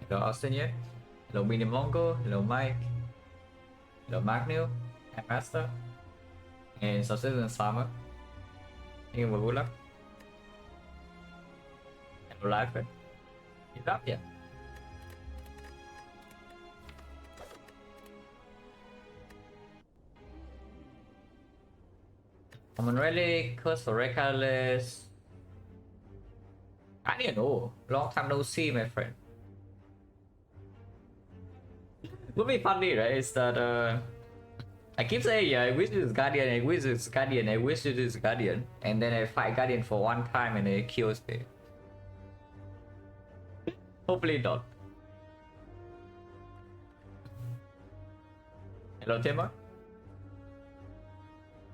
Hello Austin yet? Hello Mini Mongo, hello Mike, hello Magnil, Master, and Subsistence Farmer. Thank you for good luck. Hello Live, you up yet? Common Relic, Curse for Reckless. I didn't know. Long time no see, my friend. Would be funny, right? Is that I keep saying, yeah, I wish this Guardian, I wish this Guardian, I wish this Guardian, and then I fight Guardian for one time and it kills me. Hopefully not. Hello, Timur.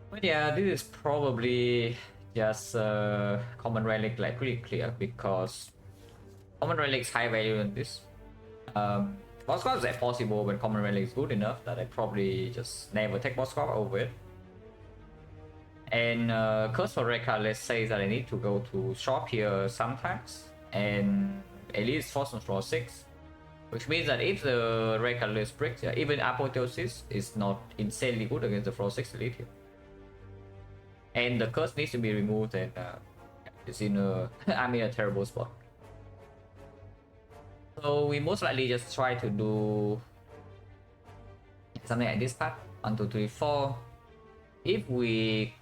But yeah, this is probably just common relic, like pretty clear, because common relic's high value in this. Boss squad is possible, but common relic is good enough that I probably just never take boss squad over it. And Curse for Rekka, let's say that I need to go to shop here sometimes, and at least force on floor 6. Which means that if the Rekka list breaks, yeah, even Apotheosis is not insanely good against the floor 6 elite here. And the curse needs to be removed, and it's in a I'm in a terrible spot. So we most likely just try to do something like this part. 1, 2, 3, 4. If we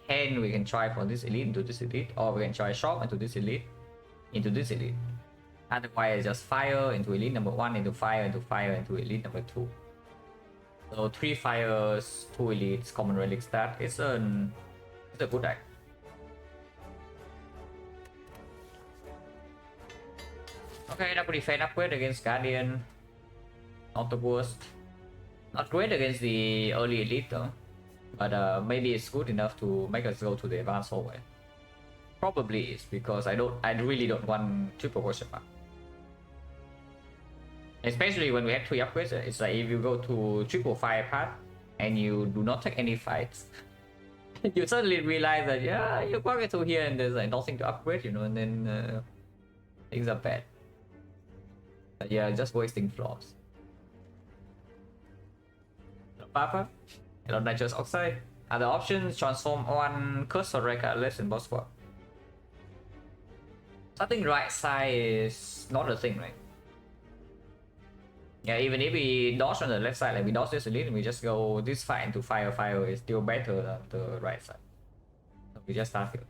can try for this elite into this elite, or we can try shop into this elite, Otherwise, just fire into elite number 1, into fire, into elite number 2. So 3 fires, 2 elites, common relic stat. It's a good deck. Okay, double defense upgrade against Guardian. Not the worst. Not great against the early elite though. But maybe it's good enough to make us go to the advanced hallway. Probably is, because I really don't want triple question mark. Especially when we have 3 upgrades, it's like if you go to triple fire path and you do not take any fights, you suddenly realize that yeah, you walk into here and there's like nothing to upgrade, you know, and then things are bad. But yeah, just wasting floors. Hello Papa, hello Nitrous Oxide. Other options: transform 1 Curse or Rekka less in boss squad. Something right side is not a thing, right? Yeah, even if we dodge on the left side, like we dodge this elite and we just go this fight into fire is still better than the right side. So we just start here.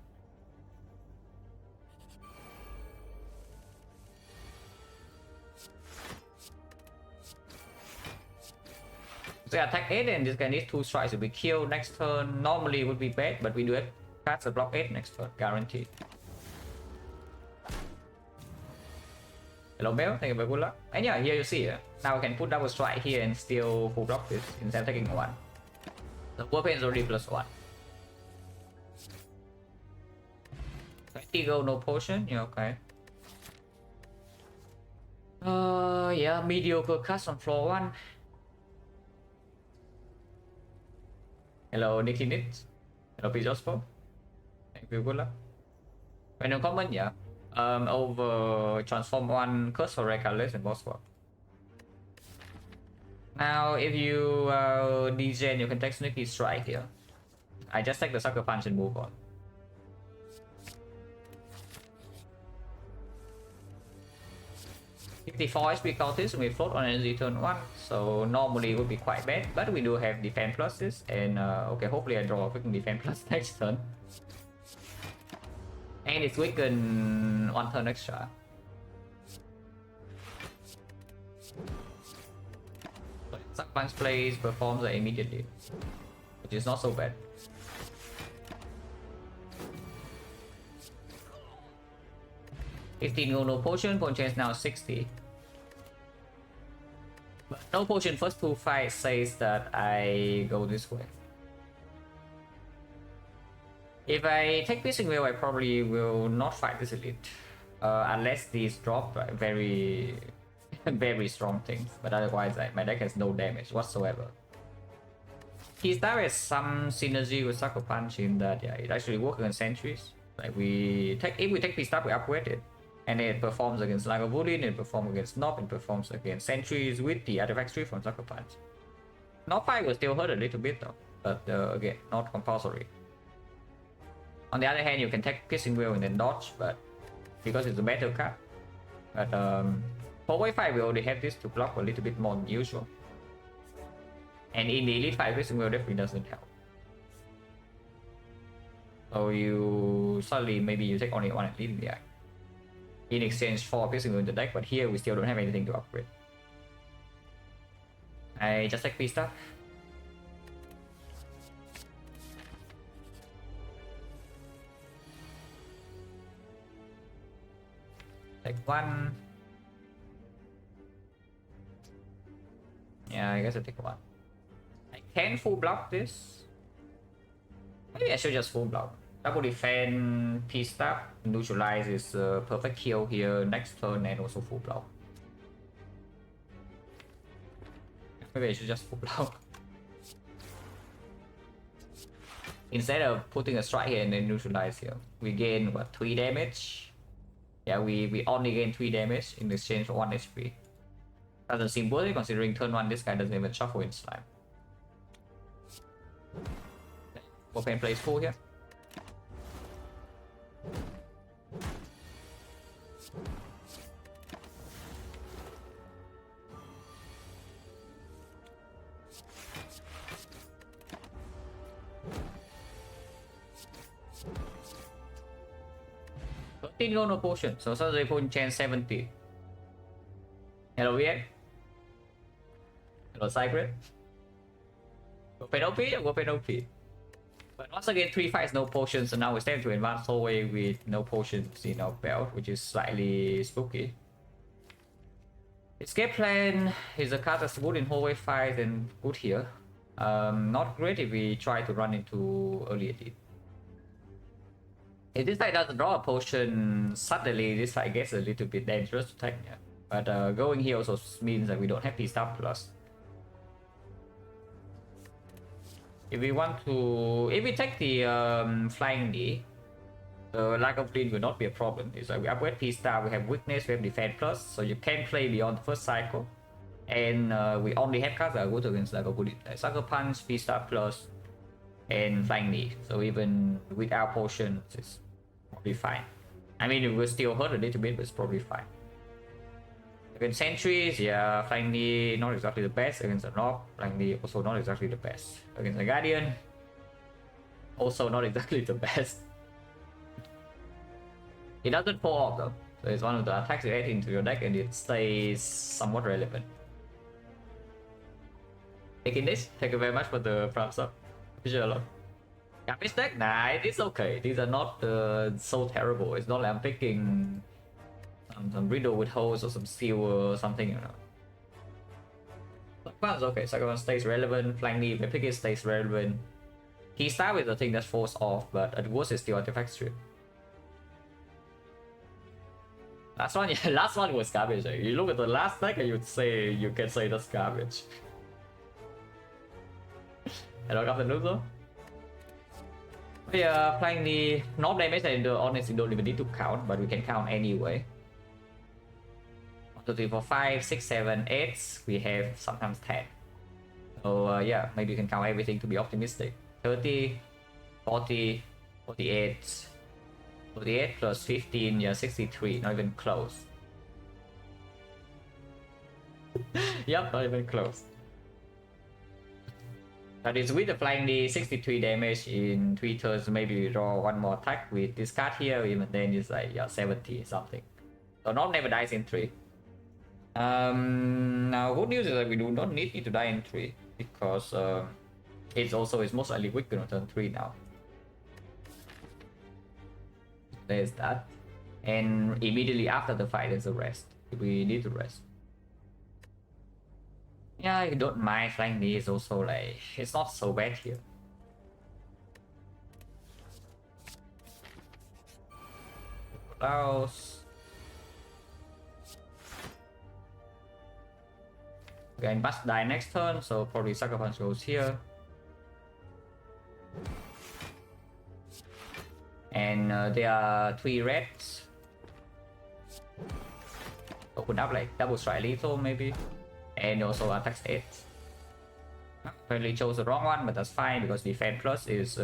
So yeah, attack 8 and this guy needs 2 strikes to be killed next turn. Normally it would be bad, but we do have cards that block 8 next turn, guaranteed. Hello Bell, thank you for good luck. And yeah, here you see, now we can put double strike here and still full block this instead of taking 1. The weapon is already +1. 20 gold, no potion, yeah, okay. Yeah, mediocre cast on floor 1. Hello Nicky Nit. Hello Pijospo. Thank you, good luck. Random comment, yeah. Over transform 1 Curse or Rekka less in boss squad. Now if you degen, you can take sneaky strike here. I just take the sucker punch and move on. $54 HP cultist, we float on energy turn 1, so normally it would be quite bad, but we do have defense pluses, and okay, hopefully I draw a freaking defense plus next turn. And it's weakened 1 turn extra. Sucker punch plays, performs immediately, which is not so bad. No potion chance now 60. But no potion first 2 fights says that I go this way. If I take Piercing Whale, I probably will not fight this elite. Unless these drop very very strong things. But otherwise my deck has no damage whatsoever. His star has some synergy with Sucker Punch in that yeah, it actually works against sentries. Like if we take P-Star, we upgrade it. And it performs against Lagavulin, it performs against Nob, it performs against Sentries with the artifact tree from Sucker Punch. Nob 5 will still hurt a little bit though, but again, not compulsory. On the other hand, you can take Piercing Wheel and then dodge, but because it's a better card. But for Wave 5, we already have this to block a little bit more than usual. And in the Elite 5, Piercing Wheel definitely doesn't help. So you suddenly, maybe you take only one Elite in the eye in exchange for Piercing Wheel in the deck, but here we still don't have anything to upgrade. I just take P-Star. Take one. Yeah, I guess I take one. I can full block this. Maybe I should just full block. Double defend, P-Stab, neutralize is a perfect kill here next turn and also full block. Maybe I should just full block. Instead of putting a strike here and then neutralize here, we gain what, 3 damage? Yeah, we only gain 3 damage in exchange for 1 HP. Doesn't seem worth it considering turn 1 this guy doesn't even shuffle in slime. Open plays full here. No potion, so suddenly potion chance 70. Hello VX. Hello Cycred. Open OP, open OP. But once again, 3 fights, no potions, so now we stand to advance hallway with no potions in our belt, which is slightly spooky. Escape plan is a card that's good in hallway fights and good here. Not great if we try to run into early elite. If this fight doesn't draw a potion, suddenly this fight gets a little bit dangerous to take. Yeah. But going here also means that we don't have P-Star plus. If we want to, if we take the flying knee, the lack of bleed will not be a problem. It's like we upgrade P-Star, we have weakness, we have defense plus, so you can play beyond the first cycle. And we only have cards that are good against like a bullet, like Sucker Punch, P-Star plus, and flying knee. So even without potions, it's probably fine. I mean, it will still hurt a little bit, but it's probably fine. Against sentries, yeah, flying knee not exactly the best. Against the Nob, flying knee also not exactly the best. Against the Guardian, also not exactly the best. It doesn't fall off though, so it's one of the attacks you add into your deck and it stays somewhat relevant. Taking this, thank you very much for the props up. Appreciate a lot. Garbage deck? Nah, it's okay. These are not so terrible. It's not like I'm picking some Riddle with holes or some Seal or something, you know. But okay, Sucker Punch stays relevant. Flying knee, if I pick it, stays relevant. P-Star is the thing that's forced off, but at worst it's still artifact strip. Last one, yeah, last one was garbage. You look at the last deck and you can say that's garbage. Hello, Captain Luzo. Yeah, applying the Nob damage and honestly don't even need to count, but we can count anyway. 1, 2, 3, 4, 5, 6, 7, 8. We have sometimes 10. So yeah, maybe you can count everything to be optimistic. 30, 40, 48. 48 plus 15, yeah, 63, not even close. Yep, not even close. That is with the flying knee, 63 damage in 3 turns. Maybe we draw one more attack with this card here, even then it's like, yeah, 70 something. So Nob never dies in 3. Now good news is that we do not need it to die in 3 because it's most likely weak on turn 3 now. There's that, and immediately after the fight there's a rest. We need to rest. Yeah, I don't mind flying knee. Is also like it's not so bad here. Blouse. Okay, must die next turn, so probably Sucker Punch goes here. And there are 3 reds. open up like double strike lethal maybe, and also attack 8. Apparently chose the wrong one, but that's fine because defense plus is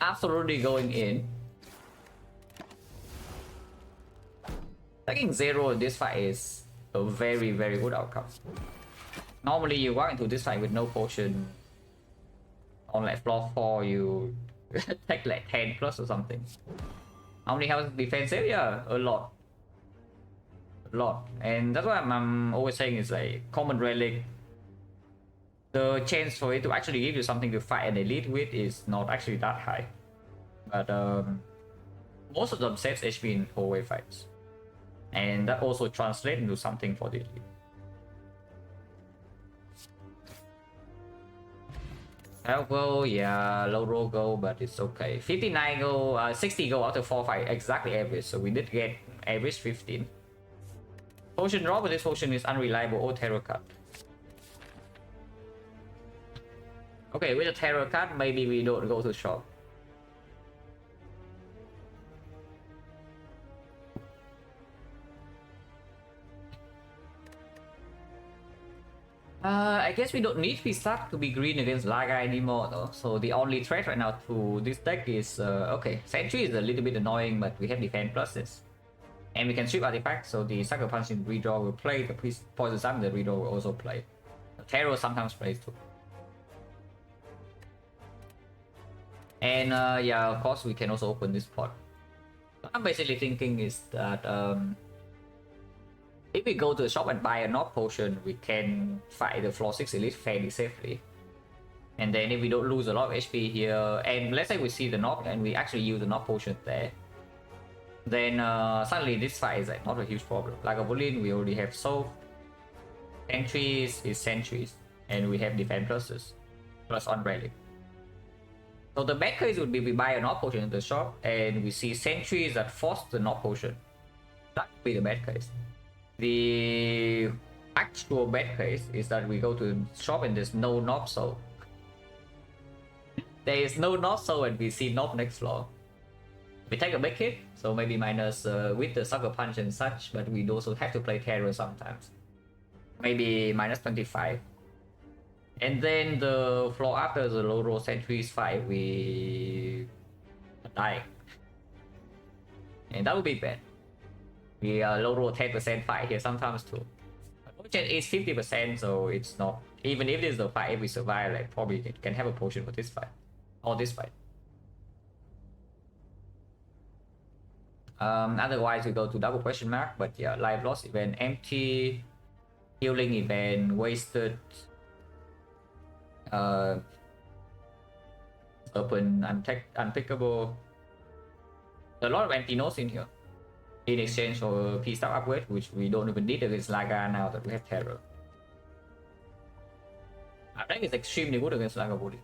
absolutely going in. Taking 0 in this fight is a very good outcome. Normally you walk into this fight with no potion. On like floor 4 you take like 10 plus or something. How many health defensive? Yeah, a lot. A lot. And that's why I'm always saying is like common relic. The chance for it to actually give you something to fight an elite with is not actually that high. But most of them saves HP in whole wave fights. And that also translates into something for the elite. Health go, yeah, low roll go, but it's okay. 59 go, 60 go out of 4 fight, exactly average. So we did get average 15. Potion drop, but this potion is unreliable or terror card. Okay, with the terror card, maybe we don't go to shop. I guess we don't need to be stuck to be green against Laga anymore though. So the only threat right now to this deck is okay, Sentry is a little bit annoying, but we have defense pluses. And we can strip artifacts, so the Sucker Punch in redraw will play, the Poison Slam in the redraw will also play. The Terror sometimes plays too. And yeah, of course we can also open this pot. What I'm basically thinking is that if we go to the shop and buy a knock potion, we can fight the floor 6 elite fairly safely. And then if we don't lose a lot of HP here, and let's say we see the knock and we actually use the knock potion there, then suddenly this fight is like not a huge problem. Like a Bullion, we already have solved. Sentries is Sentries, and we have defense pluses, plus on relic. So the bad case would be we buy a knock potion in the shop and we see Sentries that force the knock potion. That would be the bad case. The actual bad case is that we go to the shop and there's no knock soul. There is no knock soul and we see knock next floor. We take a big hit, so maybe minus with the Sucker Punch and such, but we also have to play Terror sometimes. Maybe minus 25. And then the floor after the low roll Sentries fight, we die. And that would be bad. We low roll 10% fight here sometimes too. Potion is 50%, so it's not. Even if this is the fight, if we survive, like probably it can have a potion for this fight. Or this fight. Otherwise we go to double question mark, but yeah, life loss event empty, healing event wasted, open unpickable. A lot of empty nodes in here in exchange for P star upgrade, which we don't even need against Laga now that we have Terror. I think it's extremely good against Laga Bully.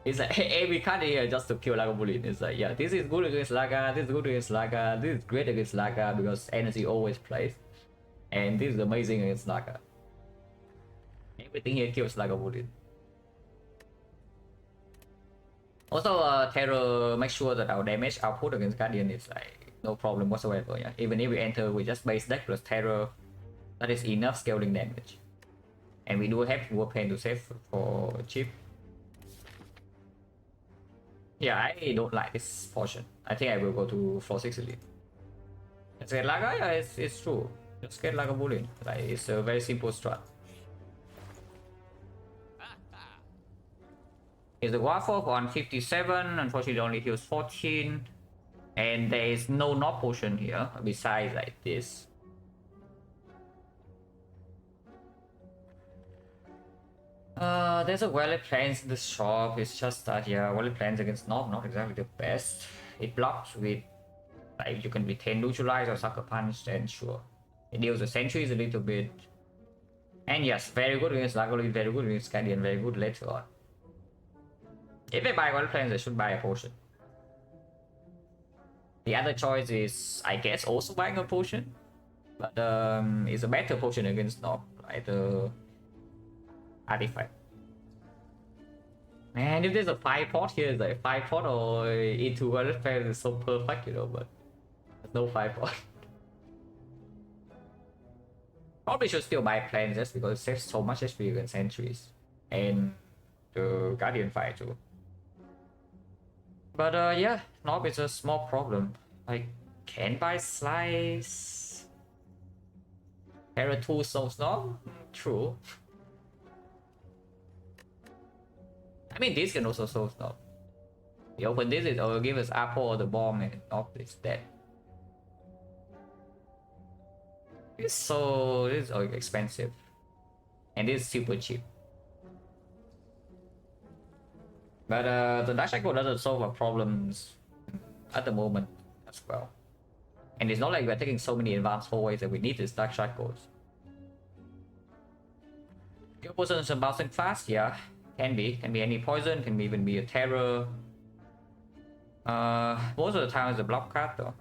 It's like every card here just to kill Laga Bully. It's like, yeah, this is good against Laga, this is good against Laga, this is great against Laga because energy always plays. And this is amazing against Laga. Everything here kills Laga Bully. Also, Terror makes sure that our damage output against Guardian is like no problem whatsoever. Yeah, even if we enter with just base deck plus Terror, that is enough scaling damage. And we do have Warpaint to save for cheap. Yeah, I don't like this portion. I think I will go to floor 6 elite. Let's get Laga, yeah, it's true. Just get Laga Bullion. Like, it's a very simple strat. Is the Warfork on 57, unfortunately only heals 14. And there is no knock potion here, besides like this. There's a Wallet Plans in the shop, it's just that, yeah, Wallet Plans against knock, not exactly the best. It blocks with, like, you can retain Neutralize or Sucker Punch, then sure. It deals with Sentries a little bit. And yes, very good against Lagolith, very good against Guardian, very good later on. If I buy Wallet Plans, I should buy a potion. The other choice is, I guess, also buying a potion. But it's a better potion against knock, like the artifact. Man, if there's a 5 pot here, it's like 5 pot or into Wallet Plans is so perfect, you know, but there's no 5 pot. Probably should still buy plans just because it saves so much HP against sentries. And the Guardian Fire too. But yeah, Knob is a small problem. I can buy Slice. Terra 2 Souls Knob? True. I mean, this can also Souls Knob. You open this, it will give us Apple or the bomb, and Knob is dead. This is expensive. And this is super cheap. But the Dark Shackle doesn't solve our problems at the moment as well. And it's not like we're taking so many advanced hallways that we need these Dark Shackles. Your poisons are bouncing fast, yeah. Can be any poison, can even be a terror. Most of the time it's a block card though.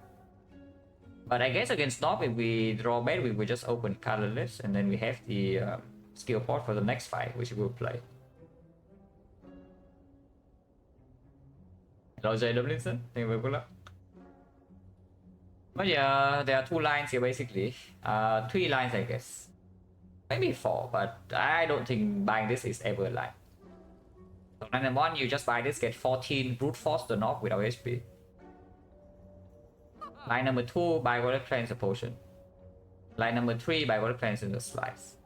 But I guess against Snob, if we draw bad, we will just open colorless, and then we have the skill port for the next fight, which we will play. Hello, Jay Dublinson. Thank you very much. But yeah, there are 2 lines here basically. 3 lines, I guess. Maybe 4, but I don't think buying this is ever a line. So line number 1, you just buy this, get 14 brute force the knob without HP. Line number 2, buy water cleanse a potion. Line number 3, buy water cleanse in the slice.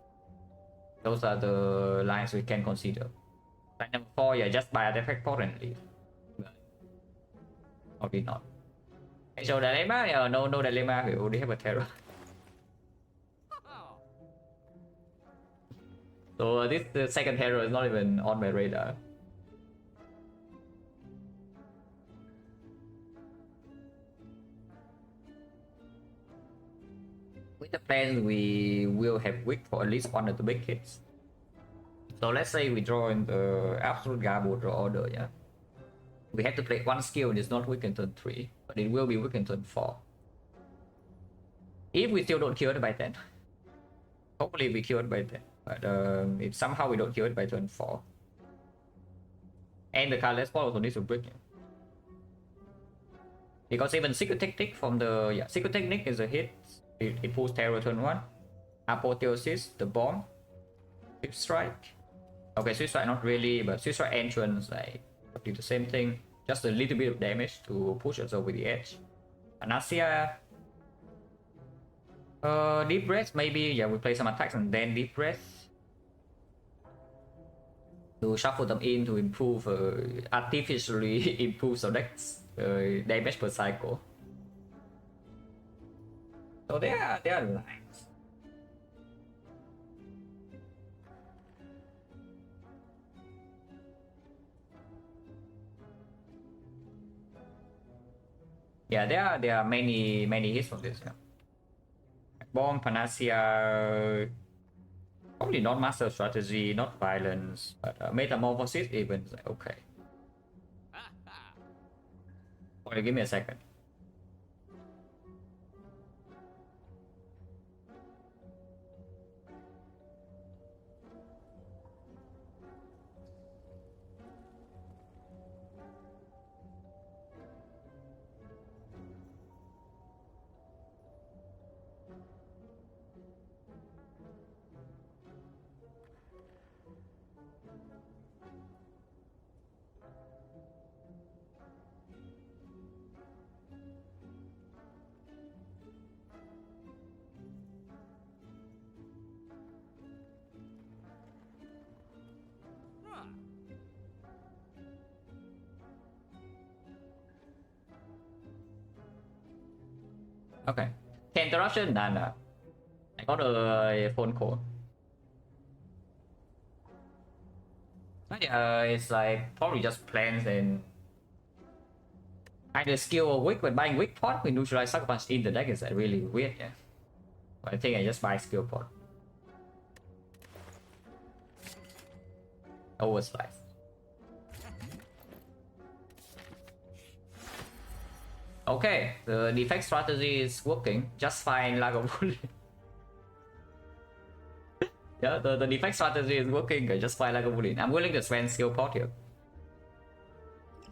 Those are the lines we can consider. Line number 4, yeah, just buy a defect port and leave. Probably not. So dilemma, yeah, no dilemma, we already have a terror. So this the second terror is not even on my radar. With the plan, we will have weak for at least one of the big hits. So let's say we draw in the absolute Garbo draw order, yeah. We have to play one skill and it's not weak in turn 3, but it will be weak in turn 4. If we still don't kill it by then. Hopefully we kill it by then. But if somehow we don't kill it by turn 4. And the colorless port also needs to break. Because even Secret Technique from the... Yeah, Secret Technique is a hit. It pulls Terror turn 1. Apotheosis, the bomb. Swift Strike. Okay, Swift Strike not really, but Swift Strike entrance, like, do the same thing. Just a little bit of damage to push us over the edge. Anasia. Deep Breath, maybe. Yeah, we play some attacks and then Deep Breath. To shuffle them in to improve, artificially improve some decks damage per cycle. So they are lines. Yeah, there are many hits from this. Yeah. Bomb, Panacea, probably not Master Strategy, not Violence, but Metamorphosis even is like, okay. Okay, give me a second. Okay. Interruption? Nah. I got a phone call. Yeah, it's like probably just plans and either skill or weak. When buying weak pot, we neutralize Sucker Punch in the deck is like really weird, yeah. But I think I just buy skill pot. Overslice. Okay, the defect strategy is working just fine, Lagavulin. Yeah, the defect strategy is working just fine, Lagavulin. I'm willing to spend skill pot here.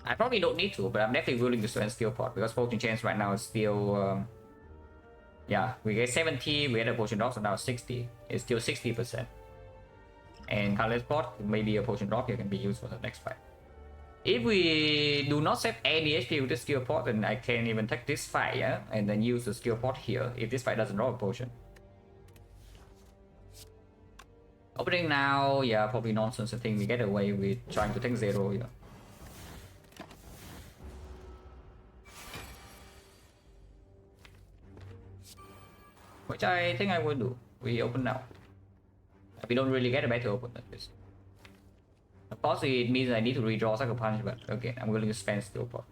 I probably don't need to, but I'm definitely willing to spend skill pot because Fortune Chance right now is still Yeah, we get 70, we get a potion drop, so now 60. It's still 60%. And colorless pot, maybe a potion drop here can be used for the next fight. If we do not set any HP with the skill pot, then I can even take this fight, yeah, and then use the skill pot here if this fight doesn't drop a potion. Opening now, yeah, probably nonsense. I think we get away with trying to take 0 here. Which I think I will do. We open now. We don't really get a better open than this. Of course, it means I need to redraw Sucker Punch, but okay, I'm willing to spend skill pot.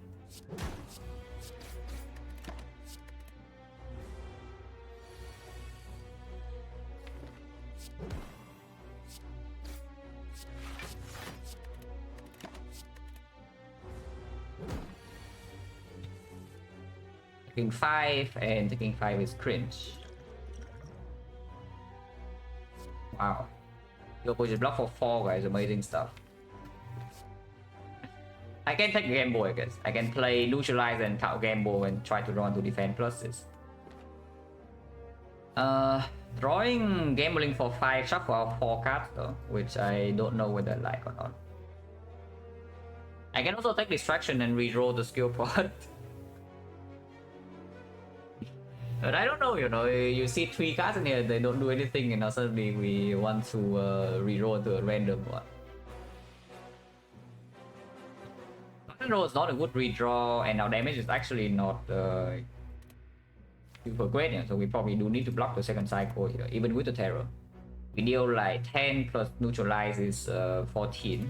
Taking 5 and taking 5 is cringe. Wow. Your opposition block for 4 guys, amazing stuff. I can take Gamble, I guess. I can play Neutralize and Counter Gamble and try to run to defend pluses. Drawing Gambling for 5 shuffle out 4 cards though, which I don't know whether I like or not. I can also take Distraction and redraw the skill pot. But I don't know, you know, you see 3 cards in here, they don't do anything, and now suddenly we want to reroll to a random one. Reroll is not a good redraw, and our damage is actually not super great, yeah, so we probably do need to block the second cycle here, even with the terror. We deal like 10 plus neutralize is 14.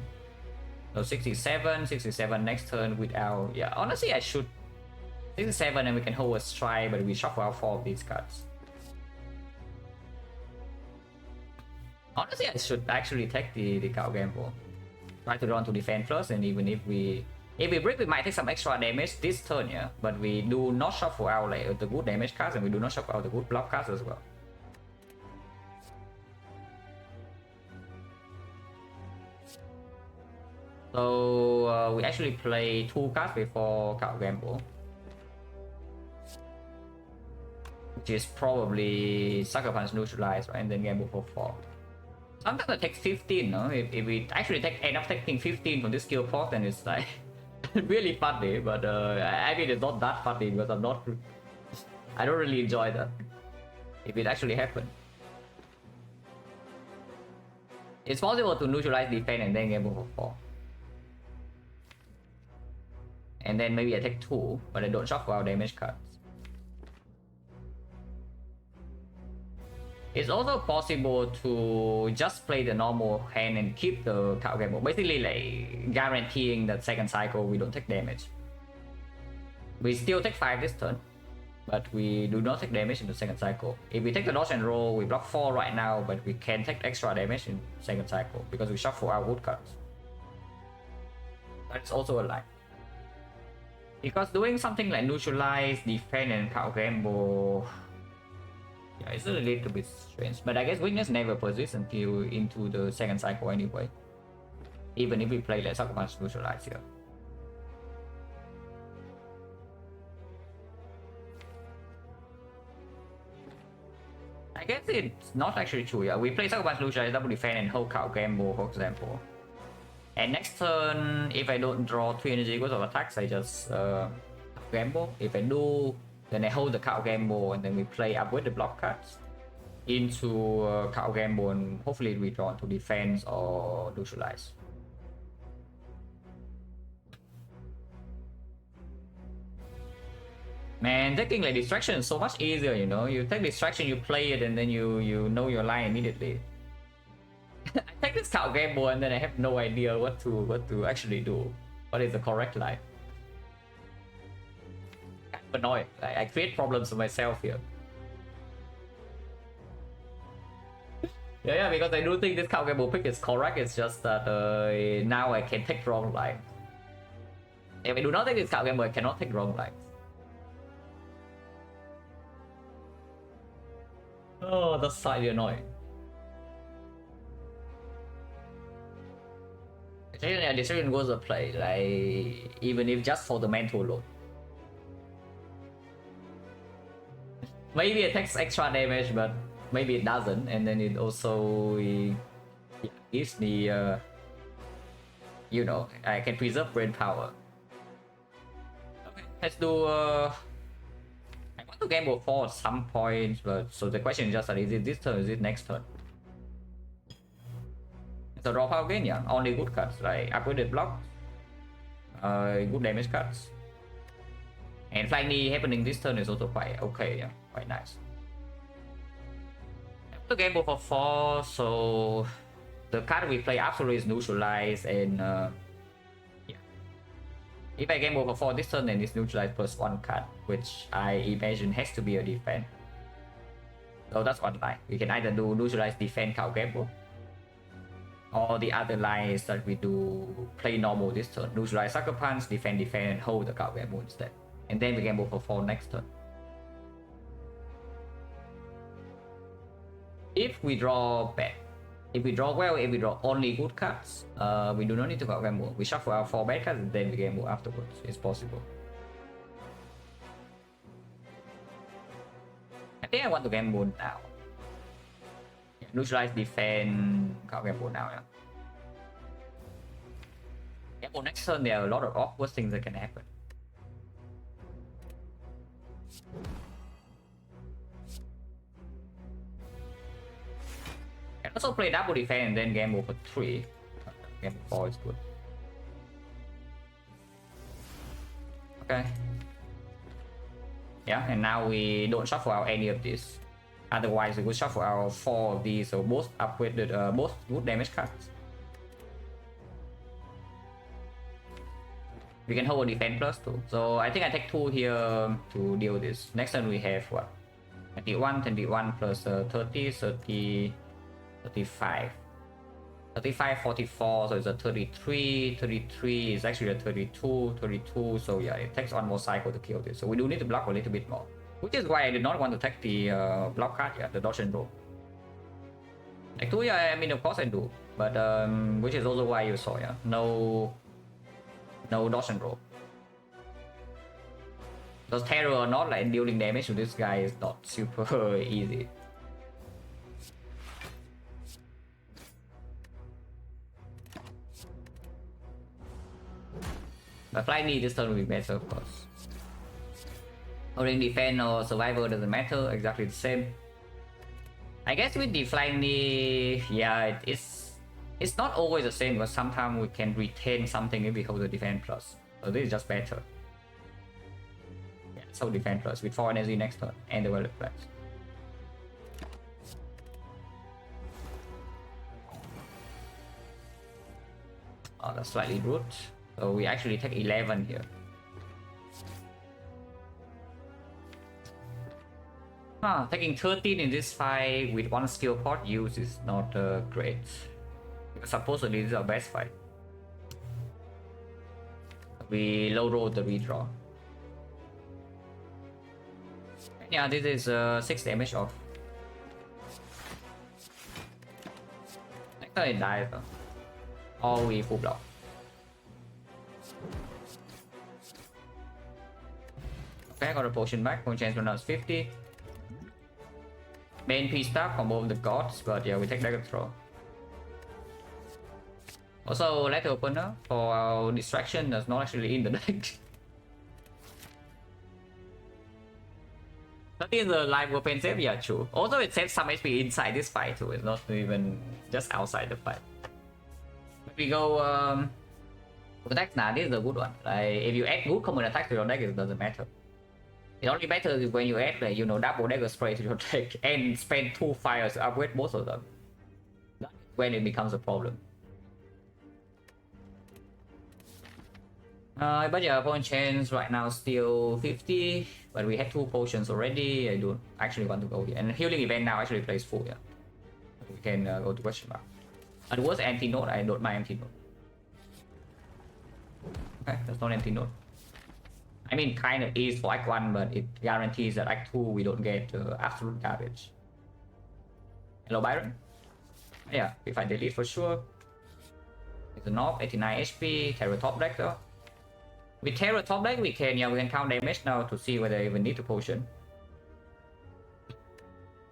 So 67 next turn without, yeah, honestly I should 67 and we can hold a strike, but we shuffle out 4 of these cards. Honestly, I should actually take the cow gamble. Try to run to defend first, and even if we break, we might take some extra damage this turn, yeah. But we do not shuffle out like the good damage cards, and we do not shuffle out the good block cards as well. So we actually play 2 cards before cow gamble, which is probably Sucker Punch Neutralize, right? And then gamble for 4. Sometimes I take 15, no? If we actually end up taking 15 from this skill pot, then it's like really funny, but I mean it's not that funny because I don't really enjoy that. If it actually happened. It's possible to neutralize defense and then gamble for 4. And then maybe I take 2, but I don't shuffle out damage cards. It's also possible to just play the normal hand and keep the counter gamble, basically like guaranteeing that second cycle we don't take damage. We still take 5 this turn, but we do not take damage in the second cycle. If we take the dodge and roll, we block 4 right now, but we can take extra damage in second cycle because we shuffle our wood cards. That's also a line. Because doing something like neutralize, defend, and counter gamble, yeah, it's a little bit strange. But I guess weakness never persists until into the second cycle anyway. Even if we play like Sucker Punch neutralize here. I guess it's not actually true. Yeah, we play Sucker Punch neutralize, double defend, and hold counter gamble, for example. And next turn, if I don't draw 3 energy equals of attacks, I just gamble. If I do, then I hold the counter gamble, and then we play up with the block cards into counter gamble, and hopefully we draw to defense or neutralize. Man, taking like distraction is so much easier, you know. You take distraction, you play it, and then you know your line immediately. I take this counter gamble and then I have no idea what to actually do. What is the correct line? Kind of annoying. I create problems for myself here. Yeah, because I do think this counter gamble pick is correct. It's just that now I can take wrong line. If I do not take this counter gamble, I cannot take wrong lines. Oh, that's slightly annoying. Actually, a decision goes to play, like even if just for the mental load. Maybe it takes extra damage, but maybe it doesn't, and then it also gives the you know, I can preserve brain power. Okay, let's do I want to gamble 4 at some point, but so the question is just is it this turn, is it next turn? So draw power gain, yeah, only good cards like upgraded block, good damage cards. And flying knee happening this turn is also quite okay, yeah, quite nice. To gamble for 4, so the card we play absolutely is neutralize, and yeah. If I gamble for 4 this turn, then it's neutralize plus 1 card, which I imagine has to be a defense. So that's one line. We can either do neutralize defense counter gamble, or the other line is that we do play normal this turn, neutralize sucker punch, defend, and hold the counter gamble instead. And then we gamble for 4 next turn. If we draw bad, if we draw well, if we draw only good cards, we do not need to counter gamble. We shuffle our 4 bad cards and then we gamble afterwards. It's possible. I think I want to gamble now. Yeah, neutralize defend, counter gamble now. Yeah. Gamble next turn, there are a lot of awkward things that can happen. Can also play double defense and then gamble for 3. Gamble 4 is good. Okay. Yeah, and now we don't shuffle out any of this. Otherwise, we would shuffle out 4 of these, so both upgraded, both good damage cards. We can hold a defense plus 2. So I think I take 2 here to deal with this. Next turn we have what? 21 plus 30, 30, 35. 35, 44, so it's a 33, 33 is actually a 32, 32, so yeah, it takes 1 more cycle to kill this. So we do need to block a little bit more. Which is why I did not want to take the block card, yeah, the dodge and roll. Like 2, yeah, I mean, of course I do. But, which is also why you saw, yeah, no dodge and roll. Because terror or not, like dealing damage to this guy is not super easy. But flying knee this turn will be better, of course. Holding defense or survival doesn't matter, exactly the same. I guess with the flying knee, yeah, it's not always the same, but sometimes we can retain something if we hold the defense plus. So this is just better. Yeah, so defense plus with 4 energy next turn and the valid flags. Oh, that's slightly rude. So we actually take 11 here. Taking 13 in this fight with 1 skill pot use is not great. Supposedly this is our best fight. We low roll the redraw. Yeah, this is 6 damage off. Next time it dies. Or we full block. Okay, I got a potion back. Potion chance when I was 50. Main piece staff combo with the gods, but yeah, we take dagger throw. Also, letter opener for our distraction that's not actually in the deck. That is a live weapon save, yeah, true. Also, it saves some HP inside this fight too. It's not even just outside the fight. If we go attack now, this is a good one. Like if you add good common attack to your deck, it doesn't matter. It only matters when you add, like, you know, double dagger spray to your deck and spend 2 fires to upgrade both of them. That's when it becomes a problem. But yeah, potion chance right now still 50, but we had 2 potions already. I don't actually want to go here. And healing event now actually plays full, yeah. We can go to question mark. And worst anti-note, I don't mind anti-note. Okay, that's not anti-note. I mean, kind of is for Act 1, but it guarantees that Act 2 we don't get absolute garbage. Hello, Byron? Yeah, if I delete for sure. It's a knob, 89 HP, Terror top deck though. With Terror top deck, we can count damage now to see whether we even need to potion.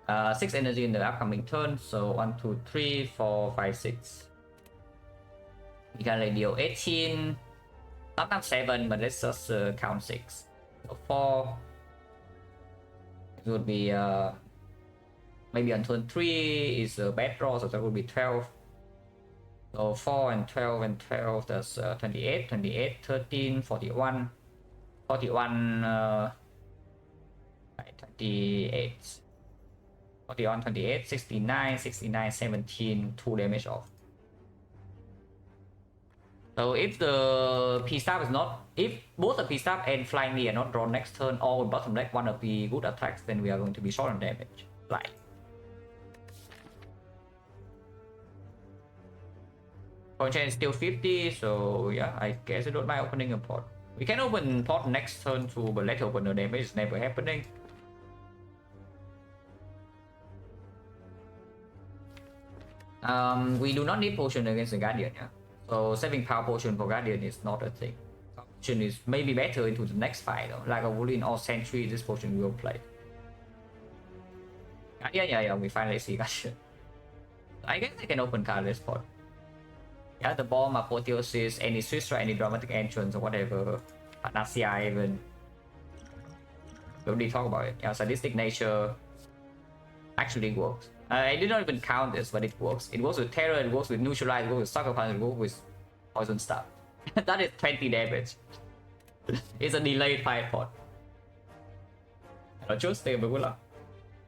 6 energy in the upcoming turn. So 1, 2, 3, 4, 5, 6. We can deal 18, sometimes 7, but let's just count 6. So 4. It would be maybe on turn 3 is a bad draw, so that would be 12. So 4 and 12 and 12, that's 28, 28, 13, 41, 41, 28, 41, 28, 69, 69, 17, 2 damage off. So if the P-Stab is not, if both the P-Stab and Flying Knee are not drawn next turn, or bottom deck one of the good attacks, then we are going to be short on damage. Like. Point chain is still 50, so yeah, I guess I don't mind opening a pot. We can open pot next turn too, but let's open the damage is never happening. We do not need potion against the Guardian, yeah. So saving power potion for Guardian is not a thing. Potion is maybe better into the next fight though. Like a Wolverine or Sentry, this potion will play. Yeah, we finally see Guardian. I guess I can open cardless pot. Yeah, the bomb, apotheosis, any Swiss strike, any dramatic entrance or whatever. Nasia even. We already talk about it. Yeah, sadistic nature actually works. I did not even count this, but it works. It works with terror, it works with neutralize, it works with sucker punch, it works with poison stab. That is 20 damage. It's a delayed 5 pot. Chưa stable good luck.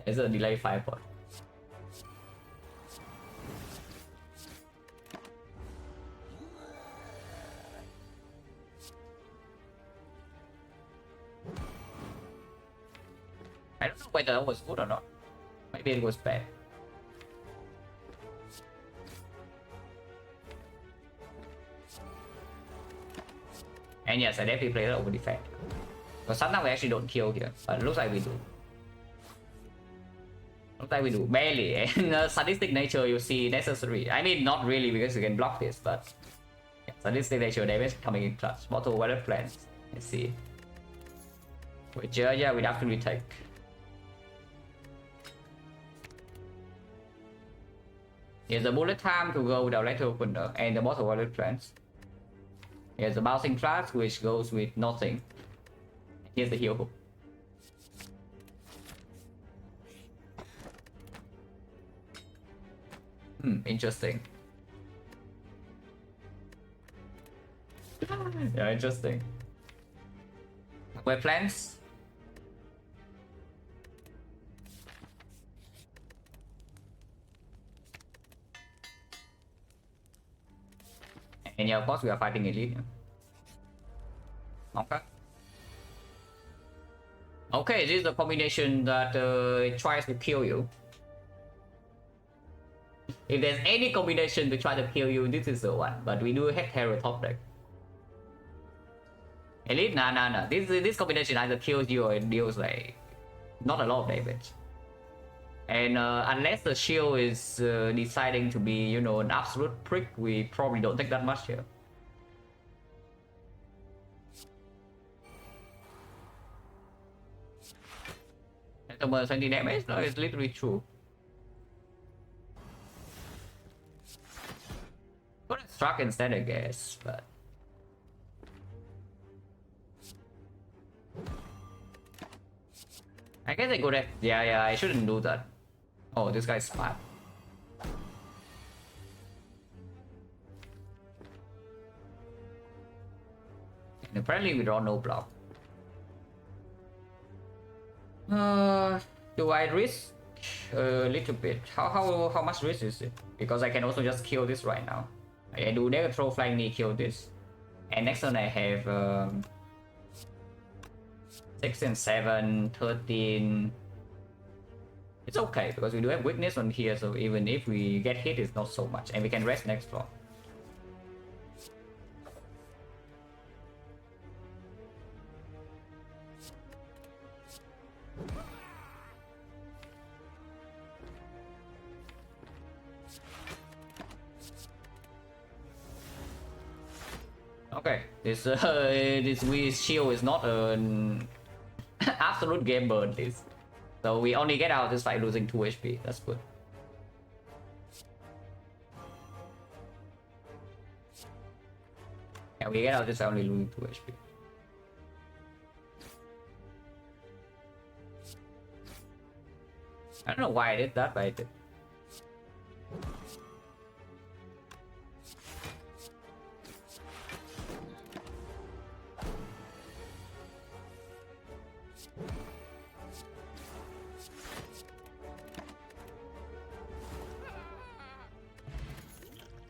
It's a delayed 5 pot. I don't know whether that was good or not. Maybe it was bad. And yes, I definitely played it over Defect. But sometimes we actually don't kill here, but it looks like we do. Looks like we do, barely. And sadistic nature you see necessary. I mean, not really because you can block this, but yeah, sadistic nature damage coming in clutch. Bottle weather plans. Let's see. Which yeah, we'd have to retake. Here's the bullet time to go without letter opener and the bottle weather plans. Here's the bouncing flask which goes with nothing. Here's the heal hook. Interesting. Yeah, interesting. Wear plans. And yeah, of course we are fighting elite. Okay. Okay, this is the combination that it tries to kill you. If there's any combination to try to kill you, this is the one. But we do have terror top deck. Elite, nah. This combination either kills you or it deals like not a lot of damage. And unless the shield is deciding to be, you know, an absolute prick, we probably don't take that much here. And 20 damage? No, it's literally true. Could have struck instead, I guess, but... I guess I could have... Yeah, I shouldn't do that. Oh, this guy's smart. And apparently we draw no block. Do I risk a little bit? How much risk is it? Because I can also just kill this right now. I do never throw flying knee, kill this. And next turn I have 6 and 7, 13. It's okay because we do have weakness on here, so even if we get hit, it's not so much, and we can rest next floor. Okay, this shield is not an absolute game burn. This So we only get out this fight losing 2 HP. That's good. Yeah, we get out this fight only losing 2 HP. I don't know why I did that, but I did.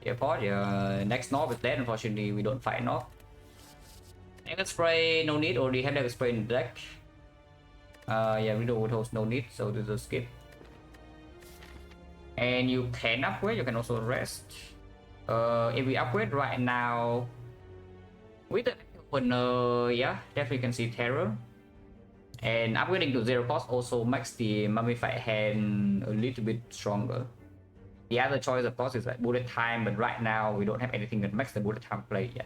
Airport, yeah. Next knob is dead. Unfortunately, we don't fight knob. Next spray, no need. Already have next spray in the deck. Yeah, we don't host, no need. So this is a skip. And you can upgrade. You can also rest. If we upgrade right now, with the opener, yeah, definitely can see terror. And upgrading to 0 cost also makes the mummified hand a little bit stronger. The other choice, of course, is like bullet time, but right now we don't have anything that makes the bullet time play yet.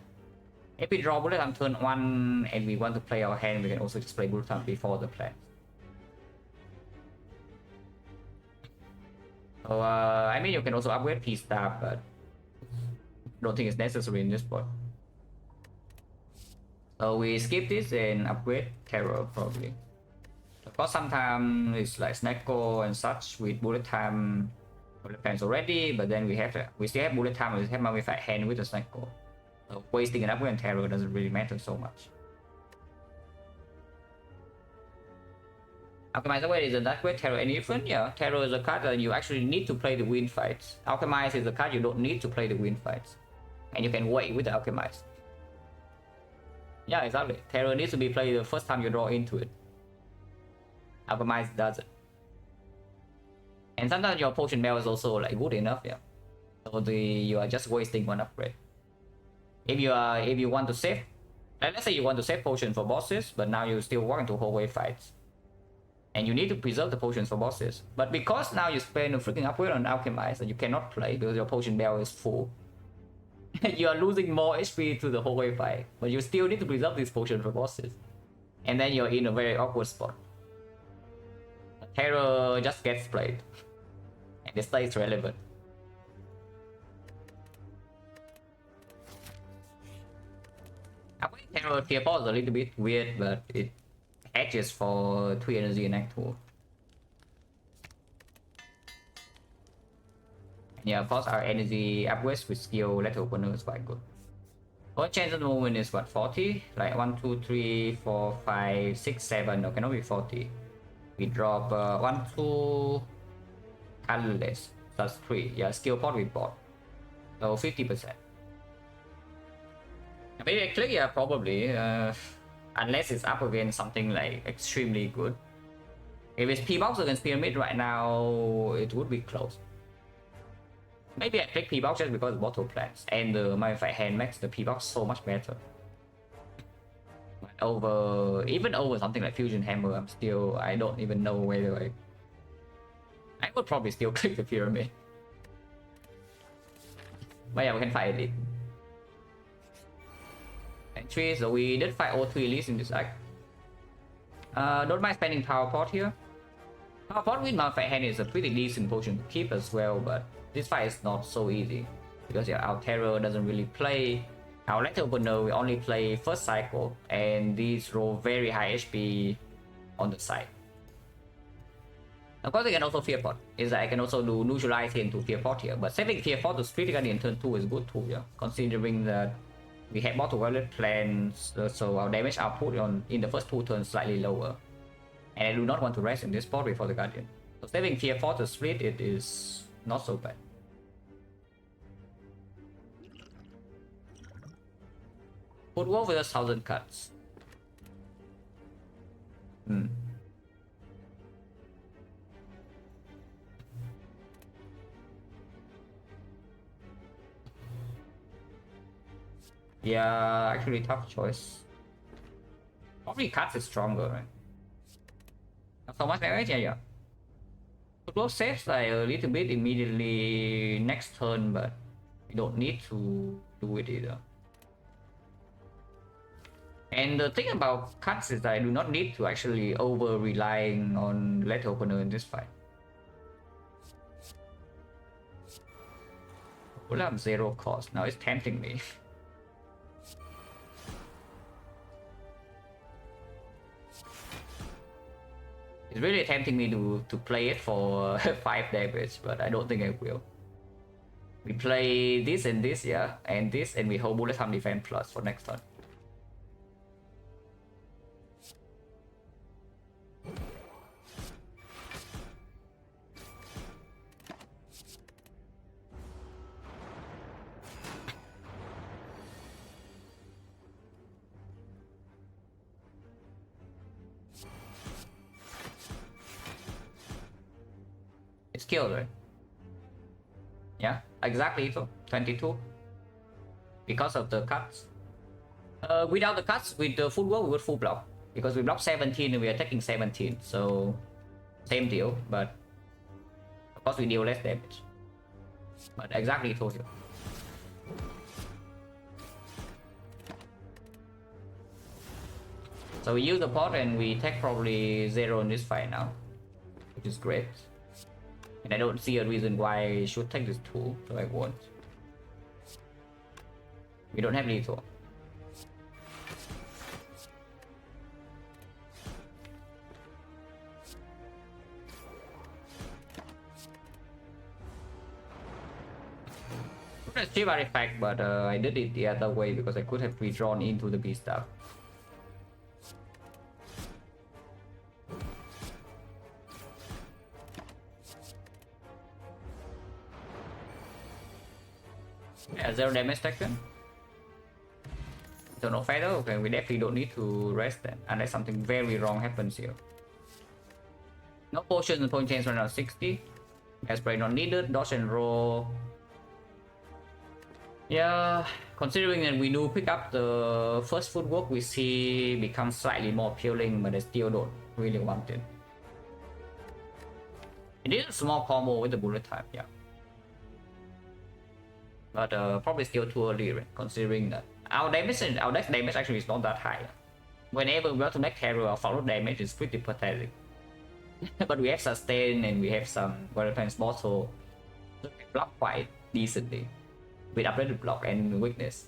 If we draw bullet time turn 1 and we want to play our hand, we can also just play bullet time before the play. So, I mean, you can also upgrade P Staff, but don't think it's necessary in this spot. So we skip this and upgrade Terror probably. Of course, sometimes it's like Snecko and such with bullet time. Bullet plans already, but then we still have bullet time. We have mummified hand with the Snecko. So wasting an upgrade on Terror doesn't really matter so much. Alchemize upgrade is that way. Terror any different? Yeah, Terror is a card that you actually need to play the win fights. Alchemize is a card you don't need to play the win fights, and you can wait with the Alchemize. Yeah, exactly. Terror needs to be played the first time you draw into it. Alchemize does it. And sometimes your potion bell is also like good enough, yeah. So you are just wasting one upgrade. If you want to save, let's say you want to save potion for bosses, but now you still walk into hallway fights, and you need to preserve the potions for bosses. But because now you spend a freaking upgrade on Alchemize and you cannot play because your potion bell is full, you are losing more HP to the hallway fight, but you still need to preserve this potion for bosses, and then you're in a very awkward spot. Terror just gets played. And it stays relevant. I think Terror tier 4 is a little bit weird, but it hedges for 3 energy in Act 2. Yeah, of course our energy upgrades with skill letter opener is quite good. Our chance at the moment is what, 40? Like 1, 2, 3, 4, 5, 6, 7. No, cannot be 40. We drop 1, 2 colorless plus 3. Yeah, skill pot we bought. So 50%. Maybe actually, yeah, probably. Unless it's up against something like extremely good. If it's P-Box against Pyramid right now, it would be close. Maybe I click P-Box just because bottle plans and the modified hand makes the P-Box so much better. But even over something like Fusion Hammer, I don't even know whether I would probably still click the Pyramid. But yeah, we can fight Elite. Entry, so we did fight all 3 elites in this act. Don't mind spending Power Pot here. Power Pot with Modified Hand is a pretty decent potion to keep as well, but this fight is not so easy. Because yeah, our Terror doesn't really play. Our Letter Opener, we only play first cycle, and these roll very high HP on the side. Of course, I can also Fear Pot. Is that I can also do Neutralize here into Fear Pot here, but saving Fear Pot to Split Guardian in turn 2 is good too, yeah. Considering that we have bottle wallet plans, so our damage output in the first 2 turns slightly lower. And I do not want to rest in this spot before the Guardian. So saving Fear 4 to split it is not so bad. Put Wolf with 1,000 cuts. Yeah, actually tough choice. Probably cuts is stronger, right? Not so much damage, yeah. To close saves like a little bit immediately next turn, but you don't need to do it either. And the thing about cuts is that I do not need to actually over relying on letter opener in this fight. We'll have 0 cost. Now it's tempting me. It's really tempting me to play it for 5 damage, but I don't think I will. We play this and this, yeah, and this, and we hold bullet time defense plus for next turn. It's killed, right? Yeah, exactly. So 22 because of the cuts. Without the cuts, with the full work, we would full block because we block 17 and we are taking 17. So same deal, but of course we deal less damage. But exactly told you. So we use the pot and we take probably 0 in this fight now, which is great. And I don't see a reason why I should take this 2, so I won't. We don't have lethal. It's cheap artifact, but I did it the other way because I could have withdrawn into the B stuff. Yeah, 0 damage taken. So no fatal. Okay, we definitely don't need to rest then, unless something very wrong happens here. No potions and point chains right now 60. Gas spray not needed. Dodge and roll. Yeah, considering that we do pick up the first footwork, we see becomes slightly more appealing, but I still don't really want it. It is a small combo with the bullet time, yeah. But probably still too early, right? Considering that our damage and our dex damage actually is not that high. Whenever we want to make terror, our follow damage is pretty pathetic. But we have sustain and we have some Valentine's bottle, so we block quite decently with upgraded block and weakness.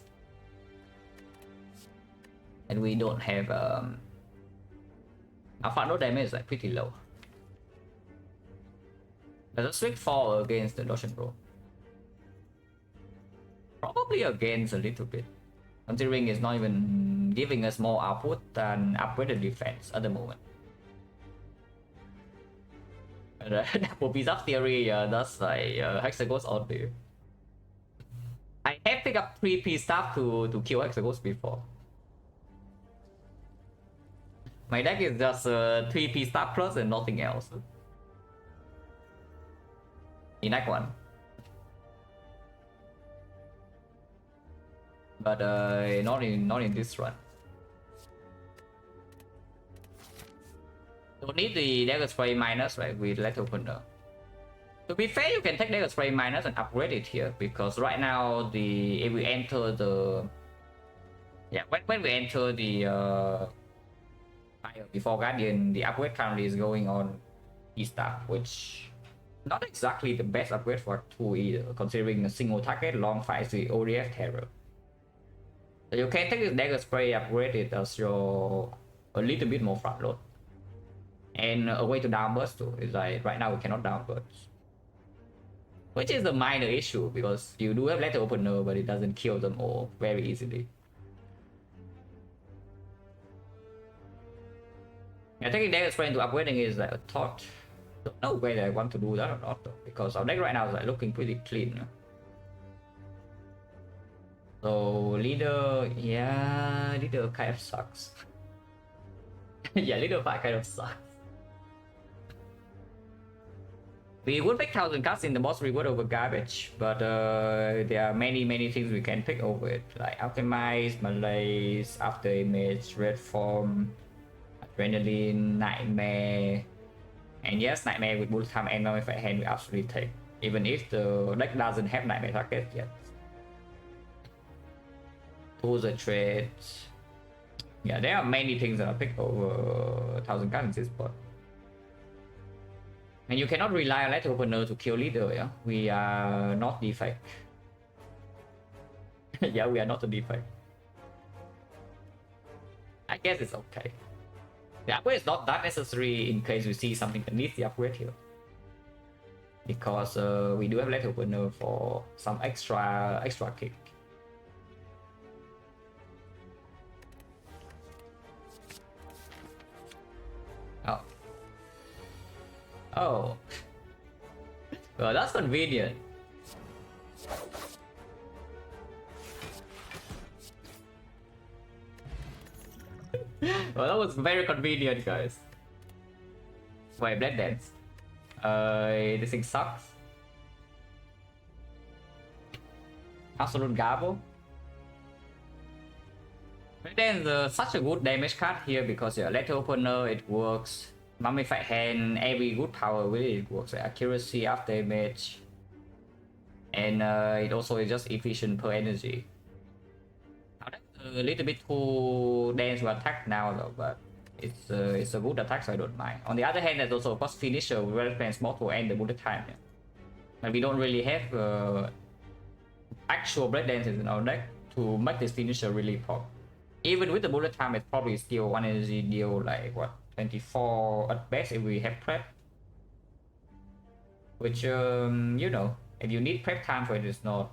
And we don't have our follow damage is like pretty low. Does a swing fall against the dodge and roll? Probably against a little bit, considering it's not even giving us more output than upgraded defense at the moment. Double piece of theory, that's like Hexagons out there. I have picked up 3P stuff to kill Hexagons before. My deck is just 3P stuff plus and nothing else. In that one. But not in this run. Don't need the dagger spray minus, right? With letter opener. To be fair, you can take dagger spray minus and upgrade it here because right now if we enter the when we enter the before Guardian, the upgrade currently is going on E-Staff, which not exactly the best upgrade for 2 either, considering a single target long fight the ODF terror. So you can take this dagger spray, upgrade it as your a little bit more front load. And a way to downburst too is like right now we cannot downburst, which is a minor issue because you do have letter opener, but it doesn't kill them all very easily. Yeah, taking dagger spray into upgrading is like a thought. Don't know whether I want to do that or not though, because our deck right now is like looking pretty clean. So leader, yeah, leader kind of sucks. Yeah, leader fight kind of sucks. We would pick 1000 cards in the boss reward over garbage, but there are many things we can pick over it, like Alchemize, Malaise, After Image, Red Form, Adrenaline, Nightmare. And yes, Nightmare with bullet time and non-effect hand we absolutely take, even if the deck doesn't have Nightmare target yet. To the trade. Yeah, there are many things that are picked over 1,000 currencies, but and you cannot rely on letter opener to kill leader. Yeah, we are not defect. Yeah, we are not a defect. I guess it's okay. The upgrade is not that necessary in case we see something that needs the upgrade here, because we do have letter opener for some extra kick. Oh. Oh. Well, that's convenient. Well, that was very convenient, guys. Wait, Blade Dance. This thing sucks. Absolute Gabo. Blade Dance such a good damage card here because yeah, letter opener it works. Mummified Hand, every good power really it works. Accuracy, after damage, and it also is just efficient per energy. Now that's a little bit too dense to attack now though, but it's a good attack, so I don't mind. On the other hand, there's also a cost finisher with Red Plans Mortal and the bullet time. Yeah. And we don't really have actual Blade Dances in our deck to make this finisher really pop. Even with the bullet time, it's probably still 1 energy deal like what 24 at best if we have prep. Which you know, if you need prep time for it, it's not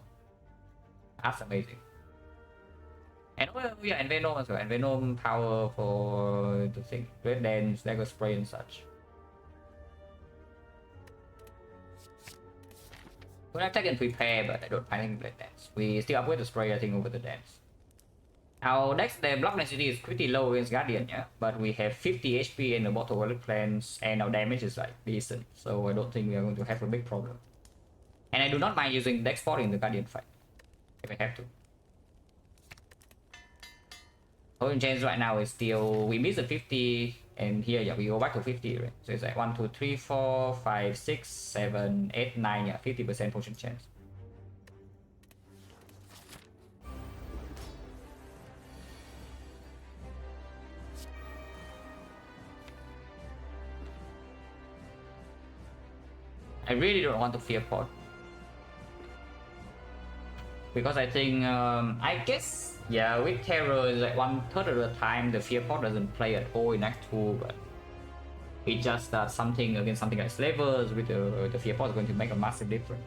as amazing. And well, yeah, and Venom as well, and Venom power for the thing, Red Dance, Dagger Spray and such. Well, I've taken Prepare, but I don't think Blade Dance. We still upgrade the Spray, I think, over the Dance. Our next the block density is pretty low against Guardian, yeah, but we have 50 HP in the bottle wallet plans, and our damage is like decent, so I don't think we are going to have a big problem. And I do not mind using Dex Spot in the Guardian fight, if I have to. Holding chains right now is still, we miss the 50, and here, yeah, we go back to 50, right? So it's like 1, 2, 3, 4, 5, 6, 7, 8, 9, yeah, 50% potion chance. I really don't want to fear pot. Because I think, I guess, yeah, with Terror, like 1/3 of the time, the fear pot doesn't play at all in Act 2, but it just does something against something like Slavers with the fear pot is going to make a massive difference.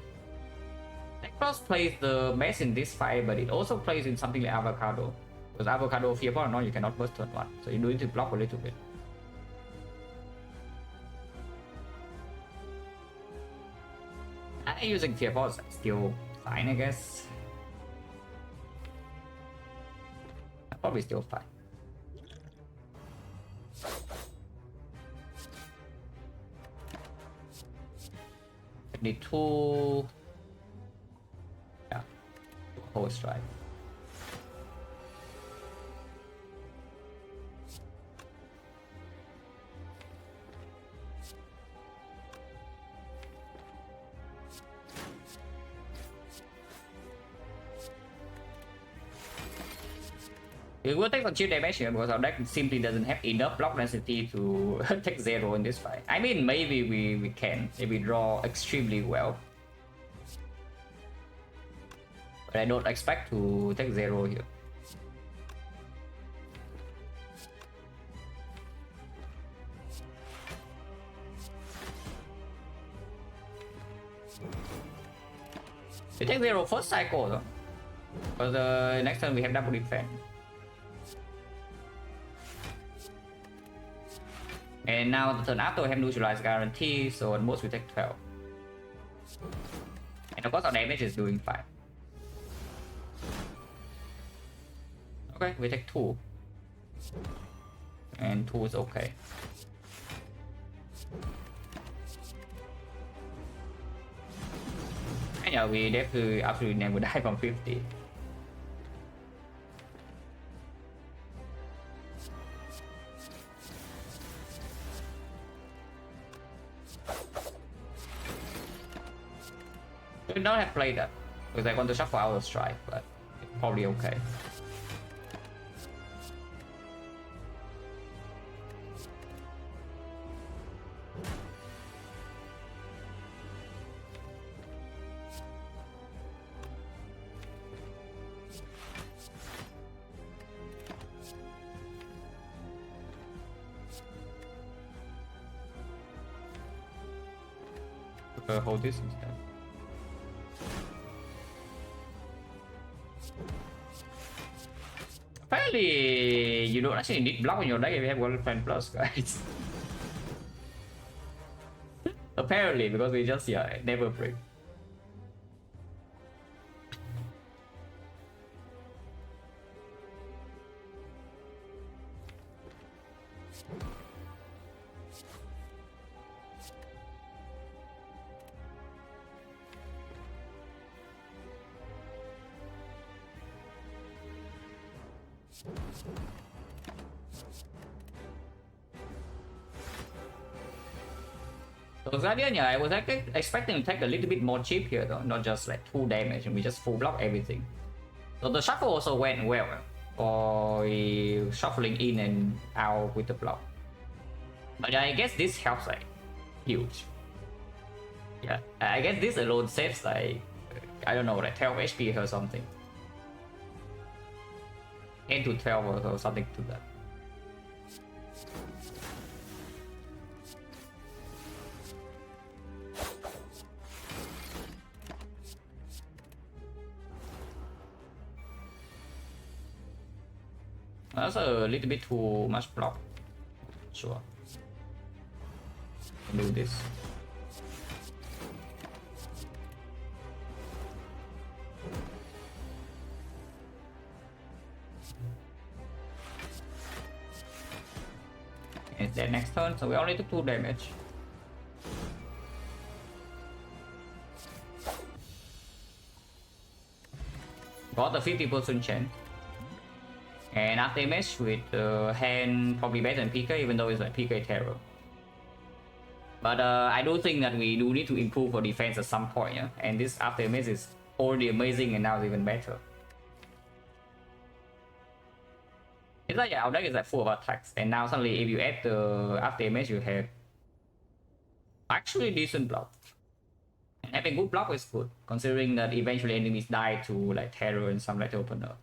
Necros plays the best in this fight, but it also plays in something like Avocado. Because Avocado fear pot, no, you cannot burst turn 1, so you need to block a little bit. Using fear pods still fine, I guess. Probably still fine. Need 2. Yeah, whole strike. We will take some cheap damage here because our deck simply doesn't have enough block density to take 0 in this fight. I mean, maybe we can if we draw extremely well. But I don't expect to take 0 here. We take 0 first cycle though. Because next turn we have double defense. And now the turn after we have neutralized guarantee, so at most we take 12. And of course our damage is doing fine. Okay, we take 2. And 2 is okay. And yeah, we definitely absolutely never die from 50. We don't have played that because I want to shuffle our strike, but it's probably okay. Hold this instead. Apparently, you don't actually need block on your deck if you have one fan plus, guys. Apparently, because we just never break. So Guardian, yeah, I was expecting to take a little bit more cheap here though, not just like 2 damage and we just full block everything. So the shuffle also went well for shuffling in and out with the block. But I guess this helps like huge. Yeah, I guess this alone saves like, I don't know, like 12 HP or something. 10 to 12 or something to that. That's a little bit too much block. Sure. Do this. It's their next turn, so we only took 2 damage. Got the 50% chance. And after image with hand probably better than PK, even though it's like PK terror. But I do think that we do need to improve our defense at some point, yeah? And this after image is already amazing and now it's even better. It's like our deck is like full of attacks, and now suddenly if you add the after image you have actually decent block. And having good block is good, considering that eventually enemies die to like terror and some letter opener.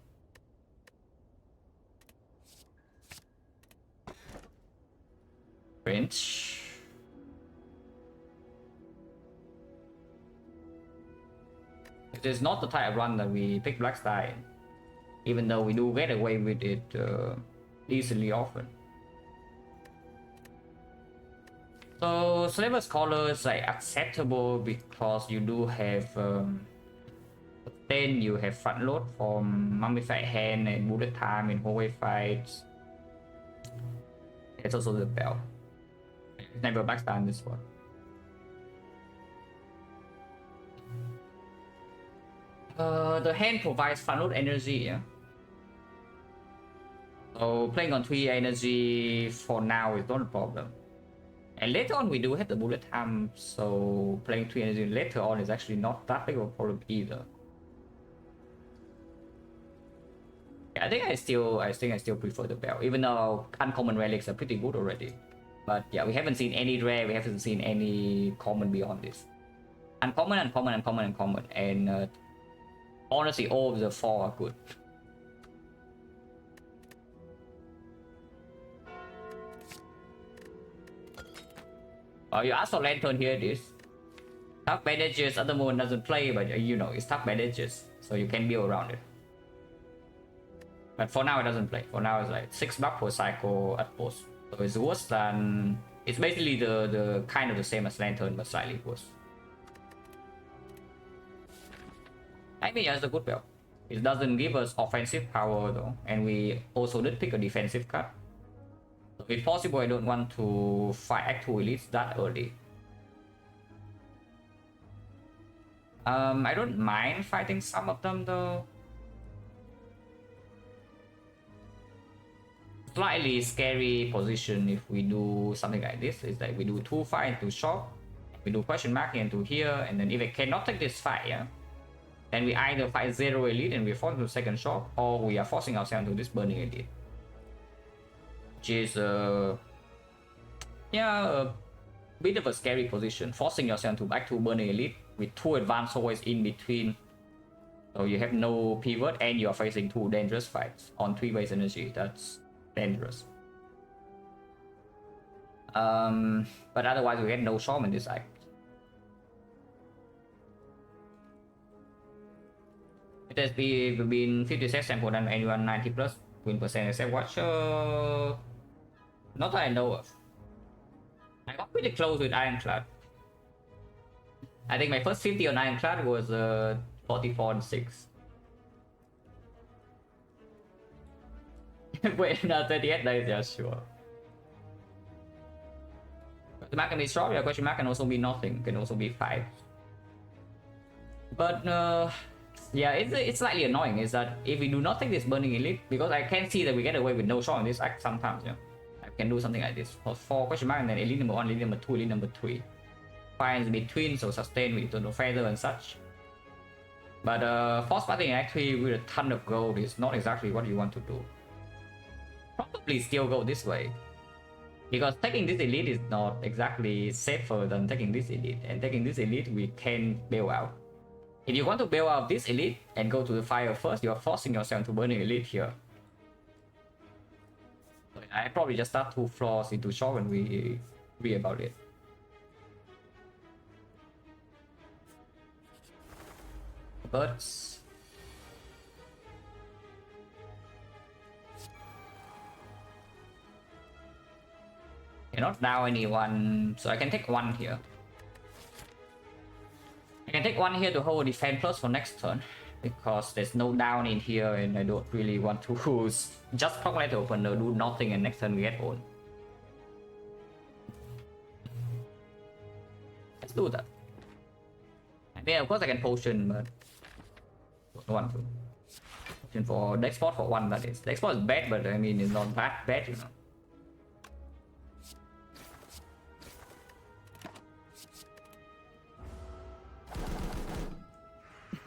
French. It is not the type of run that we pick Black Star, even though we do get away with it decently often. So Slaver's Collar is like acceptable because you do have then you have front load from Mummified Hand and Bullet Time in hallway fights. It's also the bell. It's never backstab on this one. The hand provides front load energy, yeah. So playing on 3 energy for now is not a problem. And later on we do have the bullet time, so playing 3 energy later on is actually not that big of a problem either. Yeah, I think I still prefer the bell, even though uncommon relics are pretty good already. But yeah, we haven't seen any rare, we haven't seen any common beyond this. Uncommon, and honestly all of the 4 are good. You asked for Lantern, here it is. Tough bandages, other moment doesn't play, but you know, it's tough bandages, so you can build around it. But for now it doesn't play. For now it's like 6 bucks per cycle at post. So it's worse than... It's basically the kind of the same as Lantern, but slightly worse. I mean, yeah, it's a good build. It doesn't give us offensive power though, and we also did pick a defensive card. So if possible, I don't want to fight Act 2 elites that early. I don't mind fighting some of them though. Slightly scary position if we do something like this is that we do 2 fight into shop, we do question mark into here, and then if I cannot take this fight, yeah, then we either fight 0 elite and we're forced to second shop, or we are forcing ourselves to this burning elite. Which is yeah, a bit of a scary position, forcing yourself to back to burning elite with 2 advanced always in between. So you have no pivot and you are facing 2 dangerous fights on 3 base energy. That's dangerous. But otherwise we get no shop in this act. there's been 50 sets sample and anyone 90 plus win percent except watcher. Not that I know of. I got pretty close with Ironclad. I think my first 50 on Ironclad was 44 and 6. Wait, no, 38 days, yeah, sure. The mark can be strong, yeah, question mark can also be nothing, can also be 5. But yeah, it's slightly annoying is that if we do not take this burning elite, because I can see that we get away with no shot on this act sometimes, you know. I can do something like this. For 4 question mark and then elite number 1, elite number 2, elite number 3. Finds between, so sustain with eternal feather and such. But force fighting actually with a ton of gold is not exactly what you want to do. Probably still go this way. Because taking this elite is not exactly safer than taking this elite. And taking this elite we can bail out. If you want to bail out this elite and go to the fire first, you are forcing yourself to burn an elite here. So I probably just start 2 floors into shop and we read about it. Birds. Cannot down anyone, so I can take 1 here. I can take 1 here to hold defense plus for next turn, because there's no down in here and I don't really want to just proc to open or do nothing and next turn we get on. Let's do that. And then of course I can potion, but don't want to. Potion for the export for 1, that is. The export is bad, but I mean it's not that bad, you know.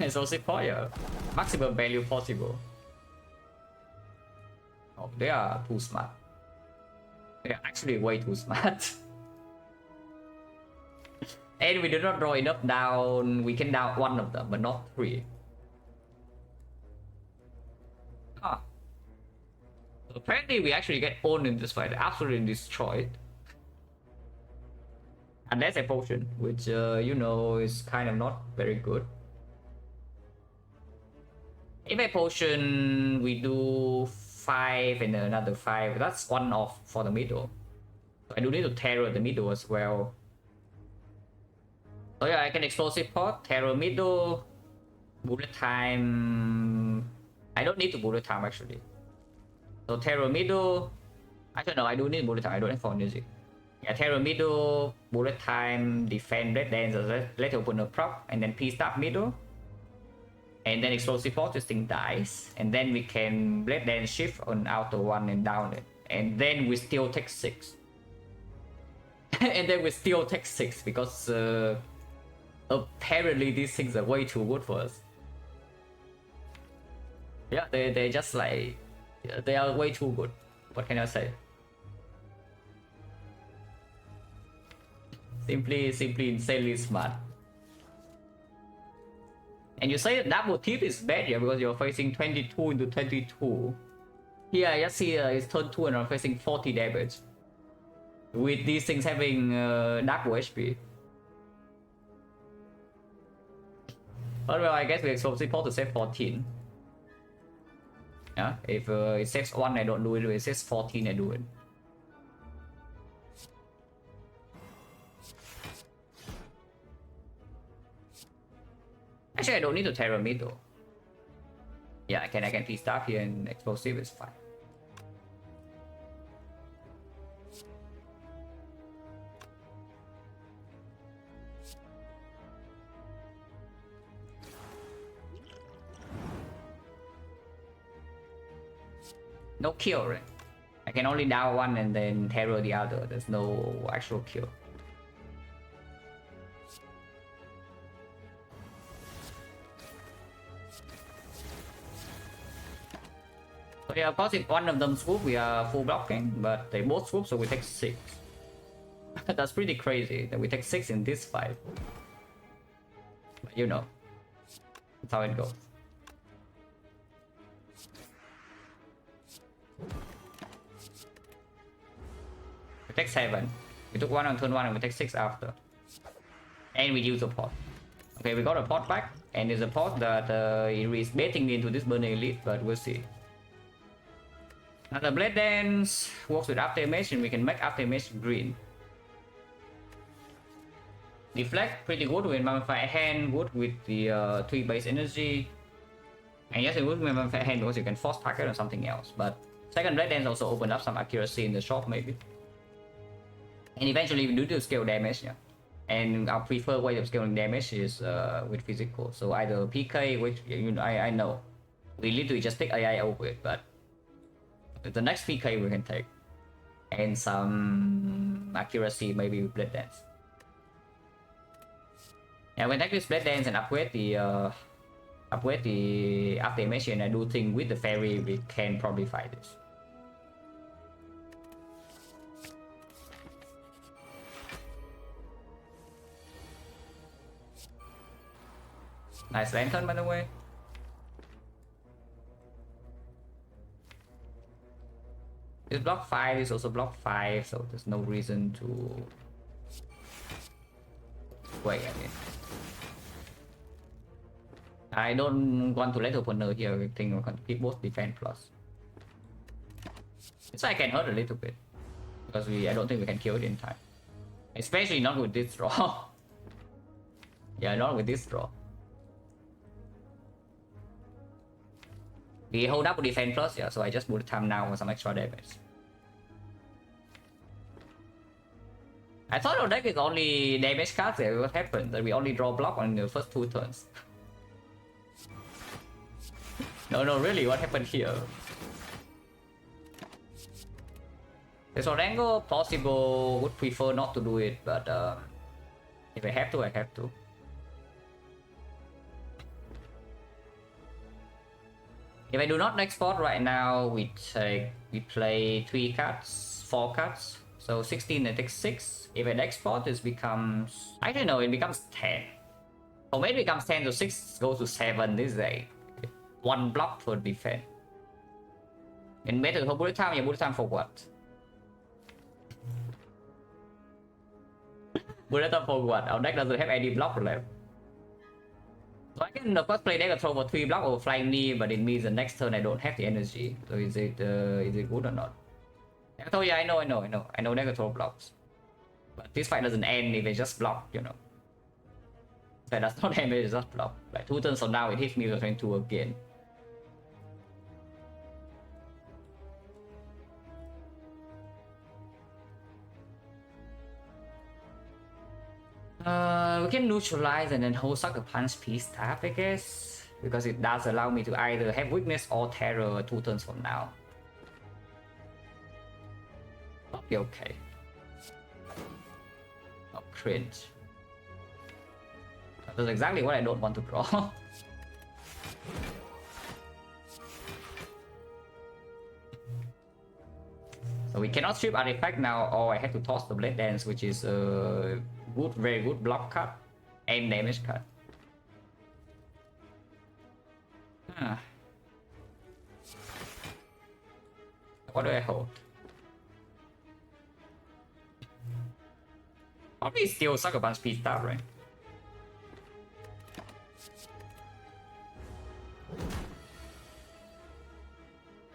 So Sequoia, maximum value possible. Oh, they are too smart. They are actually way too smart. And we do not draw enough down. We can down 1 of them, but not 3. Ah. So apparently we actually get owned in this fight, absolutely destroyed. Unless a potion, which you know is kind of not very good. If a potion, we do 5 and another 5. That's 1 off for the middle. So I do need to terror the middle as well. So yeah, I can explosive pot, terror middle, bullet time. I don't need to bullet time actually. So terror middle. Actually no, I do need bullet time. I don't have for music. Yeah, terror middle, bullet time, defend red dance, let open a prop, and then P stop middle. And then explosive pot, this thing dies. And then we can blade dance shift on outer 1 and down it. And then we still take 6. And then we still take 6 because apparently these things are way too good for us. Yeah, they're just like, they are way too good. What can I say? Simply insanely smart. And you say that double tip is bad here because you're facing 22 into 22. Here I just see it's turn 2 and I'm facing 40 damage. With these things having double HP. But well, I guess we explosive pot to save 14. Yeah, if it saves 1 I don't do it, if it saves 14 I do it. Actually, I don't need to terror middle. Yeah, I can P-Staff here and explosive is fine. No kill, right? I can only down 1 and then terror the other. There's no actual kill. So yeah, of course if one of them swoop, we are full blocking, but they both swoop, so we take 6. That's pretty crazy that we take 6 in this fight. But you know, that's how it goes. We take 7. We took 1 on turn 1 and we take 6 after. And we use a pot. Okay, we got a pot back. and there's a pot that it is baiting me into this burning elite, but we'll see. Now the Blade Dance works with after image, and we can make after image green. Deflect pretty good with Mummified Hand, good with the 3 base energy. And yes, it would be Mummified Hand because you can force target on something else. But second Blade Dance also open up some accuracy in the shop maybe. And eventually we do to scale damage, yeah. And our preferred way of scaling damage is with physical. So either PK, which I know we literally just take AI over it, but the next PK we can take, and some accuracy maybe with Blade Dance. Yeah, we take this Blade Dance and upgrade the after image, and I do think with the fairy we can probably fight this. Nice lantern, by the way. This block 5 is also block 5, so there's no reason to wait. I don't want to let the opponent here. I think we're going to keep both defense plus. So I can hurt a little bit because I don't think we can kill it in time, especially not with this draw. Yeah, not with this draw. We hold up with defense plus, yeah, so I just put time now for some extra damage. I thought our deck is only damage cards. What happened? That we only draw block on the first 2 turns. No, really, what happened here? There's an angle possible, would prefer not to do it, but if I have to, I have to. If I do not export right now, we play 3 cards, 4 cards. So 16 and takes 6. If I export, this becomes... Actually no, it becomes 10. Or maybe it becomes 10, so 6 goes to 7 this day. 1 block for defense. And better for bullet time, yeah, bullet time for what? Bullet time for what? Our deck doesn't have any block left. So I can of course play deck throw for 3 block or flying knee, but it means the next turn I don't have the energy. So is it good or not? Oh yeah, I know deck throw blocks. But this fight doesn't end if it just block, you know. That does not end, it just block. Like 2 turns from now it hits me with 22 again. We can neutralize and then hold Sucker Punch Peace Staff, I guess, because it does allow me to either have weakness or terror 2 turns from now. Probably okay. Oh, cringe. That's exactly what I don't want to draw. So we cannot strip artifact now, or I have to toss the Blade Dance, which is a good, very good block card and damage card. What do I hold? Probably still Sucker Punch Peace Staff, right?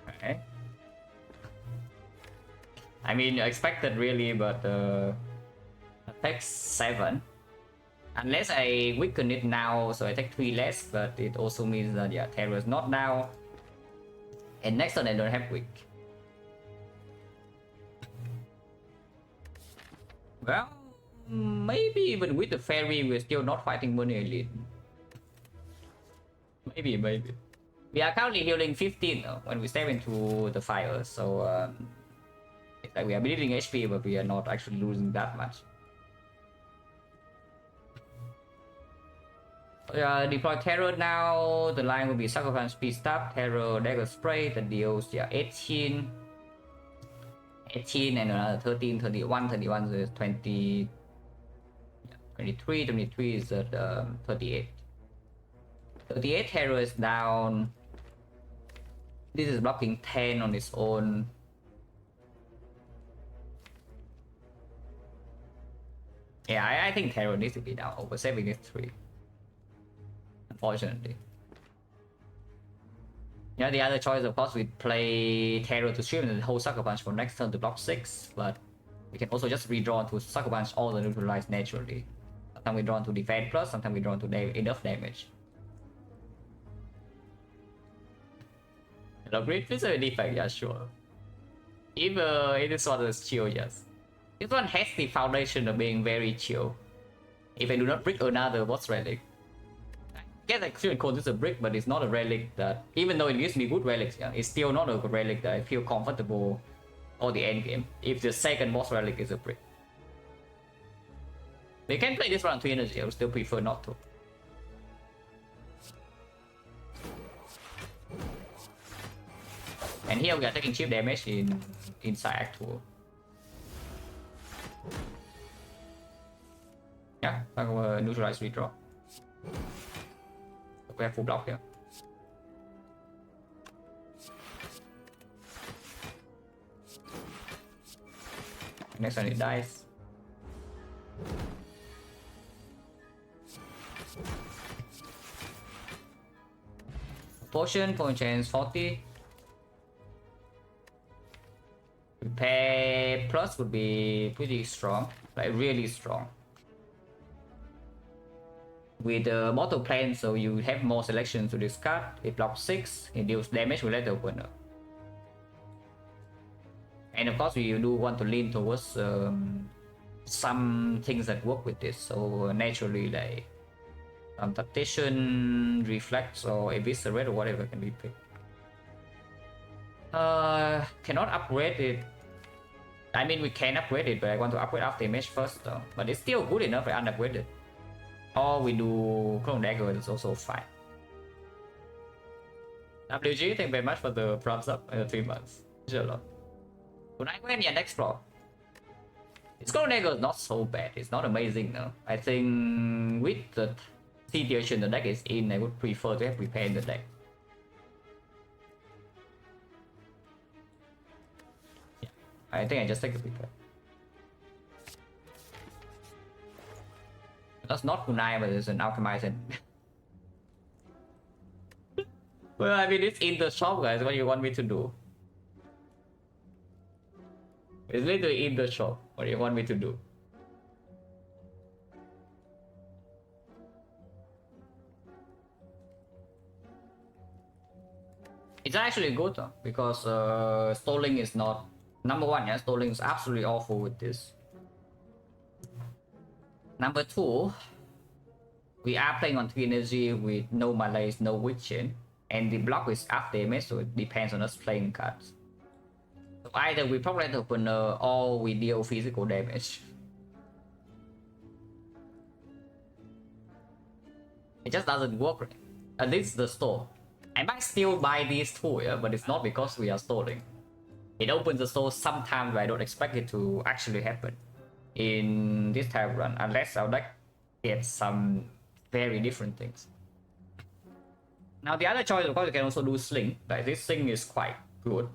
Okay. I mean, expected really, but attack 7. Unless I weaken it now, so I take 3 less, but it also means that yeah, terror is not now. And next turn I don't have weak. Well, maybe even with the fairy we're still not fighting Money Elite. Maybe. We are currently healing 15 when we step into the fire, so it's like we are bleeding HP, but we are not actually losing that much. Deploy Terror now. The line will be Sucker Punch, Peace Staff, Terror, Dagger Spray that deals 18 and another 13, 31, 31 is 20, 23, 23 is at 38. 38 Terror is down. This is blocking 10 on its own. Yeah, I think Terror needs to be down. Over saving is 3. unfortunately. Yeah, the other choice, of course, we play Terror to stream and hold Sucker Punch for next turn to block 6, but we can also just redraw to Sucker Punch all the neutralize naturally. Sometimes we draw to defend plus, sometimes we draw to enough damage. Hello, Great. This is a defect, yeah, sure. If this one is chill, yes. This one has the foundation of being very chill. If I do not brick another boss relic. I guess I should call this a brick, but it's not a relic that, even though it gives me good relics, yeah, it's still not a good relic that I feel comfortable for the end game. If the second boss relic is a brick. We can play this round 3 energy, I would still prefer not to. And here we are taking cheap damage inside Act 2. Yeah, like a neutralize redraw. We have full block here. Next one it dies. Potion chance 40. Repair plus would be pretty strong, like really strong. With the mortal plan, so you have more selection to discard. It blocks 6, it deals damage with the opener. And of course, we do want to lean towards some things that work with this. So naturally, like Tactician, Reflex, or Eviscerate, or whatever can be picked. Cannot upgrade it. I mean, we can upgrade it, but I want to upgrade after image first though. But it's still good enough for unupgraded. Or we do Clone Dagger, it's also fine. WG, thank you very much for the props up 3 months. Sure. When I went, yeah, next floor. This Clone Dagger is not so bad, it's not amazing though. I think with the situation the deck is in, I would prefer to have repair in the deck. Yeah, I think I just take the repair. That's not kunai, but it's an alchemized. Well, I mean, it's in the shop, guys. What do you want me to do? It's literally in the shop. What do you want me to do? It's actually good though, because stalling is not number one. Yeah, stalling is absolutely awful with this. Number 2, we are playing on 3 energy with no malaise, no witching, and the block is up damage, so it depends on us playing cards. So either we proc the opener or we deal physical damage. It just doesn't work right. And this is the store. I might still buy these 2, yeah, but it's not because we are stalling. It opens the store sometimes where I don't expect it to actually happen in this type of run, unless our deck gets some very different things. Now the other choice, of course, you can also do Sling. Like this Sling is quite good.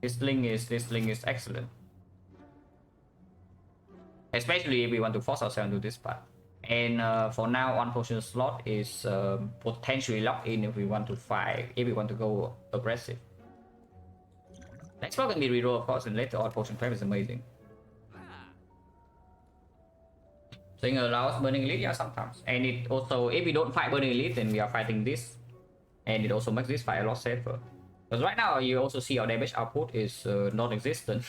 This Sling is excellent, especially if we want to force ourselves to this part. And for now, 1 potion slot is potentially locked in if we want to fight, if we want to go aggressive. Next spell can be reroll, of course, and later on potion prep is amazing. Thing allows Burning Elite, yeah, sometimes. And it also, if we don't fight Burning Elite, then we are fighting this. And it also makes this fight a lot safer. Because right now, you also see our damage output is non-existent.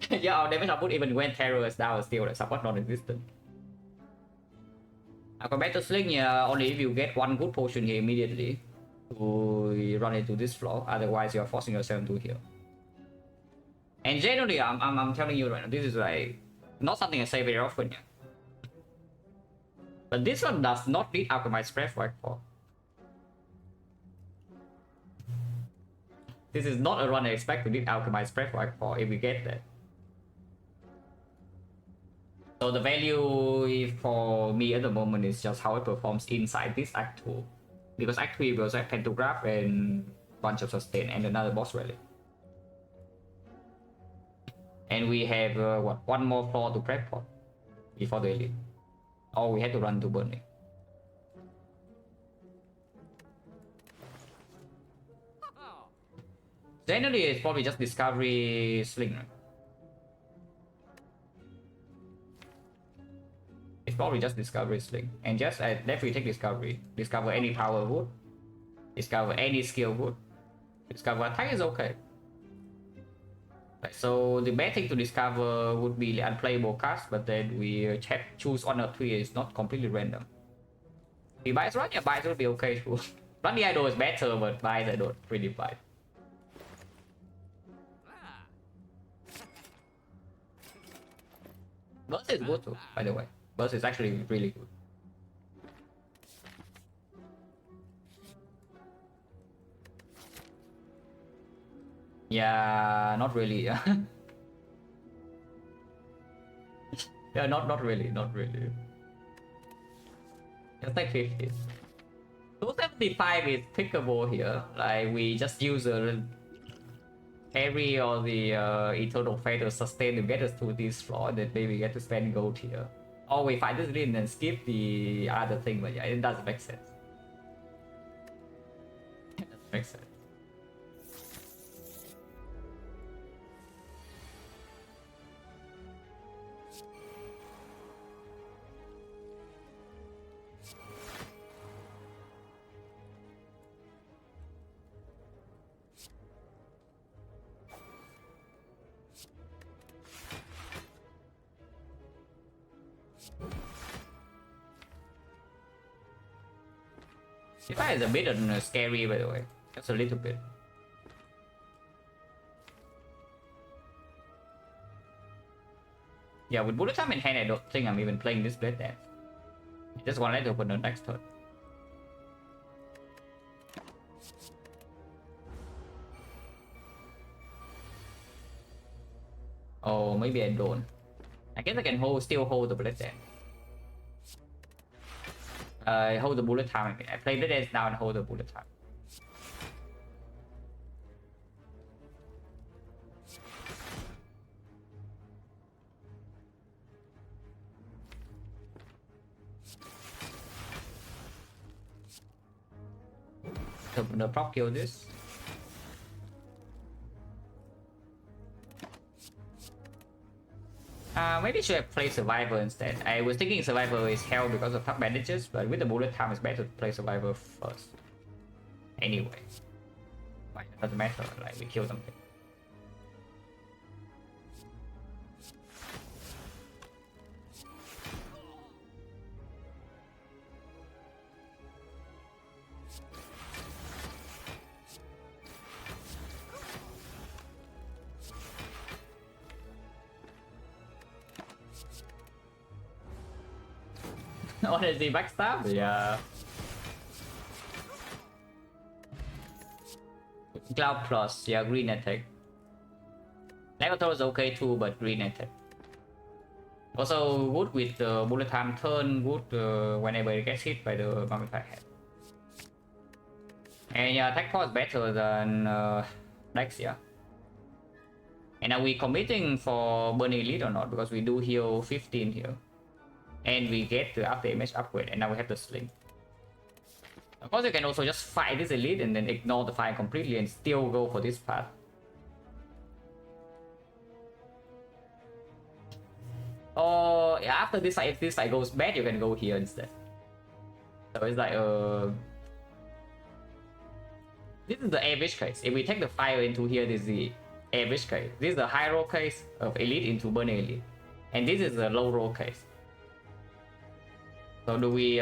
Yeah, our damage output, even when Terror is down, is still like somewhat non-existent. Now, compared to Sling, yeah, only if you get 1 good potion here immediately to run into this floor. Otherwise, you are forcing yourself to heal. And generally, I'm telling you right now, this is like not something I say very often yet. But this one does not need Alchemized Breathwork for. This is not a run I expect to need Alchemized Breathwork for if we get that. So the value for me at the moment is just how it performs inside this Act 2. Because Act 3 was like Pantograph and bunch of sustain and another boss relic. And we have what, 1 more floor to prep for before the elite. Or we had to run to burning. Generally, it's probably just discovery sling. Right? It's probably just discovery sling, and just I definitely take discovery. Discover any power wood. Discover any skill wood. Discover attack is okay. Right, so the bad thing to discover would be the unplayable cards, but then we choose one or three. It's not completely random. The buys run, yeah, buys will be okay too. Run the idol is better, but buys I don't really buy. Burst is good too, by the way. Burst is actually really good. Yeah, not really. Yeah, yeah, not really, not really. Just like 50. 275 is pickable here. Like we just use a carry or the eternal fate to sustain to get us to this floor, and then maybe we get to spend gold here. Or we find this lead and skip the other thing, but yeah, it doesn't make sense. It doesn't make sense. This guy is a bit scary, by the way. Just a little bit. Yeah, with bullet time in hand, I don't think I'm even playing this blade dance. I just want to let it open the next turn. Oh, maybe I don't. I guess I can still hold the bullet dance. I hold the bullet time. I play the dance now and hold the bullet time. The prop kill this. Maybe should have played Survivor instead. I was thinking Survivor is hell because of top bandages, but with the bullet time it's better to play Survivor first. Anyway. Like, it doesn't matter, like we kill something. Honestly, backstab? Yeah. Cloud plus, yeah, green attack. Negator is okay too, but green attack. Also, good with the bullet time turn, good whenever it gets hit by the mummified head. And yeah, attack power is better than Dex, yeah. And are we committing for Burning Elite or not? Because we do heal 15 here. And we get the after image upgrade, and now we have the sling. Of course, you can also just fight this elite and then ignore the fight completely and still go for this path. Or yeah, after this fight, if this fight goes bad, you can go here instead. So it's like this is the average case. If we take the fire into here, this is the average case. This is the high roll case of elite into burning elite, and this is the low roll case. So do we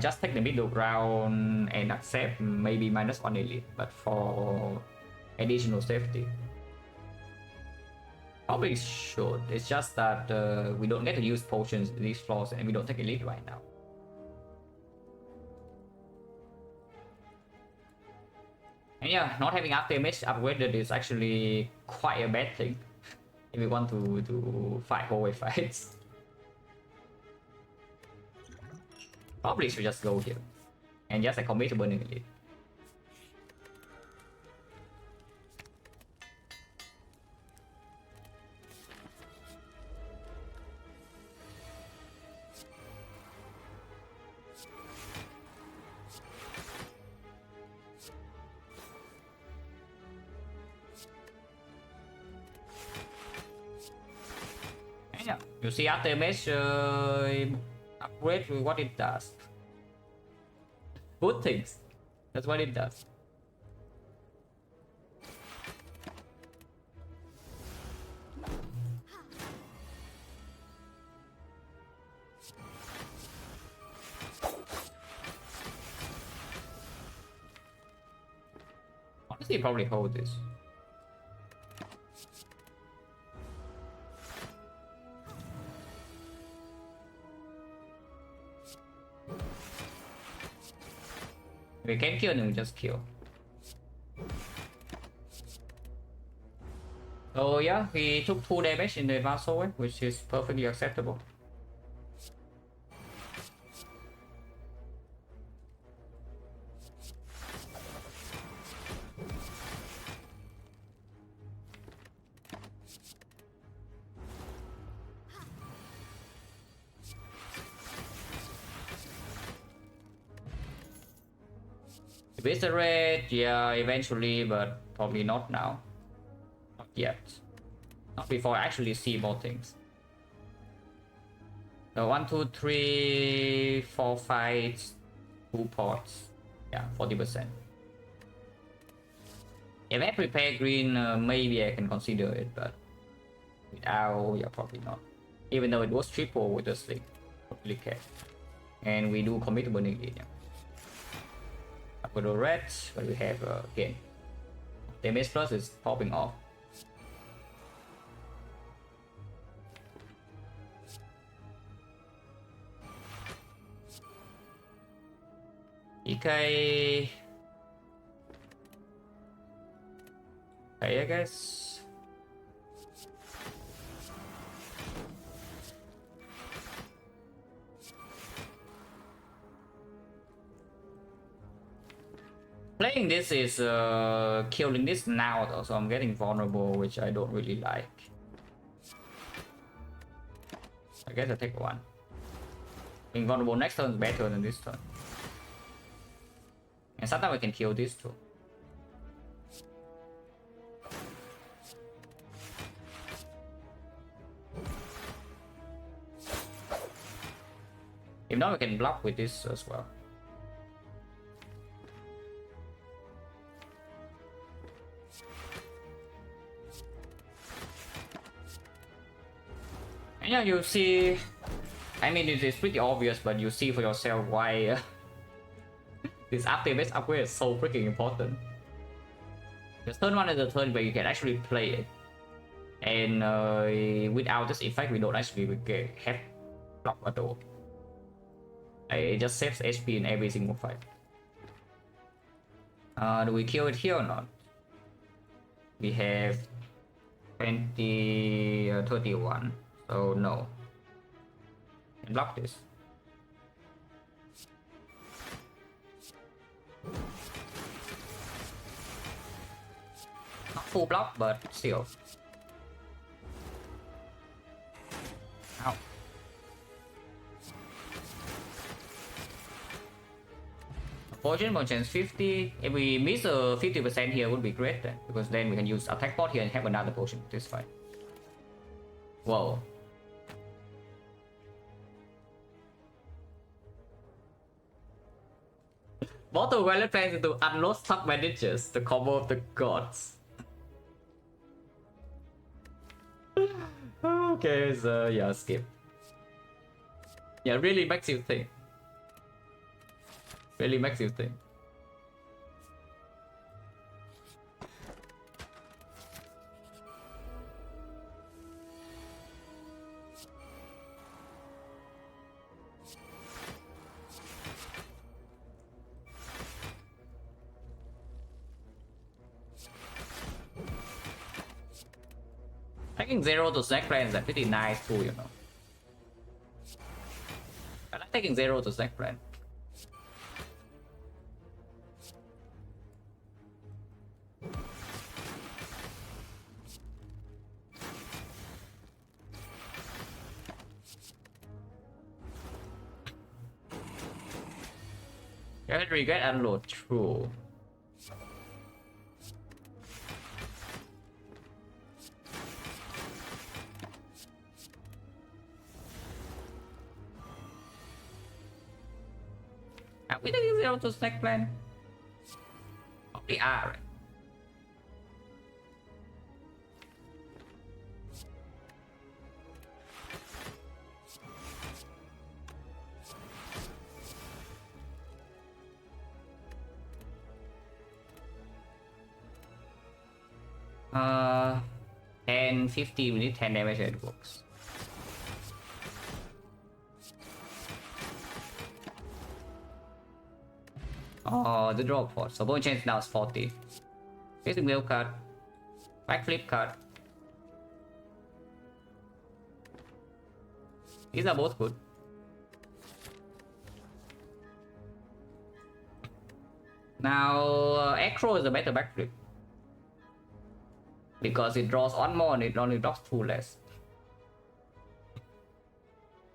just take the middle ground and accept maybe -1 elite, but for additional safety? Probably should. It's just that we don't get to use potions in these floors, and we don't take elite right now. And yeah, not having after image upgraded is actually quite a bad thing if we want to fight hallway fights. Probably should just go here and just commit to burning elite. Yeah, you see after mesh upgrade what it does. Good things. That's what it does. Honestly, probably hold this. We can kill them, just kill. So yeah, he took 2 damage in the advanced sword, which is perfectly acceptable. Eviscerate, yeah, eventually, but probably not now. Not yet. Not before I actually see more things. So 1, 2, 3, 4 fights, 2 ports. Yeah, 40%. If I prepare green, maybe I can consider it, but without, yeah, probably not. Even though it was triple with the sling, don't really care. And we do commit burning it. Yeah. For the red, but we have again. Damage plus is popping off. Okay. Okay, I guess. Playing this is killing this now though, so I'm getting vulnerable, which I don't really like. I guess I take 1. Being vulnerable next turn is better than this turn. And sometimes we can kill this too. If not, we can block with this as well. And yeah, you see, I mean, it is pretty obvious, but you see for yourself why this after-base upgrade is so freaking important. Because turn 1 is the turn where you can actually play it. And without this effect, we don't actually have block at all. It just saves HP in every single fight. Do we kill it here or not? We have 20, 31, so no. And block this. Not full block, but still. Ow. Fortune chance 50. If we miss a 50% here would be great then, because then we can use attack pot here and have another potion this fight. Whoa. Bottle Violet plans into unload sub managers, the combo of the gods. Okay, so yeah, skip. Yeah, really makes you think. Really makes you think. Taking 0 to snack plans are pretty nice too, you know. I like taking 0 to snack plan. You can regret unload, true. Are we taking 0 to snack plan? Probably are, right? Uh, 10, 50, we need 10 damage and it works. Oh, the draw pot. So bone change now is 40. Facing wheel card. Backflip card. These are both good. Now, Acro is a better backflip. Because it draws one more and it only drops 2 less.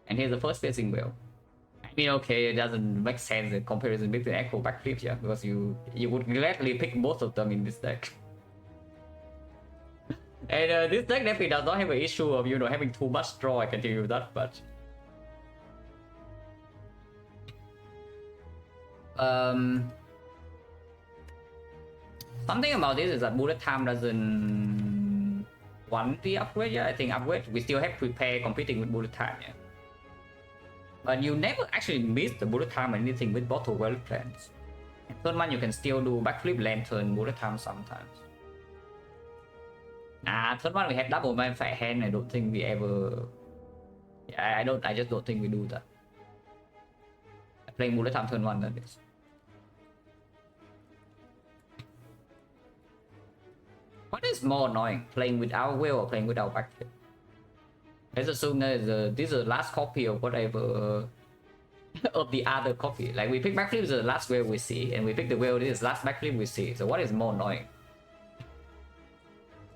And here's the first facing wheel. I mean, okay, it doesn't make sense the comparison between Echo backflip here, because you would gladly pick both of them in this deck. And this deck definitely does not have an issue of, you know, having too much draw, I can tell you that, but... Something about this is that bullet time doesn't want the upgrade. Yeah, I think upgrade we still have to prepare competing with bullet time. Yeah, but you never actually miss the bullet time or anything with bottle well plans. And third one you can still do backflip lantern bullet time sometimes. Third one we have double man fat hand. I don't think we ever. Yeah, I just don't think we do that. Playing bullet time turn one that is. What is more annoying, playing without wheel or playing without backflip? Let's assume that this is the last copy of whatever of the other copy. Like we pick backflip is the last wheel we see, and we pick the wheel this is last backflip we see. So what is more annoying?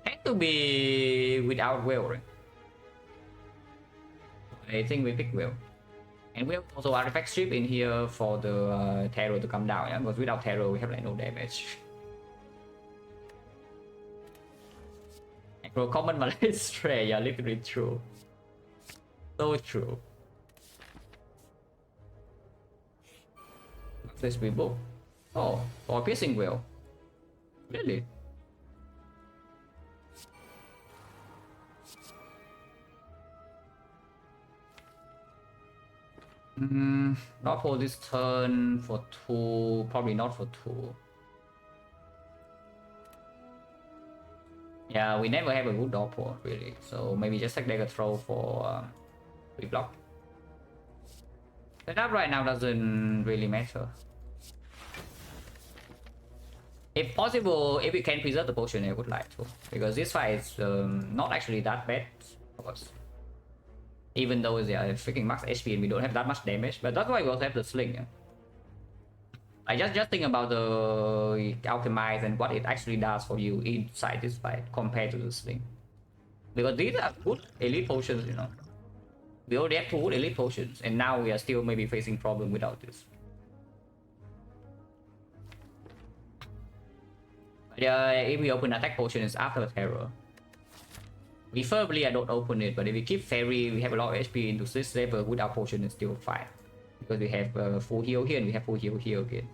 Had to be without wheel, right? I think we pick wheel. And we have also artifact strip in here for the terror to come down, yeah? Because without terror we have like no damage. Common Malay stray, yeah, literally true. So true. What's this we book? Oh, for piercing wheel. Really? Not for this turn, for 2, probably not for 2. Yeah, we never have a good door port really, so maybe just take a throw for reblock. The that right now doesn't really matter. If possible, if we can preserve the potion, I would like to, because this fight is not actually that bad, of course. Even though they are freaking max HP and we don't have that much damage, but that's why we also have the sling. Yeah? I just think about the alchemize and what it actually does for you inside this fight compared to the sling. Because these are good elite potions, you know. We already have 2 good elite potions, and now we are still maybe facing problem without this. But if we open attack potion, it's after terror. Preferably I don't open it, but if we keep fairy, we have a lot of HP into this level without potion, it's still fine. Because we have full heal here and we have full heal here again.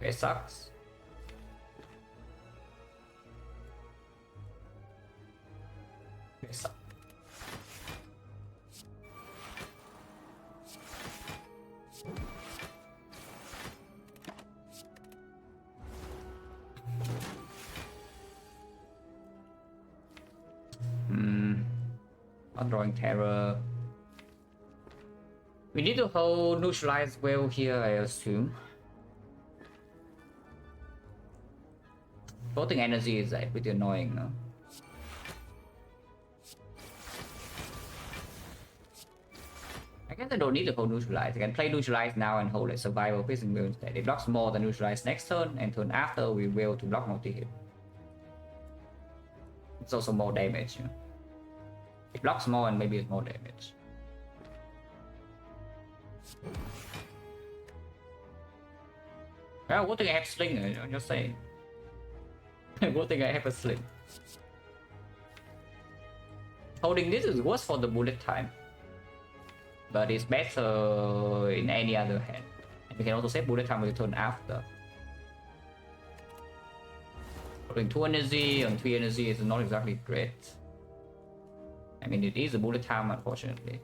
It sucks. It sucks. Not drawing terror. We need to hold neutralize well here, I assume. Floating energy is like pretty annoying, no? I guess I don't need to hold neutralize. I can play neutralize now and hold like survival piercing will instead. It blocks more than neutralize next turn, and turn after we will to block multi-hit. It's also more damage, you know? It blocks more and maybe it's more damage. Yeah, good thing I have sling, I'm just saying. Good thing I have a sling. Holding this is worse for the bullet time, but it's better in any other hand. And we can also save bullet time with turn after. Holding 2 energy on 3 energy is not exactly great. I mean, it is a bullet time, unfortunately.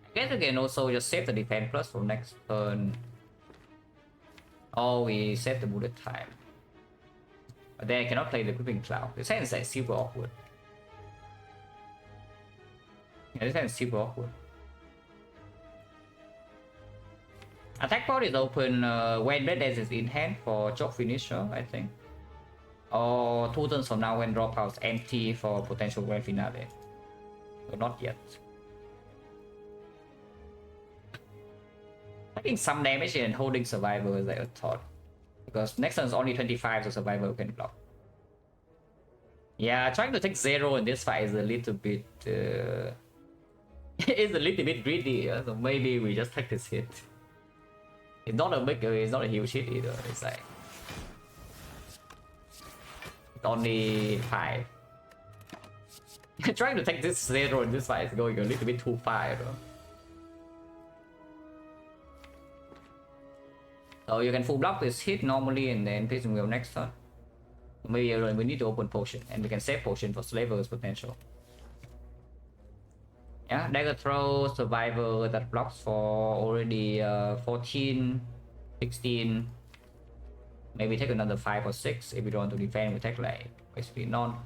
I guess we can also just save the defense plus for next turn. Or we save the bullet time. But then I cannot play the Gripping Cloud. This hand is like super awkward. Yeah, this hand is super awkward. Attack pod is open when Red Dance is in hand for Choke Finisher, I think. Or 2 turns from now when draw pile is empty for potential Grand Finale. But not yet. Taking some damage and holding Survivor is like a thought. Because next turn is only 25, so Survivor can block. Yeah, trying to take 0 in this fight is a little bit... it's a little bit greedy, so maybe we just take this hit. It's not a big, it's not a huge hit either, it's like... It's only 5. Trying to take this 0 in this fight is going a little bit too far, though. So you can full block this hit normally and then Prison Wheel next turn. Maybe we need to open potion and we can save potion for Slaver's potential. Yeah, Dagger Throw, Survivor that blocks for already 14, 16. Maybe take another 5 or 6. If we don't want to defend, we take like basically none.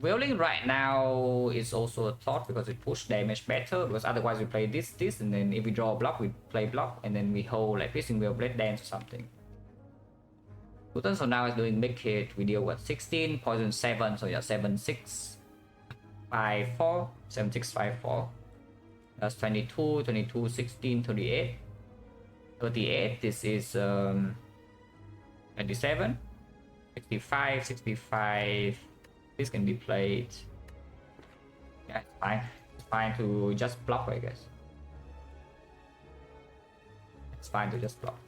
Wailing right now is also a thought because it push damage better, because otherwise we play this, and then if we draw a block, we play block, and then we hold like Piercing Wheel, Blade Dance or something. 2 turns from now is doing big hit, we deal with 16, poison 7, so yeah, 7, 6, 5, 4, 7, 6, 5, 4. That's 22, 22, 16, 38. 38, this is 27, 65, 65. This can be played. Yeah, it's fine. It's fine to just block, I guess. It's fine to just block.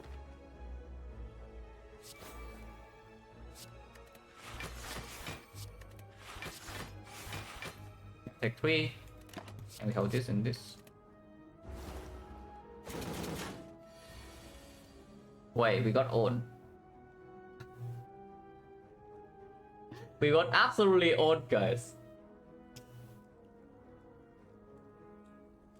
Take 3. And we hold this and this. Wait, we got owned. We got absolutely owned, guys.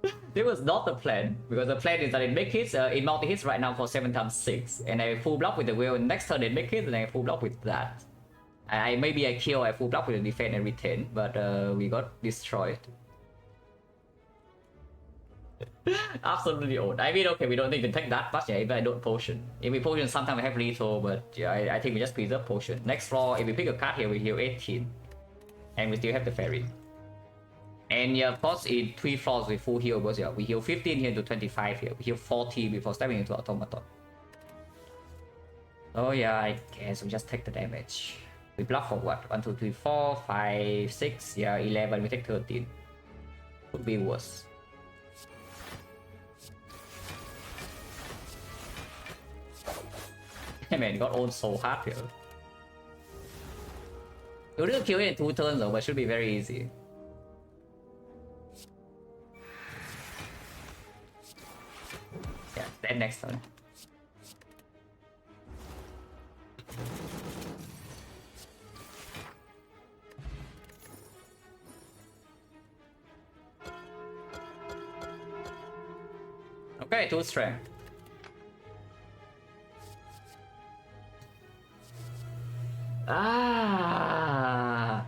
This was not the plan, because the plan is that it make hits, it multi hits right now for 7 times 6, and I full block with the wheel. Next turn it make hits, and I full block with that. Maybe I kill, I full block with the defense and retain, but we got destroyed. Absolutely old. I mean, okay, we don't need to take that much, yeah, if I don't potion. If we potion, sometimes we have lethal, but yeah, I think we just preserve potion. Next floor, if we pick a card here, we heal 18. And we still have the fairy. And yeah, of course, in 3 floors with full heal, because yeah, we heal 15 here to 25 here. We heal 40 before stepping into automaton. Oh yeah, I guess we just take the damage. We block for what? 1, 2, 3, 4, 5, 6, yeah, 11, we take 13. Could be worse. Man, got owned so hard here. You didn't kill it in 2 turns though, but should be very easy. Yeah, then next turn. Okay, 2 strength. Ah.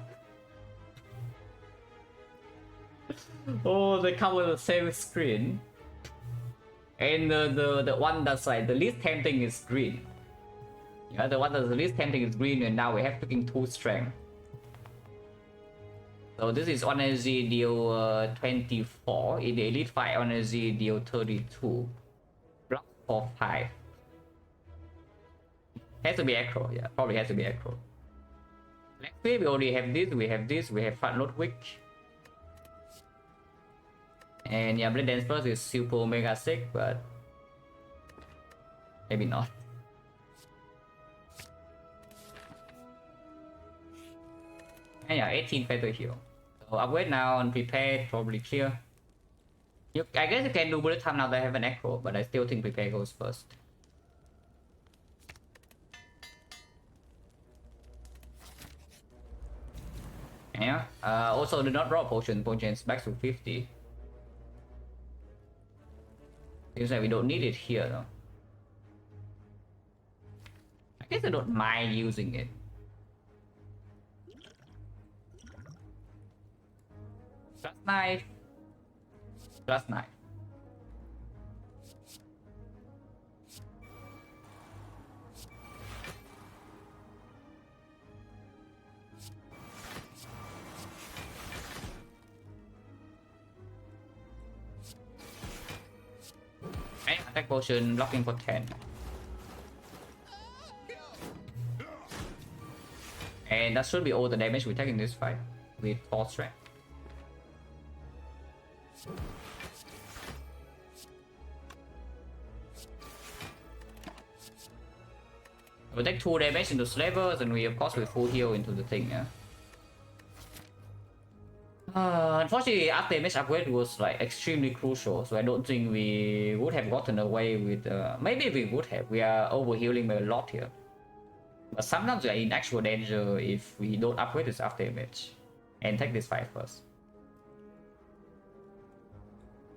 Oh, they come with the same screen. And the one that's like the least tempting is green. Yeah, the one that's the least tempting is green, and now we have freaking 2 strength. So this is 1 energy deal 24. In the elite fight, 1 energy deal 32. Block for 5. Has to be acro, yeah, probably has to be acro. Next week we already have this, we have Fat Ludwig. And yeah, Blade Dance Plus is super mega sick, but maybe not. And yeah, 18 Feather Heal. So upgrade now and prepare, probably clear. I guess you can do bullet time now that I have an echo, but I still think prepare goes first. Yeah. Also do not drop potion back to 50. Seems like we don't need it here though. I guess I don't mind using it. +9. +9. Okay, attack potion blocking for 10. And that should be all the damage we take in this fight with 4 strength. We take 2 damage into slavers, and we of course will full heal into the thing, yeah. Unfortunately, after damage upgrade was like extremely crucial, so I don't think we would have gotten away with. Maybe we would have. We are over healing by a lot here, but sometimes we are in actual danger if we don't upgrade this after damage and take this fight first.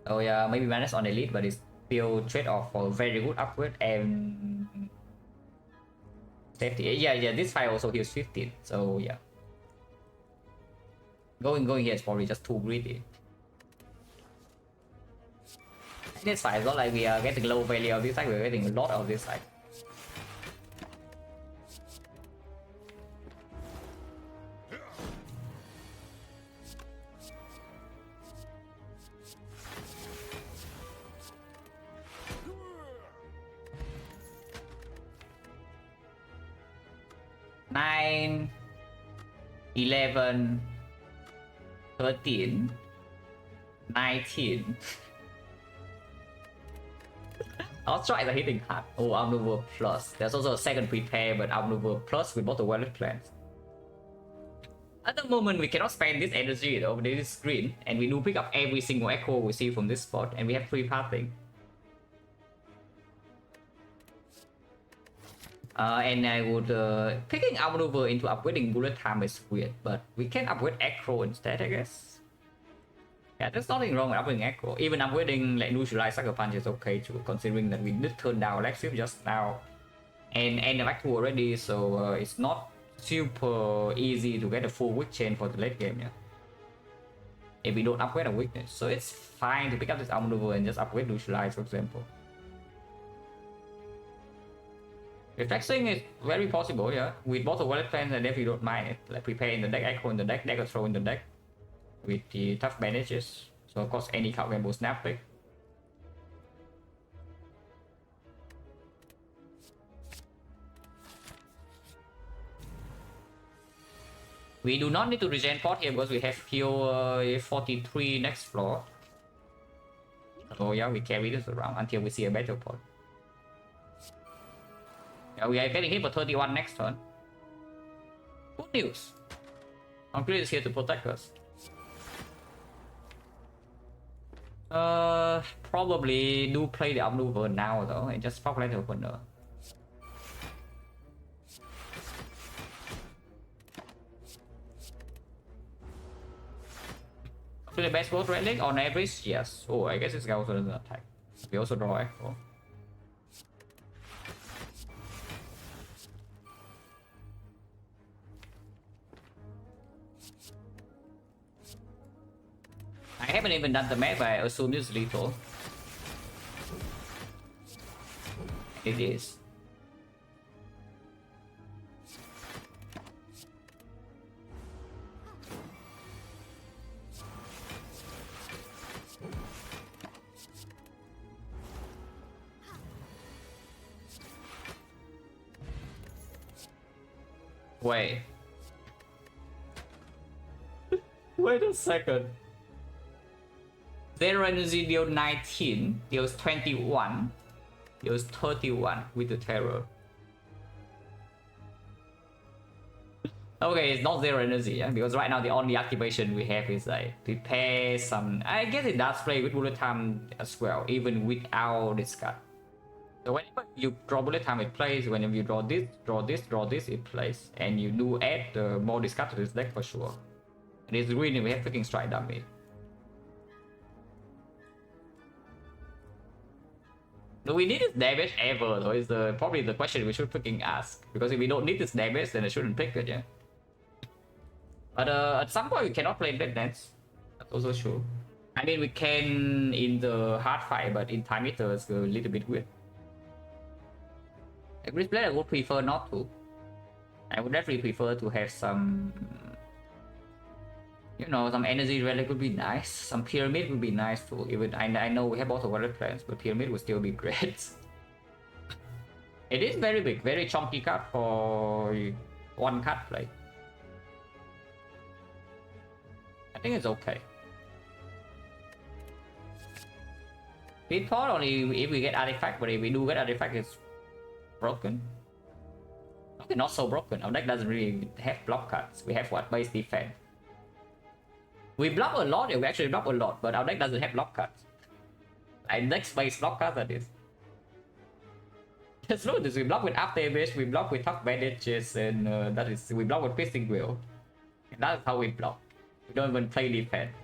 Oh yeah, maybe minus on elite, but it's still trade-off for a very good upgrade and safety. Yeah, this fight also heals 15, so yeah. Going here is probably just too greedy. This fight is not like we are getting low value of this side, we're getting a lot of this side. Nine, 11, 13, 19. Our strikes are hitting hard. Oh, Outmaneuver Plus. There's also a second prepare, but Outmaneuver Plus with both the wallet plans. At the moment, we cannot spend this energy over this screen, and we do pick up every single echo we see from this spot, and we have 3 pathing. And I would picking Outmaneuver into upgrading bullet time is weird, but we can upgrade Acro instead, I guess. Yeah, there's nothing wrong with upgrading Acro. Even upgrading like neutralize Sucker Punch is okay too, considering that we did turn down Lexif just now and end of Act 2 already, so it's not super easy to get a full weak chain for the late game, yeah. If we don't upgrade a weakness, so it's fine to pick up this Outmaneuver and just upgrade neutralize, for example. Reflexing is very possible, yeah. With both the wallet plans, I definitely don't mind it. Like prepare in the deck, echo in the deck, dagger throw in the deck. With the tough bandages. So of course any card can will snap pick. We do not need to regen port here because we have heal 43 next floor. So yeah, we carry this around until we see a battle port. Yeah, we are getting hit for 31 next turn. Good news. Concrete is here to protect us. Probably do play the Outmaneuver now though, and just populate the opener. To the best both relic on average, yes. Oh, I guess this guy also doesn't attack. We also draw echo. I haven't even done the math, but I assume this is lethal. It is. Wait. Wait a second. Zero energy deals 19, deals 21, deals 31 with the terror. Okay, it's not zero energy, yeah? Because right now the only activation we have is like prepare some. I guess it does play with bullet time as well, even without discard. So whenever you draw bullet time, it plays. Whenever you draw this, draw this, draw this, it plays. And you do add more discard to this deck for sure. And it's really we have freaking strike damage. Do we need this damage ever though? Is probably the question we should freaking ask. Because if we don't need this damage, then I shouldn't pick it, yeah. But at some point we cannot play Dead Dance. That's also true. I mean we can in the hard fight, but in time meter it's a little bit weird. A grid player would prefer not to. I would definitely prefer to have some, you know, some energy relic would be nice. Some pyramid would be nice too. Even I know we have also other plans, but pyramid would still be great. It is very big, very chunky card for one card play. I think it's okay. We thought only if we get artifact, but if we do get artifact, it's broken. Okay, not so broken. Our deck doesn't really have block cards. We have what? Base defense. We block a lot, we actually block a lot, but our deck doesn't have block cards. Our deck's base block cards that is. That's true, we block with after image, we block with tough bandages, and that is, we block with piercing will. And that's how we block. We don't even play defense.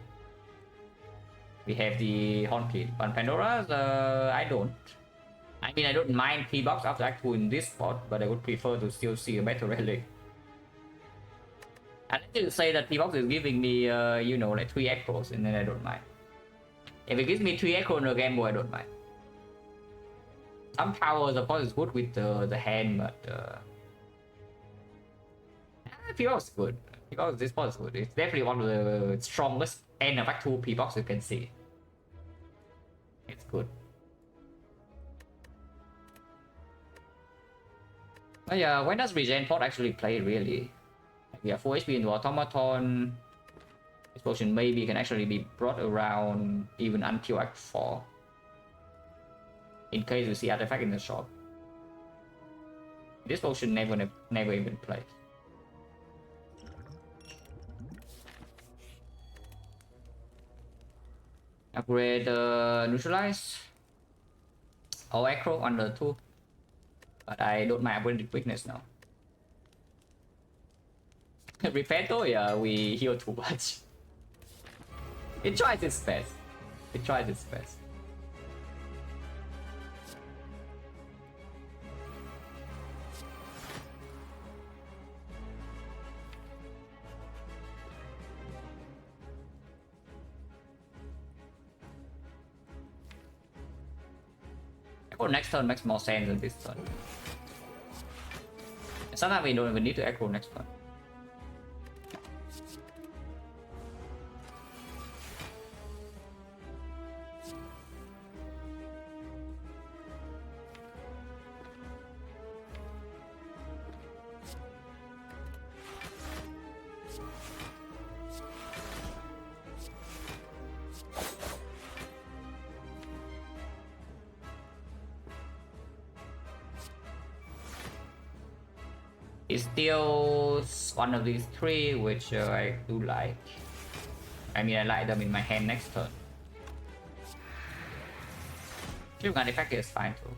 We have the Honky. But Pandora's, I don't. I mean, I don't mind P-Box after Act 2 in this spot, but I would prefer to still see a better relic. I like to say that P-Box is giving me, you know, like 3 echoes, and then I don't mind. If it gives me 3 echoes in a Game Boy, I don't mind. Some powers, of course, is good with the hand, but P-Box is good. P-Box, this spot is good. It's definitely one of the strongest end of Act 2 P-Box you can see. It's good. But yeah, when does Regen Pot actually play, really? We have 4 HP into Automaton. This potion maybe can actually be brought around even until Act 4. In case we see artifact in the shop. This potion never even plays. Upgrade neutralize. Or acro under 2. But I don't mind upgrading quickness now. Repeto, yeah, we heal too much. It tries its best. It tries its best. Echo next turn makes more sense than this turn. And sometimes we don't even need to echo next turn. It's still one of these 3, which I do like. I mean, I like them in my hand next turn. Shooting artifact is fine too.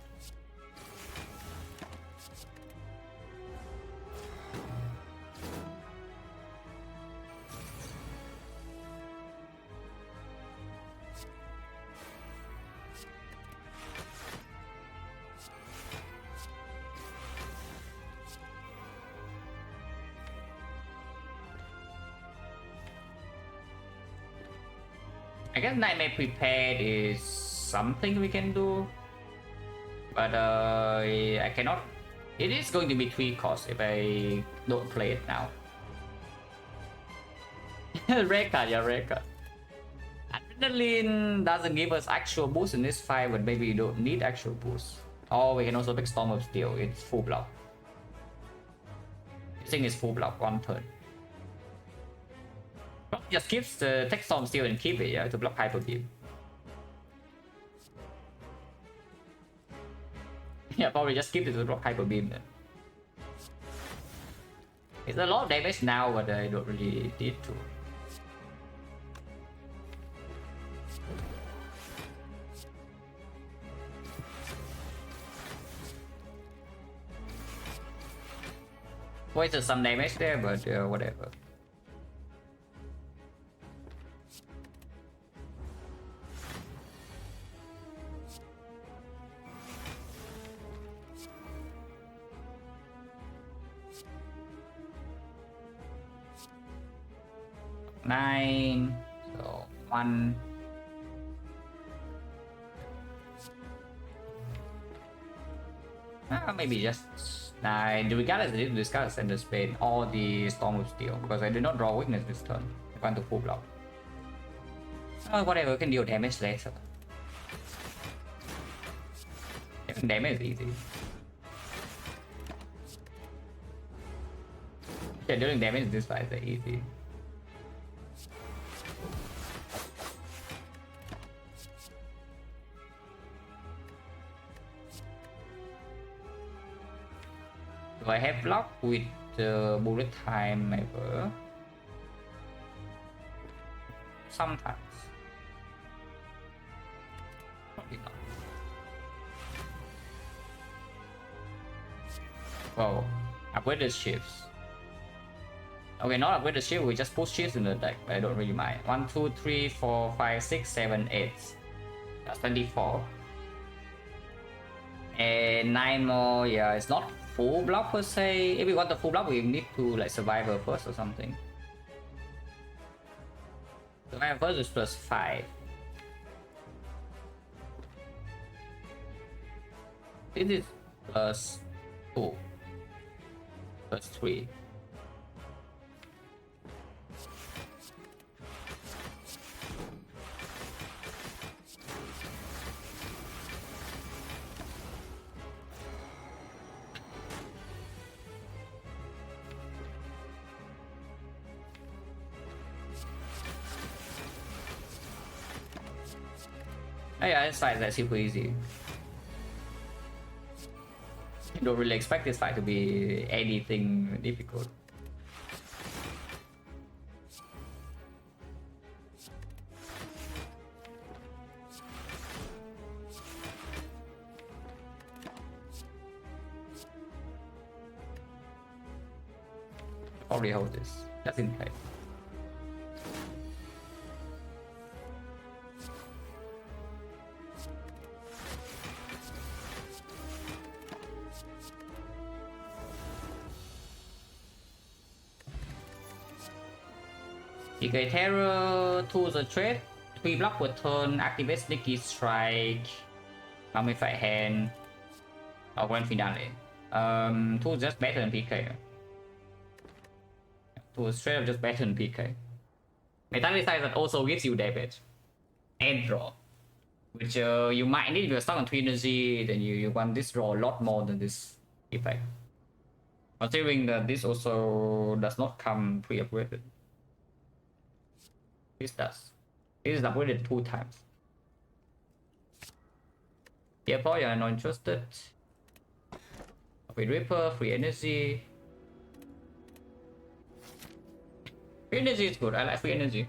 I guess Nightmare Prepared is something we can do, but I cannot. It is going to be 3 costs if I don't play it now. Rare card, yeah, rare card. Adrenaline doesn't give us actual boost in this fight, but maybe you don't need actual boost. Or we can also pick Storm of Steel, it's full block. Using his full block 1 turn. Just keeps the Tech Storm Steel and keep it, yeah, to block Hyper Beam. Yeah, probably just keep it to block Hyper Beam then. It's a lot of damage now, but I don't really need to. Wasted some damage there, but whatever. Nine, so 1. Maybe just 9. Regardless, I need to discard Sender Spade or the Storm of Steel because I did not draw weakness this turn. I want to full block. Whatever, can deal damage later. Damage is easy. Yeah, dealing damage this fight is easy. Do I have block with bullet time ever? Sometimes. Probably not. Whoa. Upgrade the shifts. Okay, not upgrade the shift, we just put shifts in the deck, but I don't really mind. 1, 2, 3, 4, 5, 6, 7, 8. That's 24. And 9 more, yeah, it's not full block per se. If we want the full block, we need to like survive her first or something. Survive first is plus 5. This is plus 2. Plus 3. Yeah, this fight is like super easy. You don't really expect this fight to be anything difficult. Probably hold this. That's in play. DK Terror to the trade, 3 block per turn, activate Sneaky Strike, Mummified Hand, or Grand Finale. 2 just better than PK. 2 straight up just better than PK. Metallic Size that also gives you damage and draw, which you might need if you're stuck on 3 energy, then you want this draw a lot more than this effect. Considering that this also does not come pre-upgraded. This does. This is upgraded 2 times. Therefore, you are not interested. Free Reaper, free energy. Free energy is good. I like free energy.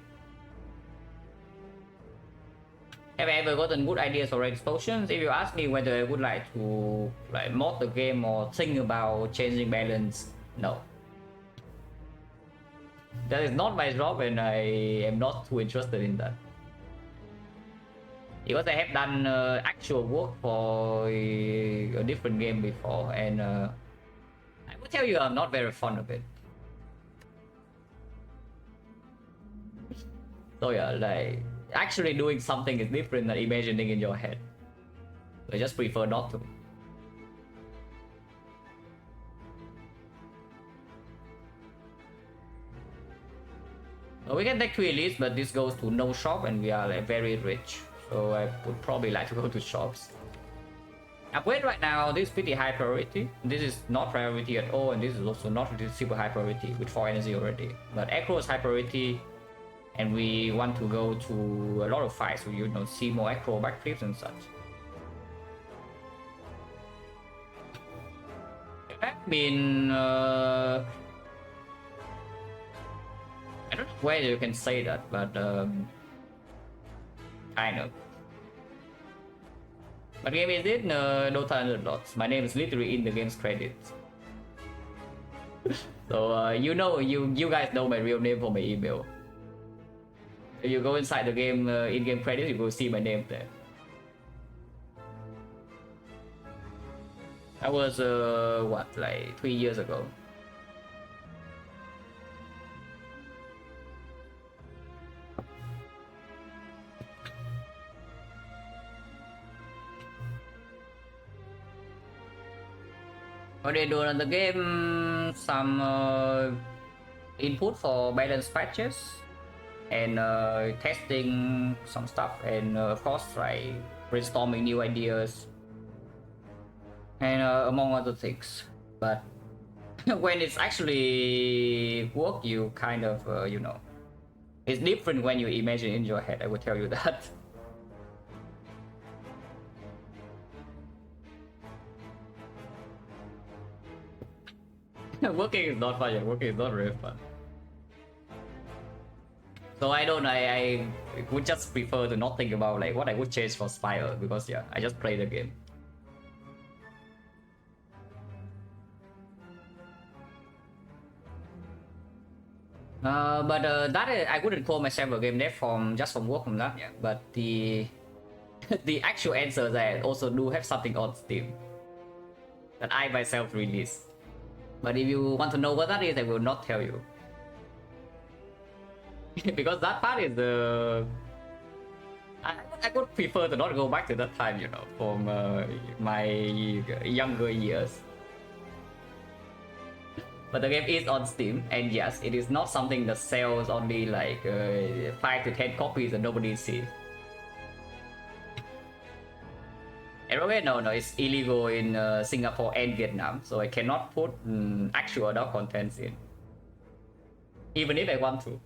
Have I ever gotten good ideas for explosions? If you ask me whether I would like to mod the game or think about changing balance, no. That is not my job and I am not too interested in that. Because I have done actual work for a different game before and I will tell you I'm not very fond of it. So yeah, like actually doing something is different than imagining in your head. I just prefer not to. We can take 3 elites, but this goes to no shop and we are like very rich. So I would probably like to go to shops. Upgrade right now, this is pretty high priority. This is not priority at all, and this is also not really super high priority with 4 energy already. But Acro is high priority, and we want to go to a lot of fights so you know see more Acro backflips and such. I've been I don't know where you can say that, but kind of. But game is it? Dota and lots. My name is literally in the game's credits. So you know, you guys know my real name from my email. If you go inside the game in-game credits, you will see my name there. That was what, like 3 years ago. What they do on the game, some input for balance patches and testing some stuff, and of course like brainstorming new ideas and among other things. But when it's actually work, you kind of you know, it's different when you imagine in your head, I will tell you that. Working is not fun, yeah. Working is not really fun. So I would just prefer to not think about like what I would change for Spire, because yeah, I just play the game. But that I wouldn't call myself a game dev from just from work from that, yeah. But the the actual answers I also do have something on Steam that I myself release. But if you want to know what that is, I will not tell you. Because that part is the... I would prefer to not go back to that time, you know, from my younger years. But the game is on Steam, and yes, it is not something that sells only like 5 to 10 copies and nobody sees. And okay, no, it's illegal in Singapore and Vietnam, so I cannot put actual adult contents in, even if I want to.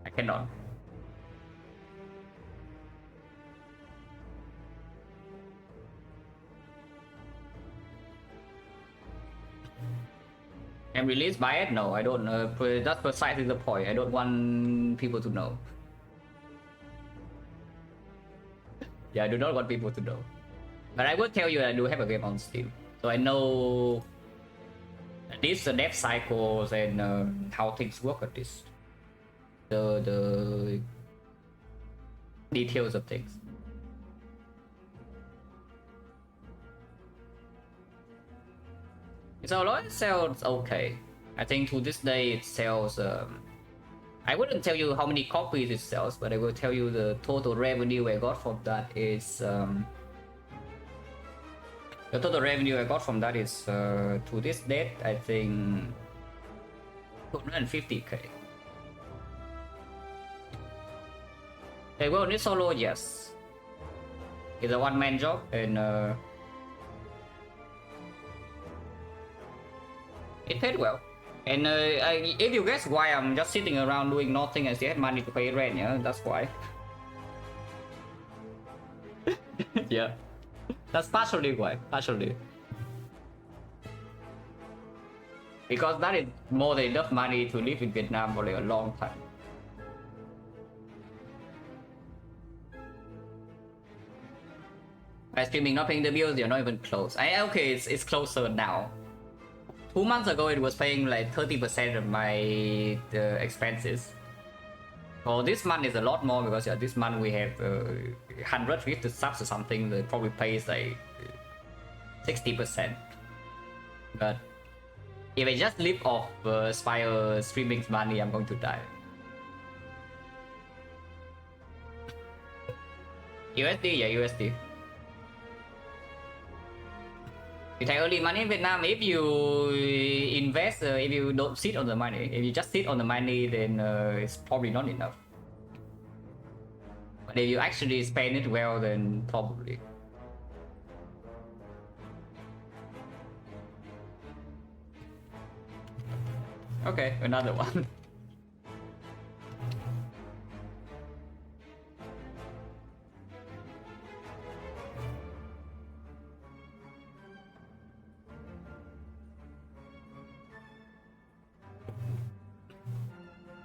I cannot. And released by it? No, I don't. That's precisely the point. I don't want people to know. Yeah, I do not want people to know. But I will tell you that I do have a game on Steam. So I know at least the dev cycles and how things work at least. The details of things. So it sells okay. I think to this day it sells... I wouldn't tell you how many copies it sells, but I will tell you the total revenue I got from that is... the total revenue I got from that is, to this date, I think... 250k. Okay, well, this solo, yes. It's a one-man job, and it paid well. And if you guess why I'm just sitting around doing nothing and still have money to pay rent, yeah, that's why. Yeah, that's partially why, partially. Because that is more than enough money to live in Vietnam for like a long time. By streaming not paying the bills, you're not even close. Okay, it's closer now. 2 months ago, it was paying like 30% of my expenses. So this month is a lot more because yeah, this month we have 150 subs or something that probably pays like 60%. But if I just live off Spire streaming's money, I'm going to die. USD, yeah, USD. You take only money in Vietnam. If you invest, if you don't sit on the money, if you just sit on the money, then it's probably not enough. But if you actually spend it well, then probably. Okay, another one.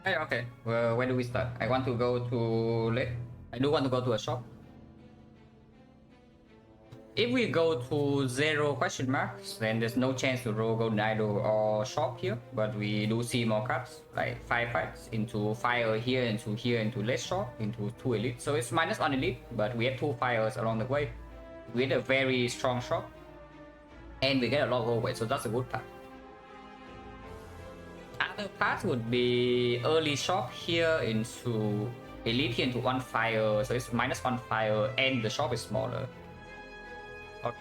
Hey, okay. Well, where do we start? I want to go to late. I do want to go to a shop. If we go to 0 question marks, then there's no chance to roll golden idol or shop here. But we do see more cards, like 5 fights into fire here, into less shop, into 2 elite. So it's -1 elite, but we have 2 fires along the way. We had a very strong shop, and we get a lot of overweight, so that's a good part. Other parts would be early shop here into elite here into 1 fire, so it's -1 fire, and the shop is smaller. Okay.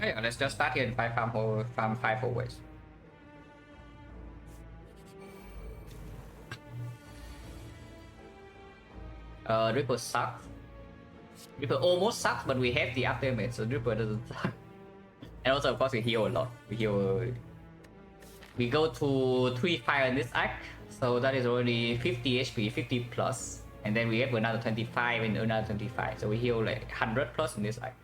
Yeah, let's just start here and farm 5 always. Ripper sucks. Ripper almost sucks, but we have the up damage, so Ripper doesn't suck. And also, of course, we heal a lot. We go to 3 fire in this act, so that is already 50 HP, 50 plus. And then we have another 25 and another 25, so we heal like 100 plus in this act.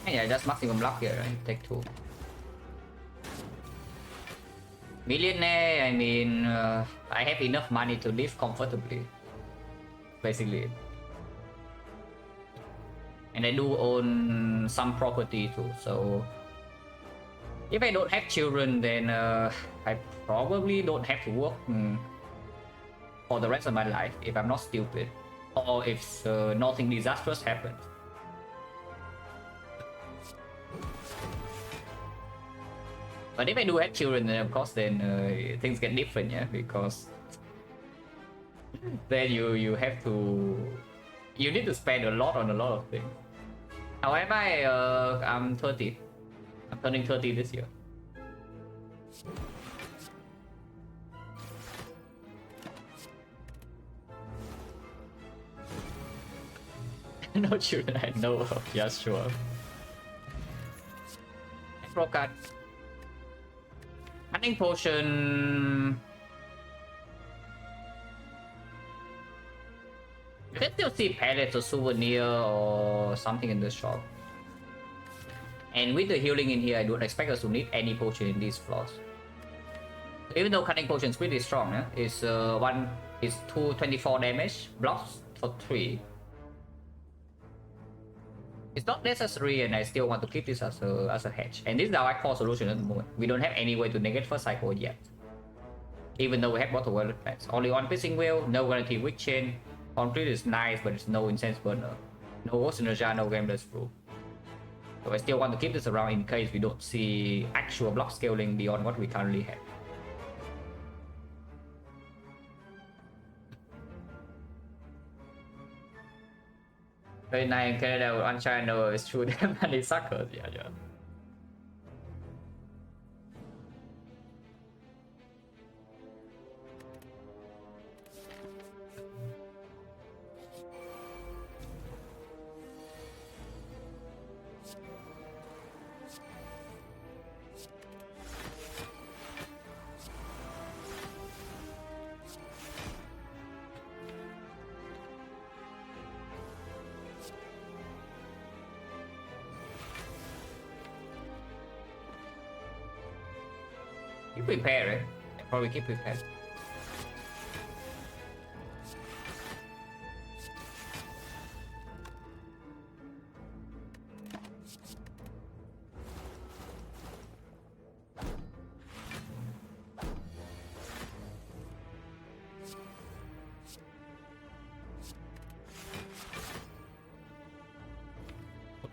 Yeah, just maximum block here, right? Take 2. Millionaire, I mean, I have enough money to live comfortably, basically. And I do own some property too, so if I don't have children, then I probably don't have to work for the rest of my life if I'm not stupid, or if nothing disastrous happens. But if I do have children, then of course, then things get different, yeah, because then you have to, you need to spend a lot on a lot of things. However, I'm 30. I'm turning 30 this year. No children I know of. Yeah, sure. Pro card. Hunting potion. You can still see pallets or souvenir or something in the shop. And with the healing in here, I don't expect us to need any potion in these floors. Even though cutting potion is pretty strong, it's 224 damage, blocks for 3. It's not necessary, and I still want to keep this as a hedge. And this is our core solution at the moment. We don't have any way to negate first cycle yet. Even though we have bottle wallet packs. Only 1 piercing wheel, no guarantee weak chain. Complete is nice, but it's no incense burner. No synergy, no gameless rule. So I still want to keep this around in case we don't see actual block scaling beyond what we currently have. Very nice in Canada on China, it's true that money suckers, yeah. Keep prepared, probably keep prepared.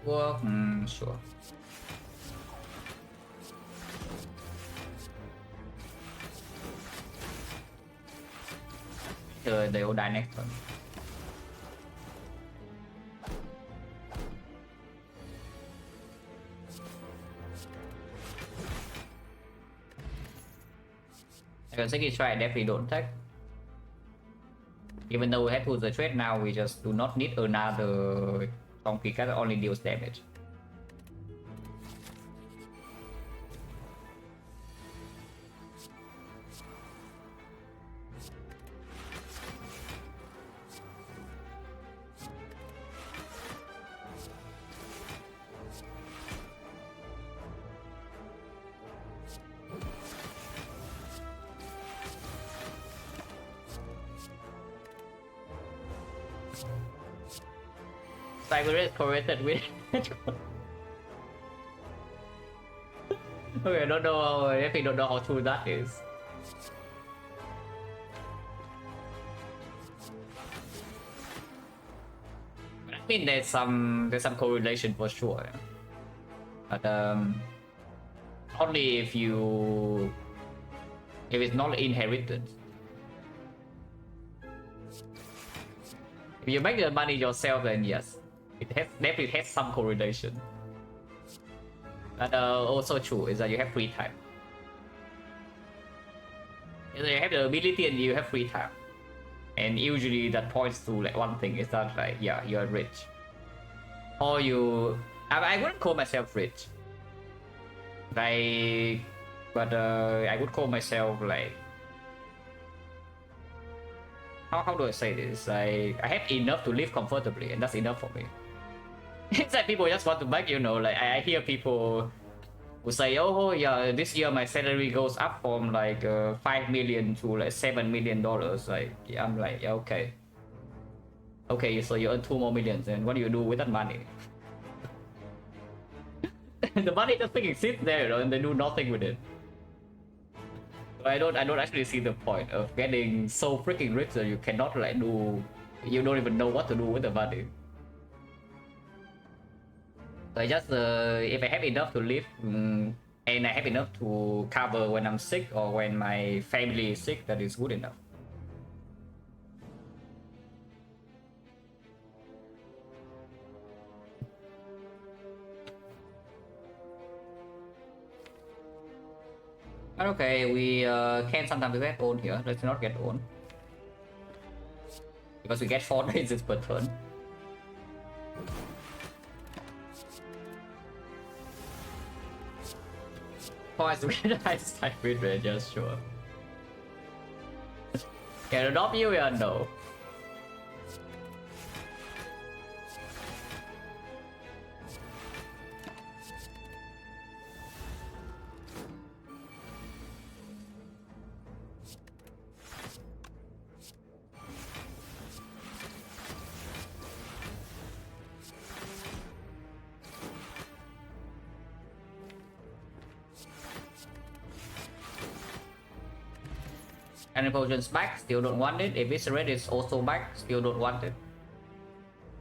work? Sure. They will die next turn. Second try definitely don't take. Even though we have to the trade now, we just do not need another donkey card that only deals damage. Cyber correlated with okay, I don't know if you don't know how true that is. I mean there's some correlation for sure. But only if it's not inherited. If you make the money yourself, then yes. It definitely has some correlation. But also true is that you have free time. You have the ability and you have free time. And usually that points to like one thing is that like yeah, you are rich. Or I wouldn't call myself rich. But I would call myself like how do I say this? I have enough to live comfortably and that's enough for me. It's like people just want to make, you know, like I hear people who say, oh yeah, this year my salary goes up from like 5 million to like $7 million. Like yeah, I'm like, yeah, okay. Okay, so you earn 2 more millions, and what do you do with that money? The money just freaking sits there, you know, and they do nothing with it. So I don't actually see the point of getting so freaking rich that you cannot like you don't even know what to do with the money. So I just if I have enough to live and I have enough to cover when I'm sick or when my family is sick, that is good enough. Okay, we can sometimes get owned here. Let's not get owned. Because we get 4 raises per turn. Points to get nice type mid range, just sure. Can I adopt you? Yeah, no. And potions back, still don't want it. Eviscerate is also back, still don't want it.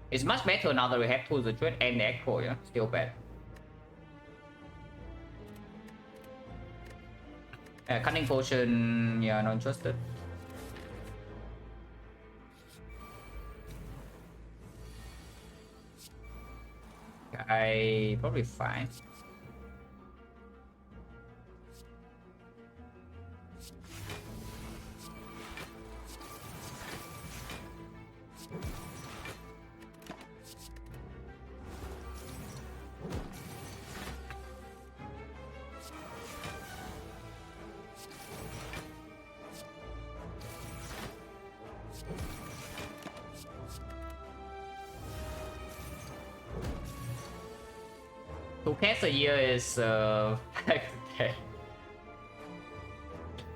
It's much better now that we have tools to trade and echo, yeah, still bad. Cunning potion, yeah, not interested. I probably fine. Two cats a year is the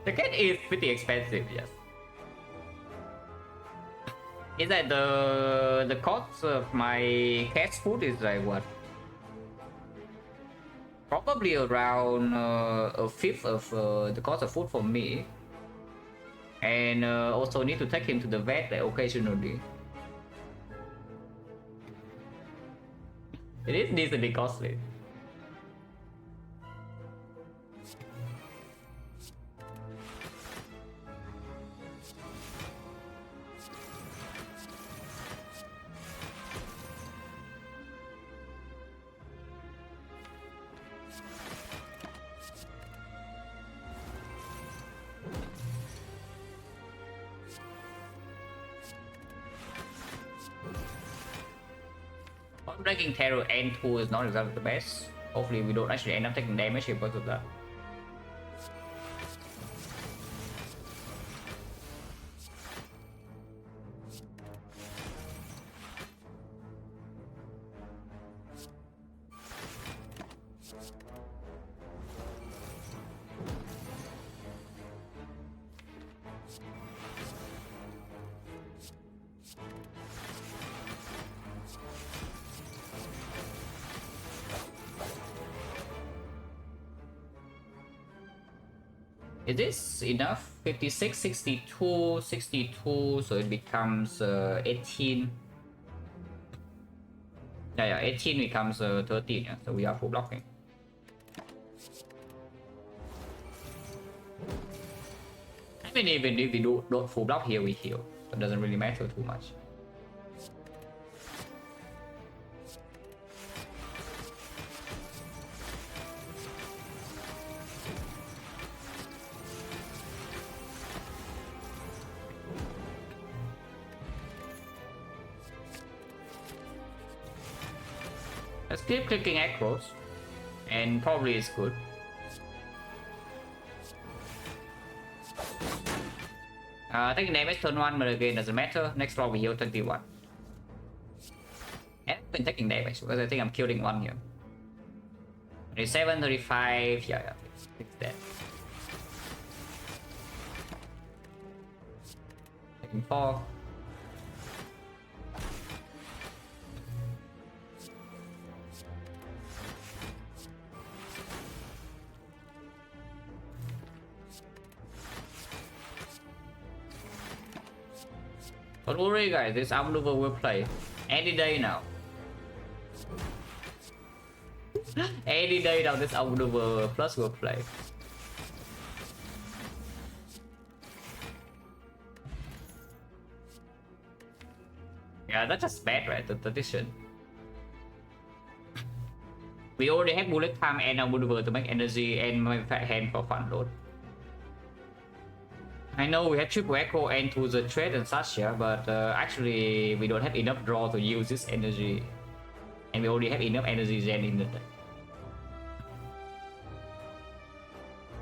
cat is pretty expensive, yes. Is that the cost of my cat's food is like what? Probably around a fifth of the cost of food for me. And also need to take him to the vet like, occasionally. It is decently costly. Breaking Terror N2 is not exactly the best. Hopefully we don't actually end up taking damage because of that. Is this enough? 56, 62, 62, so it becomes 18. Yeah, 18 becomes 13, yeah, so we are full blocking. I mean, even if we don't full block here, we heal. So it doesn't really matter too much. Let's keep clicking acros, and probably it's good. Taking damage turn 1, but again doesn't matter. Next round we heal 21. And I've been taking damage because I think I'm killing one here. 37, 35, yeah, it's dead. Taking 4. Don't worry guys, this outmaneuver will play any day now. Any day now this outmaneuver plus will play. Yeah, that's just bad, right? The tradition. We already have bullet time and outmaneuver to make energy and my fat hand for fun load. I know we have triple echo and to the trade and such, yeah, but actually we don't have enough draw to use this energy, and we already have enough energy gen in the deck.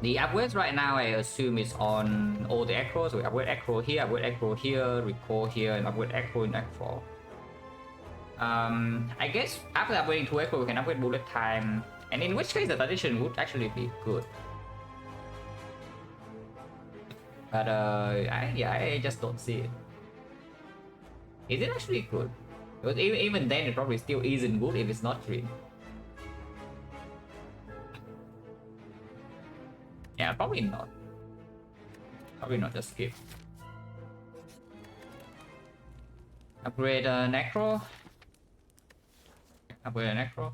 The upgrades right now I assume is on all the echoes. We upgrade echo here, recall here, and upgrade echo in act 4. I guess after upgrading 2 echo we can upgrade bullet time, and in which case the tradition would actually be good. But I just don't see it. Is it actually good? Because even then it probably still isn't good if it's not green. Yeah, probably not. Probably not, just skip. Upgrade Necro. Upgrade Necro.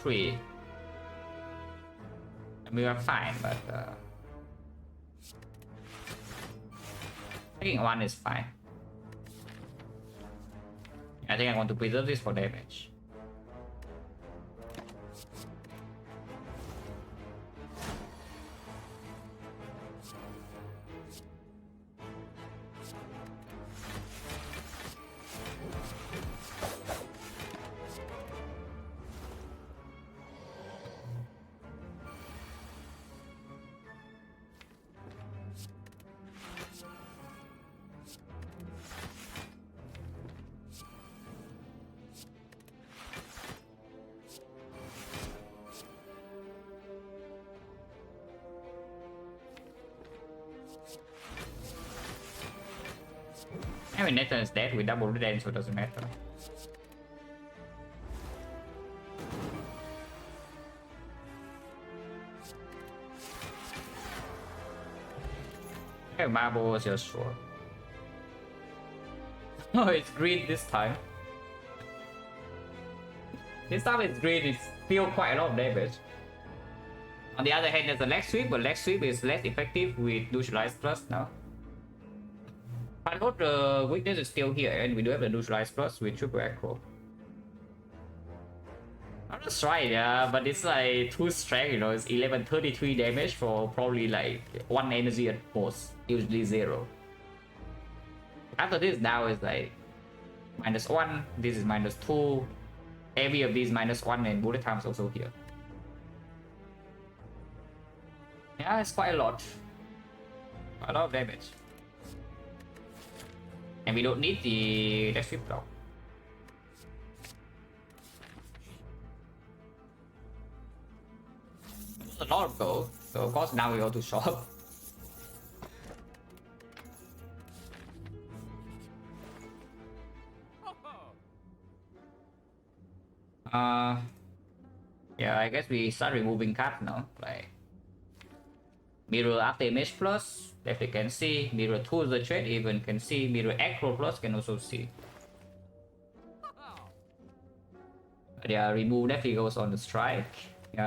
Three. We are fine, but taking 1 is fine. I think I want to preserve this for damage. I mean, Nathan is dead with double red, so it doesn't matter. Okay, marble is just short. Oh, it's green this time. This time it's green, it's still quite a lot of damage. On the other hand, there's a leg sweep, but leg sweep is less effective with neutralized plus now. But what the weakness is still here, and we do have the neutralized plus with triple acro. I'm just trying, yeah, but it's like 2 strength, you know, it's 1133 damage for probably like 1 energy at most, usually 0. After this now is like -1, this is -2, every of these -1, and bullet time is also here. Yeah, it's quite a lot. A lot of damage. And we don't need the death sweep block. A lot of gold, so of course now we go to shop. Yeah, I guess we start removing cards now, like mirror after image plus, definitely can see, mirror 2 is the trade, even can see, mirror acro plus can also see. But yeah, remove definitely goes on the strike.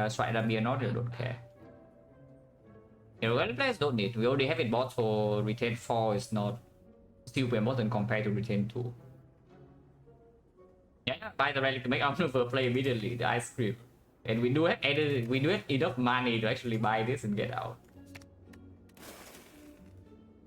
Strike dummy or not, you don't care. You know, players don't need, we already have it bought for retain 4, is not still very important compared to retain 2. Yeah, buy the relic to make outmaneuver play immediately, the ice cream. And we do have enough money to actually buy this and get out.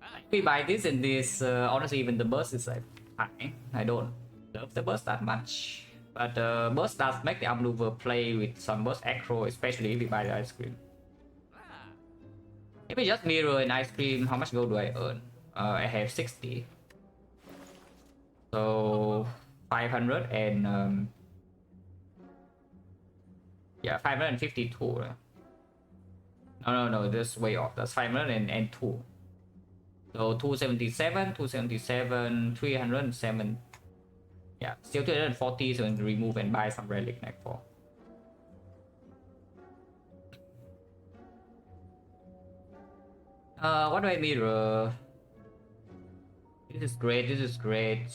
If we buy this and this, honestly even the burst is like fine. I don't love the burst that much. But burst does make the outmaneuver play with some burst acro, especially if we buy the ice cream. If we just mirror and ice cream, how much gold do I earn? I have 60. So 500 and yeah, 552. No, that's way off. That's 502. So 277, 277, 307. Yeah, still 240, so we can remove and buy some relic neck for. What do I mirror? This is great, this is great.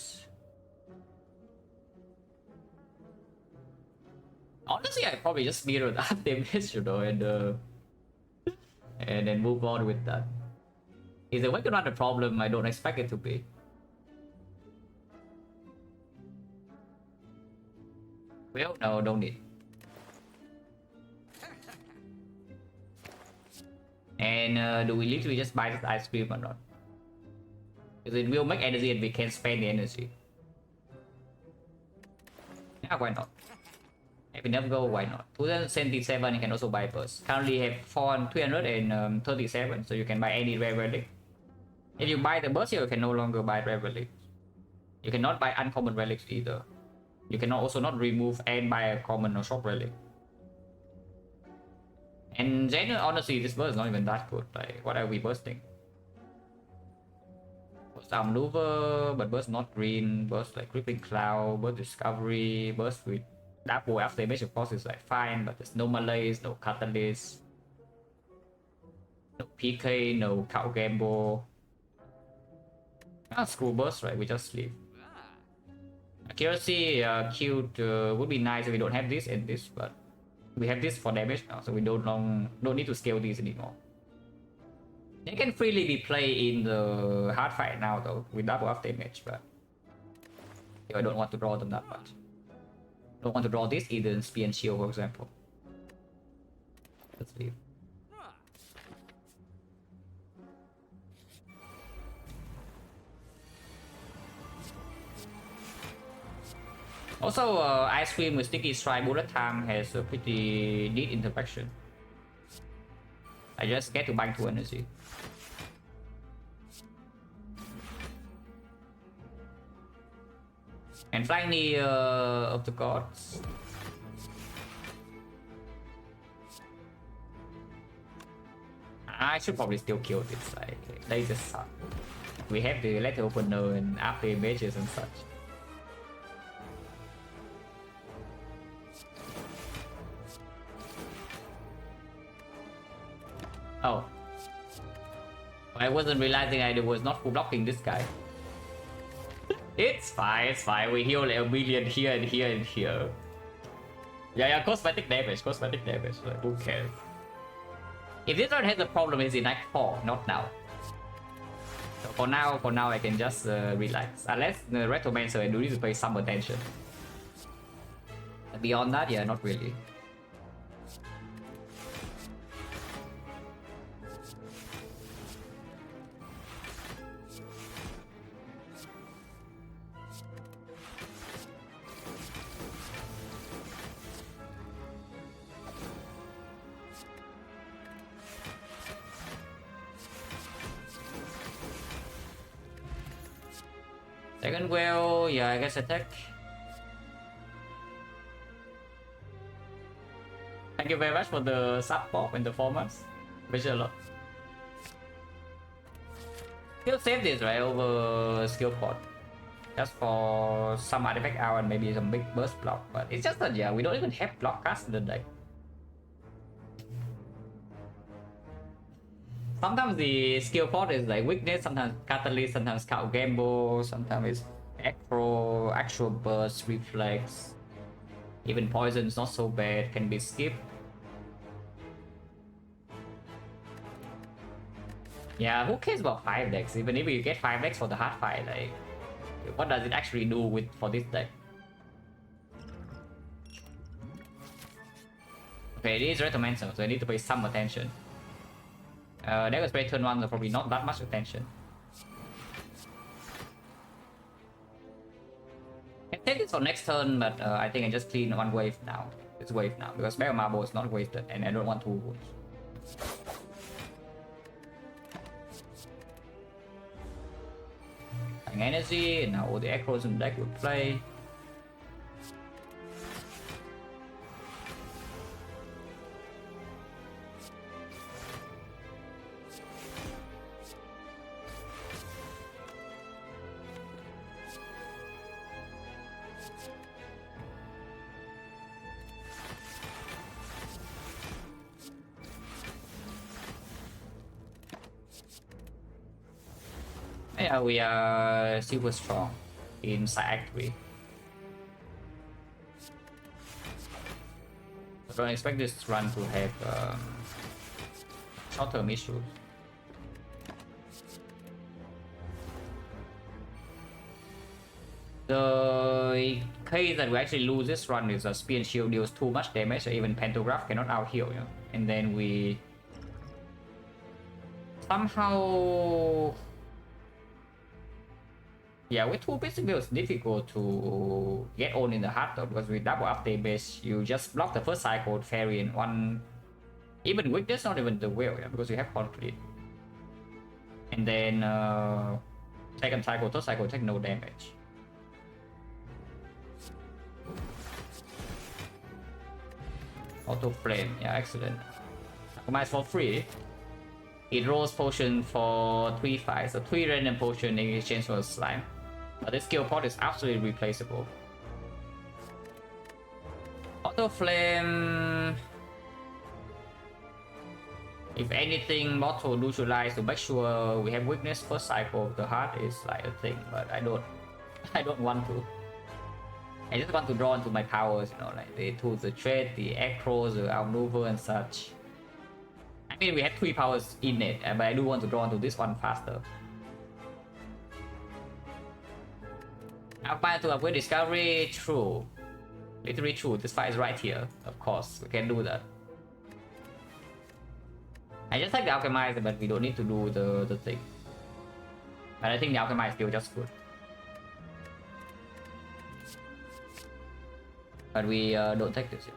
Honestly, I probably just mirror that damage, you know, and then move on with that. Is the weapon not a problem? I don't expect it to be. Well, no, don't need. And do we literally just buy this ice cream or not? Because it will make energy and we can spend the energy. Yeah, why not? If we never go, why not? 2077, you can also buy burst. Currently have 337, so you can buy any rare relic. If you buy the burst, you can no longer buy rare relics. You cannot buy uncommon relics either. You can also not remove and buy a common or shop relic. And then honestly, this burst is not even that good. Like, what are we bursting? Burst outmaneuver, but burst not green. Burst like Crippling Cloud, burst discovery, burst with double after damage, of course, is like fine, but there's no malaise, no catalyst, no PK, no cow gamble. Screw burst, right? We just sleep. Accuracy cute would be nice if we don't have this and this, but we have this for damage now, so we don't need to scale these anymore. They can freely be played in the hard fight now though, with double up damage, but I don't want to draw them that much. Don't want to draw this either in Spear and Shield, for example. Let's leave. Also, Ice Cream with Sticky Strike bullet time has a pretty neat interaction. I just get to bind 2 energy. And flying the of the gods. I should probably still kill this. Like, they just suck. We have the letter opener and after images and such. Oh. I wasn't realizing I was not full blocking this guy. It's fine, it's fine. We heal like a million here and here and here. Yeah, cosmetic damage, like who cares? If this one has a problem, it's in Act 4, not now. So for now I can just relax. Unless the Retromancer I do need to pay some attention. Beyond that, yeah, not really. Second whale, yeah, I guess attack. Thank you very much for the sub pop and the formats. Appreciate a lot. Still save this right over skill pot. Just for some artifact out and maybe some big burst block. But it's just that yeah, we don't even have block cast in the deck. Sometimes the skill pot is like weakness, sometimes catalyst, sometimes scout gamble, sometimes it's acro, actual burst, reflex. Even poison is not so bad, can be skipped. Yeah, who cares about 5 decks? Even if you get 5 decks for the hard fight, like what does it actually do with for this deck? Okay, it is Retromancer, so I need to pay some attention. That was play turn 1, so probably not that much attention. I take this for next turn, but I think I just clean one wave now. It's wave now, because Spell Marble is not wasted, and I don't want 2 wounds. Energy, and now all the acros in the deck will play. Yeah, we are super strong in side act 3. I don't expect this run to have short-term issues. The case that we actually lose this run is a Spear and Shield deals too much damage, so even Pantograph cannot out-heal, you know? And then we somehow... Yeah, with 2 basic builds, it's difficult to get on in the heart though, because with double up damage, you just block the first cycle, fairy, and 1... Even weakness, not even the will, yeah, because you have conflict. And then second cycle, third cycle take no damage. Auto flame, yeah, excellent. Compromise for free. It rolls potion for 3/5, so 3 random potion in exchange for a slime. But this skill pot is absolutely replaceable. Auto flame. If anything, Mortal neutralize to make sure we have weakness first cycle of the heart is like a thing, but I don't want to. I just want to draw into my powers, you know, like the tools, the trade, the acros, the outmaneuver and such. I mean, we have 3 powers in it, but I do want to draw into this one faster. Alpine to upgrade discovery, true. Literally true, this fight is right here. Of course, we can do that. I just like the Alchemize, but we don't need to do the thing. But I think the Alchemize is still just good. But we don't take this yet.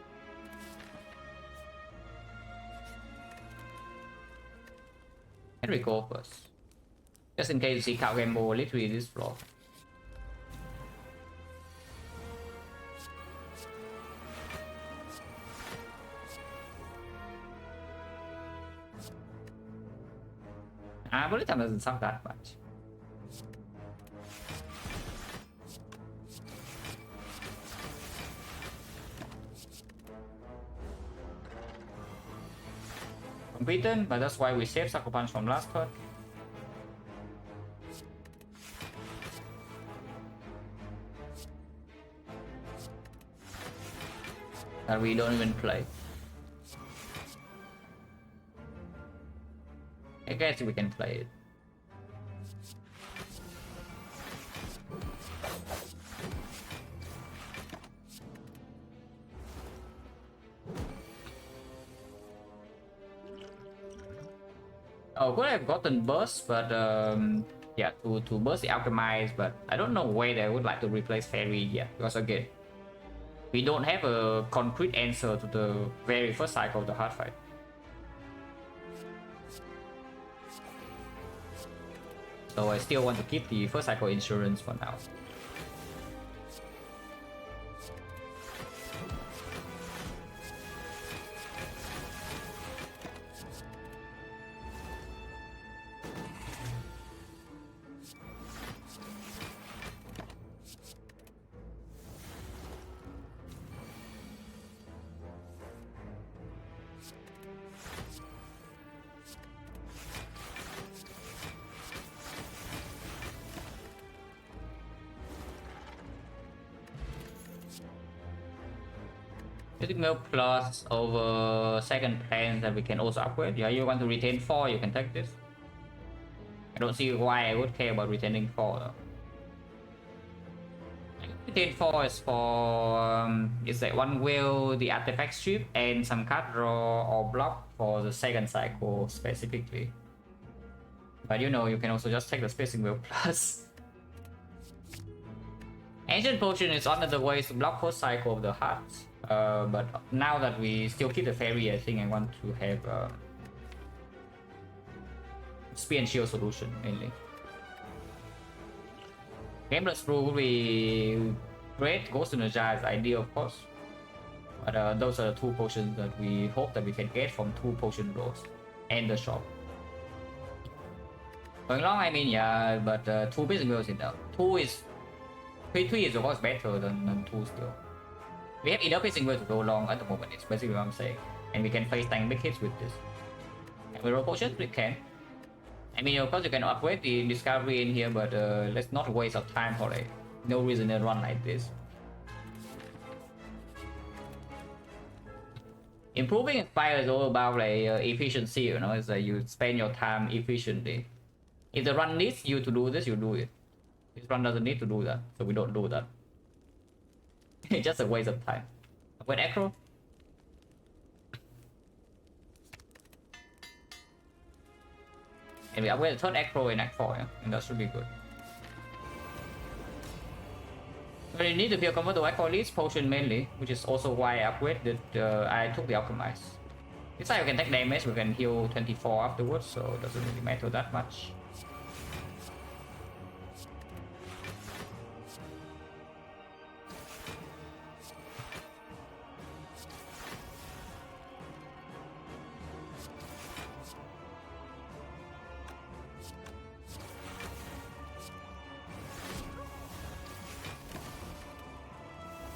Can we go first? Just in case you see Cow Gamble literally this floor. Bullet time doesn't suck that much. competent, but that's why we saved Sucker Punch from last turn. That we don't even play. I guess we can play it. Oh, could have gotten burst, but yeah, to burst the alchemize, but I don't know whether I would like to replace fairy yet, because again, we don't have a concrete answer to the very first cycle of the hard fight. So I still want to keep the first cycle insurance for now. Critical plus over second plans that we can also upgrade. Yeah, you want to retain 4, you can take this. I don't see why I would care about retaining 4 though. Retain 4 is for it's like 1 will, the artifact strip, and some card draw or block for the second cycle specifically. But you know, you can also just take the spacing will plus. Ancient Potion is another way to block first cycle of the hearts. But now that we still keep the fairy, I think I want to have spear and shield solution mainly. Gameless Brew would be great. Ghost Energize is ideal, of course. But those are the 2 potions that we hope that we can get from 2 potion rolls and the shop. Going long, I mean, yeah, but 2 basic wheels enough. 2 is 3 is of course better than 2 still. We have enough pacing wheels to go long at the moment, it's basically what I'm saying. And we can face tank big hits with this. And we roll potions, we can. I mean, of course you can upgrade the discovery in here, but let's not waste our time for it. No reason to run like this. Improving Inspire is all about like efficiency, you know, it's like you spend your time efficiently. If the run needs you to do this, you do it. This run doesn't need to do that, so we don't do that. It's just a waste of time. Upgrade Acro. And we upgrade the third Acro in Act 4, yeah? And that should be good. But you need to feel comfortable with Act 4 leads potion mainly, which is also why I upgraded, I took the Alchemize. This time we can take damage, we can heal 24 afterwards, so it doesn't really matter that much.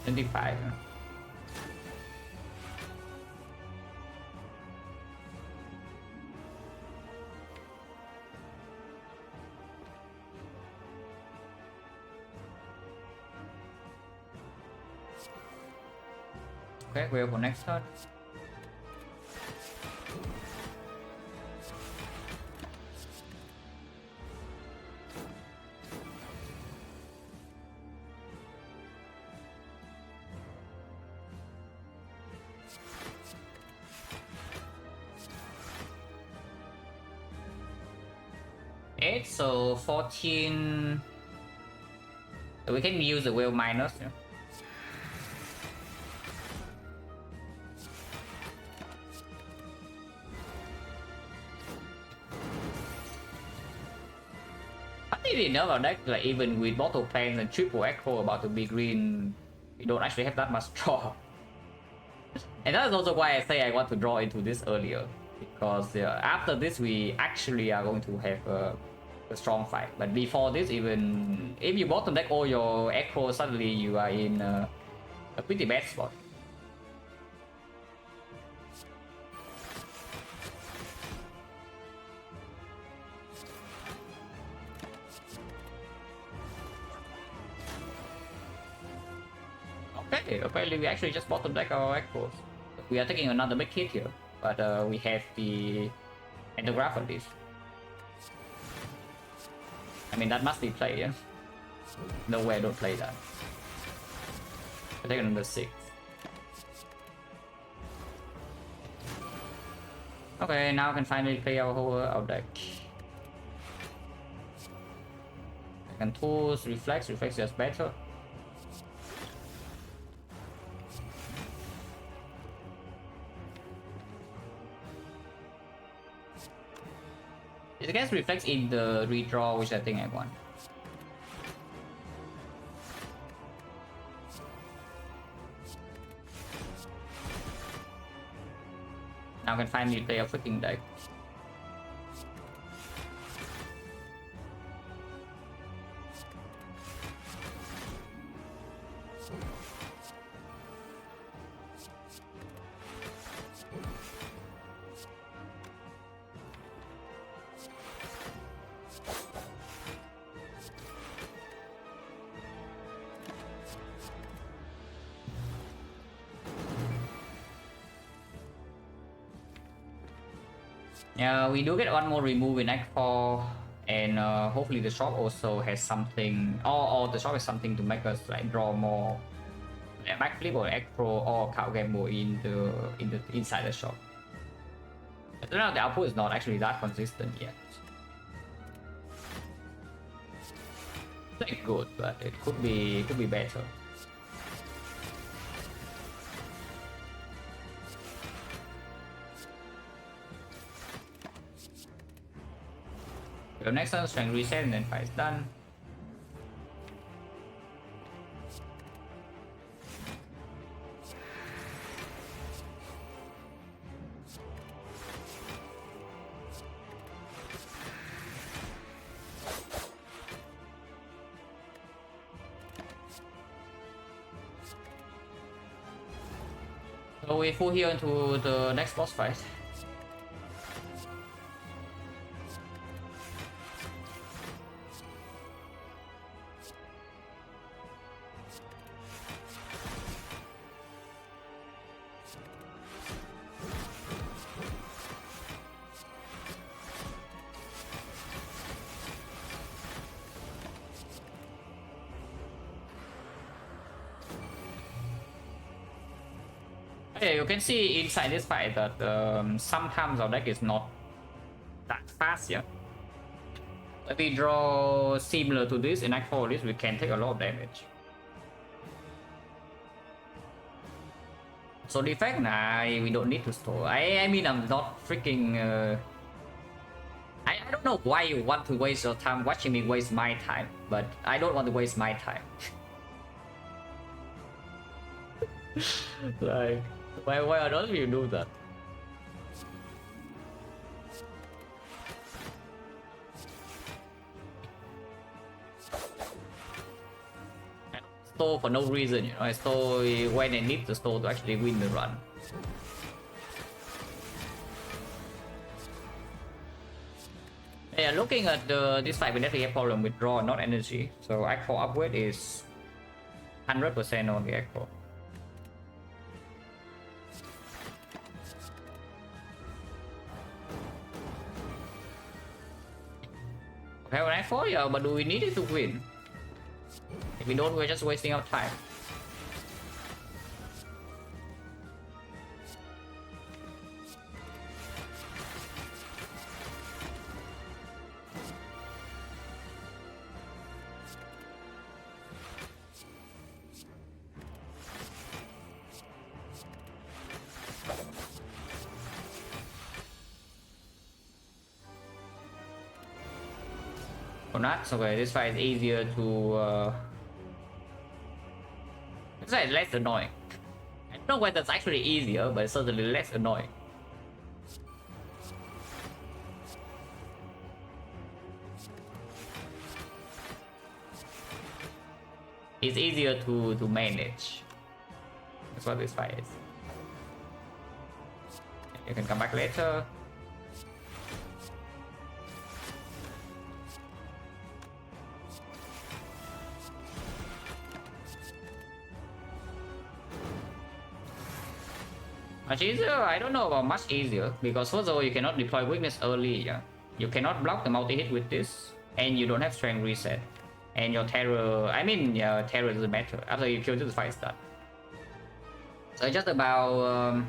$25. Okay, we'll go next turn. So 14. We can use the whale minus. Yeah. I didn't know about that. Like even with bottle plans and triple echo about to be green, we don't actually have that much draw. And that's also why I say I want to draw into this earlier, because after this we actually are going to have a strong fight. But before this, even if you bottom deck all your echo, suddenly you are in a pretty bad spot. Okay, apparently we actually just bottom deck our echoes. We are taking another big hit here, but we have the Entograph at least. I mean, that must be played, yeah? No way I don't play that. I take another 6. Okay, now I can finally play our whole out deck. I can tools, reflex just better. It gets reflex in the redraw, which I think I want. Now I can finally play a freaking deck. Yeah, we do get one more remove in Act 4, and hopefully the shop also has something, or the shop has something to make us like draw more backflip or Act Pro or card gamble inside the shop. But now the output is not actually that consistent yet. It's not good, but it could be better. So next turn, strength reset, and then fight is done. So we full heal into the next boss fight. Okay, you can see inside this fight that sometimes our deck is not that fast yet. If we draw similar to this in Act 4, this we can take a lot of damage. So Defect, nah, we don't need to store. I mean, I'm not freaking... I don't know why you want to waste your time watching me waste my time, but I don't want to waste my time. Like... Why on earth you do that? I stole for no reason, you know. I stole when I need to stole to actually win the run. Yeah, looking at this fight, we definitely have problem with draw, not energy. So Act 4 upgrade is 100% on the Act 4. Okay, on Act 4, yeah, but do we need it to win? If we don't, we're just wasting our time. Or not? Okay, this fight is easier to... This fight is less annoying. I don't know whether it's actually easier, but it's certainly less annoying. It's easier to manage. That's what this fight is. You can come back later. Much easier? I don't know about much easier, because first of all, you cannot deploy weakness early, yeah? You cannot block the multi-hit with this, and you don't have strength reset. And your terror, I mean, yeah, terror doesn't matter. After you kill this, the fight start. So it's just about,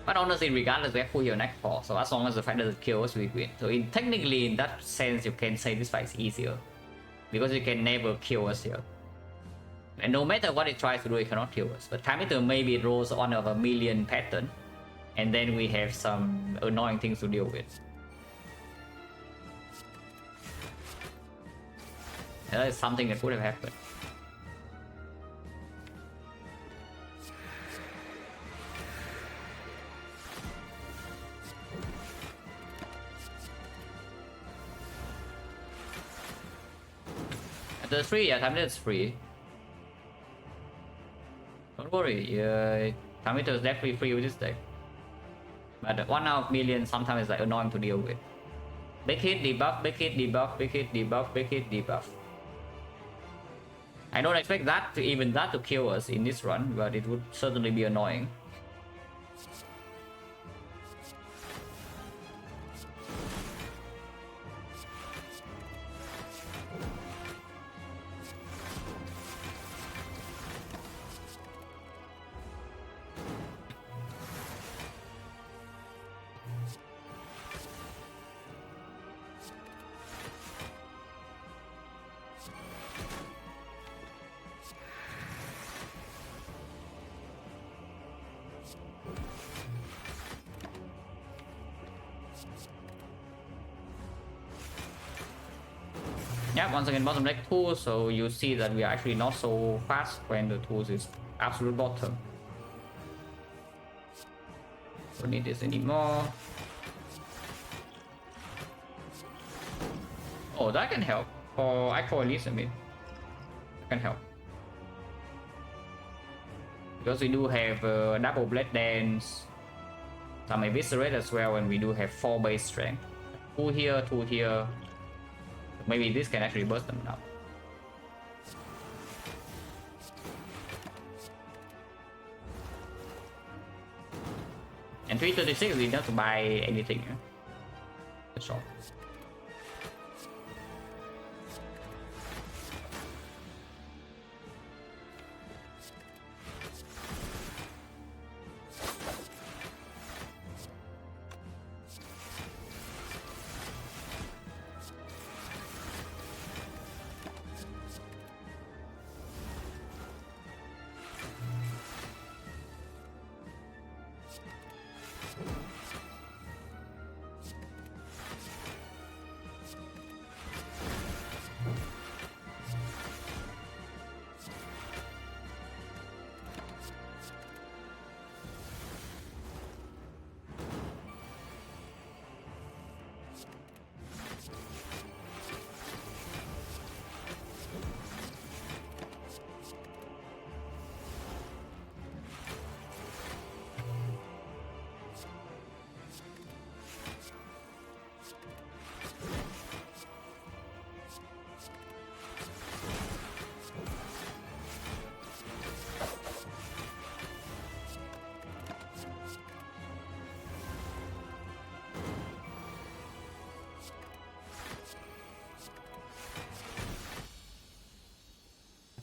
but honestly, regardless, we have full heal next fall, so as long as the fight doesn't kill us, we win. So technically, in that sense, you can say this fight is easier, because you can never kill us here. And no matter what it tries to do, it cannot kill us. But Kameter maybe it rolls one of a million pattern, and then we have some annoying things to deal with. And that is something that could have happened. The free, yeah, Kameter is free. Don't worry, Kameter is definitely free with this deck. But 1 out of million sometimes is like annoying to deal with. Big hit, debuff, big hit, debuff, big hit, debuff, big hit, debuff. I don't expect that to even that to kill us in this run, but it would certainly be annoying. Yeah, once again bottom deck tools, so you see that we are actually not so fast when the tools is absolute bottom. Don't need this anymore. Oh, that can help. Or I call at least, I mean, that can help. Because we do have double blade dance, some eviscerate as well, and we do have 4 base strength. 2 here, 2 here. Maybe this can actually burst them now. And 336 is enough to buy anything. The shop.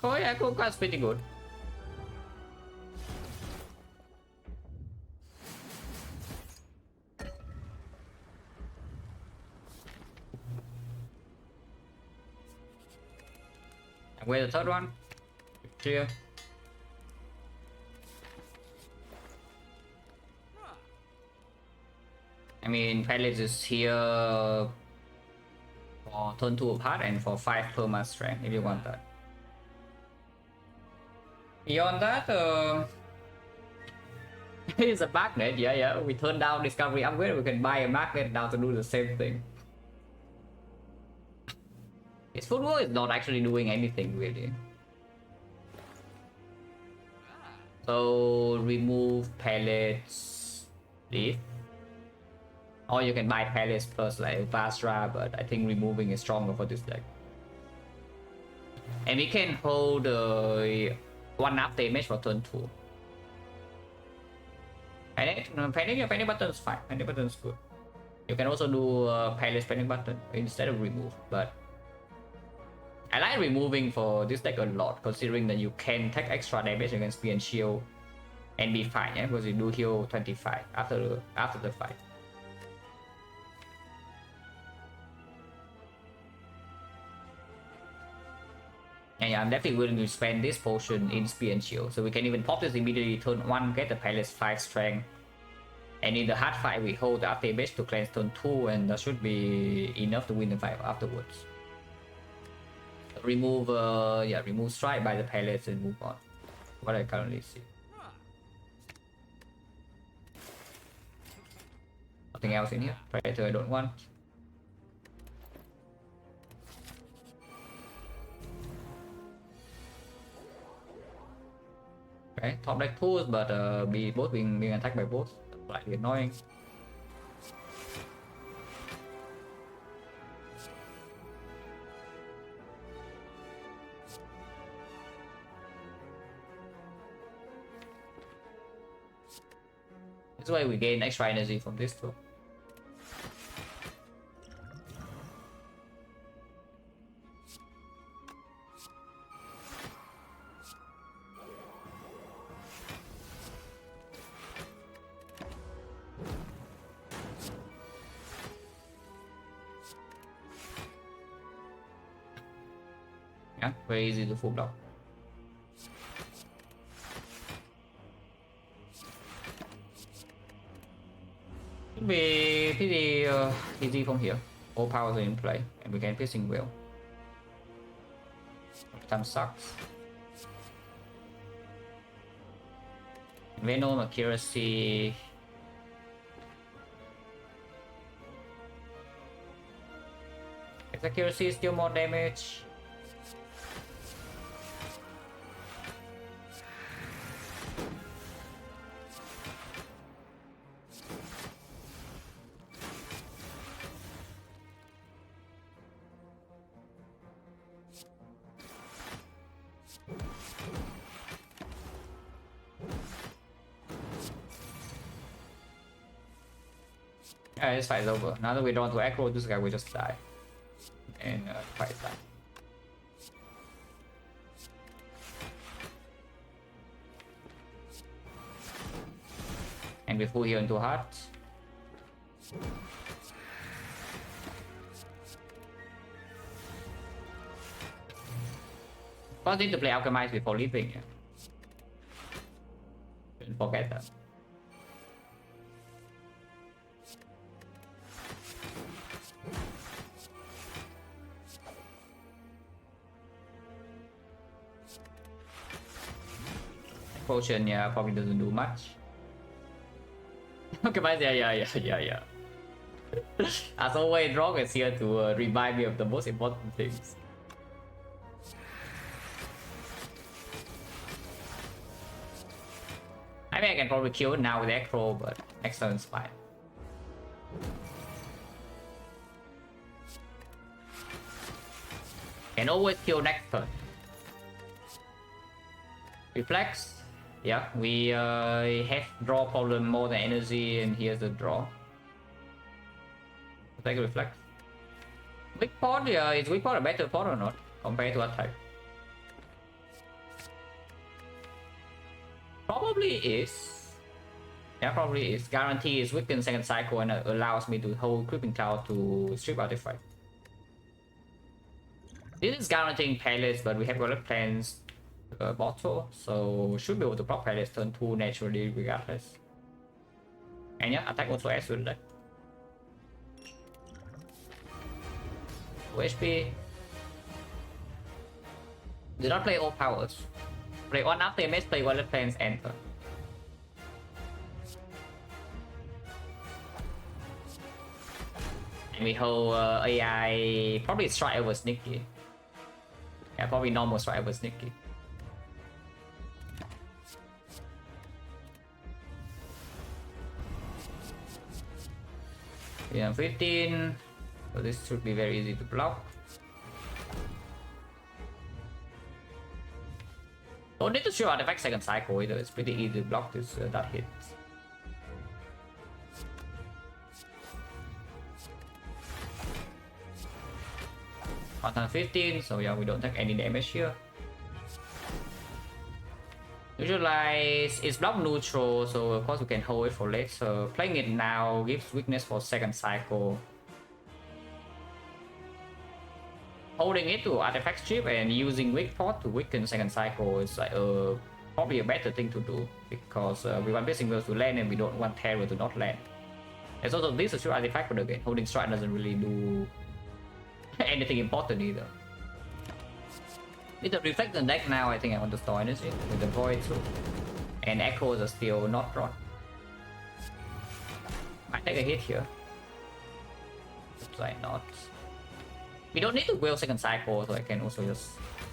Oh yeah, Kuka's pretty good. And where's the third one? Clear. I mean, Palace is here for turn 2 apart and for 5 perma strength if you want that. Beyond that, it's a magnet. Yeah, we turn down discovery upgrade, we can buy a magnet now to do the same thing. His football is not actually doing anything really. So remove pallets, leaf. Or you can buy pallets plus like Vasra, but I think removing is stronger for this deck. And we can hold 1 up damage for turn 2. Panic button is fine. Panic button is good. You can also do palace panic button instead of remove, but I like removing for this deck a lot, considering that you can take extra damage against spear and shield and be fine, yeah, because you do heal 25 after the fight. And yeah, I'm definitely willing to spend this potion in spear and shield, so we can even pop this immediately turn 1, get the palace 5 strength, and in the hard fight we hold the after image to cleanse turn 2, and that should be enough to win the fight afterwards. Remove remove strike by the palace and move on. What I currently see. Nothing else in here. Predator I don't want. Okay, top deck pulls, but both being attacked by both. Slightly annoying. That's why we gain extra energy from this too. Yeah, very easy to full block. Should be pretty easy from here. All powers are in play, and we can piercing well. Time sucks. Venom accuracy. Its accuracy is still more damage. Yeah, this fight is over. Now that we're down to aggro, this guy will just die. And fight is done. And we full heal into heart. First need to play Alchemize before leaving. Yeah. Didn't forget that. Potion, yeah, probably doesn't do much. Okay, but yeah. As always, Rock is here to remind me of the most important things. I mean, I can probably kill it now with Echo, but next turn is fine. Can always kill next turn. Reflex. Yeah, we have draw problem more than energy, and here's the draw. Take a reflect. Weak pot, yeah, is weak pot a better pot or not compared to attack? Probably is. Yeah, probably is. Guarantee is weaken second cycle and allows me to hold Creeping Cloud to strip artifact. This is guaranteeing palace, but we have got plans. Bottle, so should be able to proc palace turn 2 naturally regardless. And yeah, attack also as well. 2 HP. Do not play all powers. Play one after image, play one left plans, enter. And we hold AI probably strike over sneaky. Yeah, probably normal strike over sneaky. Yeah, 15. So this should be very easy to block. Don't need to show artifact second cycle either. It's pretty easy to block this that hit. 1015, so yeah, we don't take any damage here. Visualize is block neutral, so of course we can hold it for later. Playing it now gives weakness for second cycle. Holding it to artifact strip and using weak pot to weaken second cycle is like probably a better thing to do, because we want Piercing Whales to land and we don't want Terror to not land. And also this is your artifact, but again, holding strike doesn't really do anything important either. With the Reflect on deck now, I think I want to store energy with the Void too. And Echoes are still not drawn. Might take a hit here. Looks like not. We don't need to whale second cycle, so I can also just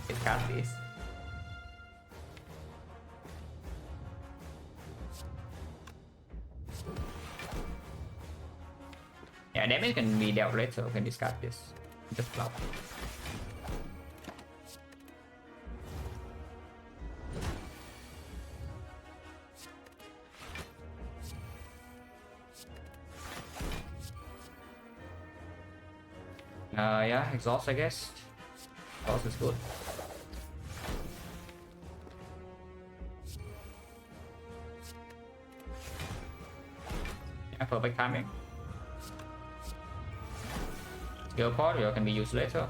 discard this. Yeah, damage can be dealt later, so we can discard this. Just flop. Yeah, exhaust I guess. Exhaust is good. Yeah, perfect timing. Skill pod can be used later.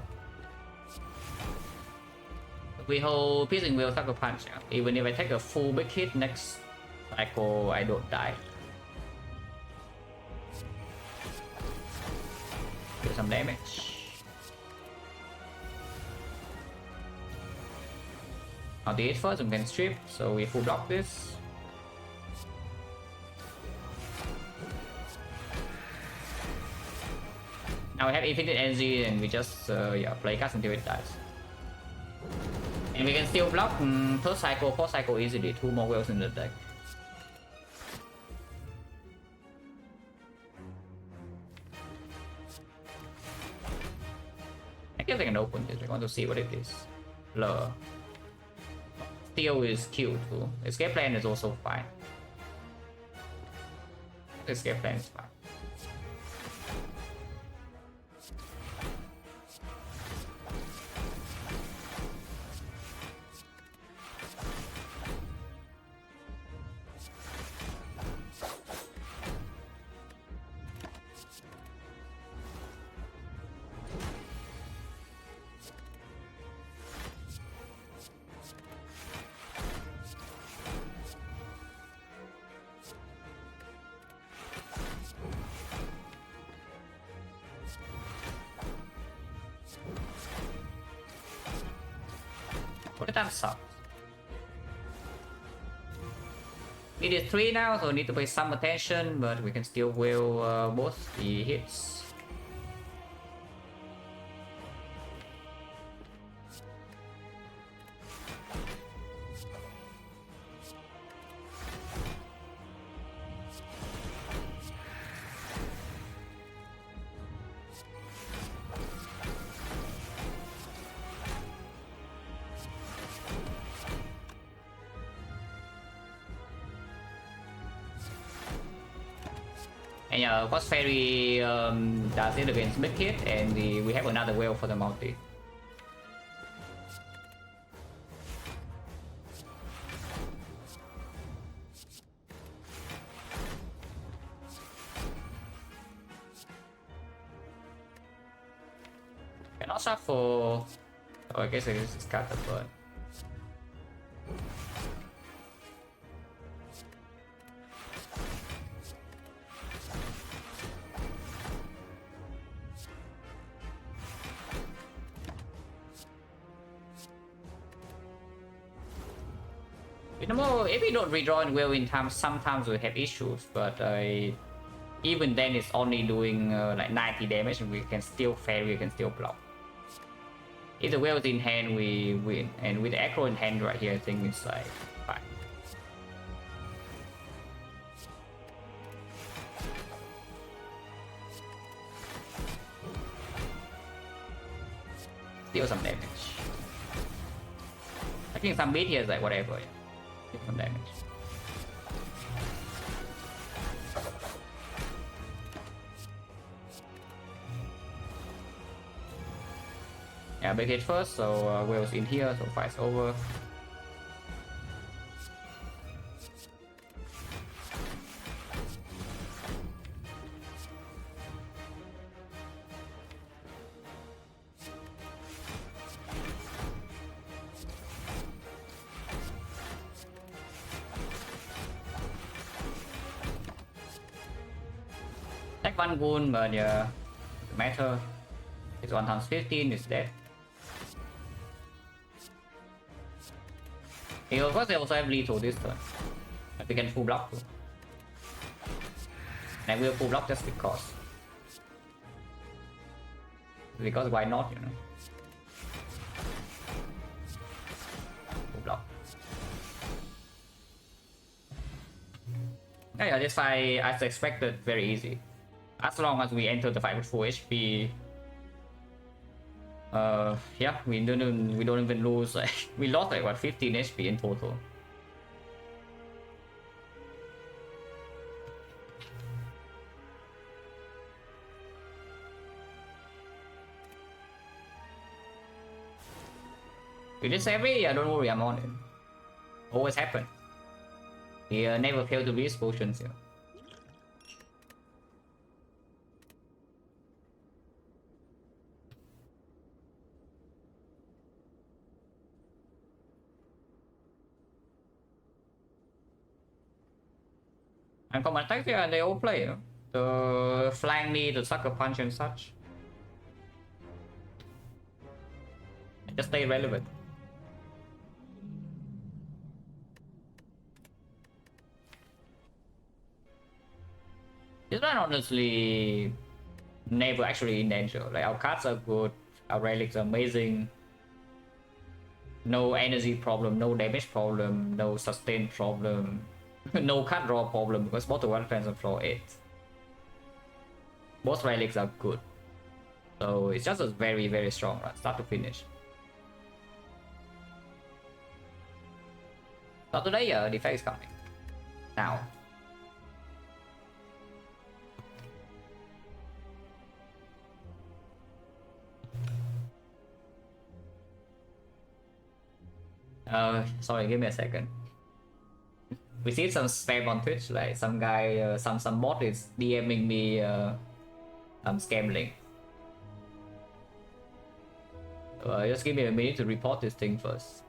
We hold Piercing Whale, Sucker Punch. Yeah. Even if I take a full big hit next cycle, I don't die. Do some damage. Now the 8 first, we can strip, so we full block this. Now we have infinite energy and we just yeah, play cast until it dies. And we can still block third cycle, fourth cycle easily, 2 more whales in the deck. I guess I can open this, I want to see what it is. Blur. Steel is Q too. Escape plan is also fine. Escape plan is fine. What did that suck? It is 3 now, so need to pay some attention, but we can still whale both the hits. And yeah, of course Fairy does it against big hit, and we have another whale for the multi. Cannot shuffle. Oh, I guess I just discard the bird. If we don't redraw in whale in time, sometimes we have issues, but even then it's only doing like 90 damage and we can still fail, we can still block. If the whale is in hand, we win, and with the Echo in hand right here, I think it's like fine. Still some damage. I think some beat here is like whatever. Some damage. I break it first, so Wales in here, so fight's over. Take one wound, but yeah, doesn't matter. It's 1 times 15, it's dead. Of course, they also have lethal this turn. But we can full block too. And we'll full block just because. Because why not, you know? Full block. Yeah, this fight, as expected, very easy. As long as we enter the fight with full HP, yeah, we don't even lose. Like, we lost like what 15 HP in total. With this heavy, yeah, don't worry, I'm on it. Always happen. He never failed to reach potions here. And common attacks, yeah, they all play, you know? The flank me, the sucker punch and such. Just stay relevant. This one honestly never actually in danger. Like our cards are good, our relics are amazing. No energy problem, no damage problem, no sustain problem, no card draw problem because both the one fans on floor 8. Both relics are good. So it's just a very, very strong run, start to finish. So today, Defect is coming. Now. Sorry, give me a second. We see some spam on Twitch, like some guy, some bot is DMing me scam link. Just give me a minute to report this thing first.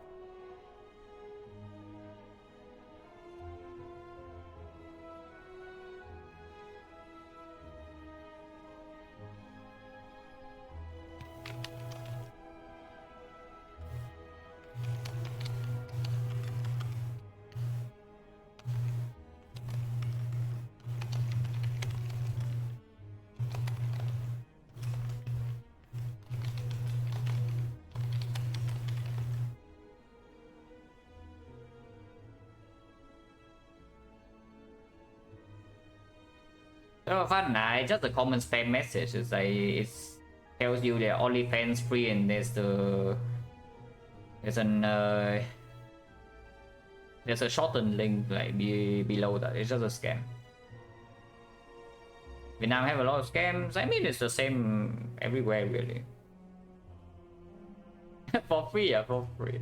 So fun, it's just a common spam message. It's like it tells you they're only fans free and there's a shortened link like below that. It's just a scam. We now have a lot of scams. I mean, it's the same everywhere really. For free, yeah, for free.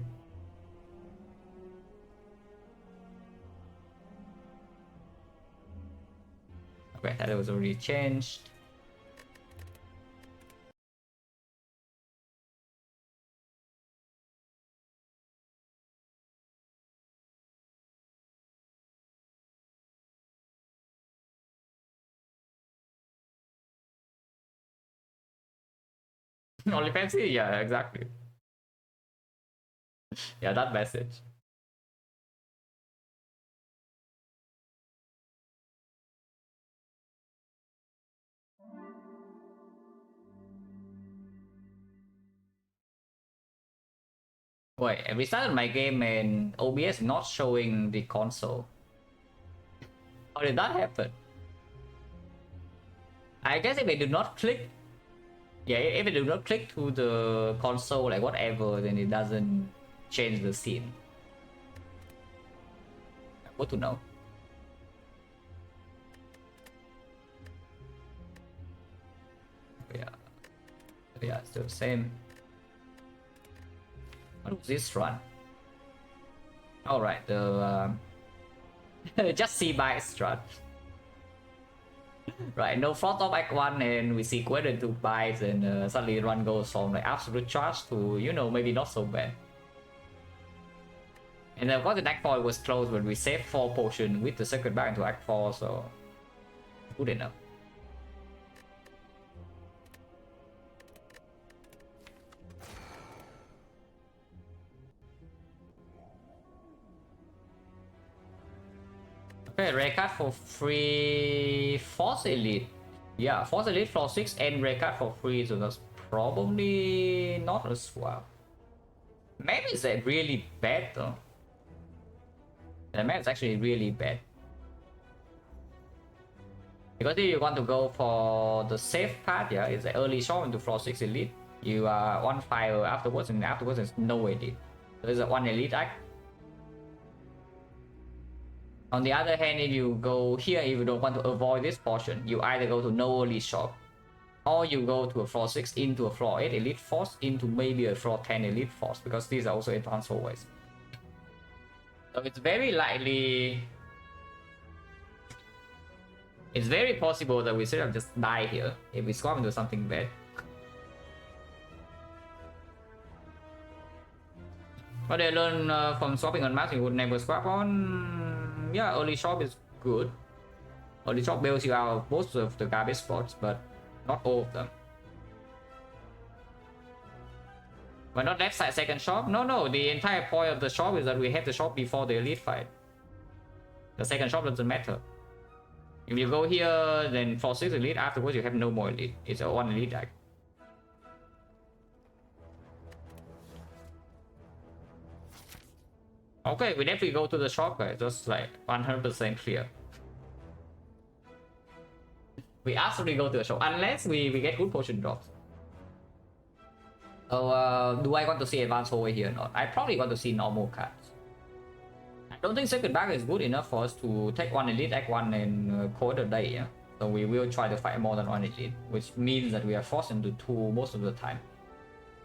Okay, that was already changed. Only fancy, yeah, exactly. Yeah, that message. Wait, I restarted my game and OBS not showing the console. How did that happen? I guess if I do not click, yeah, if I do not click to the console, like whatever, then it doesn't change the scene. Good to know. Yeah, still the same. What was this run? Alright, the just see by strat. Right, no front of act 1 and we see quite into buys and suddenly run goes from like absolute charge to, you know, maybe not so bad. And then of course the act 4 was close when we saved 4 potion with the second back into act 4, so good enough. Okay, rare card for free. Force Elite. Yeah, Force Elite floor 6 and rare card for free, so that's probably not as well. Maybe it's really bad though. The map is actually really bad. Because if you want to go for the safe path, yeah, it's the early shot into floor 6 elite. You are on fire afterwards, and afterwards there's no elite. There's a 1 elite act. On the other hand, if you go here, if you don't want to avoid this portion, you either go to no elite shop, or you go to a floor 6 into a floor 8 elite force into maybe a floor 10 elite force, because these are also advanced hallways. So it's very likely, it's very possible that we should have just die here if we swap into something bad. But I learned from swapping on maps, you would never swap on. Yeah, early shop is good. Early shop bails you out of most of the garbage spots, but not all of them. But not left side second shop? No, the entire point of the shop is that we have the shop before the elite fight. The second shop doesn't matter. If you go here, then for 6 elite, afterwards you have no more elite. It's a 1 elite deck. Okay, we definitely go to the shop, guys. Just like 100% clear. We absolutely go to the shop, unless we get good potion drops. So, do I want to see advanced over here or not? I probably want to see normal cards. I don't think second back is good enough for us to take 1 elite, act 1 and call it a day, yeah? So we will try to fight more than 1 elite, which means that we are forced into 2 most of the time.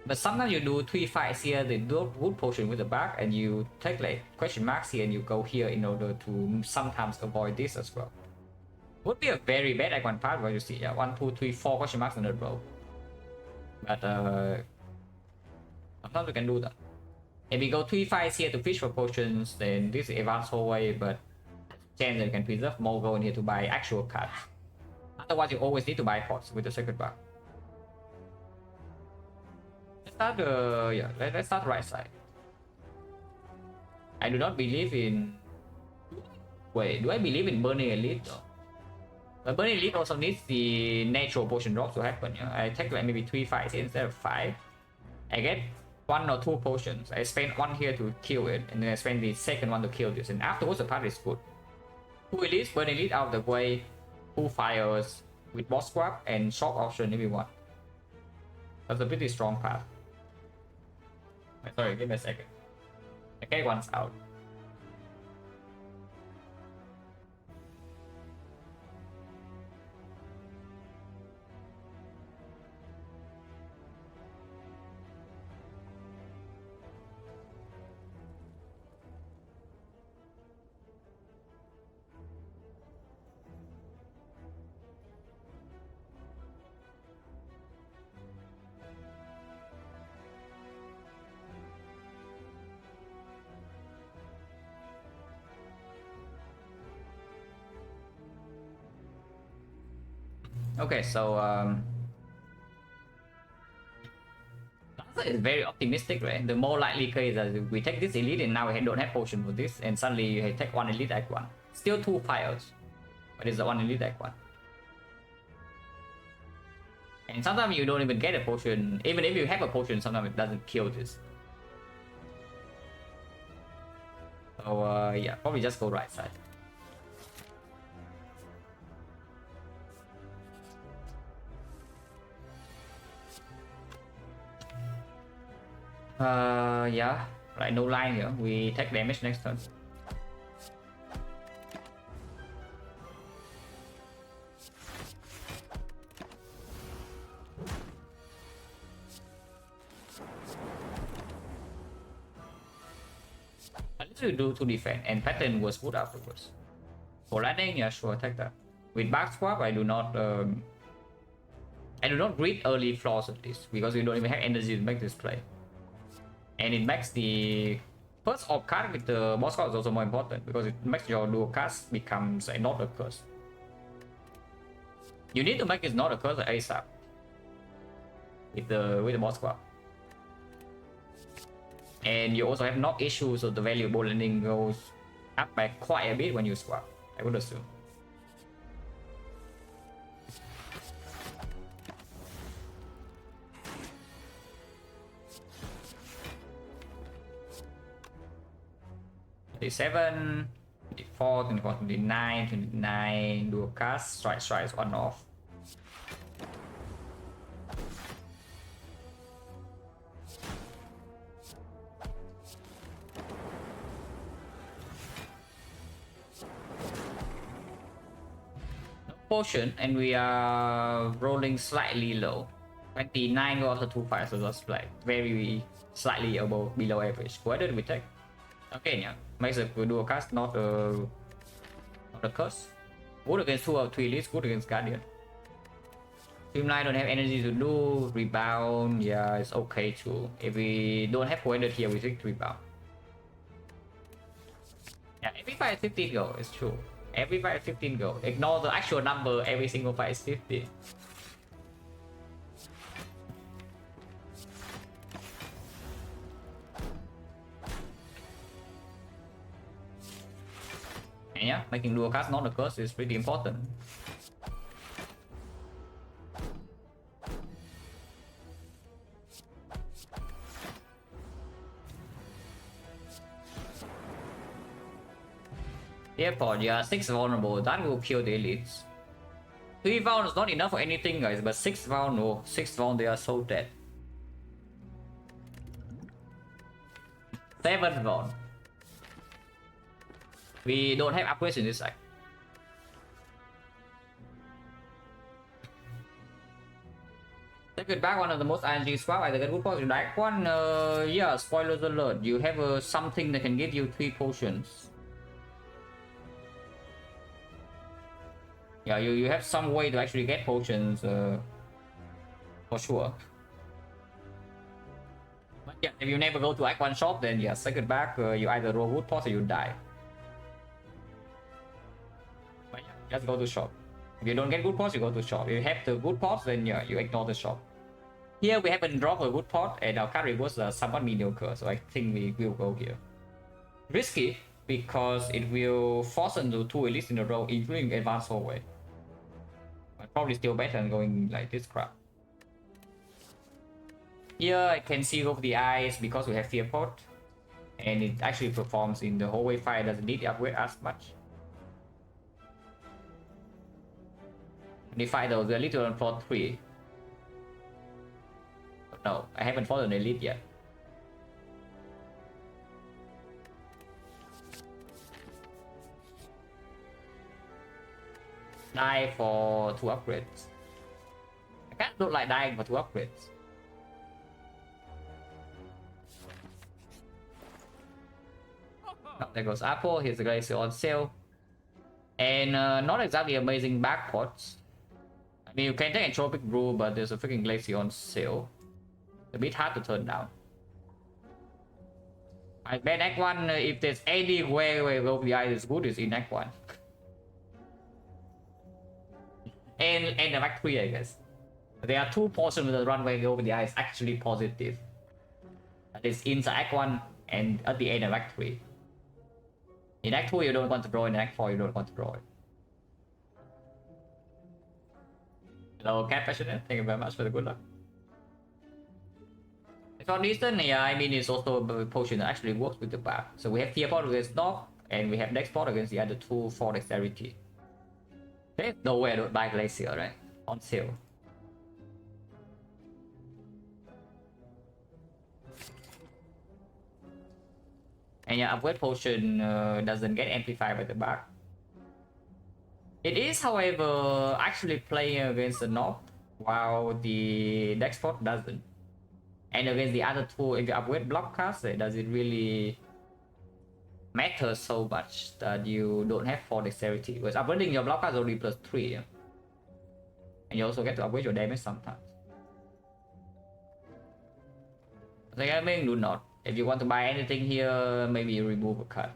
But sometimes you do 3 fights here, they do good potion with the back, and you take like question marks here and you go here in order to sometimes avoid this as well. Would be a very bad act 1 part where you see, yeah, 1, 2, 3, 4 question marks in a row. But sometimes we can do that. If we go 3 fights here to fish for potions, then this is advanced hallway, but chance that you can preserve more gold in here to buy actual cards. Otherwise, you always need to buy pots with the second bar. Let's start let's start right side. I do not believe in. Wait, do I believe in burning elite though? But burning elite also needs the natural potion drops to happen. Yeah? I take like maybe 3 fights here instead of 5. I get 1 or 2 potions. I spend 1 here to kill it, and then I spend the second one to kill this, and afterwards the part is good. 2 elites, burn elite out of the way, 2 fires with boss swap and shock option if you want. That's a pretty strong path. Sorry, give me a second. Okay, one's out. Okay, so it's very optimistic, right? The more likely case is that we take this elite and now we don't have potion for this, and suddenly you take 1 elite act 1. Still 2 fires, but it's the 1 elite act 1. And sometimes you don't even get a potion. Even if you have a potion, sometimes it doesn't kill this. So yeah, probably just go right side. Yeah, right, no line here. We take damage next turn. This will do to defend, and pattern was good afterwards. For landing, yeah, sure, take that. With back swap, I do not read early flaws of this because we don't even have energy to make this play. And it makes the first orb card with the boss card is also more important because it makes your dual cast becomes a not a curse. You need to make it not a curse ASAP with the boss card. And you also have knock issues, so the value of ball landing goes up by quite a bit when you swap, I would assume. Seven, 24, 24, 29, 29, dual cast, strike, one off. No potion, and we are rolling slightly low. 29 go after 2 fights, so that's like very slightly below average. What did we take? Okay, yeah, makes a dual cast not a curse. Good against 2 or 3 elites, good against Guardian. Streamline don't have energy to do rebound, yeah, it's okay too. If we don't have pointed here, we take rebound. Yeah, every fight is 15 gold, it's true. Every fight is 15 gold. Ignore the actual number, every single fight is 50. And yeah, making dual cast not a curse is pretty important. Airport, yeah, 6 vulnerable, that will kill the elites. 3 vuln is not enough for anything, guys, but 6 vuln, oh, 6 vuln, they are so dead. 7 vuln. We don't have upgrades in this side. Take it back, one of the most ING swap, either get good potions in Act 1, yeah, spoilers alert, you have something that can give you 3 potions. Yeah, you have some way to actually get potions, for sure. But yeah, if you never go to Act 1 shop, then yeah, take it back, you either roll good pots or you die. But yeah, just go to shop. If you don't get good pots, you go to shop. If you have the good pots, then yeah, you ignore the shop. Here we haven't dropped a good pot, and our carry was somewhat mediocre, so I think we will go here. Risky, because it will force into 2 elites in a row, including advanced hallway. But probably still better than going like this crap. Here I can see over the eyes because we have fear pot, and it actually performs in the hallway fight, doesn't need the upgrade as much. The fight though, the elite on plot 3. No, I haven't fought an elite yet. Die for 2 upgrades. I kind of don't like dying for 2 upgrades. Oh, there goes Apple, here's the Glacier on sale. And not exactly amazing backports. I mean, you can take Entropic Brew, but there's a freaking Glacier on sale. A bit hard to turn down. I bet Act 1, if there's any way where the eye is good, is in Act 1. and the Act 3, I guess. There are 2 portions of the runway over the eye is actually positive. That is inside Act 1 and at the end of Act 3. In Act 2 you don't want to draw, in Act 4 you don't want to draw it. Hello, Cat Passionate, thank you very much for the good luck. For Eastern, yeah, I mean it's also a potion that actually works with the back. So we have Fear Pot against Knock, and we have Dex Pot against the other 2 for Dexterity. There's nowhere to buy Glacier, right? On sale. And yeah, Upgrade Potion doesn't get amplified by the back. It is, however, actually playing against the Knock, while the Dex Pot doesn't. And against the other 2, if you upgrade block cast, does it really matters so much that you don't have 4 dexterity, because upgrading your block has only +3, yeah? And you also get to upgrade your damage sometimes. So I mean, do not. If you want to buy anything here, maybe remove a card.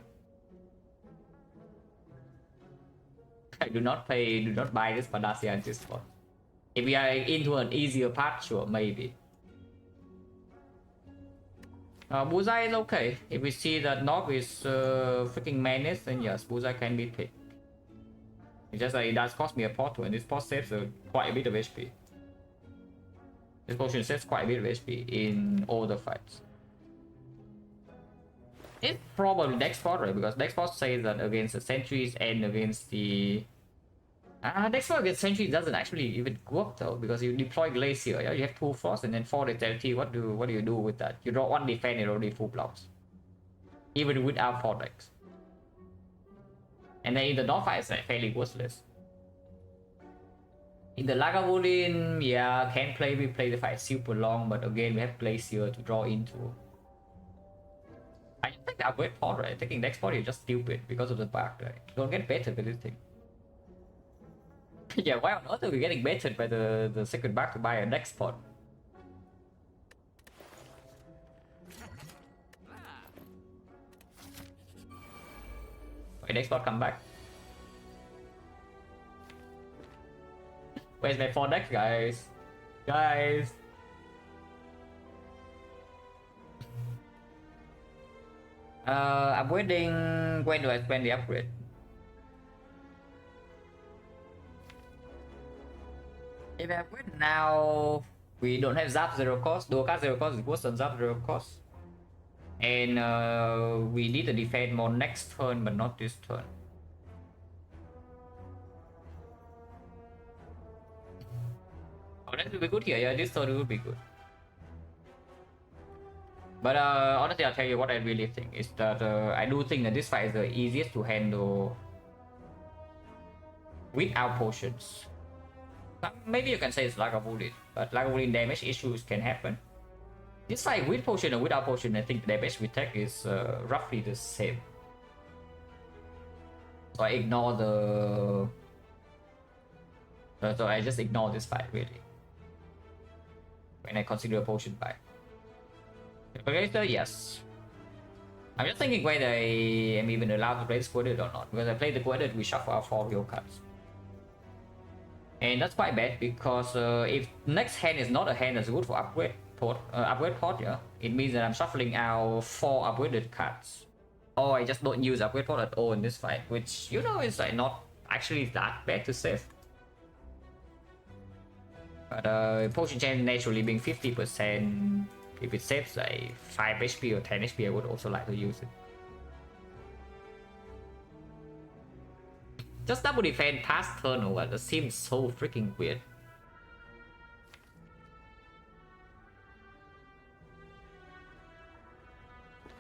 Do not buy this Panacea just for. If we are into an easier path, sure, maybe. Bullseye is okay. If we see that Nob is freaking menace, then yes, Bullseye can be picked. It's just that it does cost me a pot, and this pot saves quite a bit of HP. This potion saves quite a bit of HP in all the fights. It's probably next pot, right? Because next pot says that against the sentries and against the... next pot against sentries doesn't actually even work though, because you deploy Glacier, yeah? You have 2 frost and then 4 dexterity. What do you do with that? You draw 1 defense and already full blocks. Even without 4 dex. And then in the North fight, it's like fairly worthless. In the Lagavulin, yeah, we play the fight super long, but again, we have Glacier to draw into. I just think the upgrade pot, right? Taking next pot is just stupid because of the bug, right? You don't get better with this thing. Yeah, why on earth are we getting baited by the second bug to buy a next pot? Wait, next pot come back. Where's my 4 deck, guys? Guys! Upgrading... When do I spend the upgrade? If I upgrade now, we don't have Zap 0 cost. Dual cast 0 cost is worse than Zap 0 cost. And we need to defend more next turn, but not this turn. Oh, that will be good here. Yeah, this turn will be good. But honestly, I'll tell you what I really think is that I do think that this fight is the easiest to handle without potions. Maybe you can say it's Lagavulin, but Lagavulin damage issues can happen. This fight with potion or without potion, I think the damage we take is roughly the same. So I ignore the... So I just ignore this fight really. When I consider a potion buy. Calculator, yes. I'm just thinking whether I am even allowed to play this Quadrant or not. Because I play the Quadrant, we shuffle out 4 real cards. And that's quite bad because if next hand is not a hand that's good for upgrade pot, yeah, it means that I'm shuffling out 4 upgraded cards. Or I just don't use upgrade pot at all in this fight, which you know is like not actually that bad to save. But potion chance naturally being 50%, if it saves like 5 HP or 10 HP, I would also like to use it. Just double defend past turn over, that seems so freaking weird.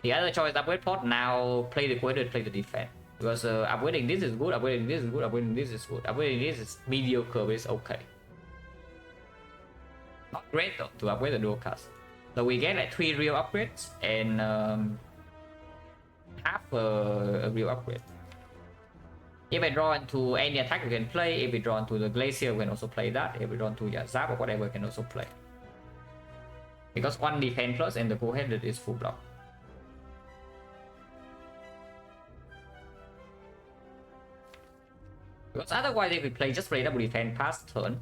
The other choice, upgrade pot, now play the quadrant, play the defense. Because upgrading this is good, upgrading this is good, upgrading this is good. Upgrading this is mediocre, but it's okay. Not great though, to upgrade the dual cast. So we get like 3 real upgrades and half a real upgrade. If I draw into any attack we can play, if we draw into the Glacier we can also play that, if we draw into Zap or whatever we can also play. Because 1 defense plus and the co-headed is full block. Because otherwise if we play just play double defense past turn.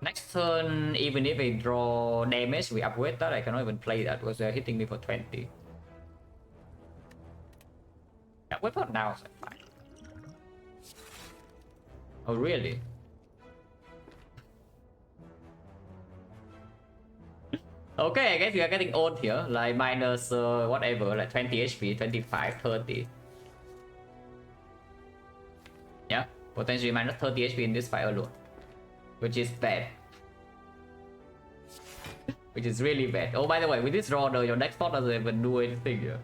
Next turn, even if I draw damage, we upgrade that, I cannot even play that because they're hitting me for 20. Yeah, what about now? Fine. Oh, really? Okay, I guess we are getting old here, like minus whatever, like 20 HP, 25, 30. Yeah, potentially minus 30 HP in this fight alone. Which is bad. Which is really bad. Oh, by the way, with this draw though, your next pot doesn't even do anything here.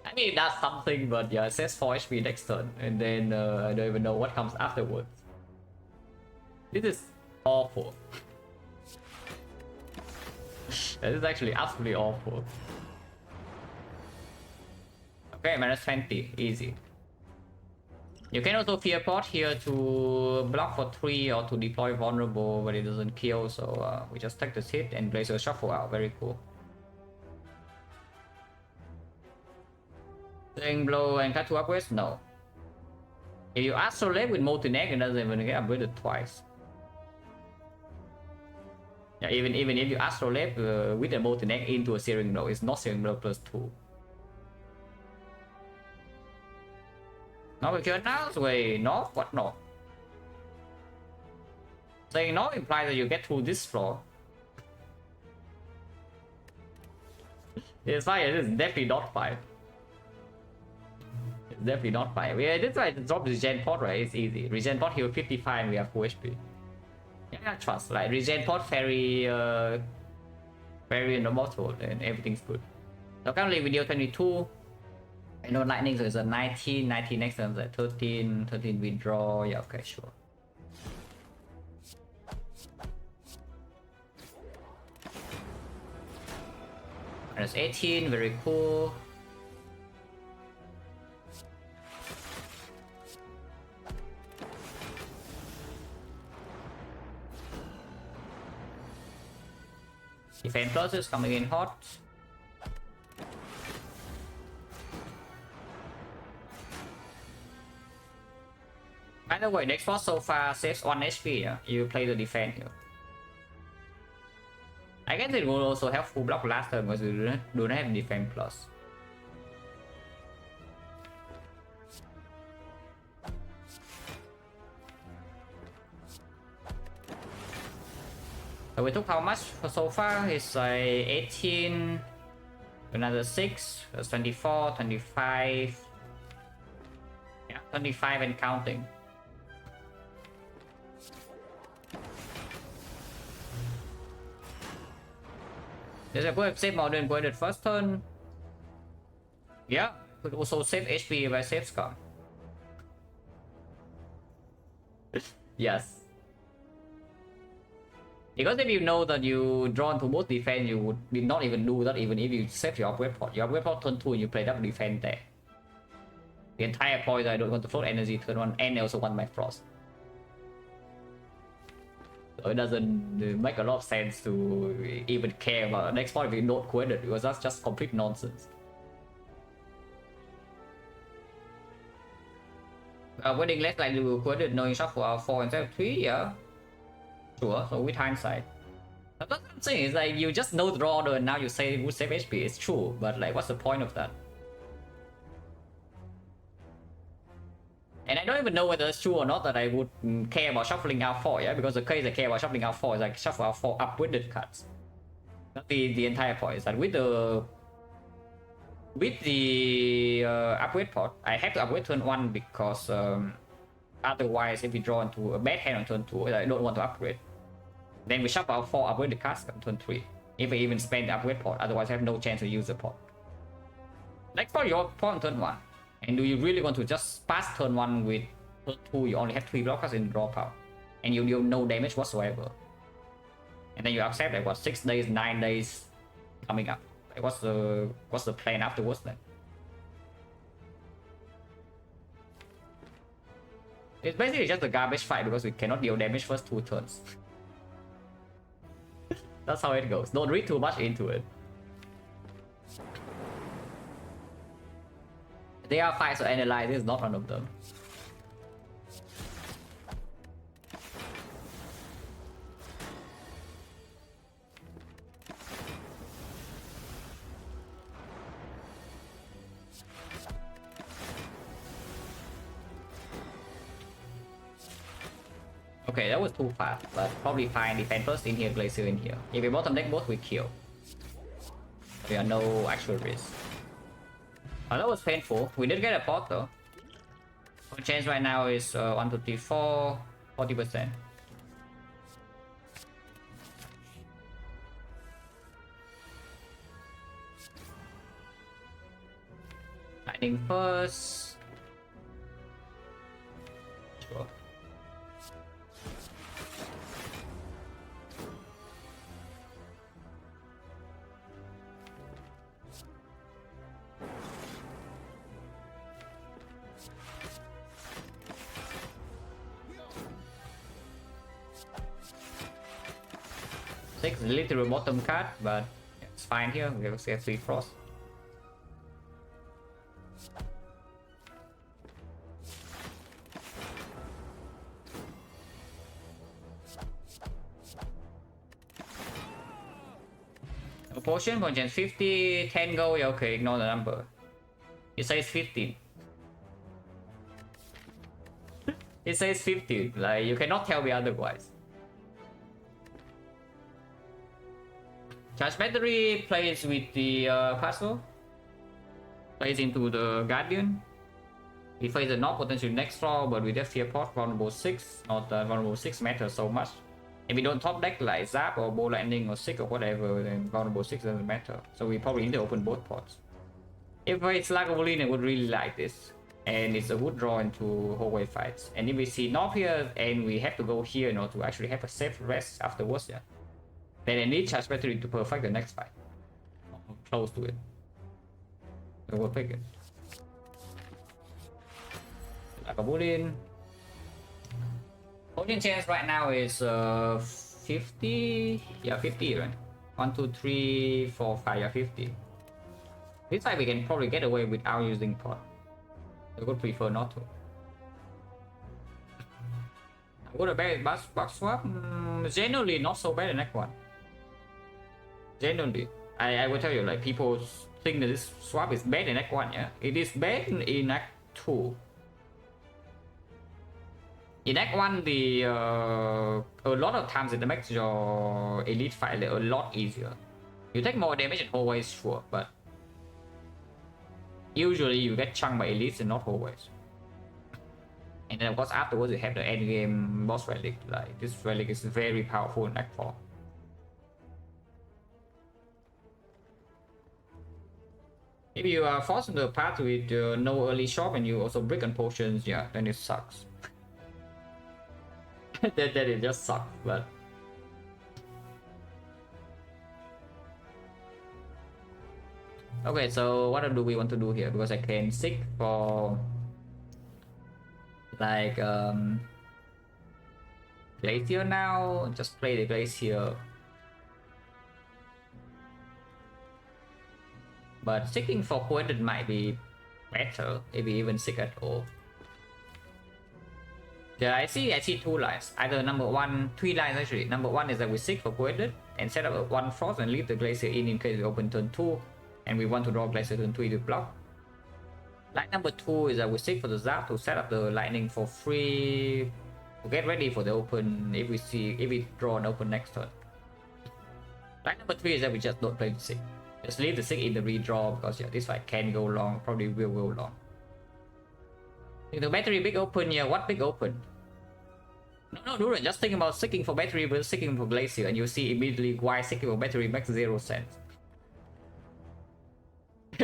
I mean, it does something, but yeah, it says 4 HP next turn. And then I don't even know what comes afterwards. This is awful. This is actually absolutely awful. Okay, -20, easy. You can also fear pot here to block for 3 or to deploy vulnerable, but it doesn't kill, so we just take this hit and Blazer Shuffle out. Very cool. Swing blow and cut to upgrades? No. If you Astrolabe with Molten Egg, it doesn't even get upgraded twice. Yeah, even if you Astrolabe with a Molten Egg into a Searing Blow, it's not Searing Blow +2. No, we can now wait. No? What no? Saying no implies that you get through this floor. It's fine, it's definitely not 5. It's definitely not 5. Yeah, this is why drop regen pot, right? It's easy. Regen pot heal 55 and we have full HP. Yeah, trust. Like regen pot very immortal and everything's good. So currently video 22. I know lightning, so it's a 19 next turn, like 13 withdraw. Yeah, okay, sure. Minus 18, very cool. Defense plus is coming in hot. By the way, next boss so far saves 1 HP. Yeah? You play the defense here. I guess it will also help full block last turn because you do not have defense plus. So we took how much so far? It's like 18, another 6, that's 24, 25. Yeah, 25 and counting. There's a good save more than the first turn. Yeah, could also save HP by save scum. Yes. Because if you know that you draw into both defense, you would not even do that even if you save your upgrade pot. Your upgrade pot turn 2 and you play double defense there. The entire point I don't want to float energy turn 1 and I also want my frost. So it doesn't make a lot of sense to even care about the next point if you don't quit it, because that's just complete nonsense. Winning less like you quit it knowing shuffle out 4 instead of 3, yeah. Sure, so with hindsight. But what I'm saying is like you just know the draw order and now you say it would save HP, it's true, but like what's the point of that? And I don't even know whether it's true or not that I would care about shuffling out 4, yeah? Because the case I care about shuffling out 4 is like shuffle out 4 up with the cards. Not the entire point. Is that with the upgrade pot, I have to upgrade turn 1 because otherwise if we draw into a bad hand on turn 2, I don't want to upgrade. Then we shuffle out 4 upgrade the cards on turn 3. If I even spend the upgrade pot, otherwise I have no chance to use the pot. Like for your pot on turn 1. And do you really want to just pass turn 1 with turn 2, you only have 3 blockers in draw power. And you deal no damage whatsoever. And then you accept like what, 6 days, 9 days coming up. Like what's the plan afterwards then? It's basically just a garbage fight because we cannot deal damage first 2 turns. That's how it goes. Don't read too much into it. There are fights to analyze, this is not one of them. Okay, that was too fast, but probably fine. Defend first in here, Glacier in here. If we bottom deck both, we kill. We are no actual risk. Oh, that was painful. We did get a pot though. Our chance right now is 1, 2, 3, 4, 40%. Lightning first. Sure. Takes a literal bottom card, but it's fine here. We have 3 frost. A potion, content 50, 10 gold, yeah, okay, ignore the number. It says 15. It says 15, like you cannot tell me otherwise. Charge battery plays with the puzzle. Plays into the Guardian. He plays the not potential next floor, but with that fear pot, vulnerable 6. Not vulnerable 6 matters so much. If we don't top deck like Zap or Bow Lightning or Sick or whatever, then vulnerable 6 doesn't matter. So we probably need to open both pots. If it's Lagavulin, I would really like this. And it's a good draw into hallway fights. And if we see North here, and we have to go here in order to actually have a safe rest afterwards, yeah. Then I need charge battery to perfect the next fight. Or close to it. So we'll pick it. Lagavulin. Potion chance right now is 50. Yeah, 50, right? 1, 2, 3, 4, 5, yeah, 50. This fight we can probably get away without using pot. I would prefer not to. I would have bad box swap. Generally not so bad in Act 1. Generally. I will tell you, like, people think that this swap is bad in Act 1, yeah? It is bad in Act 2. In Act 1, the a lot of times it makes your elite fight a lot easier. You take more damage in hallways, sure, but usually you get chunked by elites and not hallways. And then of course afterwards you have the end game boss relic. Like this relic is very powerful in Act 4. If you are forced into a path with no early shop and you also break on potions, yeah, then it sucks. that it just sucks, but okay, so what do we want to do here? Because I can seek for like Glacier now. Just play the Glacier. But seeking for Quentin might be better if we even seek at all. Yeah, I see 2 lines. Either number 1, 3 lines actually. Number 1 is that we seek for Quentin and set up a 1 frost and leave the Glacier in case we open turn 2 and we want to draw Glacier turn 3 to block. Line number 2 is that we seek for the Zap to set up the lightning for free to get ready for the open if we draw an open next turn. Line number 3 is that we just don't play the Sick. Just leave the Sick in the redraw because yeah, this fight can go long, probably will go long. The battery big open, yeah, what big open? No, Duran, just think about seeking for battery versus seeking for Glacier and you see immediately why seeking for battery makes 0 sense.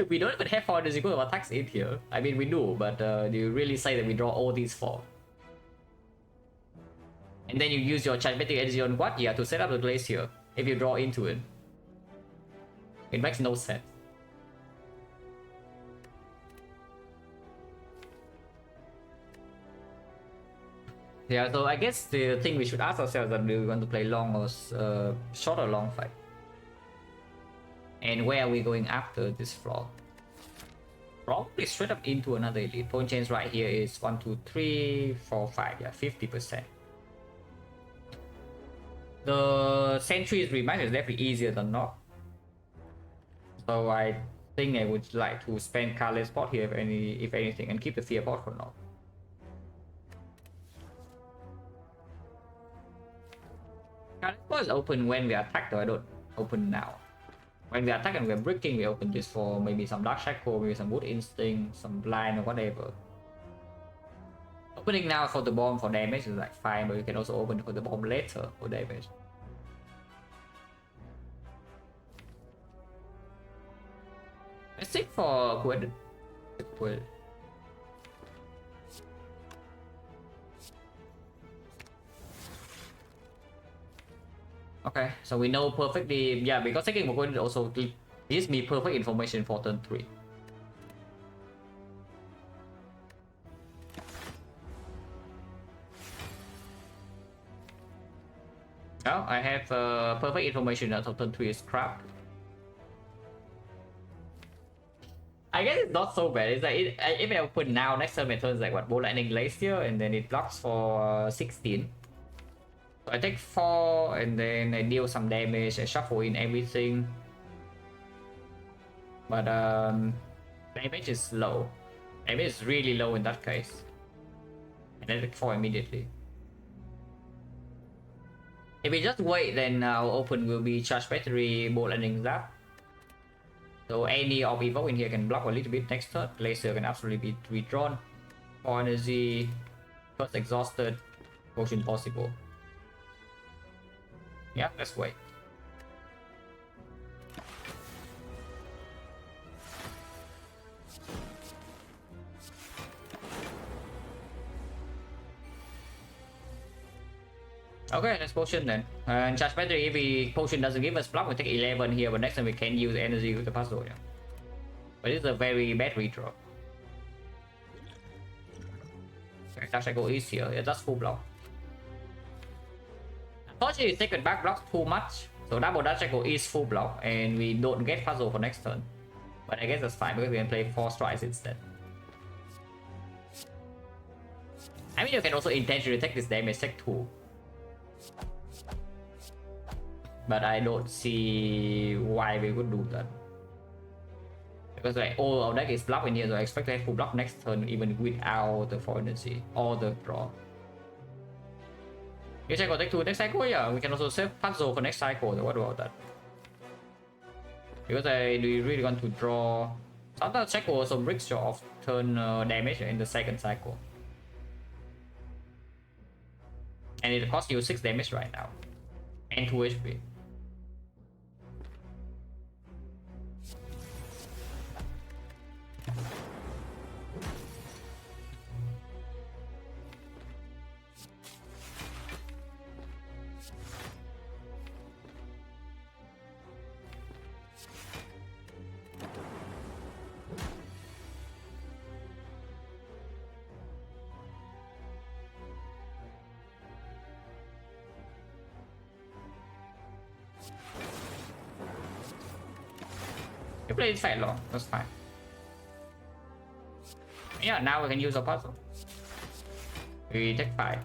We don't even have 4 equal attacks in here. I mean, we do, but do you really say that we draw all these 4? And then you use your charge battery energy on what? Yeah, to set up the Glacier if you draw into it. It makes no sense. Yeah, so I guess the thing we should ask ourselves is, do we want to play long or short or long fight? And where are we going after this floor? Probably straight up into another elite. Point change right here is 1, 2, 3, 4, 5. Yeah, 50%. The Sentry's Rematch is definitely easier than not. So I think I would like to spend Carlet's pot here if anything, and keep the Fear pot for now. Carlet's pot is open when we attack, though I don't open now. When we attack and we're breaking, we open this for maybe some Dark Shackle, maybe some Wood Instinct, some Blind or whatever. Opening now for the bomb for damage is like fine, but you can also open for the bomb later for damage. Let's take for Quid. Okay, so we know perfectly, yeah, because taking for Quid also gives me perfect information for turn 3. Well, I have perfect information that turn 3 is crap. I guess it's not so bad. It's like if I open now, next turn my turn is like what, Bolt Lightning Glacier, and then it blocks for 16. So I take 4 and then I deal some damage, I shuffle in everything. But damage is low. Damage is really low in that case. And I take 4 immediately. If we just wait, then our open will be Charge Battery, Bolt Lightning Zap. So any of Evoke in here can block a little bit next turn. Glacier can absolutely be withdrawn. 4 energy, first exhausted, potion possible. Yeah, let's wait. Okay, let's potion then. And charge battery, if the potion doesn't give us block, we take 11 here, but next time we can use energy with the puzzle. Yeah. But it's a very bad redraw. Okay, that should go easier. Yeah, that's full block. Unfortunately, second back blocks too much. So double dash cycle is full block, and we don't get puzzle for next turn. But I guess that's fine because we can play 4 strikes instead. I mean, you can also intentionally take this damage, take 2. But I don't see why we would do that. Because like all our deck is blocked in here, so I expect to have full block next turn even without the 4 energy or the draw. You cycle take 2 next cycle, yeah, we can also save puzzle for next cycle, so what about that? Because I really want to draw. Sometimes cycle also bricks your off turn damage in the second cycle. And it costs you 6 damage right now. And 2 HP. You play Defect long, that's fine. Yeah, now we can use a puzzle. We take 5.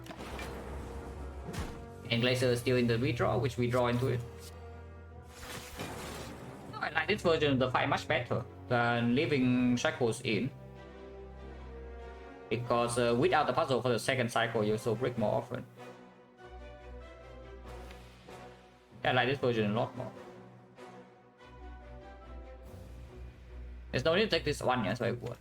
And Glacier is still in the redraw, which we draw into it. Oh, I like this version of the fight much better than leaving Shackles in. Because without the puzzle for the second cycle, you also break more often. Yeah, I like this version a lot more. There's no need to take this one, yeah, so it works.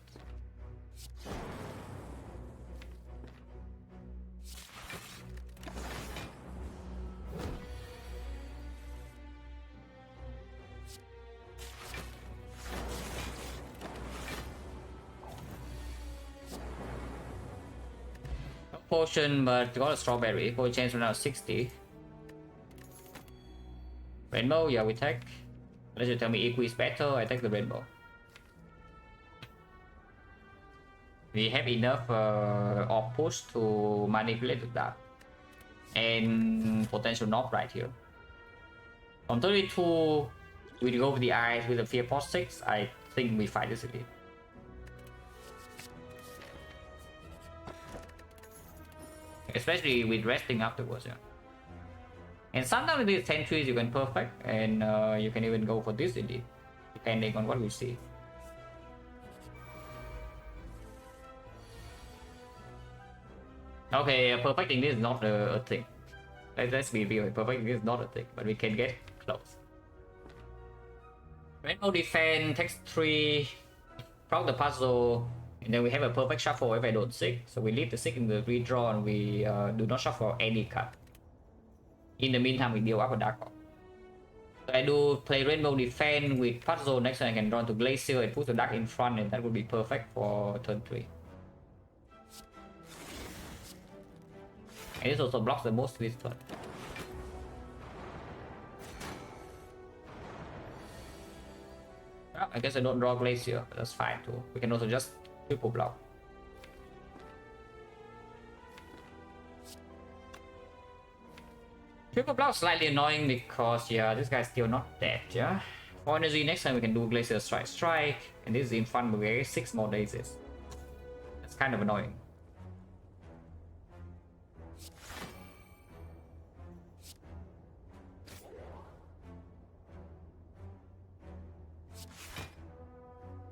Potion, but got a strawberry. Potion change from now 60. Rainbow, yeah, we take. Unless you tell me Equi is better, I take the rainbow. We have enough off push to manipulate that. And potential knock right here. From 32, we go with the eyes with the fear post 6. I think we fight this again. Especially with resting afterwards, yeah. And sometimes with these centuries you can perfect, and you can even go for this indeed, depending on what we see. Okay, perfecting this is not a thing. Let's be real, perfecting this is not a thing, but we can get close. Rainbow defense takes 3, proc the puzzle, and then we have a perfect shuffle if I don't sick. So we leave the sick in the redraw and we do not shuffle any card. In the meantime, we deal up a dark. So I do play Rainbow defense with puzzle. Next time I can draw to Glacier and put the dark in front, and that would be perfect for turn 3. And this also blocks the most this turn. Well, I guess I don't draw Glacier, but that's fine too. We can also just triple block. Triple block slightly annoying because yeah, this guy's still not dead, yeah. For energy, next time we can do Glacier Strike, and this is in front, but we get 6 more daisies. That's kind of annoying.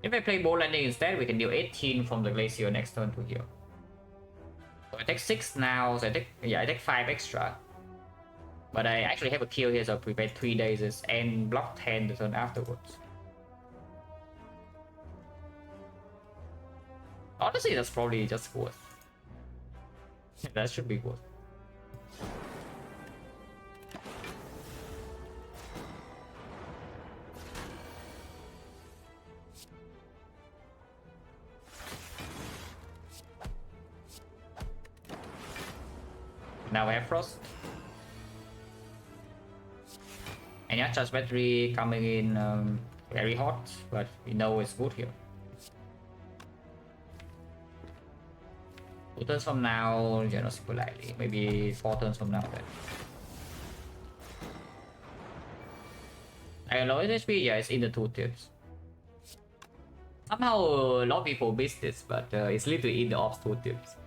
If I play Ball Landing instead, we can deal 18 from the Glacier next turn to here. So I take 6 now, so I take 5 extra. But I actually have a kill here, so I prepare 3 daisies and block 10 the turn afterwards. Honestly, that's probably just worth. That should be worth. Now we have Frost. And yeah, charge battery coming in very hot, but we know it's good here. 2 turns from now, yeah, not super likely. Maybe 4 turns from now then. I know HP, yeah, it's in the 2 tips. Somehow a lot of people miss this, but it's literally in the ops 2 tips.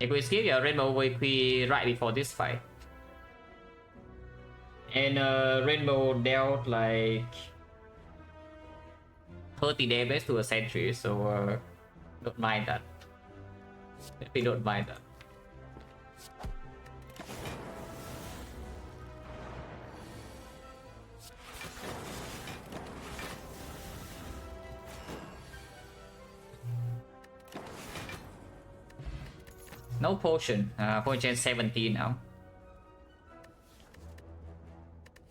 If we skip your Rainbow VP right before this fight. And Rainbow dealt like 30 damage to a sentry, so don't mind that. We don't mind that. No potion. Potion 17 now.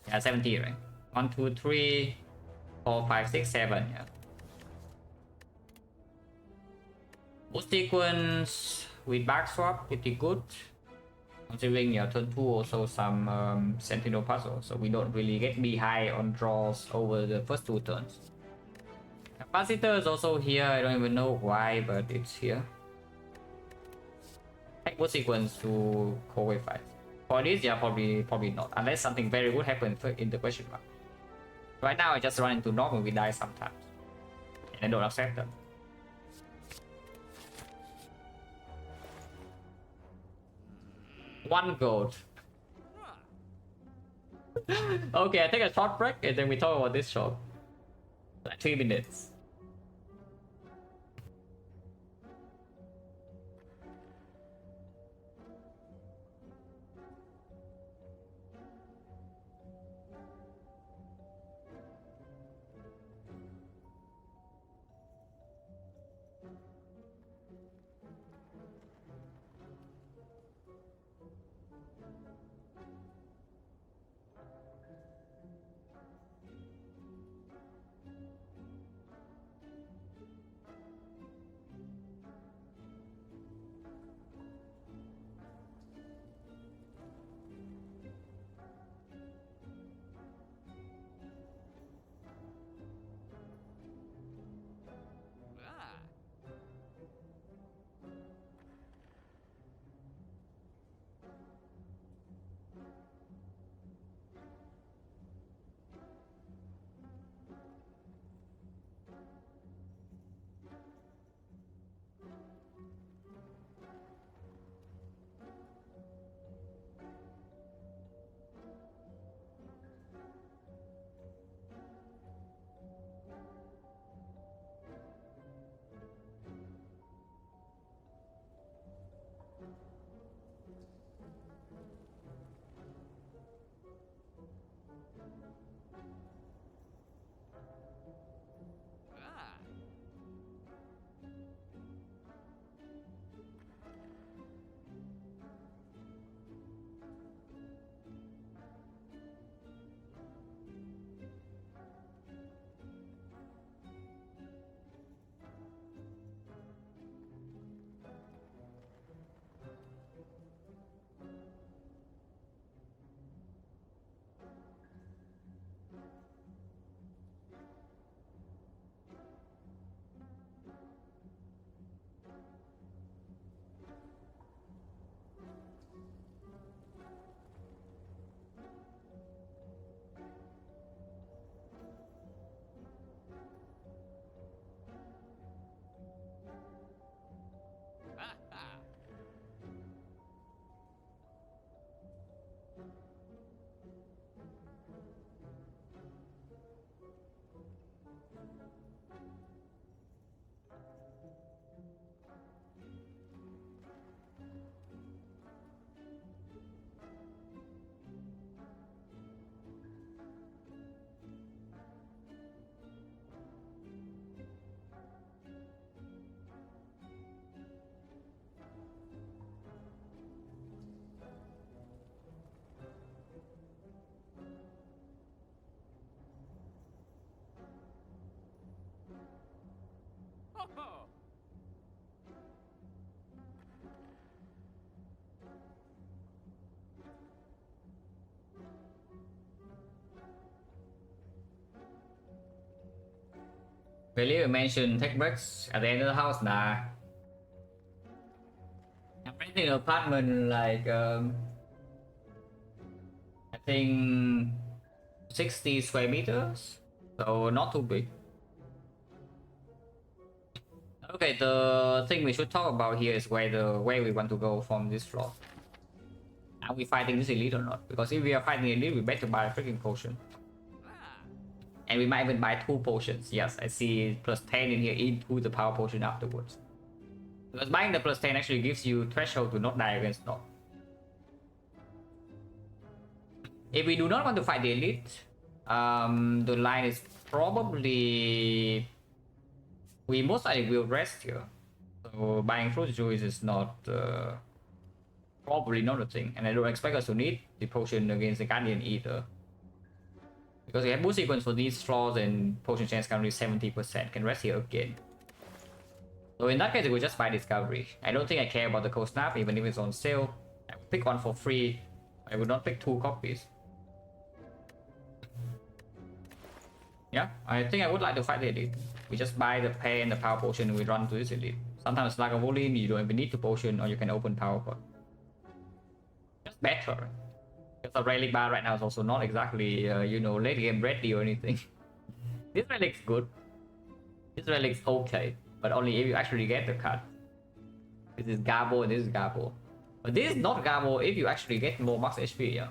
Yeah, 17, right? 1, 2, 3, 4, 5, 6, 7. Yeah. Boost sequence with back swap, pretty good. Considering your turn 2 also some Sentinel puzzle, so we don't really get behind on draws over the first 2 turns. Capacitor is also here. I don't even know why, but it's here. Take boost sequence to co-wave fight. For this, yeah, probably not, unless something very good happens in the question mark. Right now, I just run into normal, we die sometimes, and I don't accept them. One gold. Okay, I take a short break and then we talk about this shop. Like 3 minutes. Believe you mentioned tech breaks at the end of the house. Nah. I'm renting an apartment like I think 60 square meters, so not too big. Okay, the thing we should talk about here is where we want to go from this floor. Are we fighting this elite or not? Because if we are fighting elite, we better buy a freaking potion. And we might even buy 2 potions. Yes, I see +10 in here into the power potion afterwards. Because buying the +10 actually gives you threshold to not die against knock. If we do not want to fight the elite, the line is probably... We most likely will rest here. So buying fruit juice is not... probably not a thing. And I don't expect us to need the potion against the Guardian either. Because we have boost sequence for these floors and potion chance currently 70%. Can rest here again. So in that case, we will just buy Discovery. I don't think I care about the Cold Snap, even if it's on sale. I will pick one for free. I would not pick 2 copies. Yeah, I think I would like to fight the elite. We just buy the pay and the power potion and we run to this elite. Sometimes like a volume, you don't even need to potion or you can open power pot. Just better. Because the relic bar right now is also not exactly, you know, late game ready or anything. This relic's good. This relic's okay. But only if you actually get the card. This is Garbo and this is Garbo. But this is not Garbo if you actually get more max HP, yeah.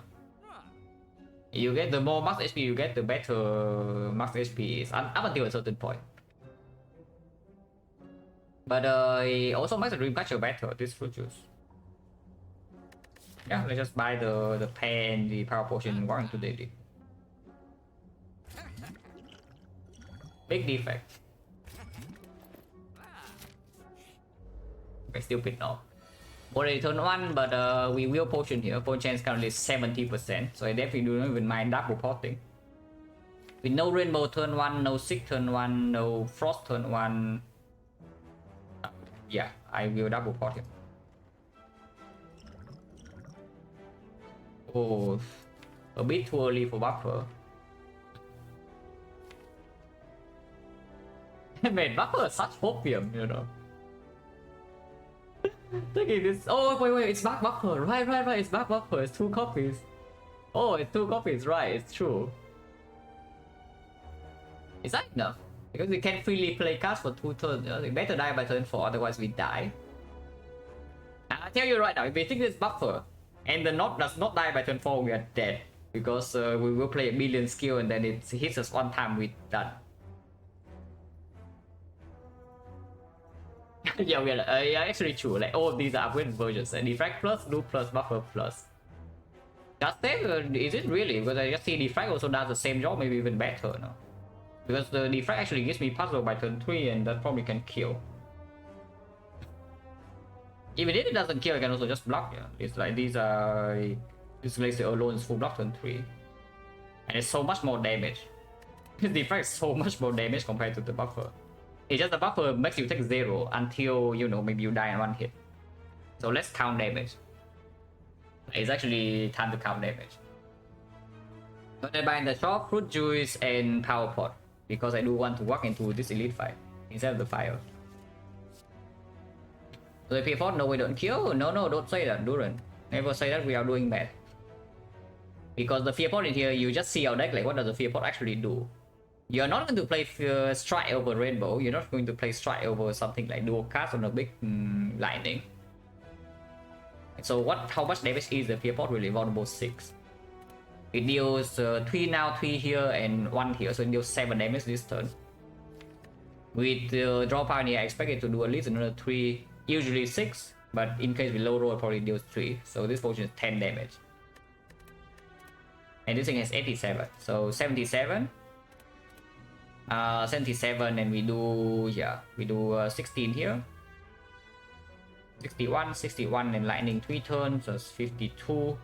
You get the more max HP, you get the better max HP is up until a certain point. But it also makes the dream catcher better, this fruit juice. Yeah, let's just buy the pen, the power potion, and walk into the elite. Big defect. Okay, still pick now. Already turn 1, but we will potion here. Potion chance currently 70%, so I definitely do not even mind double potting. With no rainbow turn 1, no sick turn 1, no frost turn 1. Yeah, I will double pot him. Oh, a bit too early for buffer. Man, buffer is such opium, you know. Look at this. Oh, wait, it's back buffer. Right, it's back buffer. It's 2 copies. Oh, it's 2 copies, right, it's true. Is that enough? Because we can freely play cards for 2 turns. You know? We better die by turn 4, otherwise we die. I tell you right now, if we think this buffer and the knot does not die by turn 4, we are dead. Because we will play a million skill and then it hits us 1 time, we're done. Yeah, we are yeah, actually true. Like all of these are upgraded versions. Defect plus, loop plus, buffer plus. Does that, is it really? Because I just see Defect also does the same job, maybe even better, no? Because the Defect actually gives me puzzle by turn 3 and that probably can kill. Even if it doesn't kill, I can also just block, yeah. It's like these are... This laser alone is full block turn 3. And it's so much more damage. This Defect is so much more damage compared to the buffer. It's just the buffer makes you take 0 until, you know, maybe you die in 1 hit. So let's count damage. It's actually time to count damage. But I buy in the shop, fruit juice, and power pot. Because I do want to walk into this elite fight instead of the fire. So the P4, no, we don't kill. No, don't say that, Duran. Never say that we are doing bad. Because the fear pot in here, you just see our deck, like what does the fear pot actually do? You're not going to play strike over rainbow. You're not going to play strike over something like dual cast on a big lightning. So how much damage is the fear pot really? Vulnerable 6. It deals 3 now, 3 here, and 1 here, so it deals 7 damage this turn. With draw power here, I expect it to do at least another 3, usually 6, but in case we low roll, it probably deals 3. So this potion is 10 damage. And this thing has 87, so 77. 77, and we do, yeah, we do 16 here. 61, and lightning 3 turns, so it's 52.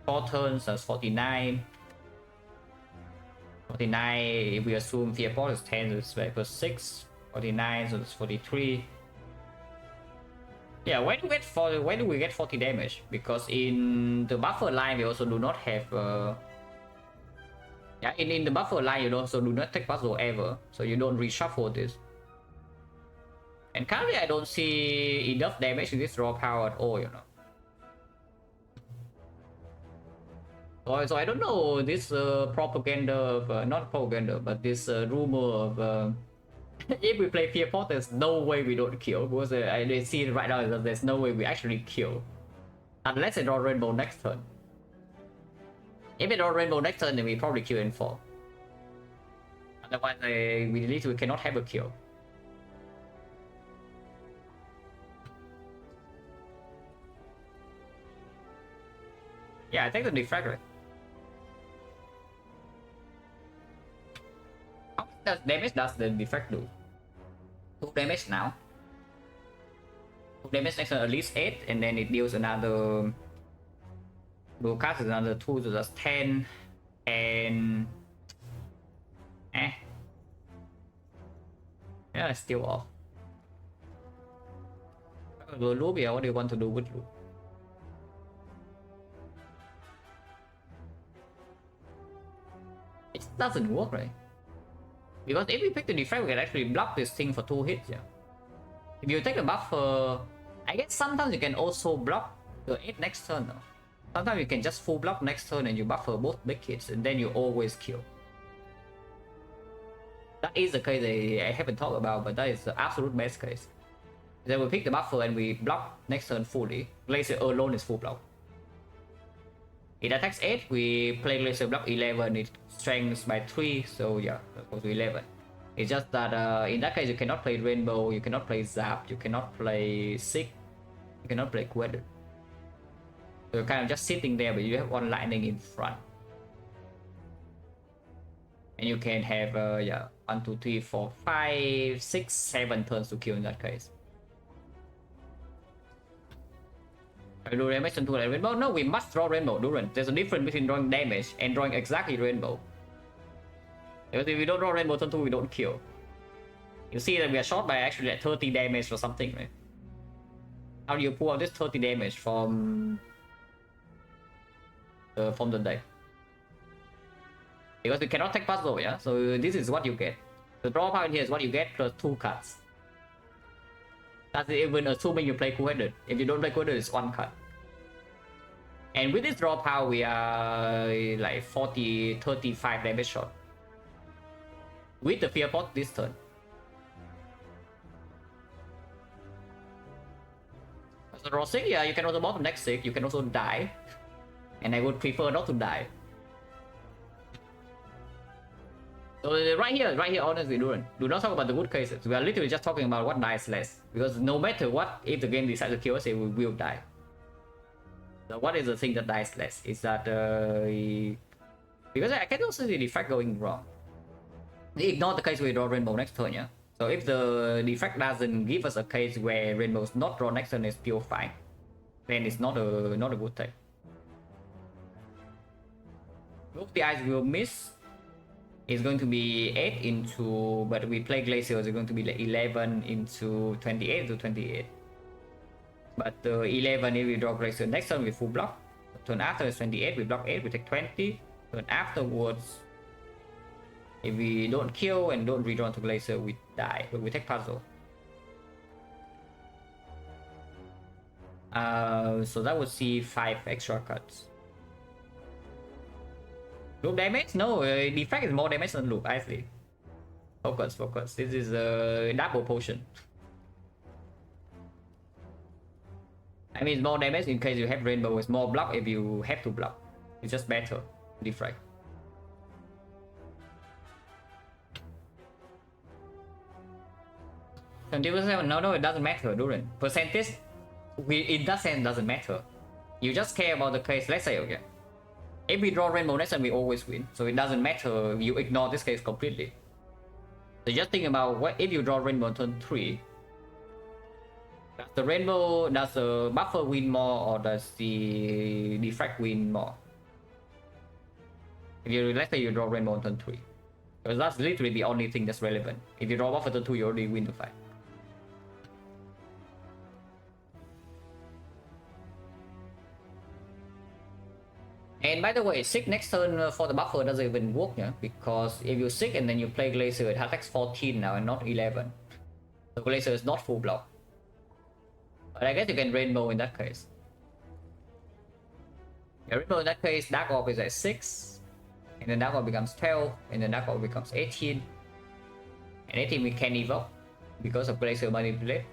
4 turns, that's 49. 49, if we assume fear pot is 10, so it's plus 6. 49, so it's 43. Yeah, where do we get 40 damage? Because in the buffer line, we also do not have Yeah, in the buffer line, you also do not take puzzle ever, so you don't reshuffle this. And currently, I don't see enough damage in this raw power at all, you know. So I don't know this propaganda of not propaganda, but this rumor of if we play Fear Pot, there's no way we don't kill, because I see it right now that there's no way we actually kill unless they draw rainbow next turn. If they draw rainbow next turn, then we probably kill in 4. Otherwise, we cannot have a kill. Yeah, I think the Defect, right? How much damage does the Defect do? 2 damage now. 2 damage next turn, at least 8, and then it deals another. Dual cast is another 2, so that's 10. And. Yeah, it's still off. Loop, yeah, what do you want to do with loop? It doesn't work, right? Because if we pick the Defect, we can actually block this thing for 2 hits, yeah. If you take a buffer, I guess sometimes you can also block the 8 next turn, though. Sometimes you can just full block next turn and you buffer both big hits, and then you always kill. That is the case I haven't talked about, but that is the absolute best case. Then we pick the buffer and we block next turn fully. Glacier alone is full block. It attacks 8, we play Glacier block 11, it strengthens by 3, so yeah, that goes to 11. It's just that in that case you cannot play Rainbow, you cannot play Zap, you cannot play Sick, you cannot play Quedded. So you're kind of just sitting there, but you have one lightning in front. And you can have, yeah, 1, 2, 3, 4, 5, 6, 7 turns to kill in that case. I do damage into the rainbow? No, we must draw rainbow, Duran. There's a difference between drawing damage and drawing exactly rainbow. Because if we don't draw rainbow turn 2, we don't kill. You see that we are short by actually like 30 damage or something, right? How do you pull out this 30 damage from the deck? Because we cannot take puzzle, yeah? So this is what you get. The draw power in here is what you get plus 2 cards. That's even assuming you play Quedded. If you don't play Quedded, it's 1 card. And with this draw power, we are like 35 damage short. With the Fear Pot this turn. So draw 6, yeah, you can also bottom next 6, you can also die. And I would prefer not to die. So right here, honestly, do not talk about the good cases. We are literally just talking about what dies less. Because no matter what, if the game decides to kill us, we will die. So what is the thing that dies less? Is that because I can also see the Defect going wrong. Ignore the case we draw Rainbow next turn, yeah. So if the Defect doesn't give us a case where Rainbow's not drawn next turn is still fine, then it's not a good thing. Both the eyes will miss. It's going to be 8 into, but we play Glacier, it's going to be like 11 into 28 to 28. But 11, if we draw Glacier next turn, we full block. Turn after is 28, we block 8, we take 20. Turn afterwards, if we don't kill and don't redraw to Glacier, we die, but we take puzzle. So that would see 5 extra cuts. Loop damage? No, Defect is more damage than Loop, actually. Focus. This is a double potion. I mean, it's more damage in case you have Rainbow. It's more block if you have to block. It's just better. Defect. No, it doesn't matter, Duran. Percentage, in that sense, doesn't matter. You just care about the case. Let's say, okay, if we draw Rainbow next time, we always win. So it doesn't matter. You ignore this case completely. So just think about what if you draw Rainbow turn 3. Does the buffer win more, or does the Defect win more? If you, let's say you draw Rainbow on turn 3. Because that's literally the only thing that's relevant. If you draw buffer turn 2, you already win the fight. And by the way, sick next turn for the buffer doesn't even work, yeah? Because if you sick and then you play Glacier, it attacks 14 now and not 11. So Glacier is not full block. But I guess you can Rainbow in that case. Yeah, Rainbow in that case, Dark Orb is at 6. And then Dark Orb becomes 12. And then Dark Orb becomes 18. And 18 we can evoke because of Glacier Manipulate.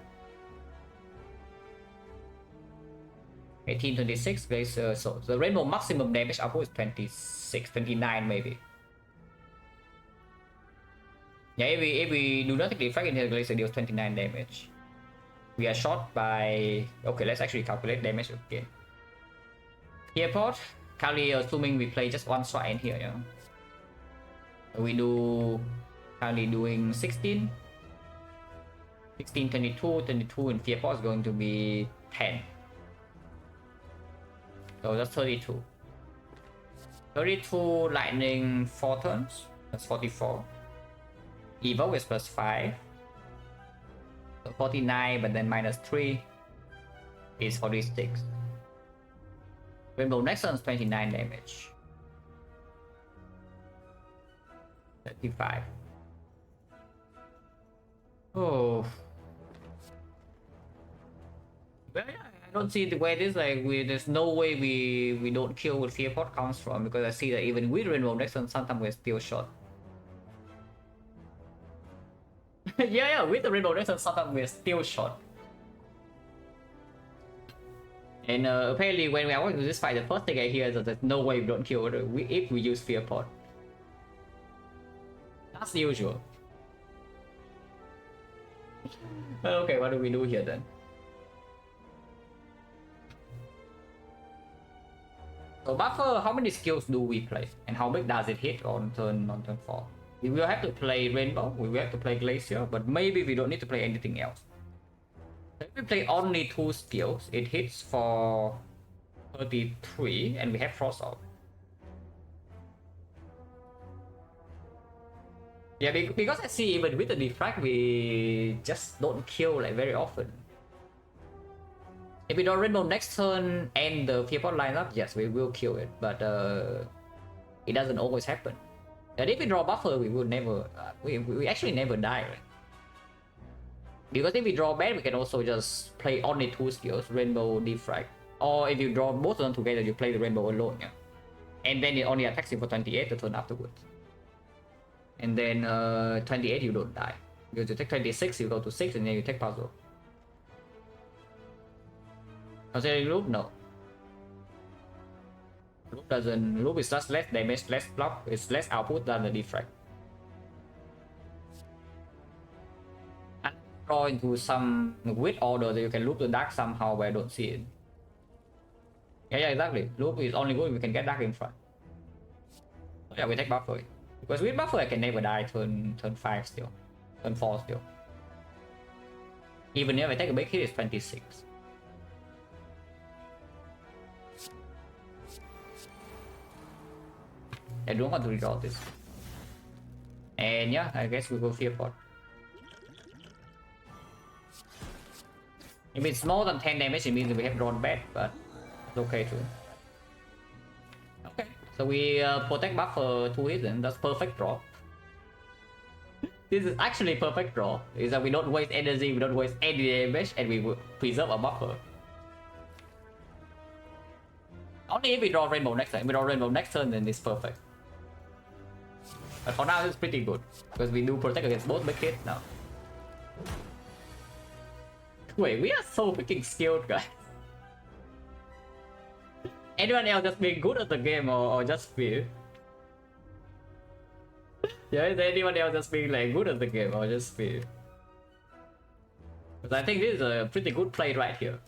18, 26, Glacier. So the Rainbow maximum damage output is 26, 29 maybe. Yeah, if we do not take the effect in here, Glacier deals 29 damage. We are short by... Okay, let's actually calculate damage again. Here port, currently assuming we play just one shot in here, yeah. We do... Currently doing 16. 16, 22, 22 and Fear Port is going to be 10. So that's 32. 32 lightning 4 turns. That's 44. Evoke is plus 5. So 49, but then minus 3 is 46. Rainbow next turn is 29 damage. 35. Oh. Well, yeah, I don't see the way this like there's no way we don't kill with Fear Pot comes from, because I see that even with Rainbow next turn sometimes we're still short. yeah, with the Rainbow next turn sometimes we're still short. And apparently when we are going to this fight, the first thing I hear is that there's no way we don't kill if we use Fear Pot. That's the usual. Okay, what do we do here then? So buffer, how many skills do we play? And how big does it hit on turn 4? We will have to play Rainbow, we will have to play Glacier, but maybe we don't need to play anything else. If we play only 2 skills, it hits for 33 and we have Frost Orb. Yeah, because I see even with the Defect, we just don't kill like very often. If we don't Rainbow next turn and the Fear Pot line up, yes, we will kill it, but it doesn't always happen. And if we draw buffer, we will never, we actually never die, right? Because if we draw bad, we can also just play only 2 skills, Rainbow, Defect. Or if you draw both of them together, you play the Rainbow alone, yeah? And then it only attacks you for 28 the turn afterwards. And then 28 you don't die. Because you take 26, you go to 6 and then you take puzzle. Considering loop, no. Loop doesn't, loop is just less damage, less block, it's less output than the Defect. And draw into some weird order that you can loop the dark somehow, but I don't see it. Yeah, exactly. Loop is only good if we can get dark in front. So yeah, we take buffer. Because with buffer I can never die turn 5 still. Turn 4 still. Even if I take a big hit, it's 26. I don't want to redraw this. And yeah, I guess we go Fear Pot. If it's more than 10 damage, it means we have drawn bad, but it's okay too. Okay, so we protect buffer 2 hits, and that's perfect draw. This is actually perfect draw. Is that we don't waste energy, we don't waste any damage, and we will preserve a buffer. Only if we draw Rainbow next turn. If we draw Rainbow next turn, then it's perfect. But for now, it's pretty good because we do protect against both big hits now. Wait, we are so freaking skilled, guys. Anyone else just being good at the game or just feel? Yeah, is there anyone else just being like good at the game or just feel? Because I think this is a pretty good play right here.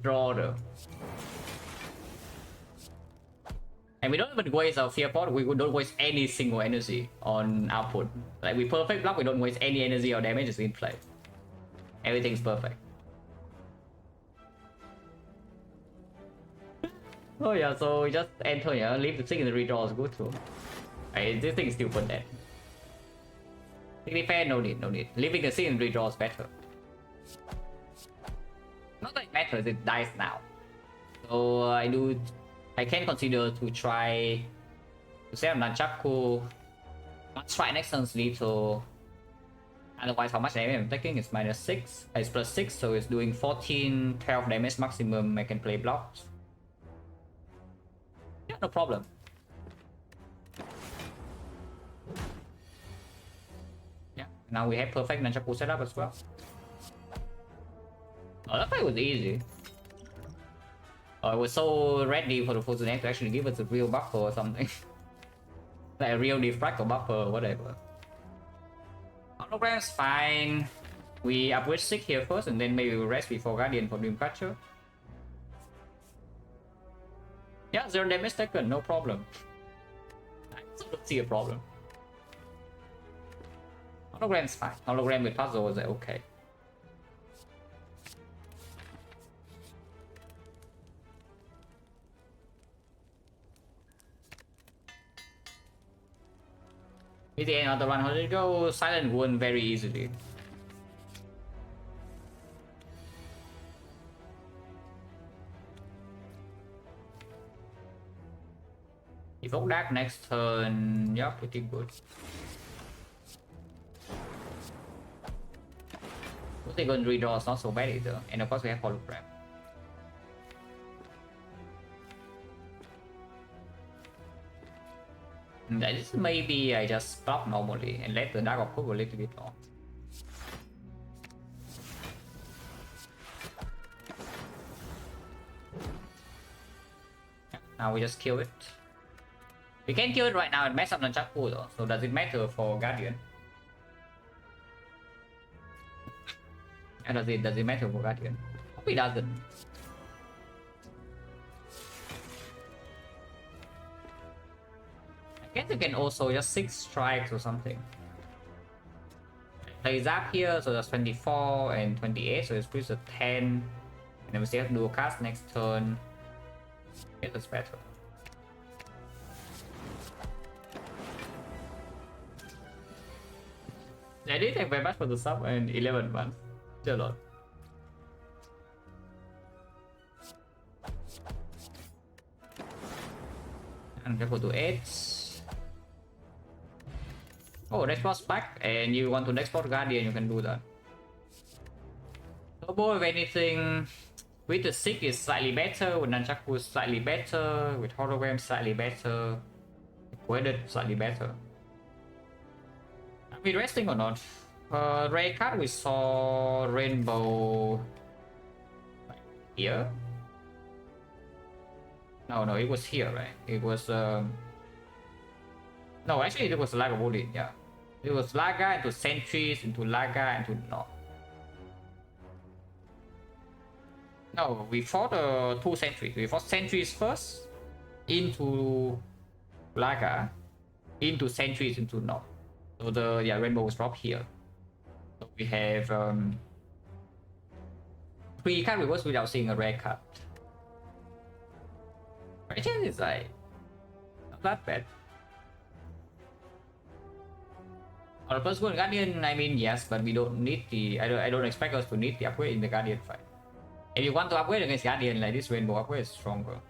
Draw though. And we don't even waste our Fear Pot, we don't waste any single energy on output. Like we perfect block, we don't waste any energy or damage in play. Everything's perfect. Oh yeah, so we just enter here, leave the thing in the redraw is good too. This thing is still put dead. Fair, no need. Leaving the thing in redraw is better. Not that it matters, it dies now. So I I can consider to try to set up Nunchaku. Let's try next turn Lethal. Otherwise, how much damage I'm taking is -6. It's +6, so it's doing 14, 12 damage maximum. I can play blocks. Yeah, no problem. Yeah, now we have perfect Nunchaku setup as well. Oh, that fight was easy. I was so ready for the Fusion to actually give us a real buffer or something. Like a real Defect or buffer or whatever. Hologram's fine. We upgrade 6 here first and then maybe we'll rest before Guardian for Dreamcatcher. Yeah, 0 damage taken, no problem. I still don't see a problem. Hologram's fine. Hologram with puzzle is okay. At the end of the 100 go, Silent won very easily. Evoke Dark next turn, yeah, pretty good. Octagon redraw is not so bad either, and of course we have Hologram. This maybe I just stop normally and let the Dark of Cook a little bit more. Now we just kill it. We can kill it right now and mess up Nunchaku though, so does it matter for Guardian? And does it matter for Guardian? Hope it doesn't. I guess you can also just 6 strikes or something. Play Zap here, so that's 24 and 28, so it's plus a 10. And then we still have to do a cast next turn. Yeah, that's better. I did take very much for the sub and 11 months. Still a lot. And careful to 8. Oh, next boss back, and you want to next boss Guardian, you can do that. Turbo, if anything, with the 6 is slightly better, with Nunchaku is slightly better, with Hologram slightly better, with slightly better. Are we resting or not? Rare card we saw Rainbow here. No, it was here, right? It was no, actually it was Laga Woodin, yeah. It was Laga into Sentries, into Laga, into no. No, we fought 2 Sentries. We fought Sentries first, into Laga, into Sentries, into no. So the Rainbow was dropped here. So we have 3 card reverse without seeing a rare card. Right, is like not that bad. On the first one Guardian, I mean yes, but we don't need the. I don't expect us to need the upgrade in the Guardian fight. If you want to upgrade against Guardian, like this Rainbow upgrade is stronger.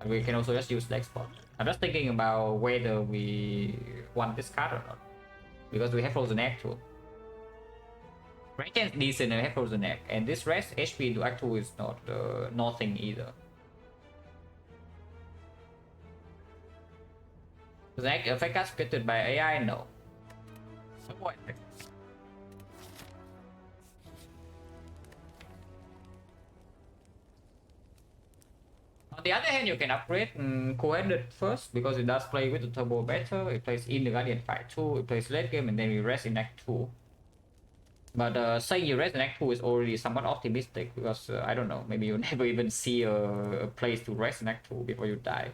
And we can also just use the export. I'm just thinking about whether we want this card or not, because we have Frozen Egg too. Rank is decent and I have Frozen Egg, and this rest HP into Act 2 is not nothing either. Does the effect gets created by AI? No. On the other hand, you can upgrade Co-Headed first because it does play with the turbo better. It plays in the Guardian fight too. It plays late game and then we rest in Act 2. But saying you rest in Act 2 is already somewhat optimistic because I don't know, maybe you never even see a place to rest in Act 2 before you die.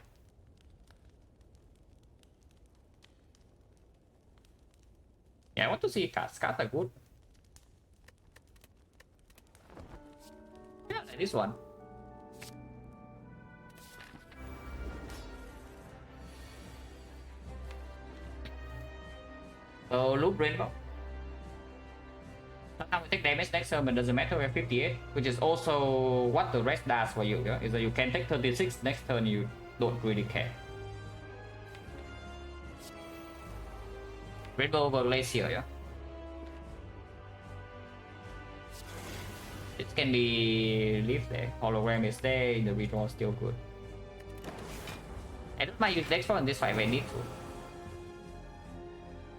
Yeah, I want to see cards. Cards are good. Yeah, like this one. So loop Rainbow. Sometimes we take damage next turn, but doesn't matter. We have 58, which is also what the rest does for you. Yeah? Is that you can take 36 next turn. You don't really care. Rainbow over Glacier, yeah. It can be leave there. Hologram is there, the redraw is still good. I don't mind use Dex on this fight if I need to.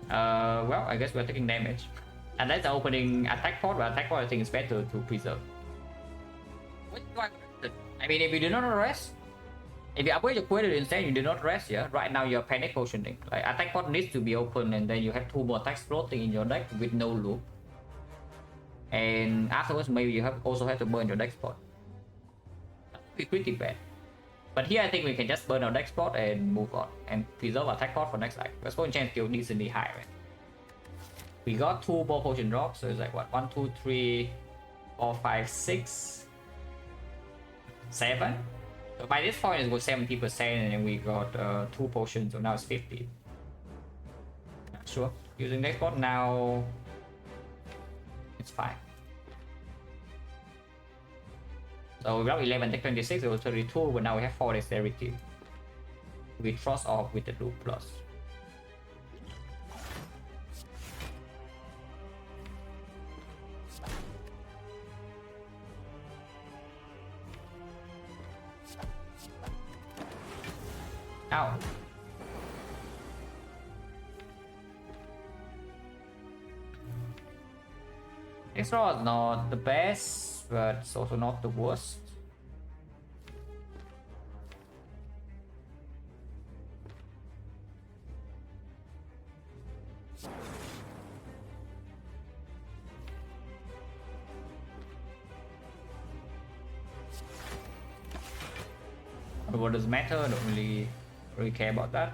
Well, I guess we're taking damage. And that's the opening attack pod, but attack pod I think is better to preserve. What do I mean, if you do not rest, if you upgrade your query instead, you do not rest, yeah? Right now you're panic potioning. Like, attack pod needs to be open and then you have 2 more attacks floating in your deck with no loop. And afterwards, maybe you also have to burn your deck spot. That would be pretty bad. But here I think we can just burn our deck spot and move on and preserve attack pod for next act. Response chance still decently high, right? We got 2 more potion drops, so it's like what? 1, 2, 3, 4, 5, 6, 7. So by this point it's got 70% and then we got 2 potions, so now it's 50. Sure. Using deck spot now. It's fine. So we got 11 deck 26, it was 32, but now we have 4 dexterity. We trust off with the loop plus. Ow. This draw is not the best, but it's also not the worst. But what does matter? I don't really care about that.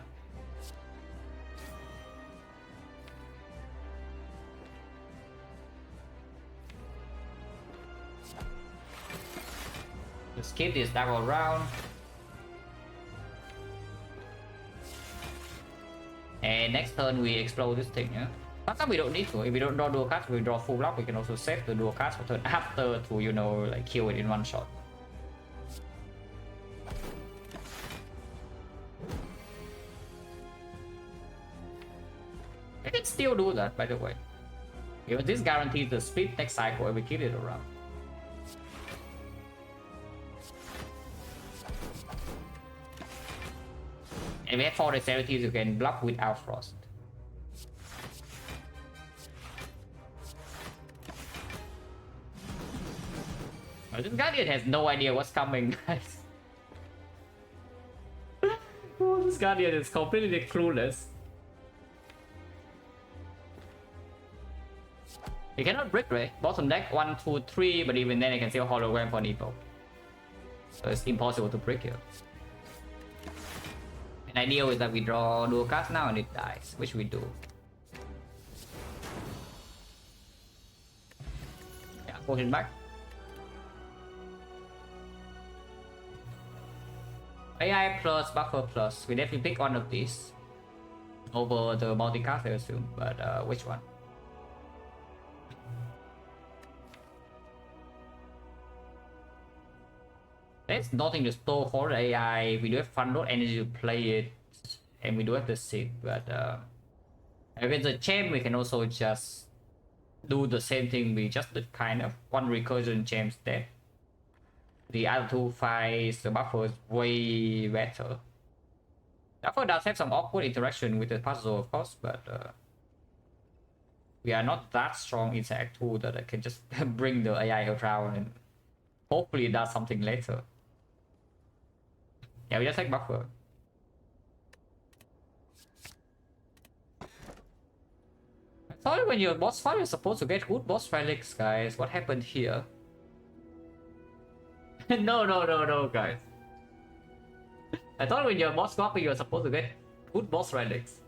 Just keep this double round. And next turn we explode this thing, yeah? Sometimes we don't need to. If we don't draw dual cards, we draw full block, we can also save the dual cards for turn after to, you know, like kill it in one shot. We can still do that, by the way. Because this guarantees the split next cycle if we kill it around. And we have 4 dexterities you can block without frost. Well, this Guardian has no idea what's coming, guys. Oh, this Guardian is completely clueless. You cannot brick, right? Bottom deck 1, 2, 3, but even then I can still hologram for an evo. So it's impossible to brick here. An idea is that we draw dual cards now and it dies, which we do. Yeah, potion back. AI plus buffer plus. We definitely pick one of these over the multi-cast, I assume, but which one? There's nothing to store for the AI. We do have fun load energy to play it, and we do have the seed. But if it's a champ, we can also just do the same thing. We just did kind of one recursion champs dead. The other 2 fights, the buffer is way better. Buffer does have some awkward interaction with the puzzle, of course, but we are not that strong in Act 2 that I can just bring the AI around and hopefully it does something later. Yeah, we just take buffer. I thought when you're boss fight, you're supposed to get good boss relics, guys. What happened here? No, guys. I thought when you're boss copy, you're supposed to get good boss relics.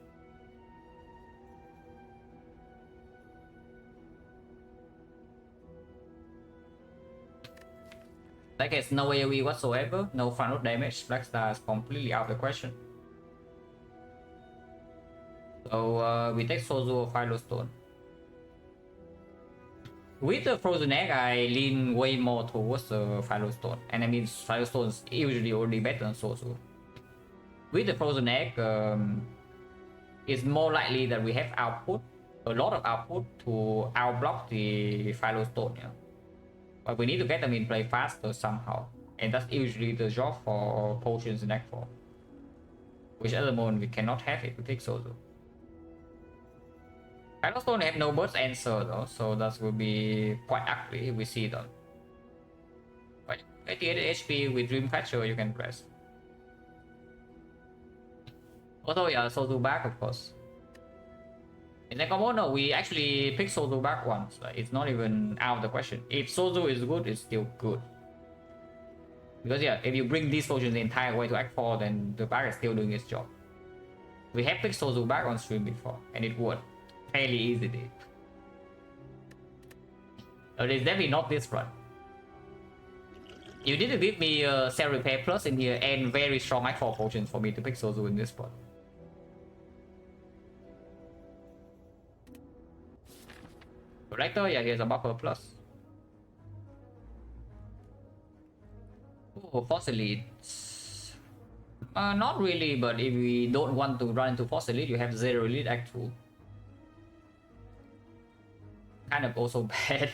Like it's no AoE whatsoever, no front damage, Black Star is completely out of the question. So we take Sozu or Philostone. With the Frozen Egg, I lean way more towards the Philostone. And I mean Philostone is usually already better than Sozu. with the frozen egg, it's more likely that we have output, a lot of output to outblock the Philostone, yeah. But we need to get them in play faster somehow, and that's usually the job for potions in Act 4. Which at the moment we cannot have it with Exozo. Philostone have no burst answer though, so that will be quite ugly if we see them. But 88 HP with Dreamcatcher you can press. Although yeah, Sozu back of course. In Nekomono, we actually pick Sozu back once. Like, it's not even out of the question. If Sozu is good, it's still good. Because yeah, if you bring these potions the entire way to Act 4, then the back is still doing its job. We have picked Sozu back on stream before, and it worked fairly easily. But it's definitely not this run. You need to give me a Cell Repair Plus in here and very strong Act 4 potions for me to pick Sozu in this spot. Corrector, yeah, here's a buffer plus. Oh, Fossil Elites. Not really, but if we don't want to run into Fossil Elite, you have Zero Elite Act 2. Kind of also bad.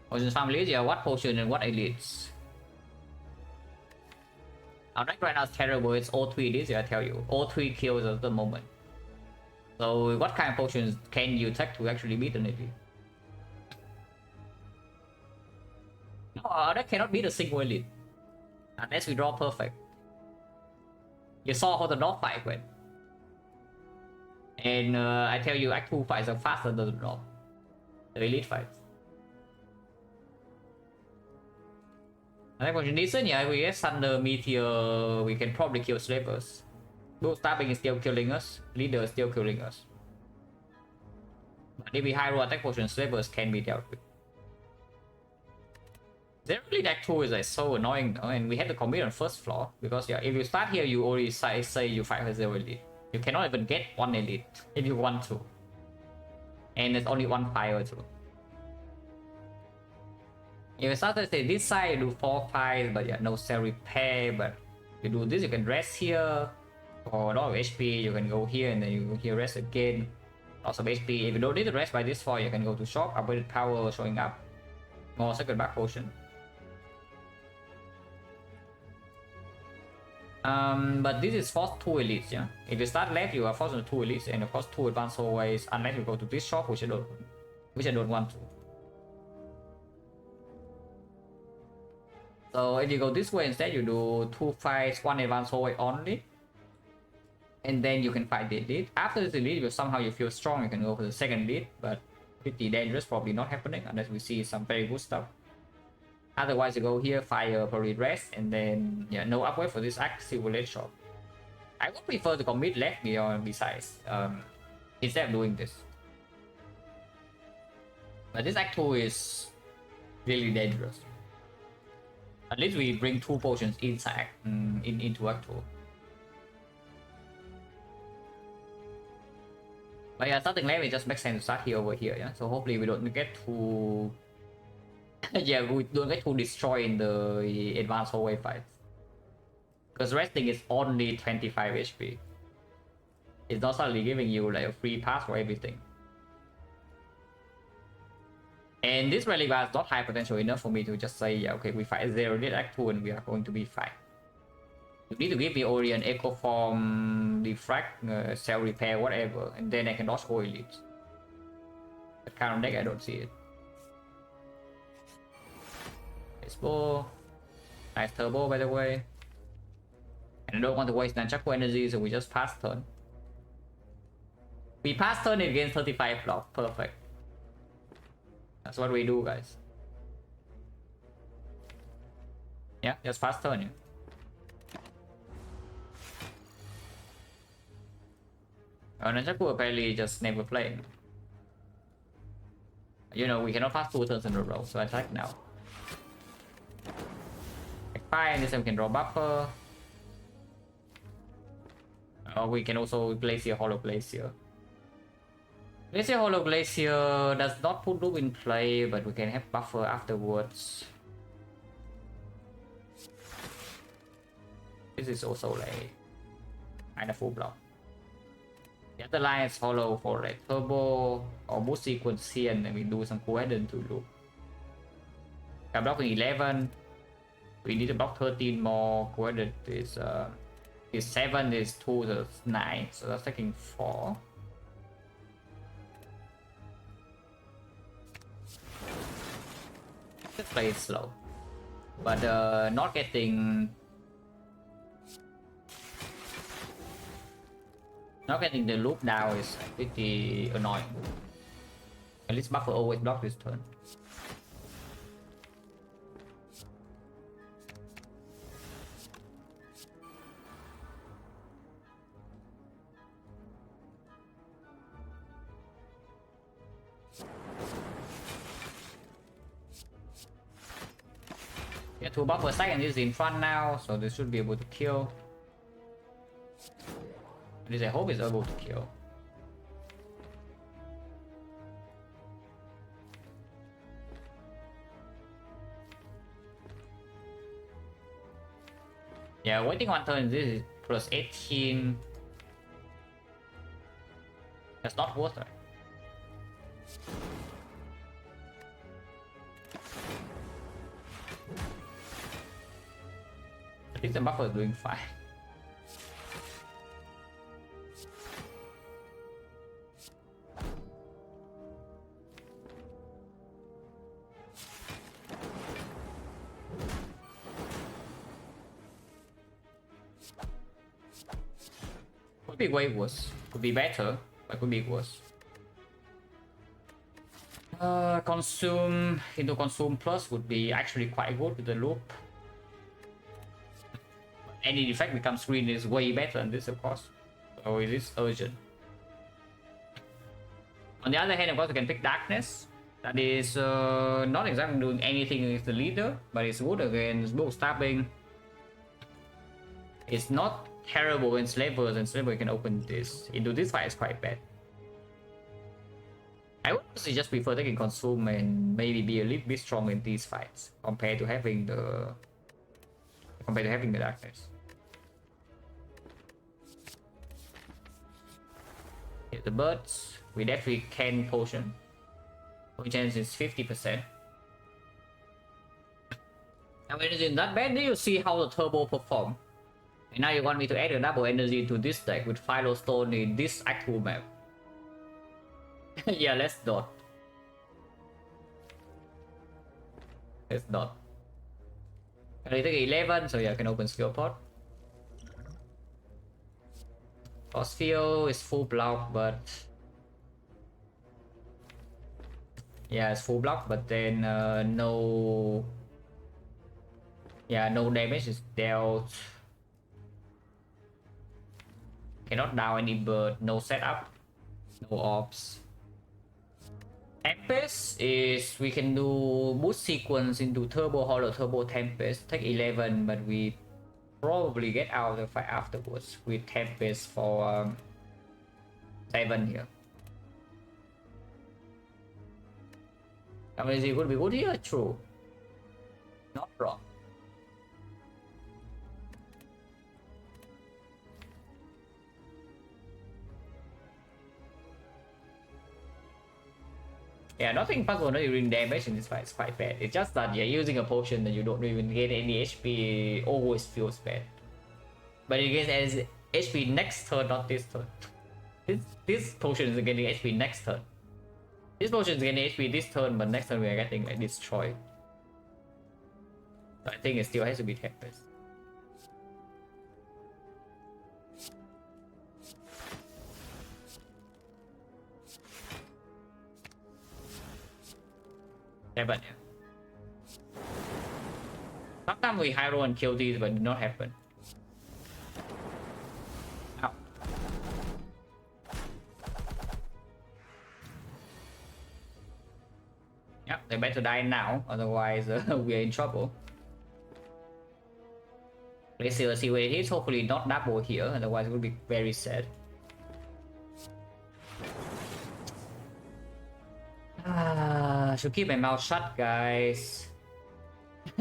Potions families, yeah, what potion and what elites? Our deck right now is terrible, it's all 3 elites, yeah, I tell you. All 3 kills at the moment. So what kind of potions can you take to actually beat an elite? No, our deck cannot beat a single elite. Unless we draw perfect. You saw how the North fight went. And I tell you, Act 2 fights are faster than the North. The elite fights. I think potion decent, yeah, we get Thunder, Meteor, we can probably kill Slavers. Boot Stabbing is still killing us, Leader is still killing us. But if we high roll attack potion, Slavers can be dealt with. Generally Act 2 is like so annoying, and we have to commit on first floor, because yeah, if you start here you already say you fight with 0 elite. You cannot even get 1 elite if you want to. And there's only 1 fire too. If you start to say this side, you do 4 fights, but yeah, no cell repair. But you do this, you can rest here. For a lot of HP, you can go here and then you go here, rest again. Lots of HP. If you don't need to rest by this far, you can go to shop, upgraded power showing up. More second back potion. But this is forced 2 elites, yeah. If you start left, you are forced on 2 elites, and of course 2 advanced always, unless you go to this shop, which I don't want to. So if you go this way instead, you do 2 fights, 1 advanced hallway only. And then you can fight the elite. After this elite, if somehow you feel strong, you can go for the second elite, but pretty dangerous, probably not happening unless we see some very good stuff. Otherwise, you go here, fire, probably rest, and then yeah, no upgrade for this act, silver late shop. I would prefer to commit left beyond besides, instead of doing this. But this act 2 is really dangerous. At least we bring 2 potions inside into Act 2. But yeah, starting left, it just makes sense to start here over here, yeah. So hopefully we don't get too yeah, we don't get too destroyed in the advanced hallway fights. Because resting is only 25 HP. It's not suddenly giving you like a free pass for everything. And this rally bar is not high potential enough for me to just say, yeah, okay, we fight 0 elite Act 2 and we are going to be fine. You need to give me already an Echo Form, Defect, Cell Repair, whatever, and then I can dodge all elites. But current deck, I don't see it. Baseball. Nice turbo, by the way. And I don't want to waste Nunchaku energy, so we just pass turn. We pass turn against 35 block. Perfect. That's what we do, guys. Yeah, just fast turn. Yeah. Nunchaku apparently just never played. You know, we cannot pass 2 turns in a row, so attack now. Fine, this time we can draw buffer. Or we can also Glacier, Hollow Glacier. Glacier Hollow Glacier does not put loop in play, but we can have buffer afterwards. This is also like kind of full block. The other line is hollow for like turbo or boost sequence here, and then we do some coherent to loop. I'm blocking 11. We need to block 13 more. Coherent is 7 is 2, so it's 9. So that's taking 4. Let's play it slow. But not getting the loop down is pretty annoying. At least buffer always block this turn. Yeah, 2 buff per second is in front now, so they should be able to kill. At least I hope it's able to kill. Yeah, waiting 1 turn, this is plus 18. That's not worth it. At least the buffer is doing fine. Could be way worse. Could be better, but could be worse. Consume into consume plus would be actually quite good with the loop. Any defect becomes green is way better than this, of course. So it is urgent. On the other hand, of course, you can pick darkness. That is not exactly doing anything with the leader, but it's good against both stabbing. It's not terrible in slavers, and slaver can open this into this fight is quite bad. I would honestly just prefer taking consume and maybe be a little bit strong in these fights compared to having the darkness. Hit the birds. We definitely can potion. Potion chance is 50%. And when it's in that bad, then you see how the turbo perform. And now you want me to add a double energy to this deck with Philostone in this actual map. Yeah, let's not. Let's not. I take 11, so yeah, I can open skill pot. Ospheo is full block, but yeah, it's full block, but then no damage is dealt. Cannot down any bird, no setup, no ops. Tempest is we can do boost sequence into turbo hollow, turbo tempest, take 11, but we probably get out of the fight afterwards with tempest for 7 here. I mean, is it would be good here? True. Not wrong. Yeah, nothing possible not doing damage in this fight is quite bad. It's just that you're using a potion and you don't even get any HP, always feels bad. But it gets HP next turn, not this turn. This potion is getting HP next turn. This potion is getting HP this turn, but next turn we are getting like destroyed. So I think it still has to be Tempest. Yeah, but yeah. Sometimes we high roll and kill these, but it did not happen. Ow. Yeah, they better die now, otherwise we are in trouble. Let's see where it is. Hopefully not double here, otherwise it will be very sad. Should keep my mouth shut, guys.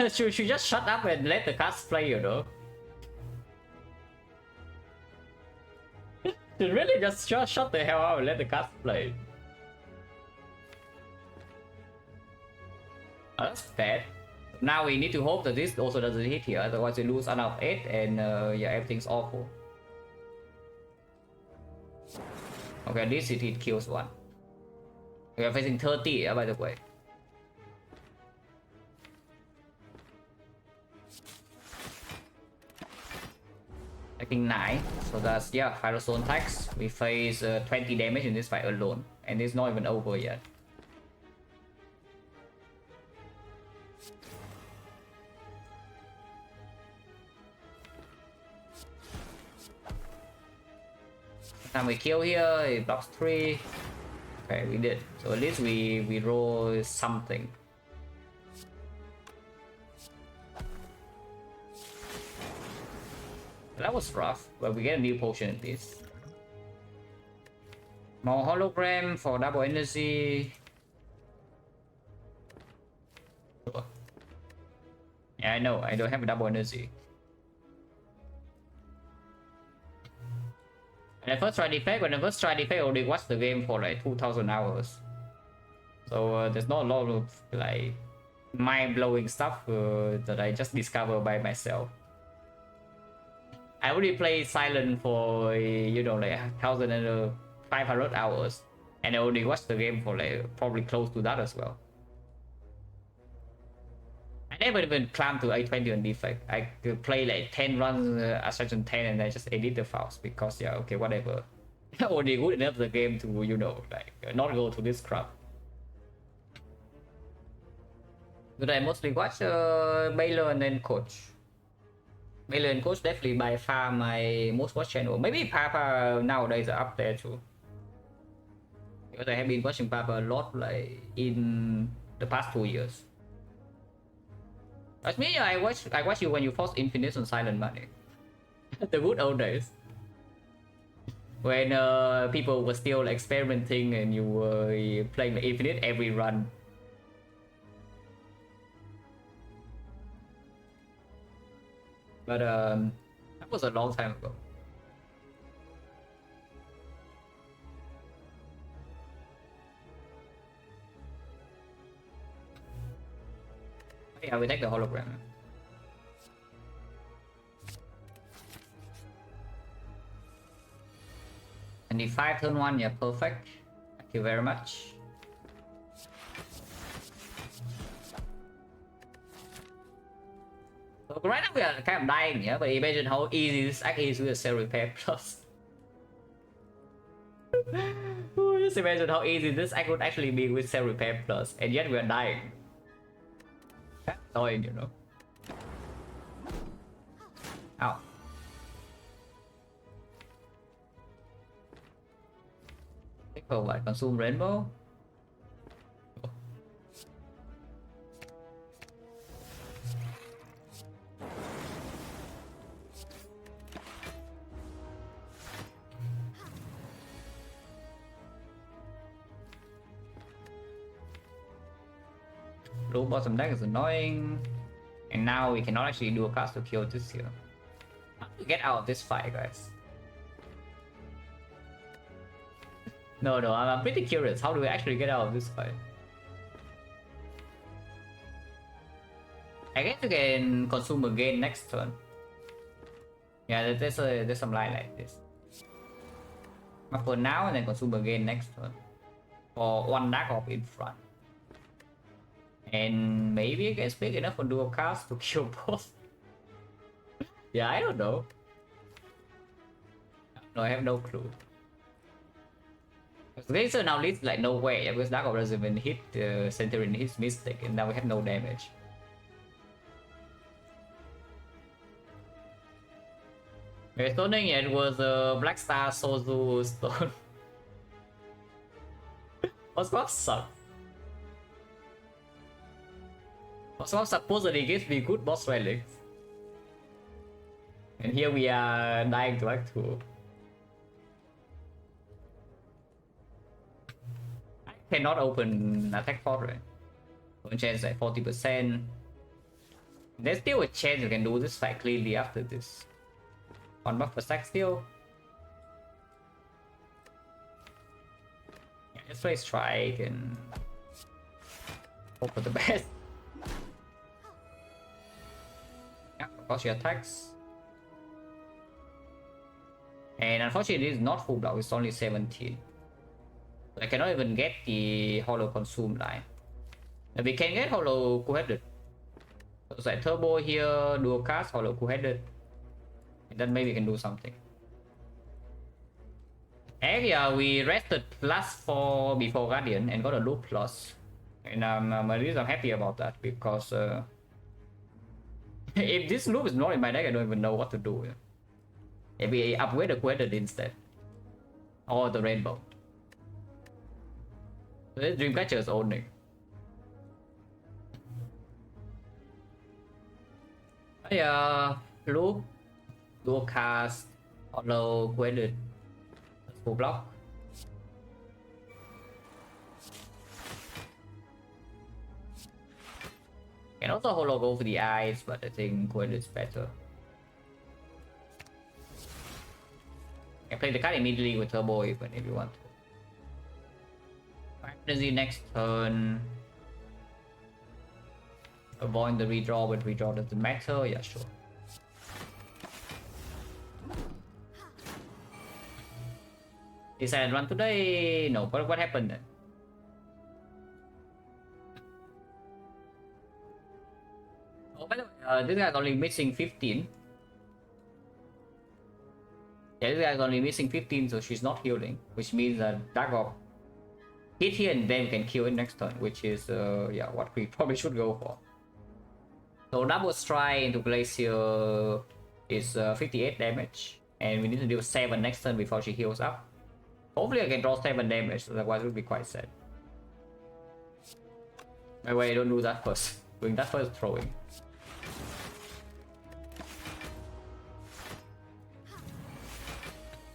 should just shut up and let the cards play, you know? Should really just shut the hell up and let the cards play. Oh, that's bad. Now we need to hope that this also doesn't hit here, otherwise we lose another 8 and yeah, everything's awful. Okay, at least it kills one. We are facing 30, by the way. I think 9, so that's, yeah, Firestone tax. We face 20 damage in this fight alone, and it's not even over yet. Time we kill here, it blocks 3. Okay, we did. So at least we roll something. That was rough, but we get a new potion at least. More hologram for double energy. Yeah, I know, I don't have a double energy. When I first tried Defect, I only watched the game for like 2000 hours. So there's not a lot of like mind-blowing stuff that I just discovered by myself. I only played Silent for, you know, like 1500 hours, and I only watched the game for like probably close to that as well. I never even climbed to A20 on Defect. I could play like 10 runs Ascension 10 and I just edit the files because, yeah, okay, whatever. Only good enough the game to, you know, like not go to this crap. But I mostly watch Baylor and then Coach. Baylor and Coach definitely by far my most watched channel. Maybe Papa nowadays are up there too. Because I have been watching Papa a lot like in the past 2 years. As me, I watched you when you forced Infinite on Silent Money. The good old days. When people were still experimenting and you were playing the Infinite every run. But that was a long time ago. Yeah, we take the hologram. And the 5 turn 1, yeah, perfect. Thank you very much. So right now we are kind of dying, yeah, but imagine how easy this act is with a Cell Repair Plus. Just imagine how easy this act would actually be with Cell Repair Plus, and yet we are dying. That's annoying, you know. Ow. Take for what? Consume Rainbow? Low bottom deck is annoying. And now we cannot actually do a cast to kill this here. How do we get out of this fight, guys? No, I'm pretty curious. How do we actually get out of this fight? I guess we can consume again next turn. Yeah, there's some line like this. But for now, and then consume again next turn. For one dark orb in front. And maybe it gets big enough for dual cast to kill both. Yeah, I don't know. No, I have no clue. Laser now leads like no way, because Dark Orb doesn't even hit the center in his Mystic, and now we have no damage. Okay, stoning it was a Black Star Sozu stone. Oswald sucks. Oswald supposedly gives me good boss relics. And here we are dying to Act 2. cannot open attack port, right? One chance at 40%. There's still a chance you can do this fight cleanly after this. 1 buff per stack still. Yeah, let's play strike and hope for the best. Yeah, of course she attacks. And unfortunately it's not full block, it's only 17. I cannot even get the hollow consume line. And we can get hollow cool-headed. So it's like turbo here, dual cast, hollow cool-headed. And then maybe we can do something. And yeah, we rested +4 before Guardian and got a loop plus. And I'm happy about that because if this loop is not in my deck, I don't even know what to do. Maybe upgrade the cool-headed instead. Or the rainbow. This Dreamcatcher is owning. Yeah, loop, dual cast, hollow, cool-headed, full block. Can also hollow go for the eyes, but I think cool-headed is better. Can play the card immediately with turbo even if you want to. Energy next turn. Avoid the redraw, but redraw doesn't matter. Yeah, sure. Decided run today. No, but what happened then? Oh, by the way, this guy's only missing 15. Yeah, this guy's only missing 15, so she's not healing, which means that Dark Orb hit here and then we can kill it next turn, which is yeah, what we probably should go for. So double strike into Glacier is 58 damage, and we need to deal 7 next turn before she heals up. Hopefully I can draw 7 damage, otherwise it would be quite sad. By the way, don't do that first. Doing that first throwing.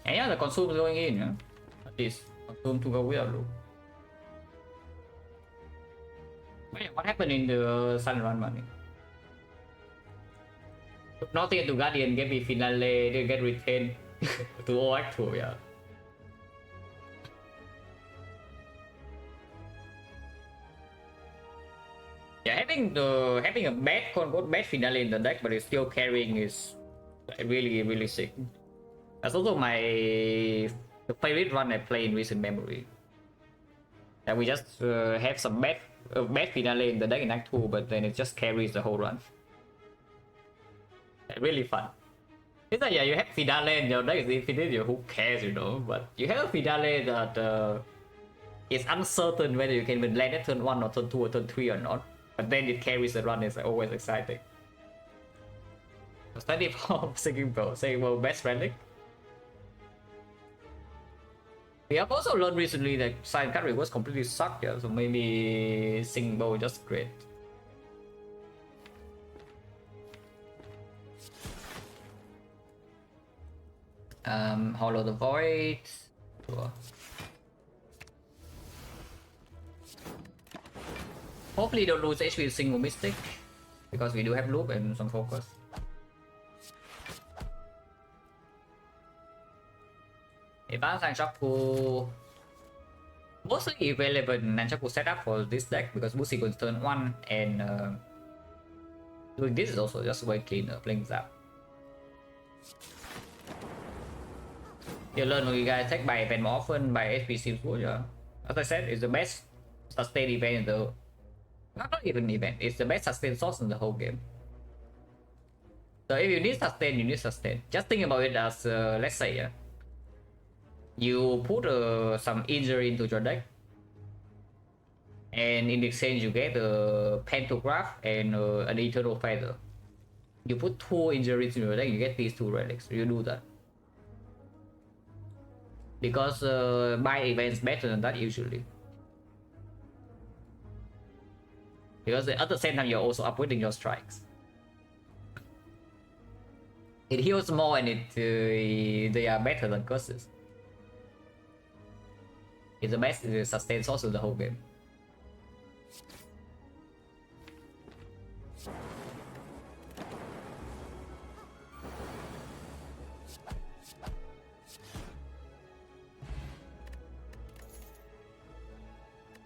And yeah, the consume is going in, yeah? At least consume to go without loop. Wait, what happened in the Sun Run money? Nothing into Guardian, get me Finale, they get retained to OX2, yeah. Yeah, having a bad quote bad Finale in the deck, but it's still carrying is really sick. That's also the favorite run I play in recent memory. And we just have some bad Finale in the deck in Act 2, but then it just carries the whole run. Really fun. It's like, yeah, you have Finale and your deck is infinite, who cares, you know? But you have a Finale that is uncertain whether you can even land at turn 1 or turn 2 or turn 3 or not. But then it carries the run, it's always exciting. So study for Singing Bowl, best relic. We have also learned recently that Silent card reverse completely sucked, yeah, so maybe Singing Bowl is just great. Hollow the Void. Sure. Hopefully don't lose HP with single Mystic, because we do have loop and some focus. Advanced Nunchaku. Mostly irrelevant Nunchaku setup for this deck because boosting on turn 1 and doing this is also just way cleaner, playing Zap. You learn when you guys attack by event more often, by HP seems good, yeah. As I said, it's the best sustain event in the... Not even event, it's the best sustain source in the whole game. So if you need sustain, you need sustain. Just think about it as, let's say, yeah, you put some injury into your deck, and in exchange you get a Pantograph and an Eternal Feather. You put 2 injuries in your deck, you get these 2 relics. You do that. Because buy events better than that usually. Because at the same time you're also upgrading your strikes. It heals more and they are better than curses. It's the best sustain source of the whole game.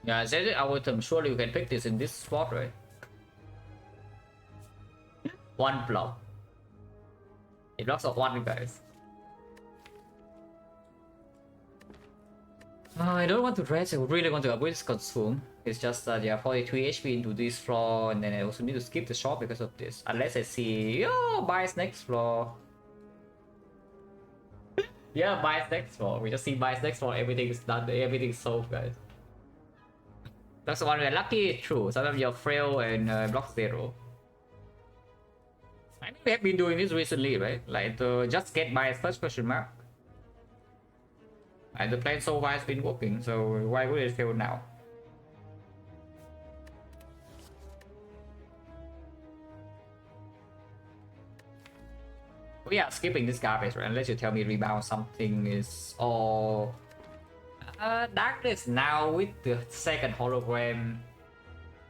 Yeah, Zedit Autumn, surely you can pick this in this spot, right? One block. It blocks of one, guys. I don't want to rest, I really want to avoid this consume. It's just that yeah, 43 HP into this floor, and then I also need to skip the shop because of this. Unless I see, oh, buys next floor. Yeah, buys next floor. We just see buys next floor, everything is done, everything's solved, guys. That's the one we're lucky, true. Sometimes you're frail and block 0. I think we have been doing this recently, right? Like the just get buys first question mark. And the plan so far has been working, so why would it fail now? We are skipping this garbage, right? Unless you tell me rebound something is all... Darkness now with the second hologram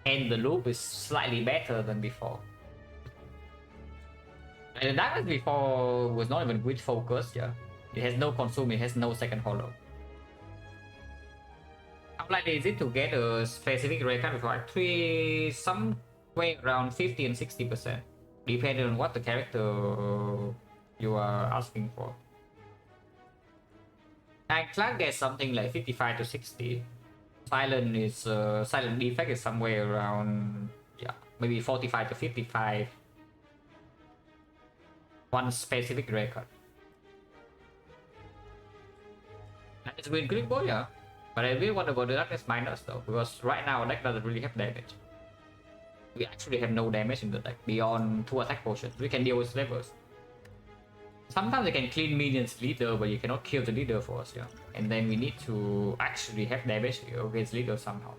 and the loop is slightly better than before. And the darkness before was not even with focus, yeah. It has no consume, it has no second holo. How likely is it to get a specific ray card before actually somewhere around 50 and 60%, depending on what the character you are asking for. I can get something like 55 to 60. Silent is silent defect is somewhere around, yeah, maybe 45 to 55. One specific record. It's been good boy, yeah. But I really want to go to darkness minus though, because right now deck doesn't really have damage. We actually have no damage in the deck beyond 2 attack potions. We can deal with levels. Sometimes they can clean minions leader, but you cannot kill the leader for us, yeah. And then we need to actually have damage against leader somehow.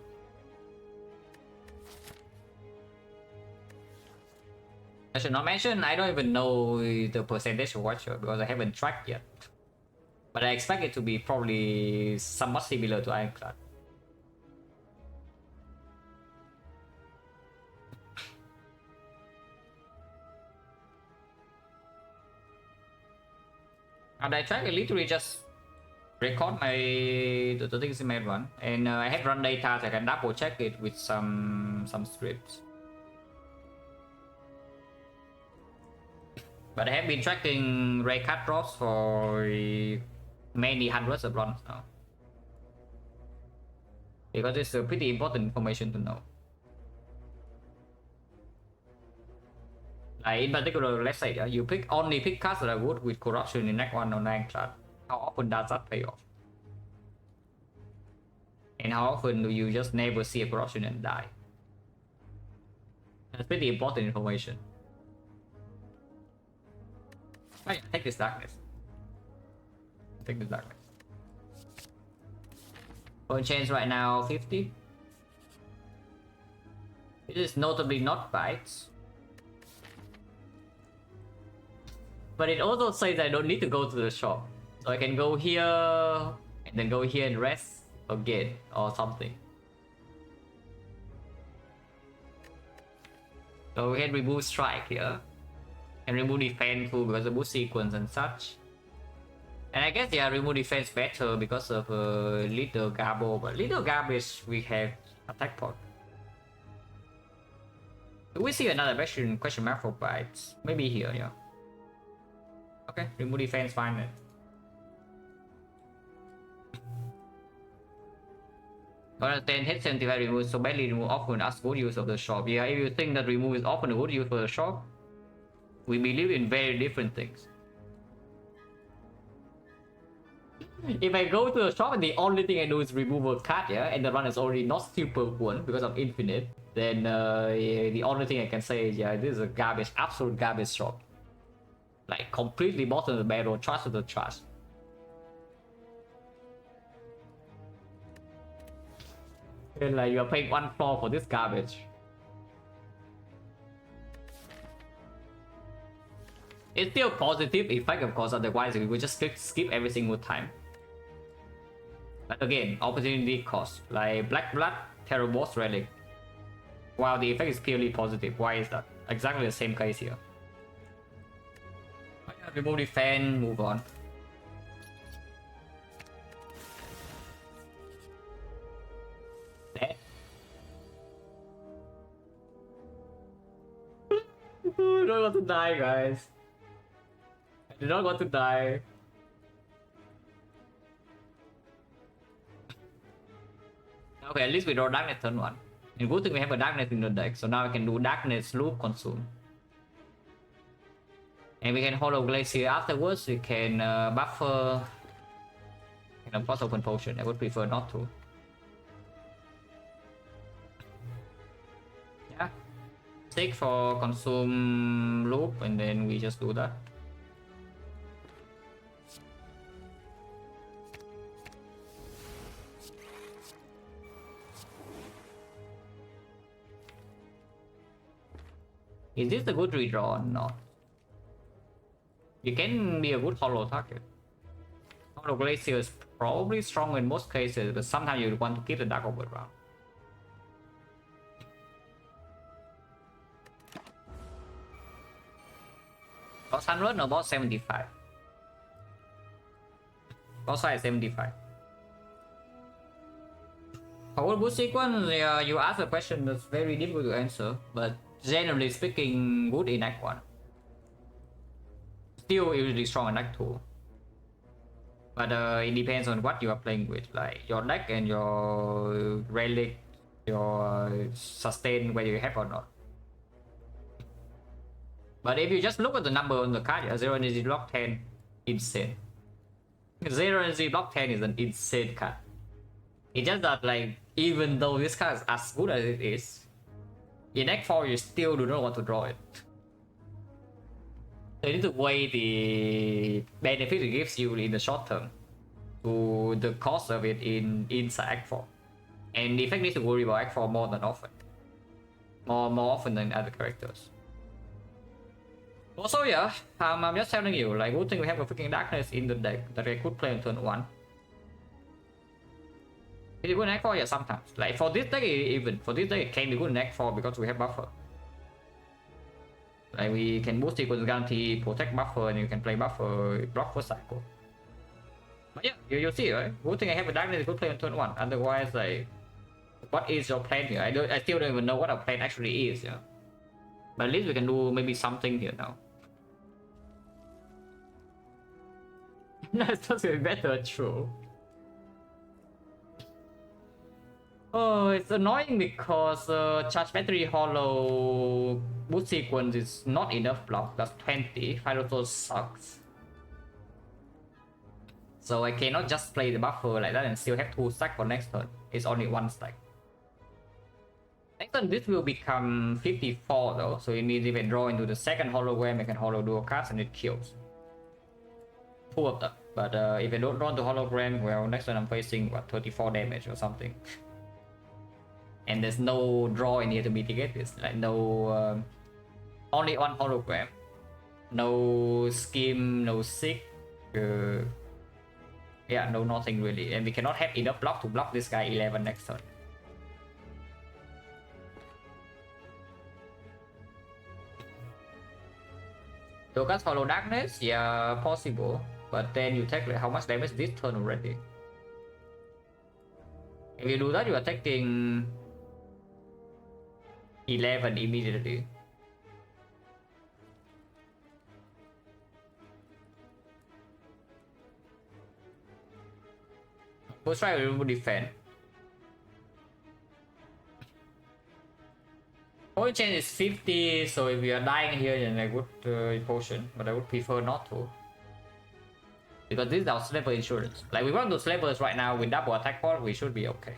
I should not mention, I don't even know the percentage of watcher because I haven't tracked yet. But I expect it to be probably somewhat similar to Ironclad. And I track, I literally just record the things in my run, and I have run data, so I can double check it with some scripts. But I have been tracking ray cut drops for many hundreds of runs now, because it's a pretty important information to know. Like in particular, let's say you only pick cards that are good with corruption in Act 1 or 9 class. How often does that pay off? And how often do you just never see a corruption and die? That's pretty important information. Oh, yeah, take this darkness. Take this darkness. Point change right now 50. It is notably not bites. But it also says I don't need to go to the shop. So I can go here and then go here and rest again or something. So we can remove strike here. And remove defense too because of boost sequence and such. And I guess yeah, remove defense better because of little garbo, but little garbage we have attack pod. Do we see another question mark for bites? Maybe here, yeah. Okay, remove defense, fine then. But 10 hit 75 remove, so badly remove often as good use of the shop. Yeah, if you think that remove is often a good use for the shop, we believe in very different things. If I go to the shop and the only thing I do is remove a card, yeah, and the run is already not super one because of infinite, then yeah, the only thing I can say is yeah, this is a garbage, absolute garbage shop. Like completely bottom of the barrel, trash of the trash. And like you're paying 1 floor for this garbage. It's still positive effect, of course, otherwise we would just skip every single time. But again, opportunity cost, like Black Blood, Terror Boss Relic. While the effect is purely positive, why is that? Exactly the same case here. Remove defense, move on. Dead. I don't want to die, guys. I do not want to die. Okay, at least we draw Darkness turn 1. And good thing we have a Darkness in the deck, so now we can do Darkness Loop Consume. And we can Hollow Glacier afterwards, we can buffer. And of course open potion, I would prefer not to. Yeah. Take for consume loop and then we just do that. Is this a good redraw or not? You can be a good hollow target. Hollow Glacier is probably strong in most cases, but sometimes you want to keep the Dark Orbit around. Boss 100 or boss 75? Boss size 75. Power boost sequence, you ask a question that's very difficult to answer, but generally speaking, good in Act 1. Still usually strong in Act 2. But it depends on what you are playing with, like your deck and your relic, your sustain, whether you have or not. But if you just look at the number on the card, 0 energy block 10, insane. 0 energy block 10 is an insane card. It's just that, like, even though this card is as good as it is, in Act 4 you still do not want to draw it. So you need to weigh the benefit it gives you in the short term to the cost of it inside Act 4. And the effect needs to worry about Act 4 more than often. More often than other characters. Also, yeah, I'm just telling you, like, good thing we have a freaking Darkness in the deck that I could play on turn 1. It's good in Act 4, yeah, sometimes. Like, for this deck, even, for this deck, it can be good in Act 4 because we have buffer. Like, we can boost sequence guarantee, protect buffer, and you can play buffer, block for cycle. But yeah, you see, right? Good thing I have a Darkness is good play on turn 1. Otherwise, like, what is your plan here? I still don't even know what our plan actually is, yeah. But at least we can do maybe something here now. That's supposed to be better, true. Oh, it's annoying because charge battery hollow boost sequence is not enough block. That's 20. Pyrothos sucks. So I cannot just play the buffer like that and still have 2 stack for next turn. It's only 1 stack. Next turn this will become 54 though, so it means if I draw into the second hologram, I can hollow dual cards and it kills. 2 of them. But if I don't draw the hologram, well, next turn I'm facing what, 34 damage or something. And there's no draw in here to mitigate this. Like no, only 1 hologram, no scheme, no sick. Yeah, no nothing really, and we cannot have enough block to block this guy 11 next turn. So cast follow Darkness, yeah, possible, but then you take like how much damage this turn already. If you do that, you are taking 11 immediately. First try to remove defense. Point change is 50, so if we are dying here, then I would potion, but I would prefer not to. Because this is our Slaver insurance. Like, we want to Slavers right now with double attack power, we should be okay.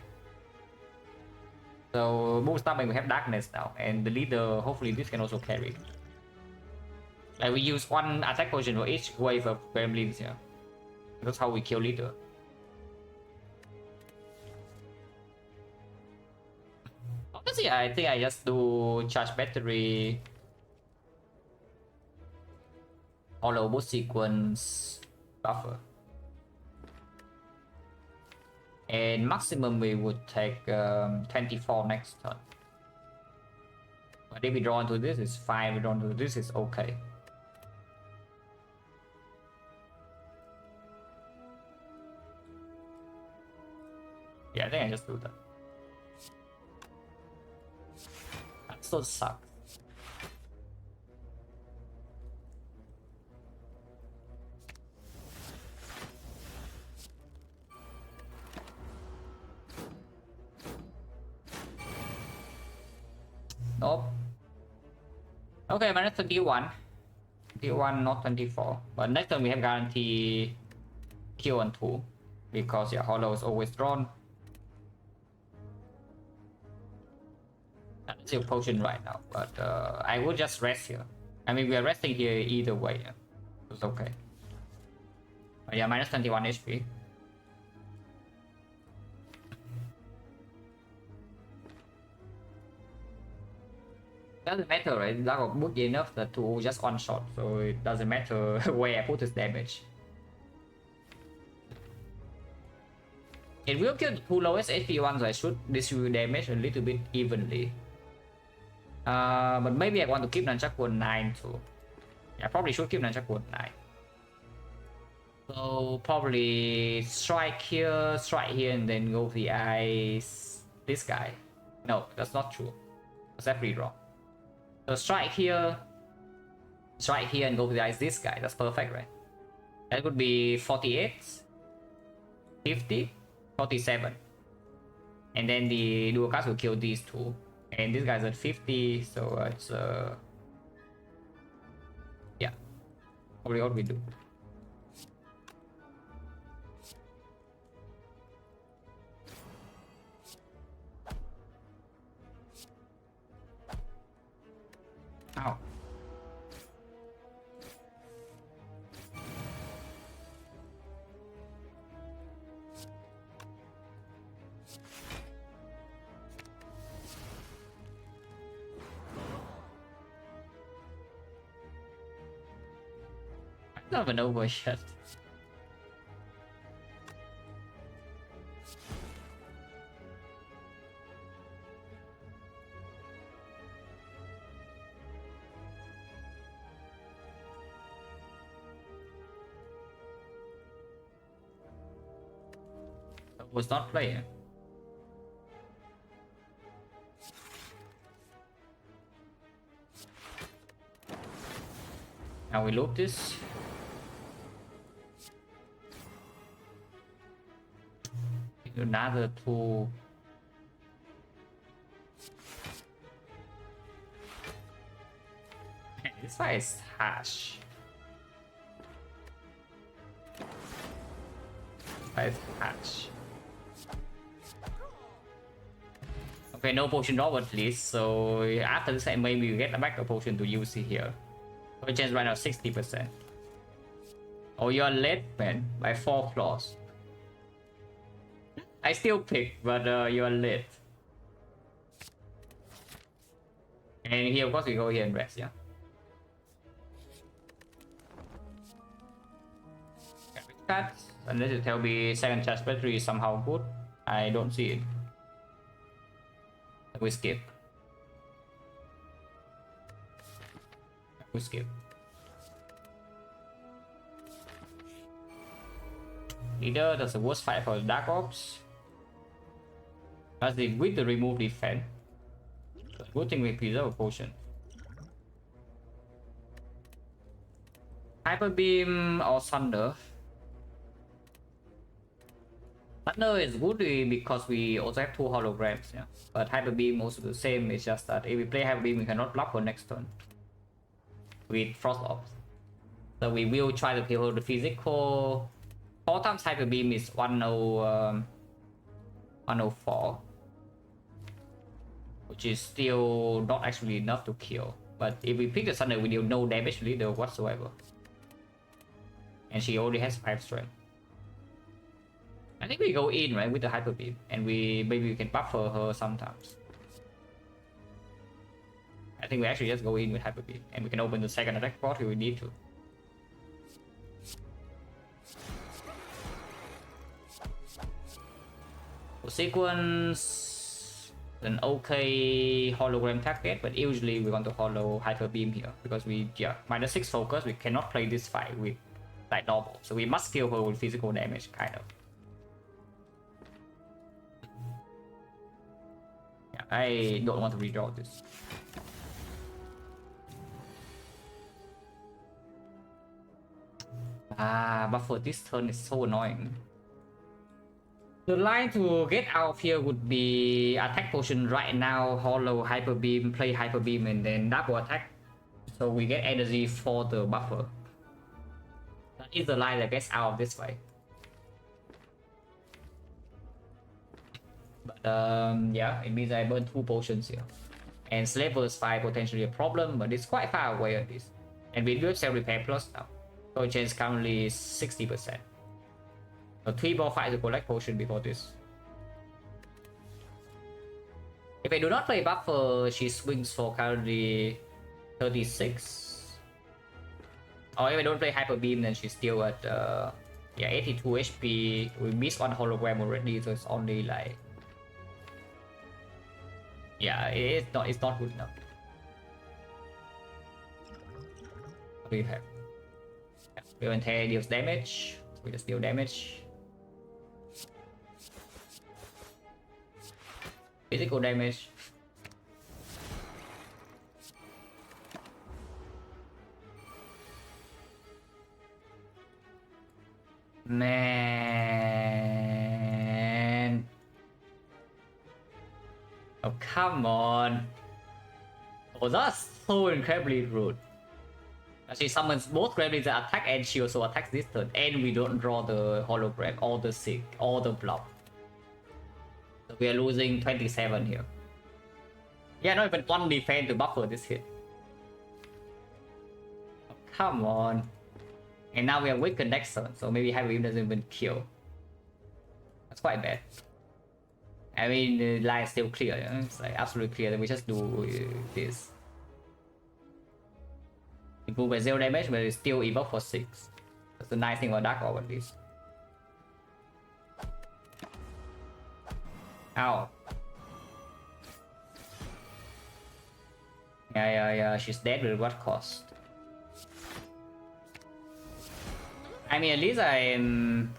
So, move stopping, we have Darkness now, and the leader, hopefully this can also carry. Like, we use 1 attack potion for each wave of gremlins here. That's how we kill leader. Honestly, I think I just do charge battery, hollow boost sequence, buffer. And maximum we would take 24 next turn. But if we draw into this, it's fine. We draw into this, it's okay. Yeah, I think I just do that. That still sucks. Nope. Okay, minus 21. 21, not 24. But next time we have guarantee kill on 2. Because your hollow is always drawn. That's your potion right now. But I would just rest here. I mean, we are resting here either way. Yeah. It's okay. But yeah, minus 21 HP. Doesn't matter, right? Lack of book enough to just one shot, so it doesn't matter where I put this damage. It will kill the two lowest HP ones, so I should distribute damage a little bit evenly. But maybe I want to keep Nunchaku 9 too. Yeah, I probably should keep Nunchaku 9. So probably strike here, and then go for the eyes. This guy. No, that's not true. That's definitely wrong. So strike here, and go for the eyes. This guy. That's perfect, right? That would be 48, 50, 47. And then the dual cast will kill these two. And this guy's at 50, so it's yeah, probably what we do. Ow. Not even over yet. Was not playing. Now we loop this. Another two. This guy is harsh. This guy is harsh. Okay, no potion drop at least, so after this maybe we get back a potion to use here. So chance right now 60%. Oh, you're late, man, by 4 claws. I still pick, but you're late. And here, of course, we go here and rest, yeah? That, unless you tell me second charge battery is somehow good, I don't see it. We skip. We skip. Leader, that's the worst fight for the Dark Ops. That's the with the remove defense. Good thing we preserve a potion. Hyper Beam or Thunder. Thunder is good because we also have 2 holograms, yeah. But Hyper Beam also the same, it's just that if we play Hyper Beam we cannot block for next turn with Frost Ops. So we will try to kill the physical. 4 times Hyper Beam is 104. Which is still not actually enough to kill. But if we pick the Thunder we deal no damage leader whatsoever. And she already has 5 strength. I think we go in, right, with the Hyper Beam, and maybe we can buffer her sometimes. I think we actually just go in with Hyper Beam, and we can open the second attack port if we need to. Sequence an okay hologram target, but usually we want to hollow hyper beam here because we -6 focus. We cannot play this fight with like normal, so we must kill her with physical damage kind of. Yeah, I don't want to redraw this. Buffer this turn is so annoying. The line to get out of here would be attack potion right now, hollow hyper beam, play hyper beam, and then double attack. So we get energy for the buffer. That is the line that gets out of this fight. But yeah, it means I burn 2 potions here. And slave versus 5 potentially a problem, but it's quite far away on this. And we do have self repair plus now. So chance currently is 60%. So 3 more fights to collect potion before this. If I do not play buffer, she swings for currently 36. Or if I don't play hyper beam, then she's still at 82 HP. We missed 1 hologram already, so it's only like it's not good enough. What do you have? A20H deals damage. We just deal damage. Physical damage. Man. Oh, come on. Oh, that's so incredibly rude. She summons both gremlins that attack and she also attacks this turn. And we don't draw the hologram, or the sick, or the block. So we are losing 27 here. Yeah, not even 1 defense to buffer this hit. Oh, come on. And now we are weakened next turn, so maybe Hyper Beam doesn't even kill. That's quite bad. I mean, the line is still clear. You know? It's like absolutely clear that we just do this. Improve by 0 damage, but it's still evoke for 6. That's the nice thing about Dark Orb at least. Ow. Yeah, she's dead, but at what cost? I mean, at least I'm...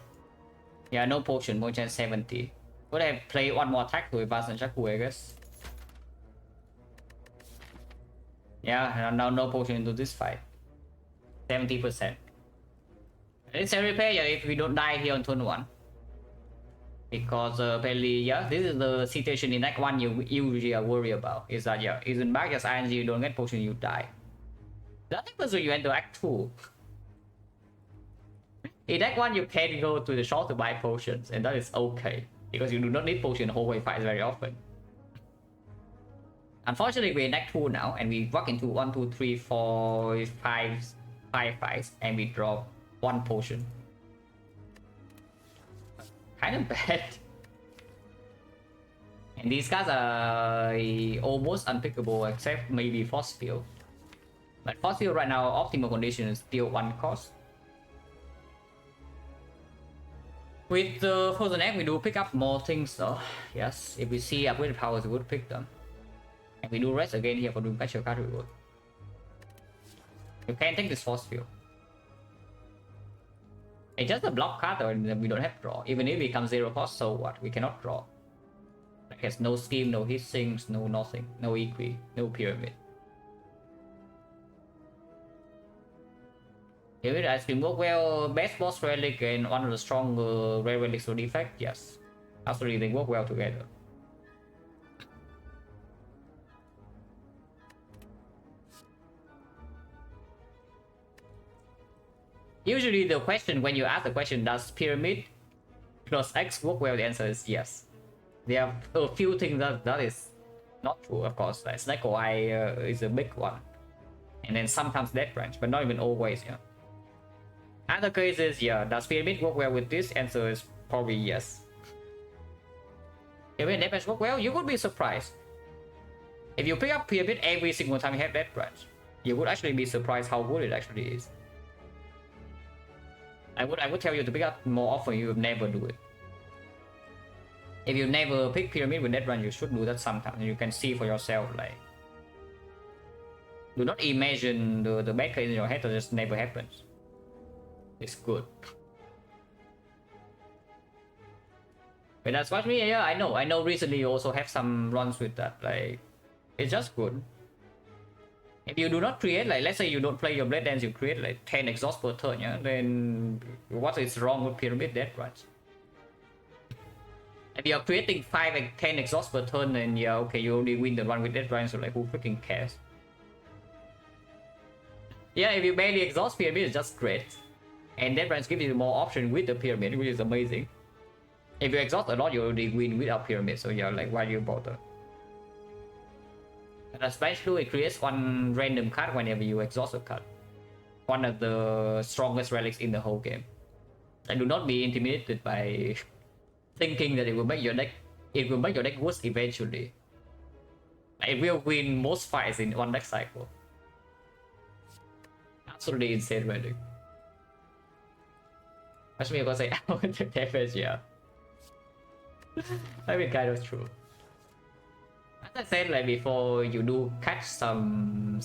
Yeah, no potion, potion 70. Could have played 1 more attack to advance and Chaku, I guess. Yeah, now no potion into this fight. 70%. It's a repair, yeah, if we don't die here on turn 1. Because apparently, yeah, this is the situation in Act 1 you usually are worried about. Is that, yeah, isn't back just ING, you don't get potion, you die. That happens when you enter Act 2. In Act 1, you can go to the shop to buy potions, and that is okay. Because you do not need potion in hallway fights very often. Unfortunately, we're in Act 2 now, and we walk into 1, 2, 3, 4, 5 fights, and we drop 1 potion. Kind of bad. And these guys are almost unpickable, except maybe Force Field. But Force Field right now, optimal condition is still 1 cost. With the Frozen Egg, we do pick up more things though. Yes, if we see upgraded powers, we would pick them. And we do rest again here for doing special card reward. You can take this Force Field. It's just a block card or we don't have draw. Even if it becomes 0 cost, so what? We cannot draw. Like has no scheme, no hit sinks, no nothing, no equi, no pyramid. If ice cream work well, best boss relic and one of the stronger rare relics for defect, yes. Absolutely, they work well together. Usually the question, when you ask the question, does pyramid plus X work well, the answer is yes. There are a few things that is not true, of course. Like Snake Eye is a big one. And then sometimes Death Branch, but not even always, yeah. Other cases, yeah, does pyramid work well with this? Answer is probably yes. If Death Branch work well, you would be surprised. If you pick up pyramid every single time you have Death Branch, you would actually be surprised how good it actually is. I would tell you to pick up more often, you would never do it. If you never pick pyramid with that run, you should do that sometimes. You can see for yourself, like, do not imagine the bad case in your head, that just never happens. It's good. But that's what me, yeah, I know recently you also have some runs with that, like, it's just good. If you do not create, like, let's say you don't play your blade dance, you create like 10 exhaust per turn, yeah, then what is wrong with pyramid death runs? If you're creating 5 and 10 exhaust per turn, then yeah, okay, you only win the run with death runs, so like, who freaking cares? Yeah, if you barely exhaust pyramid, it's just great. And death runs give you more option with the pyramid, which is amazing. If you exhaust a lot, you already win without pyramid, so yeah, like, why do you bother? And especially it creates one random card whenever you exhaust a card. One of the strongest relics in the whole game. And do not be intimidated by thinking that it will make your deck worse eventually. It will win most fights in one deck cycle. Absolutely insane relic. Actually, I'm gonna say out the damage, yeah. I mean, kind of true. As I said, like before, you do catch some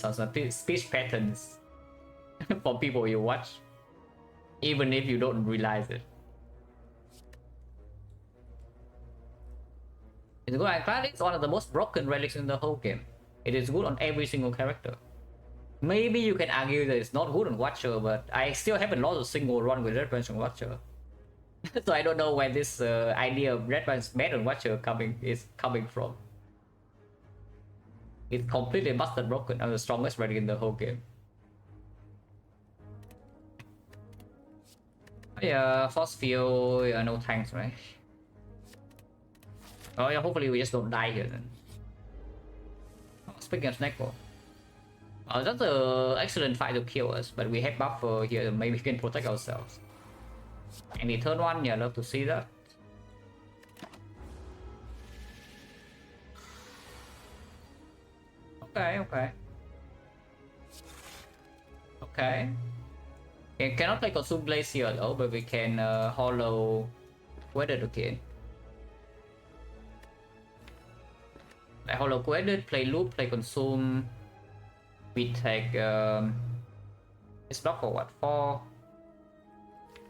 speech patterns for people you watch, even if you don't realize it. It's good. I'm glad it's one of the most broken relics in the whole game. It is good on every single character. Maybe you can argue that it's not good on Watcher, but I still haven't lost a single run with Red Punch on Watcher. So I don't know where this idea of Red Punch bad on Watcher is coming from. It's completely busted broken. I'm the strongest relic in the whole game. Yeah, force field, yeah, no tanks, right? Oh yeah, hopefully we just don't die here then. Oh, speaking of Snake-Ball. Oh, that's an excellent fight to kill us, but we have buffer here, maybe we can protect ourselves. And the turn one, yeah, love to see that. Okay. Okay, cannot play Consume Blaze here though, but we can hollow Weathered again. Like hollow Weathered, play Loop, play Consume. We take it's block for what? 4.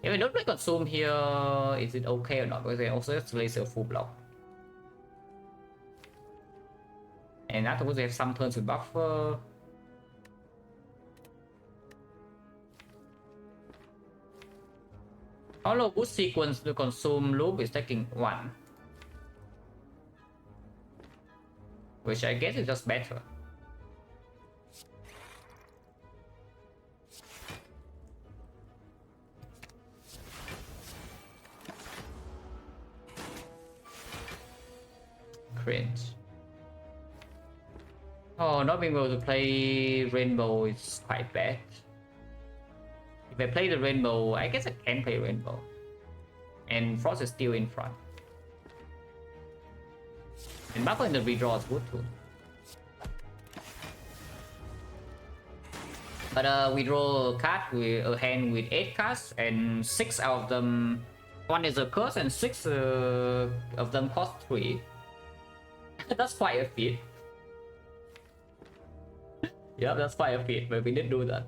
If we don't play Consume here, is it okay or not? Because they also have Laser full block. And afterwards we have some turns with buffer. Hollow boost sequence to Consume Loop is taking 1. Which I guess is just better. Cringe. Oh, not being able to play Rainbow is quite bad. If I play the Rainbow, I guess I can play Rainbow. And Frost is still in front. And buffer in the redraw is good too. But we draw a card with a hand with 8 cards, and 6 out of them, 1 is a curse, and 6 of them cost 3. That's quite a feat. Yeah, that's quite a feat, but we did do that.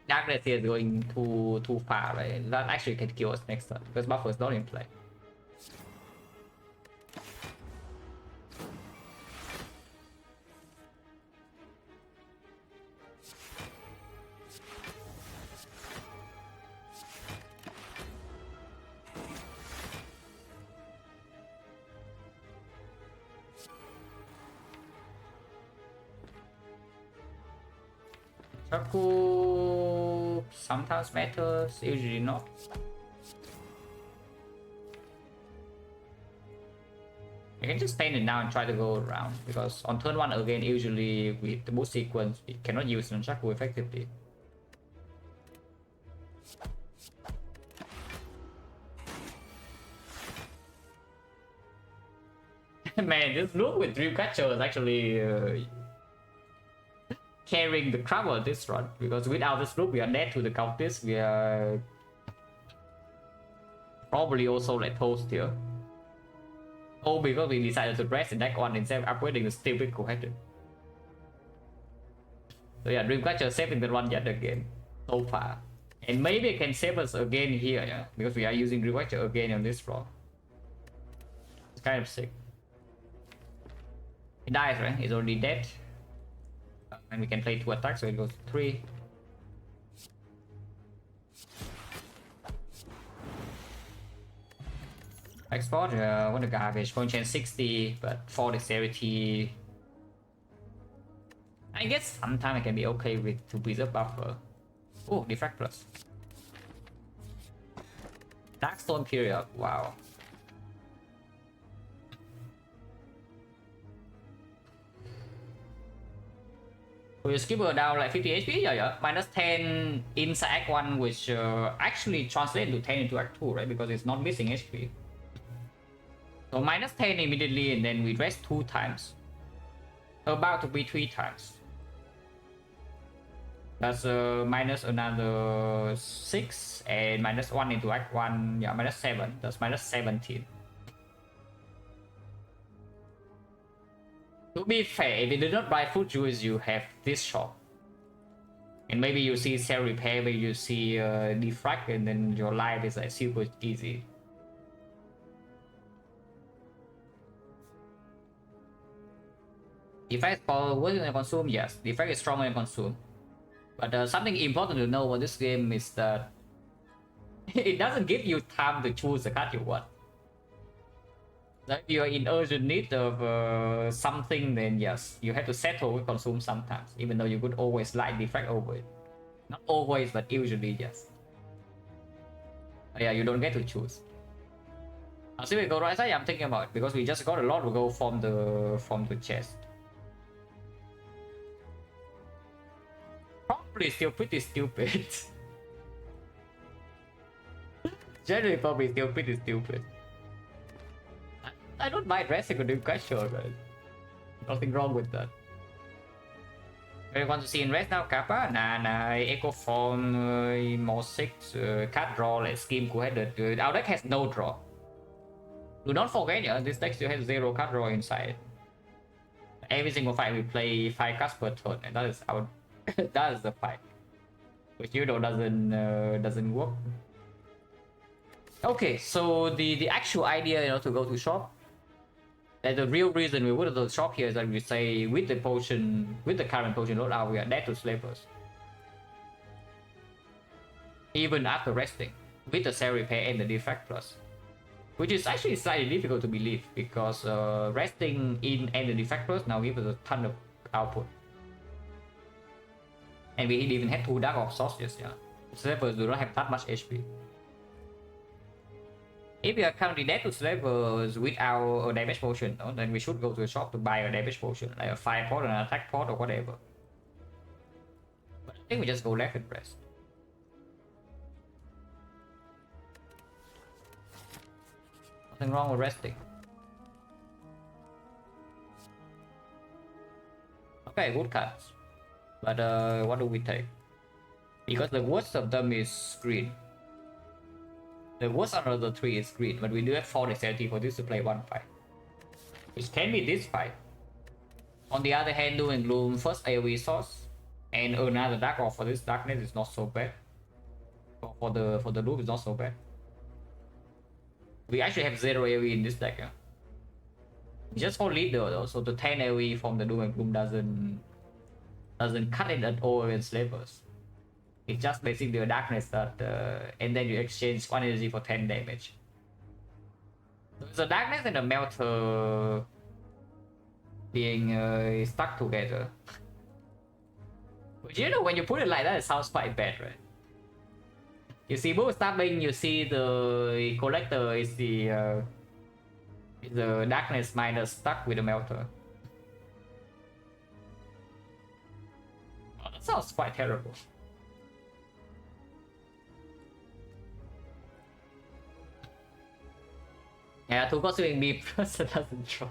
Darkness here is going too far, right? That actually can kill us next turn because buffer is not in play. Shaku sometimes matters, usually not. You can just stand it now and try to go around, because on turn 1 again, usually with the boost sequence, we cannot use Nunchaku effectively. Man, this look with Dreamcatcher is actually carrying the crowd this run, because without this loop we are dead to the countess. We are Probably also like toast here. Oh, because we decided to rest in deck 1 instead of upgrading the stupid co-header. So yeah, Dreamcatcher saving the run yet again so far. And maybe it can save us again here, yeah, because we are using Dreamcatcher again on this floor. It's kind of sick. He dies, right? He's already dead. And we can play 2 attacks, so it goes 3. Export, what a garbage. Point chain 60, but 4 dexterity. I guess sometimes I can be okay with to preserve buffer. Oh, Defect plus. Darkstone period, wow. We skip her down like 50 HP, yeah. Minus 10 inside Act 1, which actually translates to 10 into Act 2, right? Because it's not missing HP. So minus 10 immediately, and then we rest 2 times. About to be 3 times. That's minus another 6, and minus 1 into Act 1, yeah, minus 7. That's minus 17. To be fair, if you do not buy food juice, you have this shop. And maybe you see cell repair, maybe you see defrag, and then your life is like super easy. Defect for worse than consume, yes. Defect is stronger than consume. But something important to know about this game is that it doesn't give you time to choose the card you want. If you're in urgent need of something, then yes, you have to settle with consume sometimes, even though you could always like Defect over it. Not always, but usually, yes. Yeah, you don't get to choose. I'll see we go right side, I'm thinking about it, because we just got a lot to go from the chest. Probably still pretty stupid. Generally probably still pretty stupid. I don't mind resting on Dreamcatcher, right? Nothing wrong with that. I want to see in rest now, Kappa, Nah, Echo Form, more 6, card draw, like Scheme Co-headed. Our deck has no draw. Do not forget, yeah, this deck still has 0 card draw inside. Every single fight we play 5 cards per turn, and that is our that is the fight. Which you know doesn't work. Okay, so the actual idea, you know, to go to shop. And the real reason we would have to shop here is that we say with the potion, with the current potion loadout, we are dead to slavers. Even after resting, with the cell repair and the defect plus. Which is actually slightly difficult to believe, because resting in and the defect plus now gives us a ton of output. And we even had 2 Dark of Sorcerers, yeah. Slavers do not have that much HP. If we are currently dead to slavers without a damage potion, then we should go to the shop to buy a damage potion, like a fire pot or an attack pot or whatever. But I think we just go left and rest. Nothing wrong with resting. Okay, good cards. But what do we take? Because the worst of them is green. The worst out of the 3 is green, but we do have 4 dexterity for this to play 1 fight. Which can be this fight. On the other hand, Doom and Gloom first AoE source, and another Dark Off for this darkness is not so bad. For the loop is not so bad. We actually have 0 AoE in this deck, yeah. Just for leader though, so the 10 AoE from the Doom and Gloom doesn't cut it at all against slavers. It's just basically the darkness that, and then you exchange 1 energy for 10 damage. So it's a darkness and a melter being stuck together. But you know, when you put it like that, it sounds quite bad, right? You see both stabbing, you see the collector is the darkness minus stuck with the melter. Oh, that sounds quite terrible. Yeah, 2 consuming me plus doesn't draw.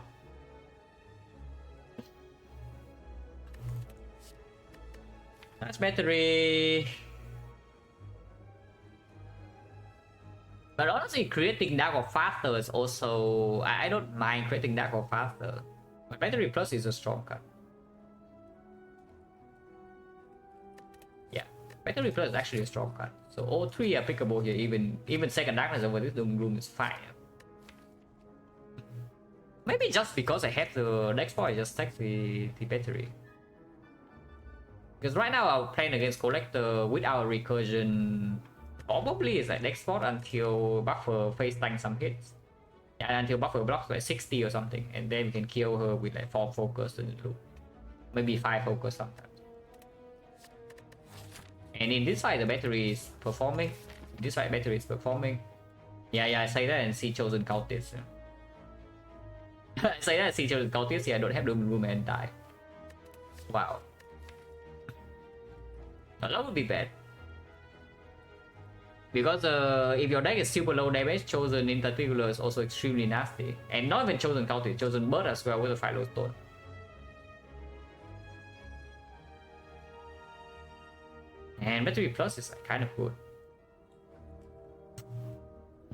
That's battery. But honestly, creating Dark Orb faster is also... I don't mind creating Dark Orb faster. But Battery Plus is a strong card. Yeah, Battery Plus is actually a strong card. So all three are pickable here. Even Second Darkness over this Doom Room is fine. Maybe just because I have the next point, I just take the battery. Because right now I'm playing against Collector without recursion. Probably is like next spot until Buffer face tank some hits. Yeah, until Buffer blocks like 60 or something. And then we can kill her with like 4 focus and loop. Maybe 5 focus sometimes. And in this side the battery is performing. This side battery is performing. Yeah, I say that and see Chosen Cultist. I say that, see Chosen Cultist, yeah, I don't have Doom Room and die. Wow. That would be bad. Because if your deck is super low damage, Chosen in particular is also extremely nasty. And not even Chosen Cultist, Chosen Bird as well with a Philo Stone. And Battery Plus is kind of good.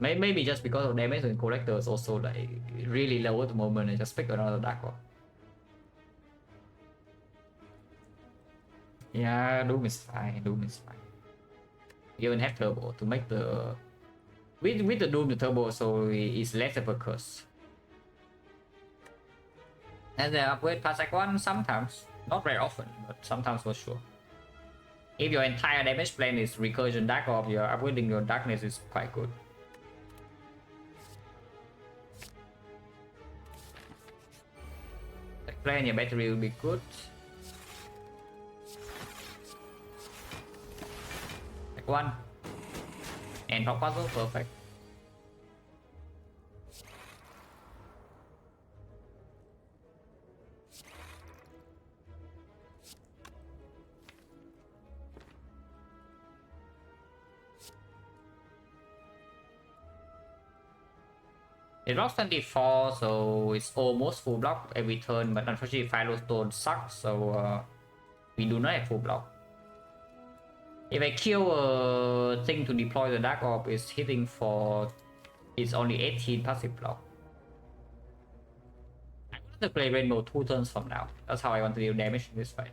Maybe just because of damage and Collector is also like really low at the moment and just pick another Dark Orb. Yeah, Doom is fine, Doom is fine. You even have Turbo to make the... With the Doom, the Turbo so it's less of a curse. And the upgrade past like 1 sometimes. Not very often, but sometimes for sure. If your entire damage plan is Recursion Dark Orb, your upgrading your Darkness is quite good. Playing your battery will be good. Like 1. And Rock Puzzle, perfect. It rocks 24, so it's almost full block every turn, but unfortunately Philo Stone sucks, so we do not have full block. If I kill a thing to deploy the Dark Orb, it's hitting for... It's only 18 passive block. I want to play Rainbow 2 turns from now. That's how I want to deal damage in this fight.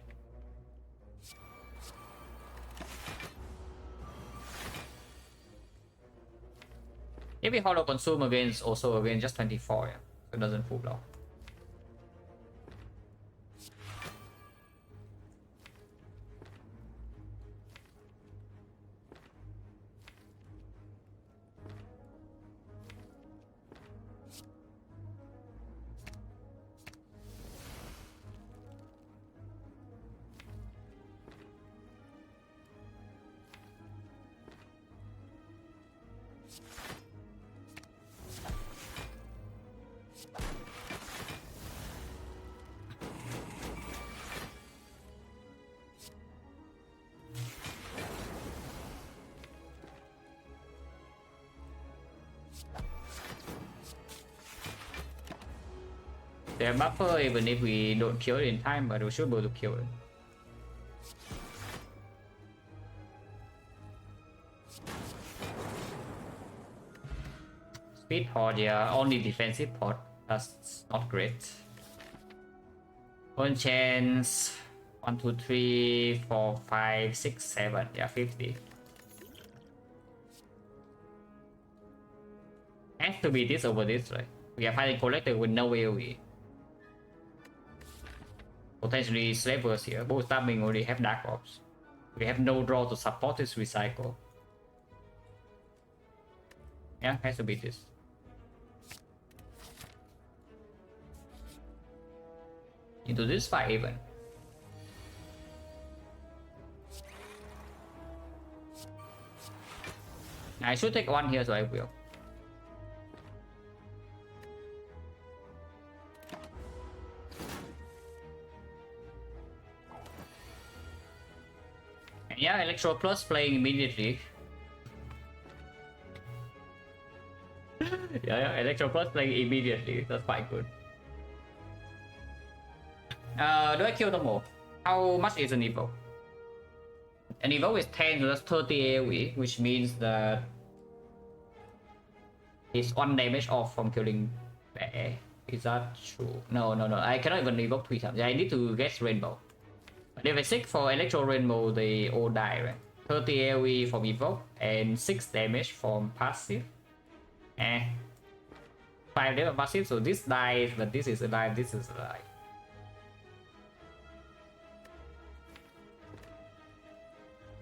If we Hollow Consume against also again just 24, yeah. So it doesn't full block. They buffer even if we don't kill it in time, but we should be able to kill it. Speed pod, yeah, only defensive pod. That's not great. One chance. 1, 2, 3, 4, 5, 6, 7. Yeah, 50. Has to be this over this, right? We are fighting Collector with no AoE. Potentially Slavers here. Both stabbing already have Dark Orbs. We have no draw to support this recycle. Yeah, has to be this. Into this fight even. I should take 1 here, so I will. And yeah, Electro Plus playing immediately. yeah, Electro Plus playing immediately. That's quite good. Do I kill them all? How much is an Evo? An Evo is 10, so that's 30 AoE, which means that It's 1 damage off from killing bear. Is that true? No, no, no. I cannot even evoke 3 times. I need to get rainbow. But if I seek for electro rainbow, they all die, right? 30 AoE from evoke and 6 damage from passive. 5 damage passive, so this dies, but this is alive, this is alive.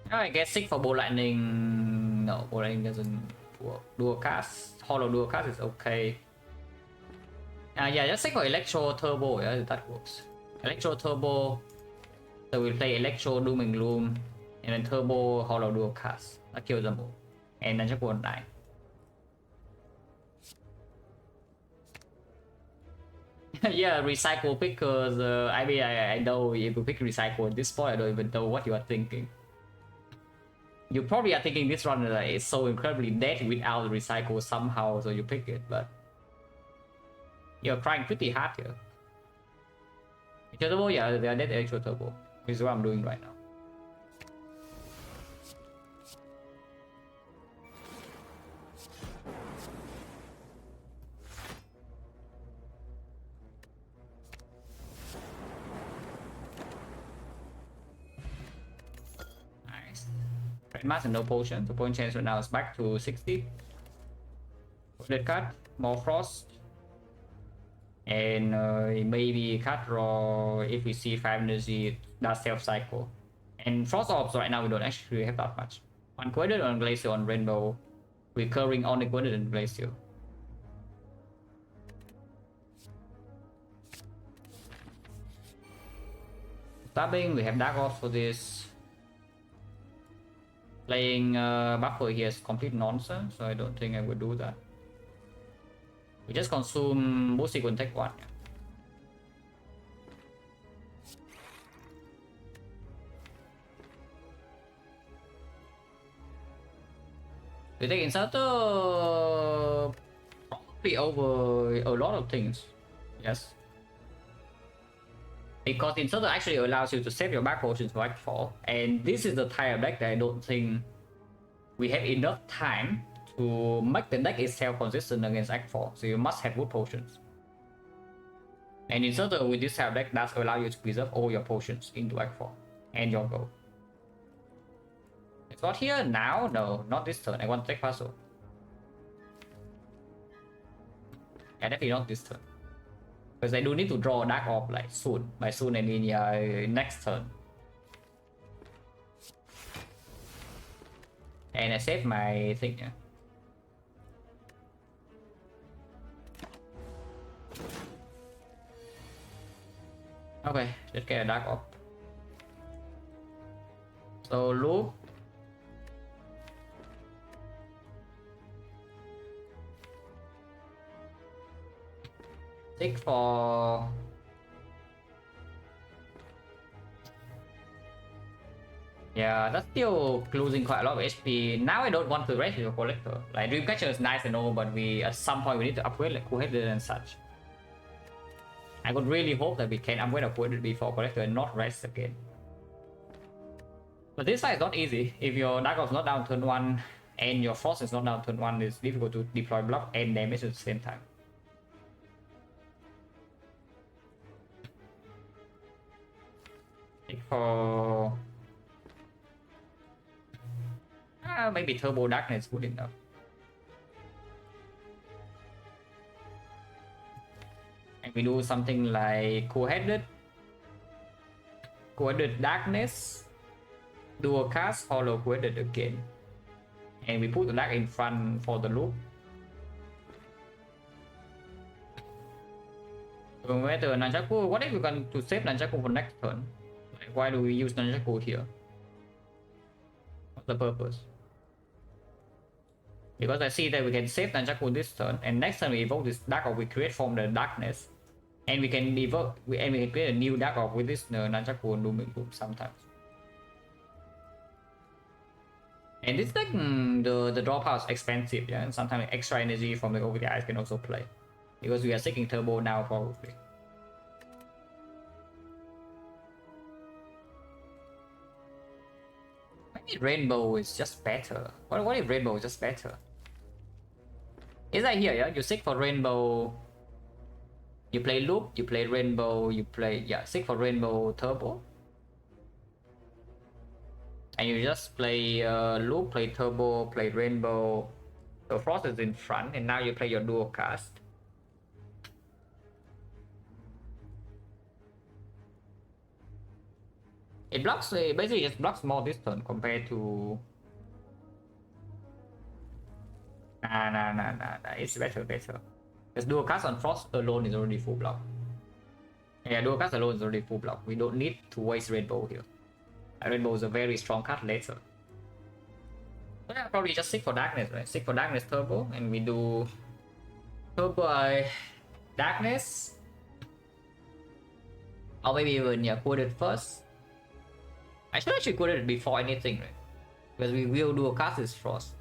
I guess sick for bow lightning. No, bow lightning doesn't work. Dual cast, hollow dual cast is okay. Yeah, just sick for electro turbo. Yeah, that works. Electro turbo. So we play electro doom and gloom, and then turbo hollow dual cast. That kills them all, and then just won't die. Yeah, recycle pickers. I mean, I know if you pick recycle at this point, I don't even know what you are thinking. You probably are thinking this run is so incredibly dead without the recycle somehow, so you pick it, but you're trying pretty hard here. Turbo, yeah, they are dead actual turbo, which is what I'm doing right now. Red mask and no potion. The point chance right now is back to 60. Dead cut, more frost. And maybe cut raw if we see 5 energy, that self cycle. And frost orbs right now we don't actually have that much. Unquoted on glacier on rainbow, recurring on equated and glacier. Stabbing, we have dark orbs for this. Playing buffer here is complete nonsense, so I don't think I would do that. We just consume boost sequence take 1. We take inserter probably over a lot of things. Yes. Because inserter actually allows you to save your back potions for Act 4, and this is the type of deck that I don't think we have enough time to make the deck itself consistent against Act 4, so you must have good potions. And inserter with this type of deck does allow you to preserve all your potions into Act 4 and your goal. It's not here now? No, not this turn. I want to take puzzle. Yeah, definitely not this turn. Because I do need to draw a Dark Orb like soon. By soon I mean next turn. And I save my thing, yeah. Okay, let's get a Dark Orb. So loop. Take for yeah, that's still losing quite a lot of HP. Now I don't want to raise your collector. Like Dreamcatcher is nice and all, but we at some point we need to upgrade like Coheaded and such. I would really hope that we can upgrade a Coheaded before collector and not rest again. But this side is not easy. If your Dark Orb's not down turn 1 and your Frost is not down turn 1, it's difficult to deploy block and damage at the same time. For maybe Turbo Darkness is good enough. And we do something like Coheaded Darkness, Dual Cast, Hollow Coheaded again, and we put the Dark in front for the loop. Whether Nunchaku, what if we're going to save Nunchaku for next turn? Like, why do we use Nunchaku here? What's the purpose? Because I see that we can save Nunchaku this turn, and next turn we evoke this Dark Orb we create from the darkness, and we can evoke we can create a new Dark Orb with this Nunchaku and Doom sometimes. And this deck, the draw power is expensive, yeah, and sometimes extra energy from the over the eyes can also play. Because we are seeking turbo now, probably. Maybe rainbow is just better. What if rainbow is just better? It's like here, yeah. You seek for rainbow. You play loop. You play rainbow. You play seek for rainbow turbo. And you just play loop, play turbo, play rainbow. So frost is in front, and now you play your dual cast. It blocks, basically just blocks more this turn compared to... Nah, it's better. Because dual cast on frost alone is already full block. Yeah, dual cast alone is already full block. We don't need to waste rainbow here. Rainbow is a very strong card later. So yeah, probably just seek for darkness, right? Seek for darkness turbo, and we do turbo darkness. Or maybe even quote it first. I should actually quote it before anything, right? Because we will do a cast is frost.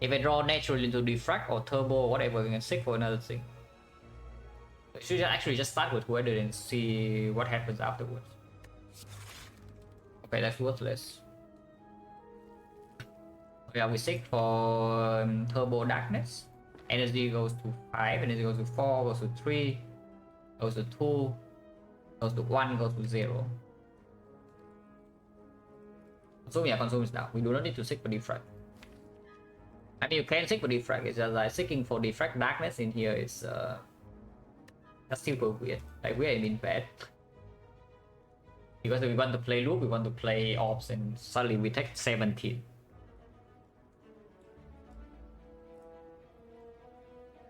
If I draw naturally into defect or turbo or whatever, we can seek for another thing. So we should actually just start with whoever and see what happens afterwards. Okay, that's worthless. Yeah, we seek for turbo darkness. Energy goes to 5, energy goes to 4, goes to 3, goes to 2, goes to 1, goes to 0. Consume is down. We do not need to seek for defect. I mean, you can seek for defect. It's just like seeking for defect darkness in here is that's super weird. Like weird, I mean bad. Because we want to play loop, we want to play orbs, and suddenly we take 17.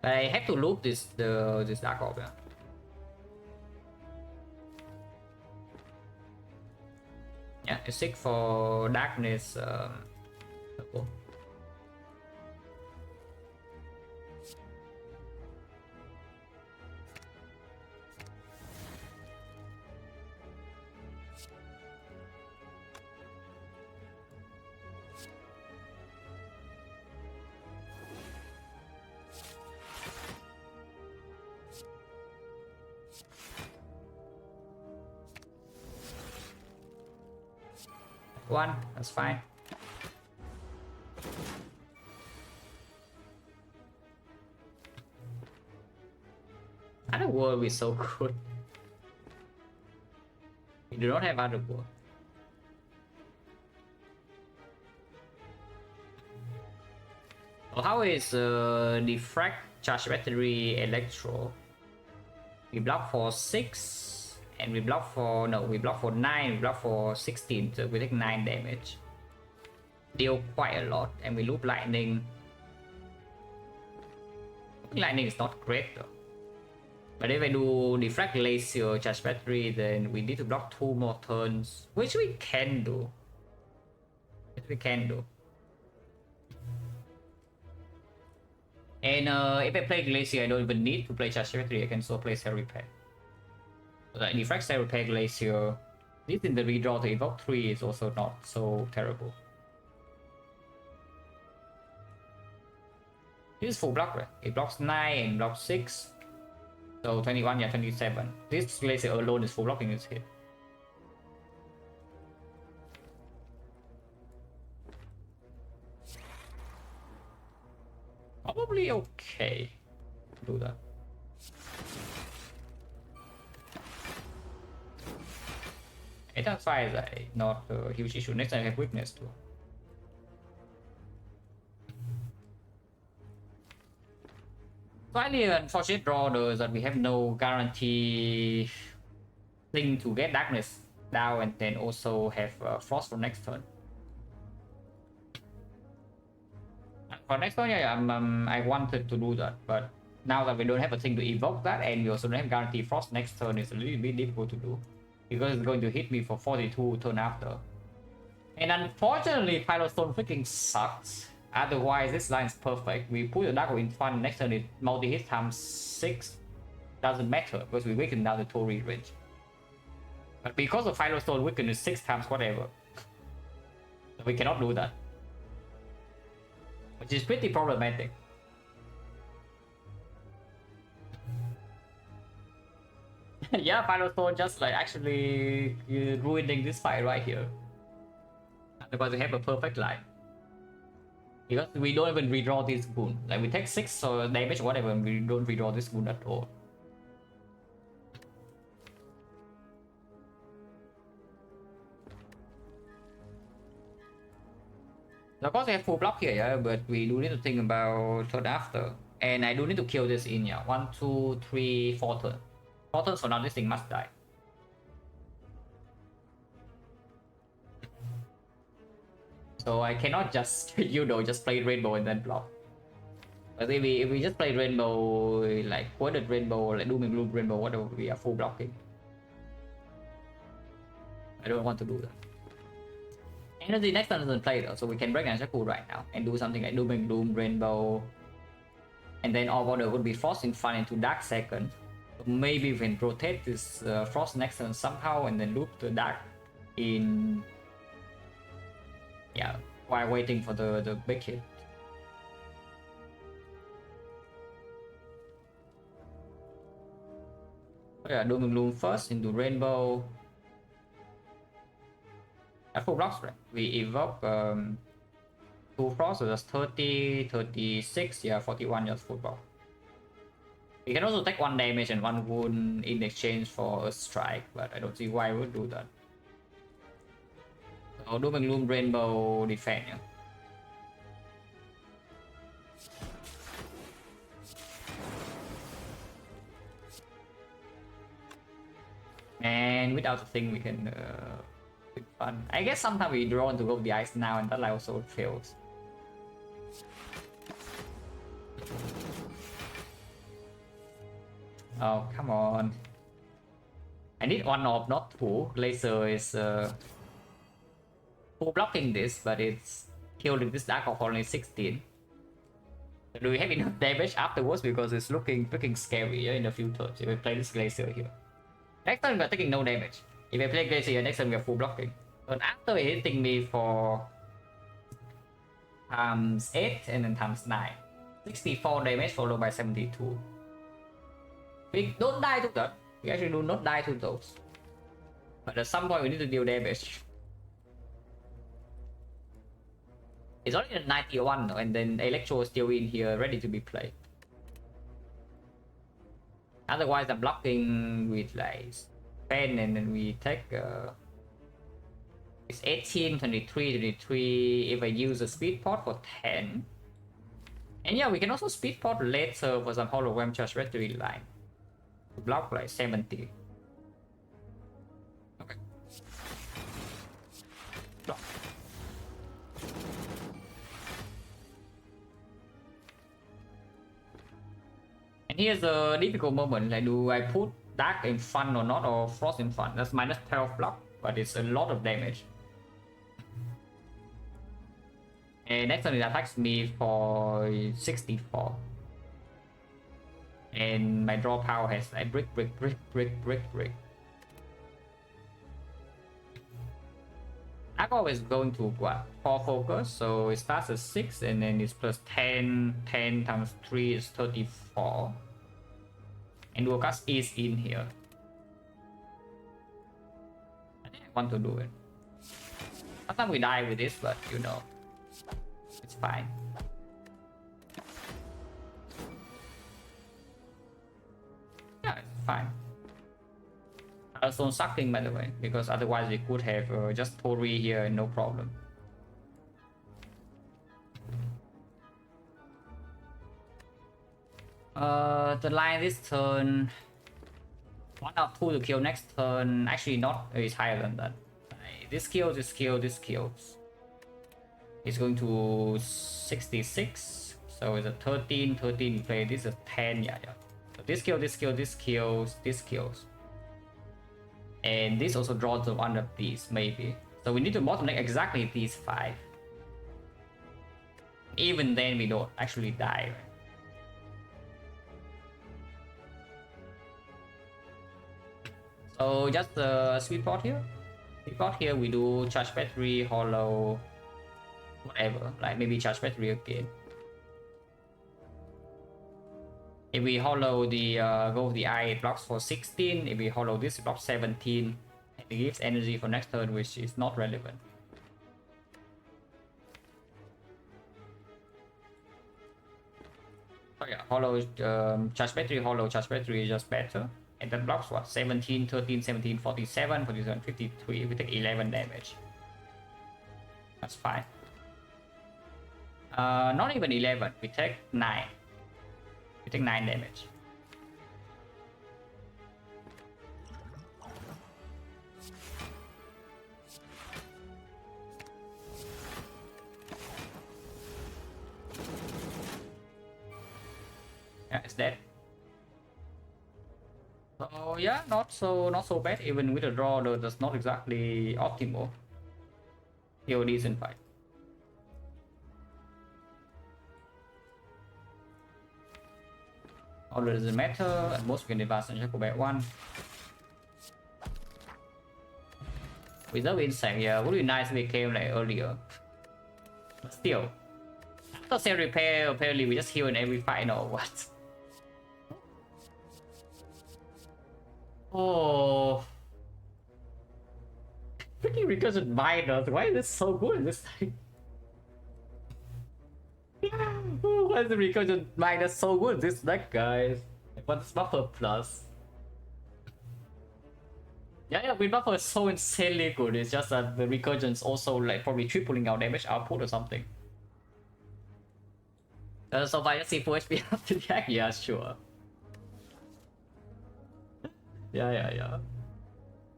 I have to loop this dark orb. Yeah, I seek for darkness. Cool. One, that's fine. Other world is so good. We do not have other world. So how is Defect, charge battery, electro? We block for 6. And we block for 9, we block for 16, so we take 9 damage. Deal quite a lot, and we loop lightning. Lightning is not great though. But if I do deflect glacier, charge battery, then we need to block 2 more turns, which we can do. And if I play glacier, I don't even need to play charge battery. I can still play cell repair. Like defect cell repair glacier, this in the redraw to evoke 3 is also not so terrible. This is full block, right? It blocks 9 and blocks 6. So 21, 27. This glacier alone is full blocking this hit. Probably okay. Do that. Attack fire is not a huge issue. Next time I have weakness too. Slightly unfortunate draw though is that we have no guarantee thing to get darkness down and then also have frost for next turn. For next turn, I wanted to do that, but now that we don't have a thing to evoke that and we also don't have guarantee frost next turn, it's a little bit difficult to do. Because it's going to hit me for 42 turn after. And unfortunately, Pilostone freaking sucks. Otherwise, this line is perfect. We put the Dark in front, next turn it multi-hit times 6. Doesn't matter, because we weaken down the Torii range. But because of Pilostone weaken is 6 times whatever. So we cannot do that. Which is pretty problematic. Yeah, Pilostone just like actually ruining this fight right here. Because we have a perfect line. Because we don't even redraw this boon. Like we take 6 or damage or whatever, and we don't redraw this boon at all. Of course, we have full block here, yeah, but we do need to think about turn after. And I do need to kill this in, yeah. 1, 2, 3, 4 turns. 4 turns, so now this thing must die. So I cannot just, you know, just play rainbow and then block. But if we just play rainbow, like quoted rainbow, like doom and gloom rainbow, whatever, we are full blocking. I don't want to do that. Energy next turn doesn't play though, so we can break Shaku right now and do something like doom and gloom rainbow. And then our border would be Frost in front into Dark second. So maybe we can rotate this Frost next turn somehow and then loop the Dark in. Yeah, while waiting for the big hit. Oh yeah, Doom and Gloom first into Rainbow. At full blocks, right? We evoke 2 Frost, so that's 30, 36, yeah, 41 just full block. We can also take 1 damage and 1 wound in exchange for a strike, but I don't see why we would do that. So Doom and Gloom Rainbow Defect, yeah. And without the thing we can fun. I guess sometimes we draw to go the ice now and that also fails. Oh, come on. I need 1 orb, not 2. Laser is full blocking this, but it's killed this Dark of only 16. Do we have enough damage afterwards? Because it's looking freaking scary in a few turns if we play this Glacier here. Next turn we're taking no damage. If I play Glacier, next turn we're full blocking. But after hitting me for times 8 and then times 9. 64 damage followed by 72. We don't die to that. We actually do not die to those. But at some point we need to deal damage. It's only at 91 and then Electro is still in here ready to be played. Otherwise I'm blocking with like 10 and then we take it's 18, 23, 23 if I use a speed pot for 10. And yeah, we can also speed pot later for some hologram charge battery line. To block like 70. Okay. Block. And here's a difficult moment, like do I put Dark in front or not, or Frost in front? That's minus 12 block, but it's a lot of damage. And next turn it attacks me for 64. And my draw power has like brick. Aqua is going to what? 4 focus, so it starts at 6 and then it's plus 10. 10 times 3 is 34. And Duocast is in here. I think I want to do it. Sometimes we die with this, but you know, it's fine. Yeah, it's fine. Also sucking, by the way, because otherwise we could have just Tori here and no problem. The line this turn 1 or 2 to kill next turn. Actually not, it's higher than that. This kills, this kills, this kills. It's going to 66. So it's a 13, 13 play. This is a 10, yeah. So this kills, this kills, this kills, this kills. And this also draws to one of these, maybe. So we need to bottleneck exactly these 5. Even then we don't actually die, right? So just the sweet pot here. Sweet pot here we do charge battery, hollow, whatever. Like maybe charge battery again. If we hollow the go with the eye, it blocks for 16. If we hollow this, it blocks 17. And it gives energy for next turn, which is not relevant. Oh yeah, hollow charge battery, hollow charge battery is just better. And that blocks what? 17, 13, 17, 47, 47, 53. We take 11 damage. That's fine. Not even 11. We take 9. We take 9 damage. Yeah, it's dead. So yeah, not so bad. Even with the draw, though, that's not exactly optimal. Still decent fight. Order doesn't matter. At most we can advance and check for back one. Without insect, yeah, would be nice if we came like earlier. But still, after self repair, apparently we just heal in every fight or what? Oh, freaking recursion miners. Why is this so good this time? Why is the recursion minus so good this deck, guys? What's buffer plus? Yeah, with buffer is so insanely good. It's just that the recursion is also like probably tripling our damage output or something. So if I just see full HP after the hack, yeah, sure. Yeah.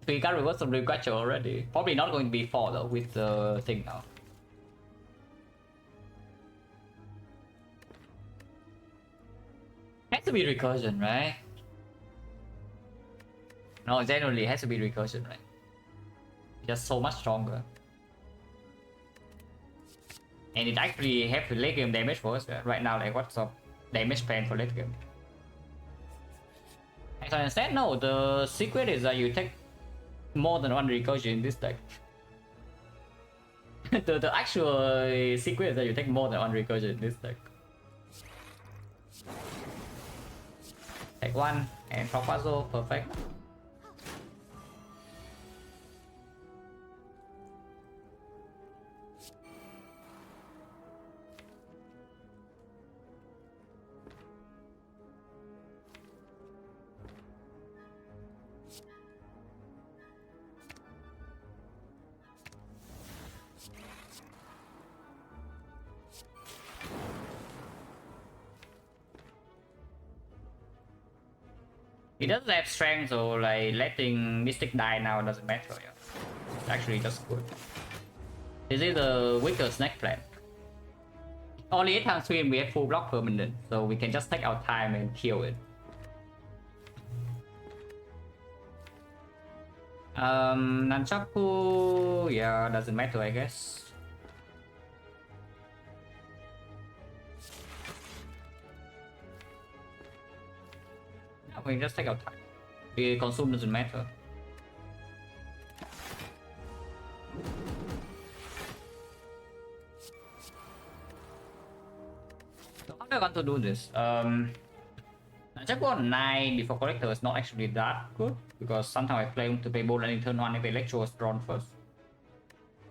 We got reverse some regretcher already. Probably not going to be 4 though with the thing now. Has to be recursion, right? No, generally it has to be recursion, right? Just so much stronger. And it actually have to late game damage for us right now. Like what's up damage plan for late game? As I understand, no, the secret is that you take more than 1 recursion in this deck. the actual secret is that you take more than 1 recursion in this deck. Take 1 and drop puzzle, perfect. He doesn't have strength, so like letting Mystic die now doesn't matter. Yeah. It's actually just good. This is the weaker snack plan. Only 8 times 3 and we have full block permanent, so we can just take our time and kill it. Nunchaku, yeah, doesn't matter, I guess. Yeah, we can just take our time. The consume doesn't matter. So how do I want to do this? Nunchaku on 9 before collector is not actually that good, because sometimes I play to play bold and in turn 1 if Electro is drawn first.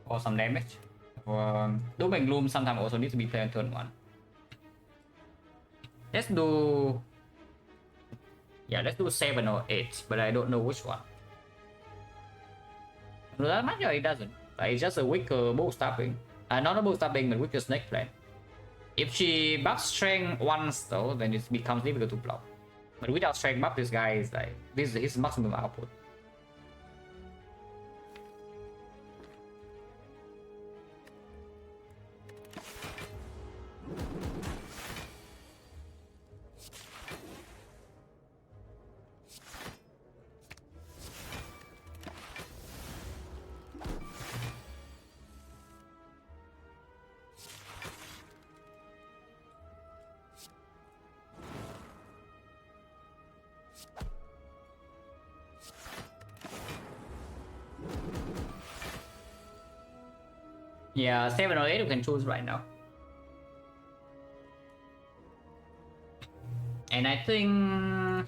Or some damage. Doom and Gloom sometimes also needs to be played on turn 1. Let's do... Yeah, let's do 7 or 8, but I don't know which one. No, that much, yeah, it doesn't. It's just a weaker bow stabbing. Not a bow stabbing, but weaker snake plan. If she buffs strength once though, then it becomes difficult to block. But without strength buff, this guy is like, this is his maximum output. Yeah, 7 or 8 you can choose right now. And I think...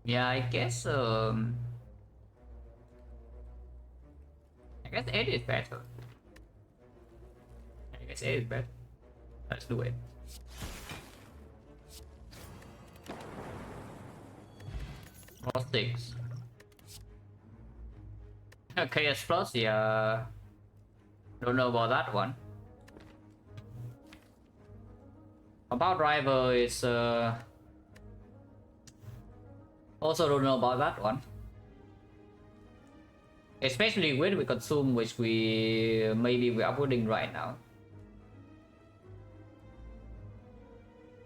Yeah, I guess 8 is better. I guess 8 is better. Let's do it. Draw 6. KS plus, yeah. Don't know about that one. About driver is also don't know about that one. Especially when we consume, which maybe we're uploading right now.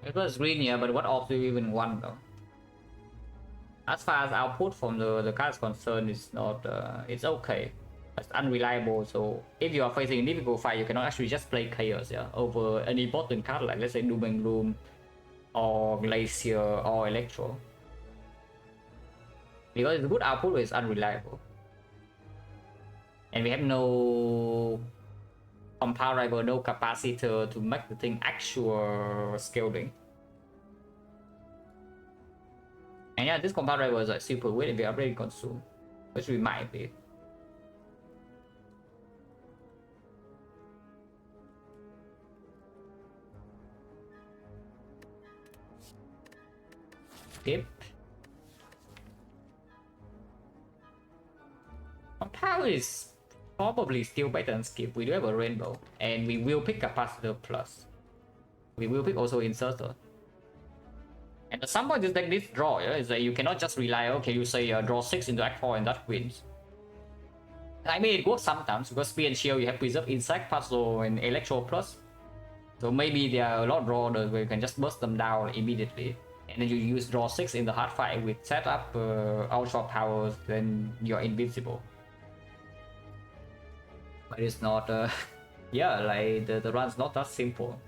It was green, yeah, but what off do you even want though? As far as output from the card is concerned, it's not it's okay. It's unreliable, so if you are facing a difficult fight, you cannot actually just play Chaos, yeah, over an important card like, let's say, Doom and Gloom or Glacier or Electro. Because the good output is unreliable. And we have no comparable, no capacitor to make the thing actual scaling. And yeah, this comparable is like super weird if we already consume, which we might be. Skip. Power is probably still better than skip. We do have a rainbow, and we will pick capacitor plus. We will pick also inserter. And at some point, this deck needs draw. Yeah? Is that you cannot just rely. Okay, you say draw 6 into Act 4 and that wins. I mean, it works sometimes because Spear and Shield you have preserve insect, puzzle, and electro plus. So maybe there are a lot of drawers where you can just burst them down immediately. And then you use draw 6 in the hard fight with setup ultra powers, then you're invincible. But it's not, yeah, like the run's not that simple.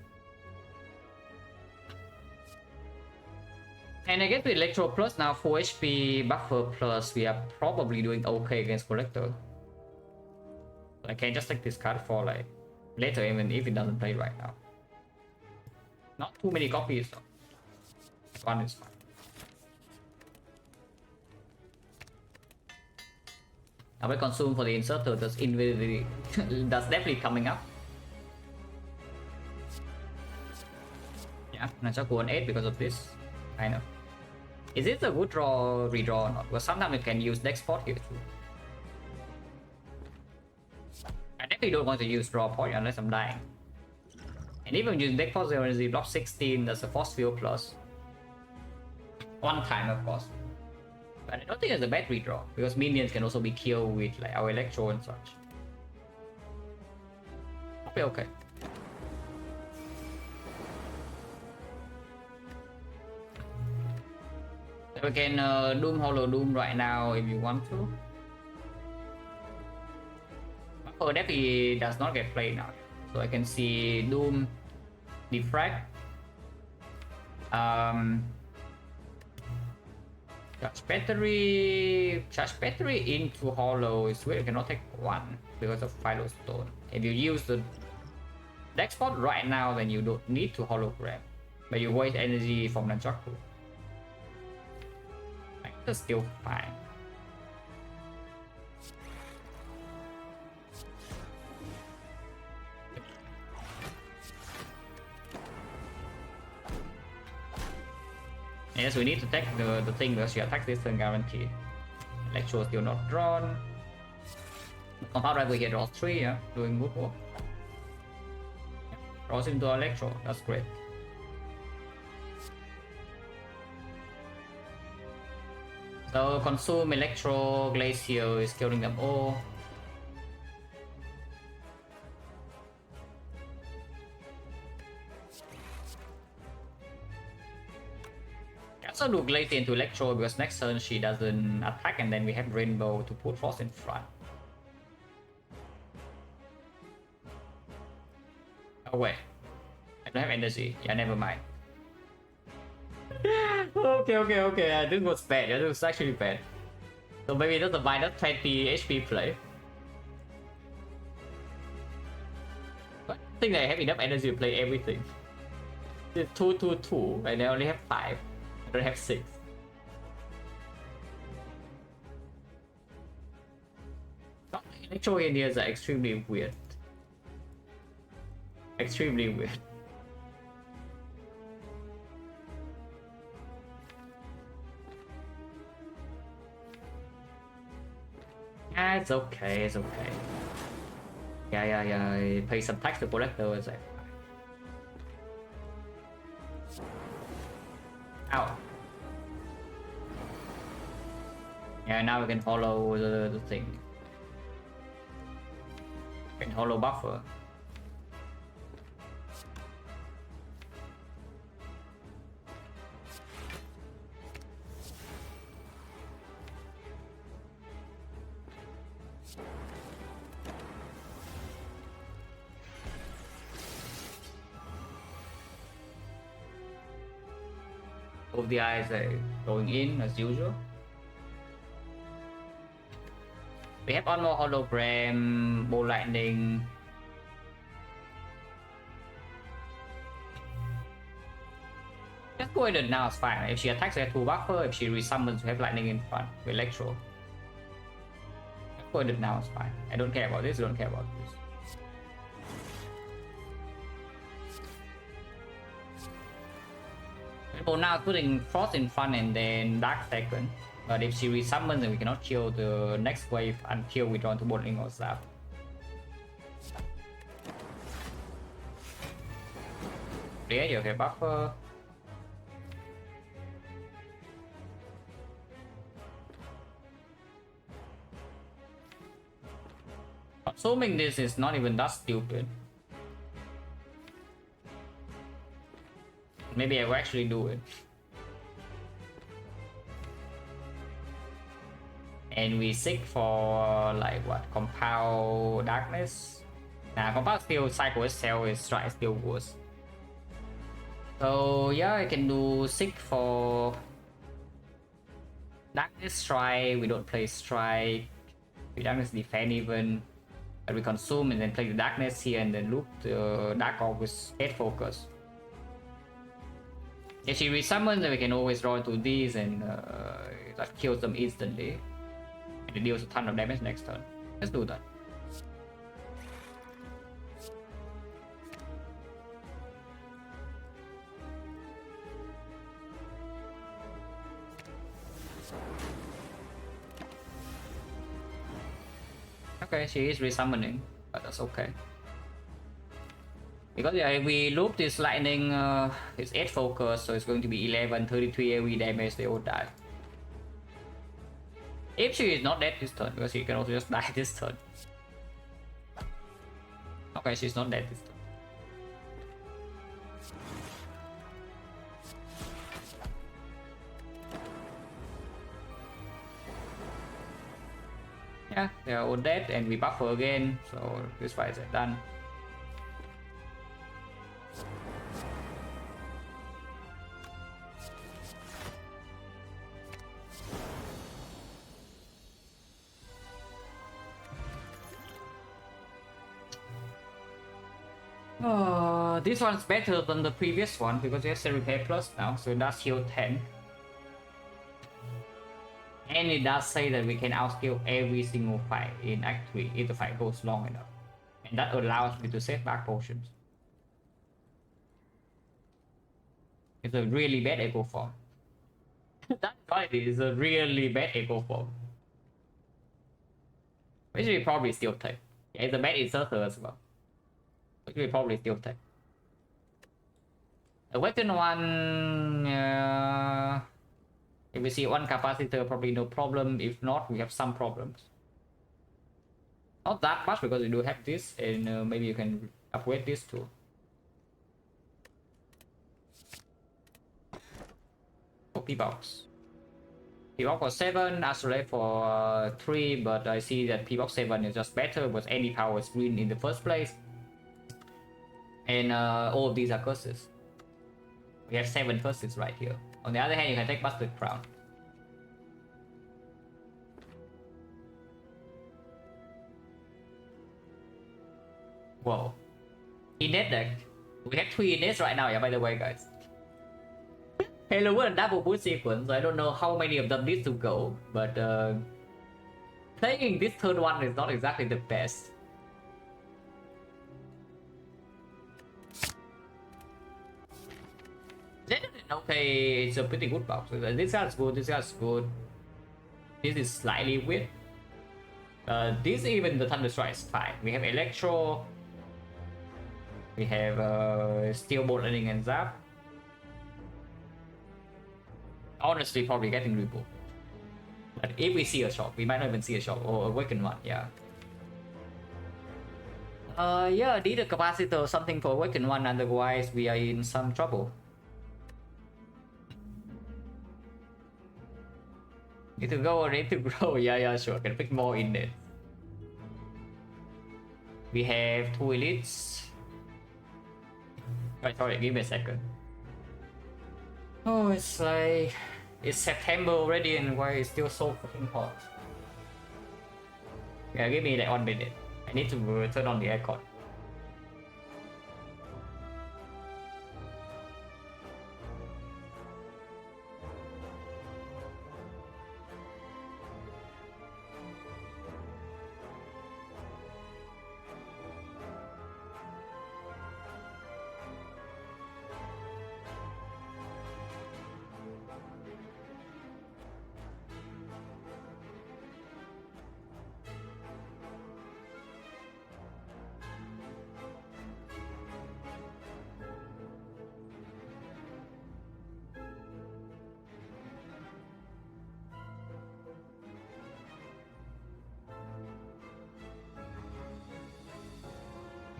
And I guess with Electro Plus now, 4 HP buffer plus, we are probably doing okay against Collector. I can just take this card for like later, even if it doesn't play right now. Not too many copies though. One is fine. I will consume for the inserter. That's invisibility. That's definitely coming up. Yeah, Nunchaku on 8 because of this. I know. Is it a good draw, redraw or not? Because sometimes you can use deck spot here too. I definitely don't want to use draw point unless I'm dying. And even using deck spot 0 energy, block 16, that's a force field plus. One time, of course. But I don't think it's a bad redraw, because minions can also be killed with like our Electro and such. I'll be okay. So we can Doom Hollow Doom right now if you want to. Oh, definitely does not get played now. So I can see Doom, Defect, charge battery into Hollow is weird. You cannot take one because of Philo Stone. If you use the deck spot right now, then you don't need to hologram, but you waste energy from Nunchaku. That's still fine. Yes, we need to take the thing because your attack distance guaranteed. Electro still not drawn. Compound Rival here draws 3, yeah, doing good work. Draws into Electro, that's great. So consume Electro, Glacier is killing them all. Also do Glacier into Electro because next turn she doesn't attack, and then we have Rainbow to put Frost in front. Oh wait, I don't have energy. Yeah, never mind. Okay. This was bad. This was actually bad. So maybe that's a minus 20 HP play. But I think I have enough energy to play everything. It's 2, and I only have 5. I don't have 6. Electro Indians are extremely weird. Extremely weird. It's okay, it's okay. Yeah. Pay some tax to collector is like. Ow. Yeah, now we can follow the thing. We can hollow buffer. Both the eyes are going in as usual. We have one more hologram, ball lightning. Just go ahead now, it's fine. If she attacks, we have 2 buffer. If she resummons, we have lightning in front with electro. Just go ahead now, it's fine. I don't care about this, don't care about this. For now, putting Frost in front and then Dark second. But if she resummons, then we cannot kill the next wave until we draw into bottling or stuff. Yeah, you have buffer. Assuming this is not even that stupid. Maybe I will actually do it. And we seek for like what? Compound darkness? Nah, compound still cycle itself is strike still worse. So yeah, I can do seek for darkness strike. We don't play strike. We darkness defend even. But we consume and then play the darkness here and then loop the dark orb with head focus. If she resummons, then we can always draw into these and that kills them instantly. And it deals a ton of damage next turn. Let's do that. Okay, she is resummoning, but that's okay. Because yeah, if we loop this lightning, it's 8 focus, so it's going to be 11, 33 AoE damage, they all die. If she is not dead this turn, because she can also just die this turn. Okay, she's not dead this turn. Yeah, they are all dead and we buffer again, so this fight is done. This one's better than the previous one because it has a repair plus now, so it does heal 10. And it does say that we can outscale every single fight in Act 3 if the fight goes long enough. And that allows me to save back potions. It's a really bad echo form. That's why it is a really bad echo form. Which we probably still take. Yeah, it's a bad inserter as well. Which we probably still take. The weapon one, if we see one capacitor, probably no problem. If not, we have some problems. Not that much because we do have this, and maybe you can upgrade this too. For P-Box. P-Box for 7, Astrolabe for 3, but I see that P-Box 7 is just better because any power is green in the first place. And all of these are curses. We have 7 curses right here. On the other hand, you can take Busted Crown. Whoa. Innate deck. We have 3 innates right now, yeah, by the way, guys. Halo World double boost sequence, so I don't know how many of them need to go, but playing this third one is not exactly the best. Okay, it's a pretty good box. This guy's good, this guy's good. This is slightly weird. This even the Thunder Strike is fine. We have Electro. We have Steel Bolt Ending and Zap. Honestly, probably getting Reboot. But if we see a shock, we might not even see a shock or Awaken one, yeah. Yeah, need a capacitor or something for Awaken one, otherwise we are in some trouble. Need to go or need to grow, yeah, sure, can pick more in it. We have 2 elites. Right, sorry, give me a second. Oh, it's like... It's September already and why it's still so fucking hot. Yeah, give me like 1 minute. I need to turn on the aircon.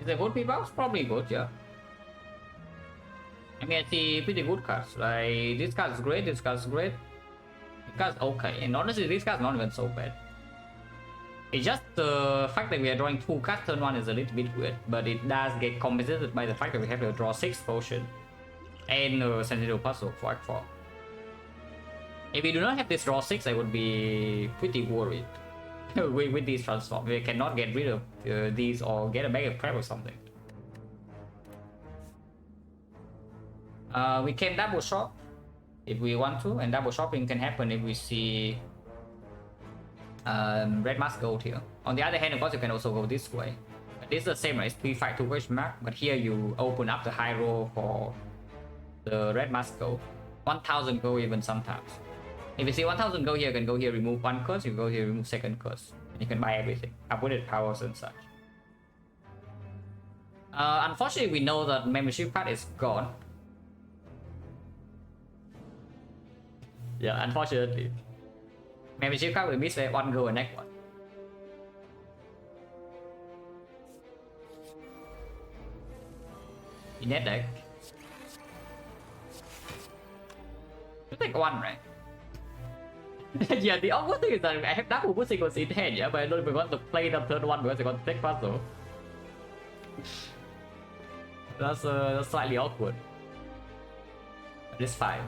Is it good buffs? Probably good, yeah. I mean, I see pretty good cards. Like, this card is great, this card is great. This card's okay, and honestly, this card's not even so bad. It's just the fact that we are drawing 2 cards turn 1 is a little bit weird, but it does get compensated by the fact that we have to draw 6 potion and Sentinel Puzzle for Act 4. If we do not have this draw 6, I would be pretty worried. with these transforms, we cannot get rid of these or get a bag of crap or something. We can double shop if we want to, and double shopping can happen if we see red mask gold here. On the other hand, of course, you can also go this way. But this is the same, right? It's 3-5 to question mark, but here you open up the high roll for the red mask gold. 1000 gold even sometimes. If you see 1000 go here, you can go here, remove 1 curse, you go here, remove 2nd curse. And you can buy everything, upgraded powers and such. Unfortunately, we know that membership card is gone. Yeah, unfortunately. Membership card will miss 1 go and next one. In that deck, you take 1, right? Yeah, the awkward thing is that I have double boosting was in hand, yeah, but I don't even want to play the third one because I want to take puzzle. That's slightly awkward. But it's fine.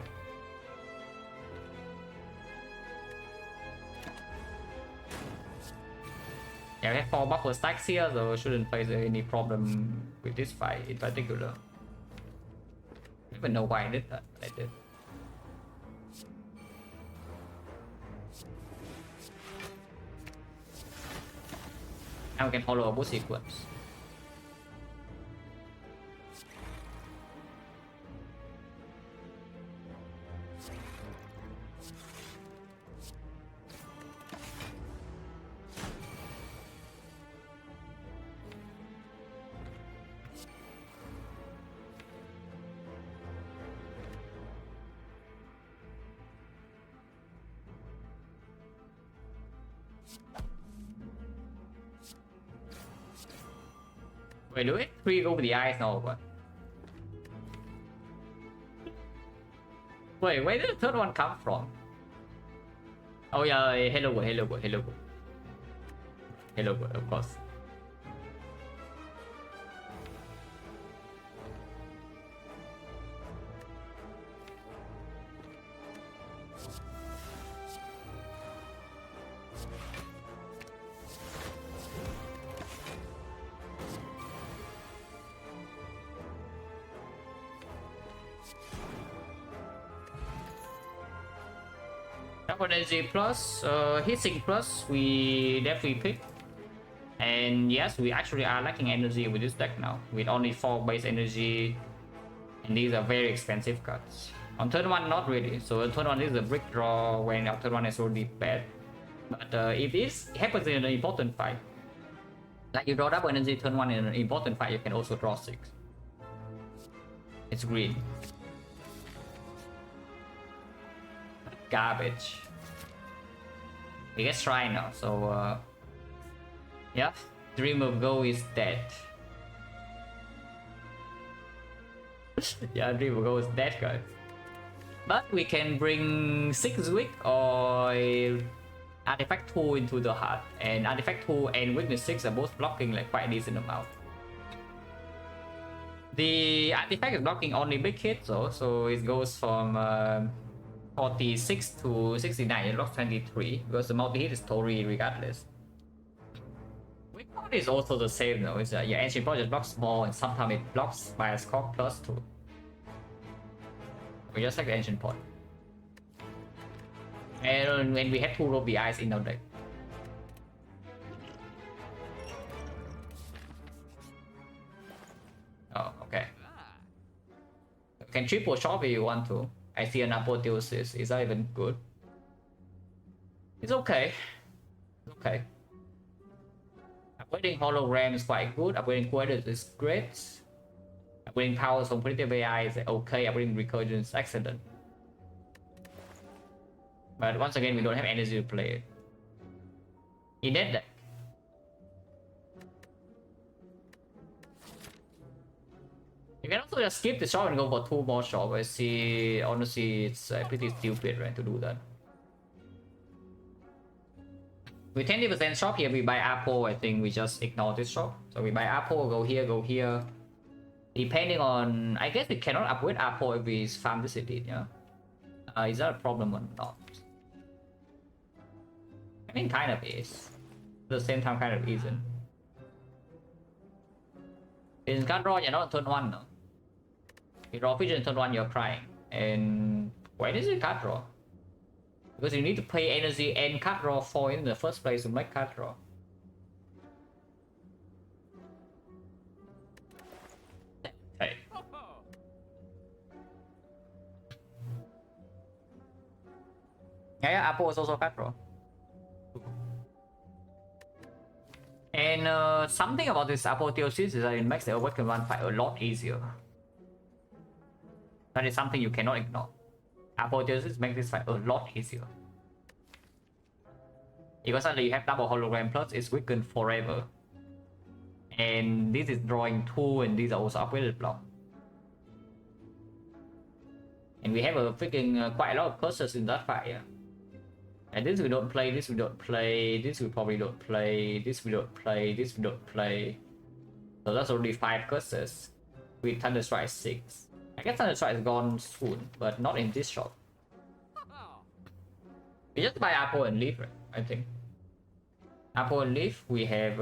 Yeah, we have 4 buffer stacks here, so shouldn't face any problem with this fight in particular. I don't even know why I did that, but I did. Now we can follow a boost sequence. Wait, do it? 3 go with the eyes now or what? Wait, where did the third one come from? Oh yeah, hello world, hello world, hello world. Hello world, of course. Energy plus, heatsink plus, we definitely pick. And yes, we actually are lacking energy with this deck now, with only 4 base energy, and these are very expensive cards. On turn 1, not really. So on turn 1 is a brick draw when our turn 1 is already bad. But if this happens in an important fight, like you draw double energy turn 1 in an important fight, you can also draw 6. It's green. Garbage. We get try now, so yeah, Dream of Go is dead. Yeah, Dream of Go is dead, guys. But we can bring 6 weak or Artifact 2 into the heart, and Artifact 2 and Weakness 6 are both blocking like quite a decent amount. The Artifact is blocking only big hits though, so it goes from 46 to 69, it blocks 23, because the multi-hit is Tori regardless. Weak Point is also the same though, it's yeah, Ancient Point just blocks small and sometimes it blocks by a score plus 2. We just like the Ancient Point. And when we have 2 Ruby Eyes in our deck. Oh, okay. You can triple shot if you want to. I see an Apotheosis. Is that even good? It's okay. Okay. Upgrading Hologram is quite good. Upgrading Quadrant is great. Upgrading Powers from Predictive AI is okay. Upgrading Recursion is excellent. But once again, we don't have energy to play it. In that deck. You can also just skip the shop and go for 2 more shops. I see, honestly, it's pretty stupid, right, to do that. With 20% shop here, we buy Apple. I think we just ignore this shop. So we buy Apple, go here, go here. Depending on, I guess we cannot upgrade Apple if we farm this elite, yeah. Is that a problem or not? I mean, kind of is. At the same time, kind of isn't. In card draw, you're not on turn 1, no. You draw Vision turn 1, you're crying. And why is it card draw? Because you need to pay energy and card draw for in the first place to make card draw. Hey. Yeah, Apple is also card draw. And something about this Apotheosis is that it makes the Awakened One fight a lot easier. That is something you cannot ignore. Apotheosis makes this fight a lot easier. Because suddenly you have double hologram plus, it's weakened forever. And this is drawing 2 and these are also upgraded block. And we have a freaking quite a lot of curses in that fight, yeah. And this we don't play, this we don't play, this we probably don't play, this we don't play, this we don't play. So that's already 5 curses. With Thunderstrike 6. I guess Thunderstrike is gone soon, but not in this shop. We just buy Apple and leave, right? I think. Apple and leave, we have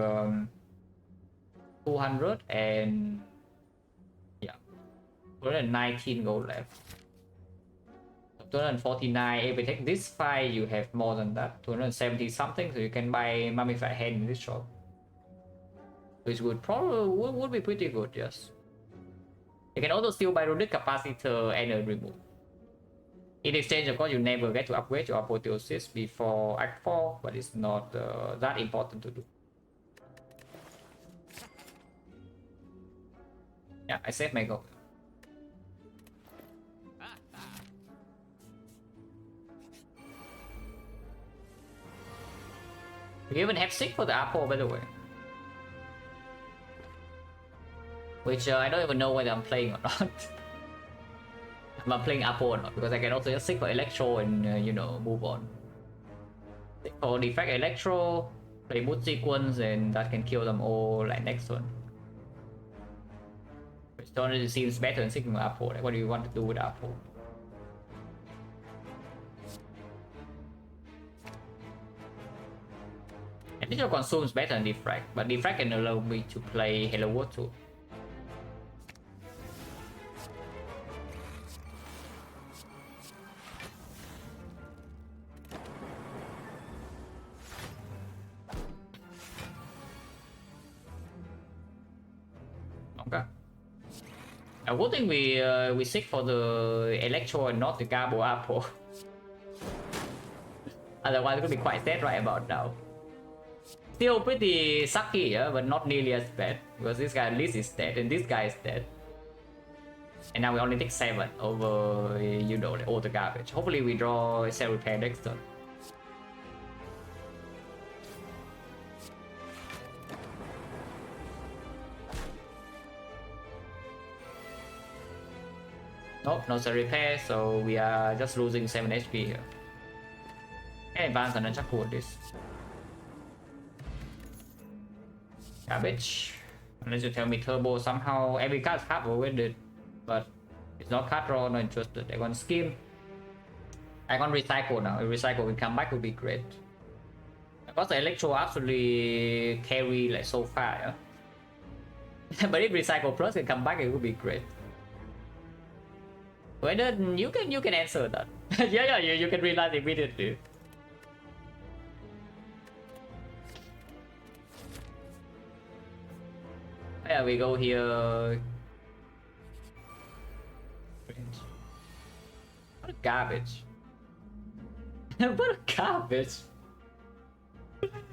200 and yeah, 219 gold left. 249. If we take this fight, you have more than that, 270 something, so you can buy Mummified Hand in this shop, which would probably would be pretty good. Yes, you can also still buy Runic Capacitor and a remove. In exchange, of course, you never get to upgrade your Apotheosis before Act 4, but it's not that important to do. Yeah, I saved my gold. We even have 6 for the Apple, by the way. Which I don't even know whether I'm playing or not. If I'm playing Apple or not, because I can also just 6 for Electro and, you know, move on. 6 for Defect Electro, play Mood Sequence, and that can kill them all like next turn. Which honestly seems better than 6 for Apple. Like, what do you want to do with Apple? Initial Consume is better than Defect, but Defect can allow me to play Hello World too. Okay. I would think we seek for the Electro and not the Garbo Apple. Otherwise, it could be quite sad right about now. Still pretty sucky, yeah, but not nearly as bad. Because this guy at least is dead, and this guy is dead. And now we only take 7 over, you know, all the garbage. Hopefully we draw cell repair next turn. Nope, no cell repair, so we are just losing 7 HP here. And advance on Chuck with this. Garbage. Unless you tell me turbo somehow every card is covered with it. But it's not card draw, not interested. I want scheme. I can recycle now. If recycle will come back would be great. Because the electro absolutely carry like so far, yeah? But if recycle plus can come back it would be great. Whether you can answer that. yeah, you can realize immediately. Yeah, we go here. What a garbage. What a garbage.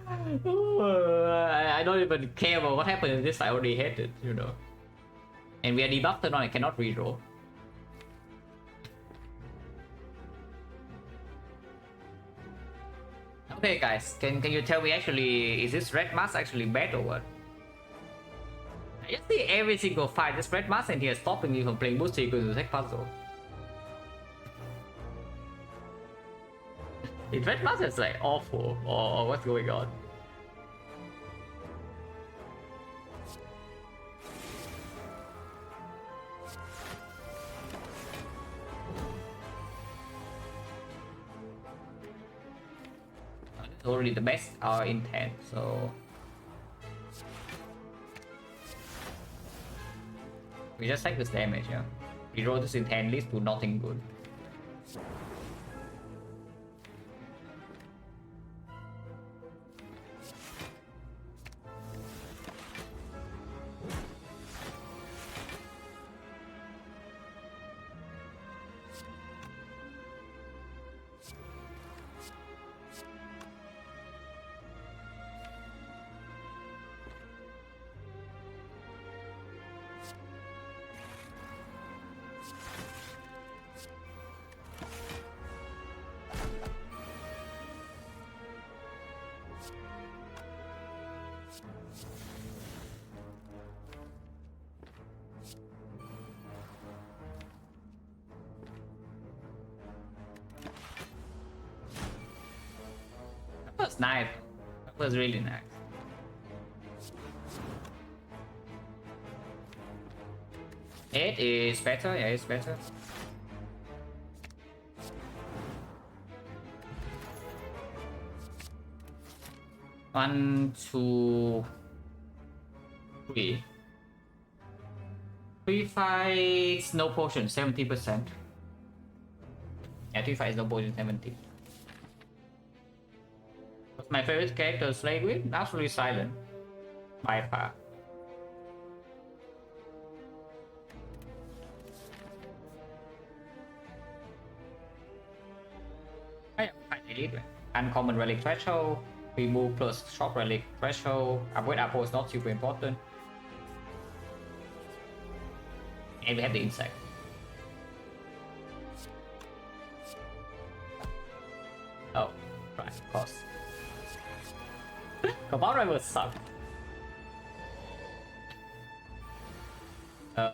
I don't even care about what happened in this. I already hate it, you know. And we are debuffed on. I cannot reroll. Okay, guys, can you tell me actually, is this red mask actually bad or what? I just see every single fight this red mask in here stopping you from playing boost sequence to tech puzzle. Is red mask is like awful or what's going on? It's already the best in 10, so we just take this damage, yeah. We roll this in 10 leads to nothing good. That was nice. That was really nice. It is better, yeah, it's better. One, two, three. 3 fights, no potion, 70%. Yeah, 3 fights, no potion, 70. What's my favorite character to slay with? Absolutely Silent. By far. I am quite elite. Uncommon relic threshold. Remove plus shop relic threshold. Avoid apple is not super important. And we have the insect. Oh, right, of course. Compound rival suck. Okay.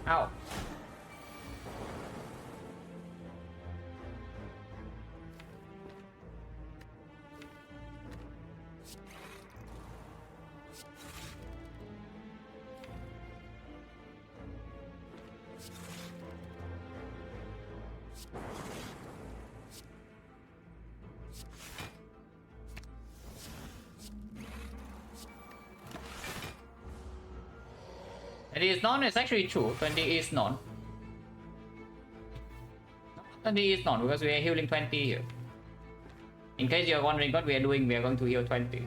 Ow. It is none, it's actually true. 20 is none. 20 is none because we are healing 20 here. In case you're wondering what we are doing, we are going to A20.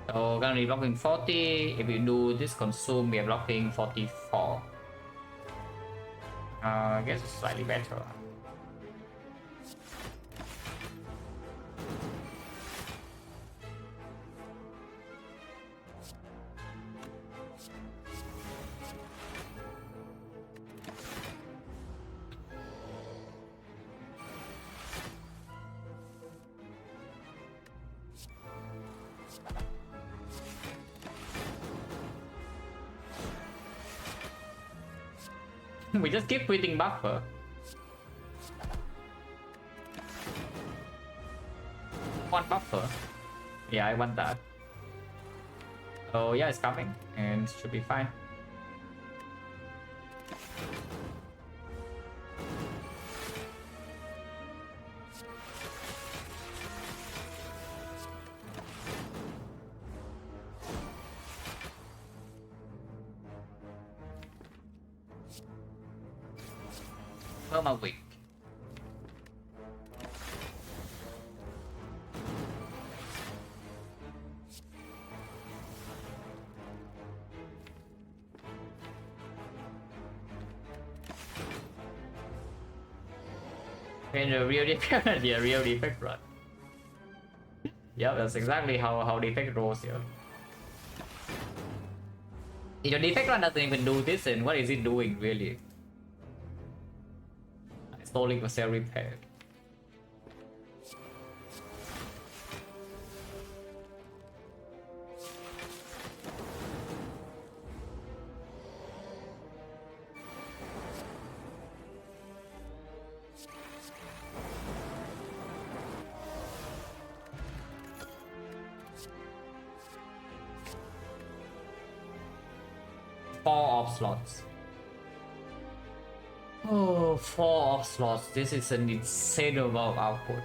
So currently blocking 40. If we do this consume, we are blocking 44. I guess it's slightly better. We just keep quitting buffer. One buffer. Yeah, I want that. Oh yeah, it's coming and should be fine. A week. And the real defect, yeah, real defect run. Yeah, that's exactly how defect rolls here. If your defect run doesn't even do this, then what is it doing really? Stalling for cell repair. Four off slots. Oh, 4 off slots. This is an insane amount of output.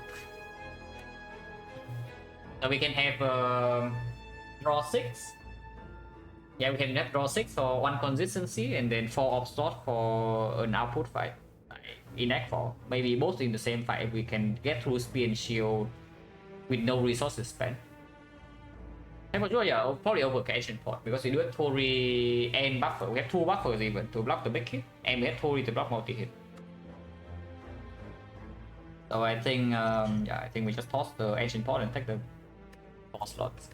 So we can have draw 6. Yeah, we can have draw 6 for one consistency and then 4 off slots for an output fight. In Act 4. Maybe both in the same fight we can get through speed and shield with no resources spent. And for sure, yeah, probably over action pot because we do have Tori and buffer. We have 2 buffers even to block the big hit, and we have Tori to block multi hit. So I think, yeah, I think we just toss the ancient pot and take the 4 slots.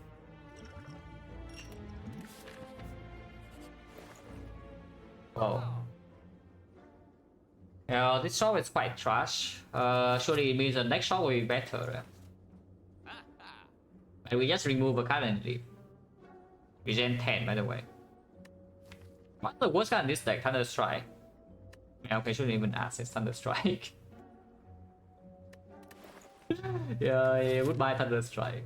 Whoa. Yeah, this shot is quite trash. Surely it means the next shot will be better. And we just remove a currently. Regen 10, by the way. What's the worst card in this deck? Thunder Strike. Yeah, okay, shouldn't even ask. It's Thunder Strike. yeah, goodbye Thunder Strike.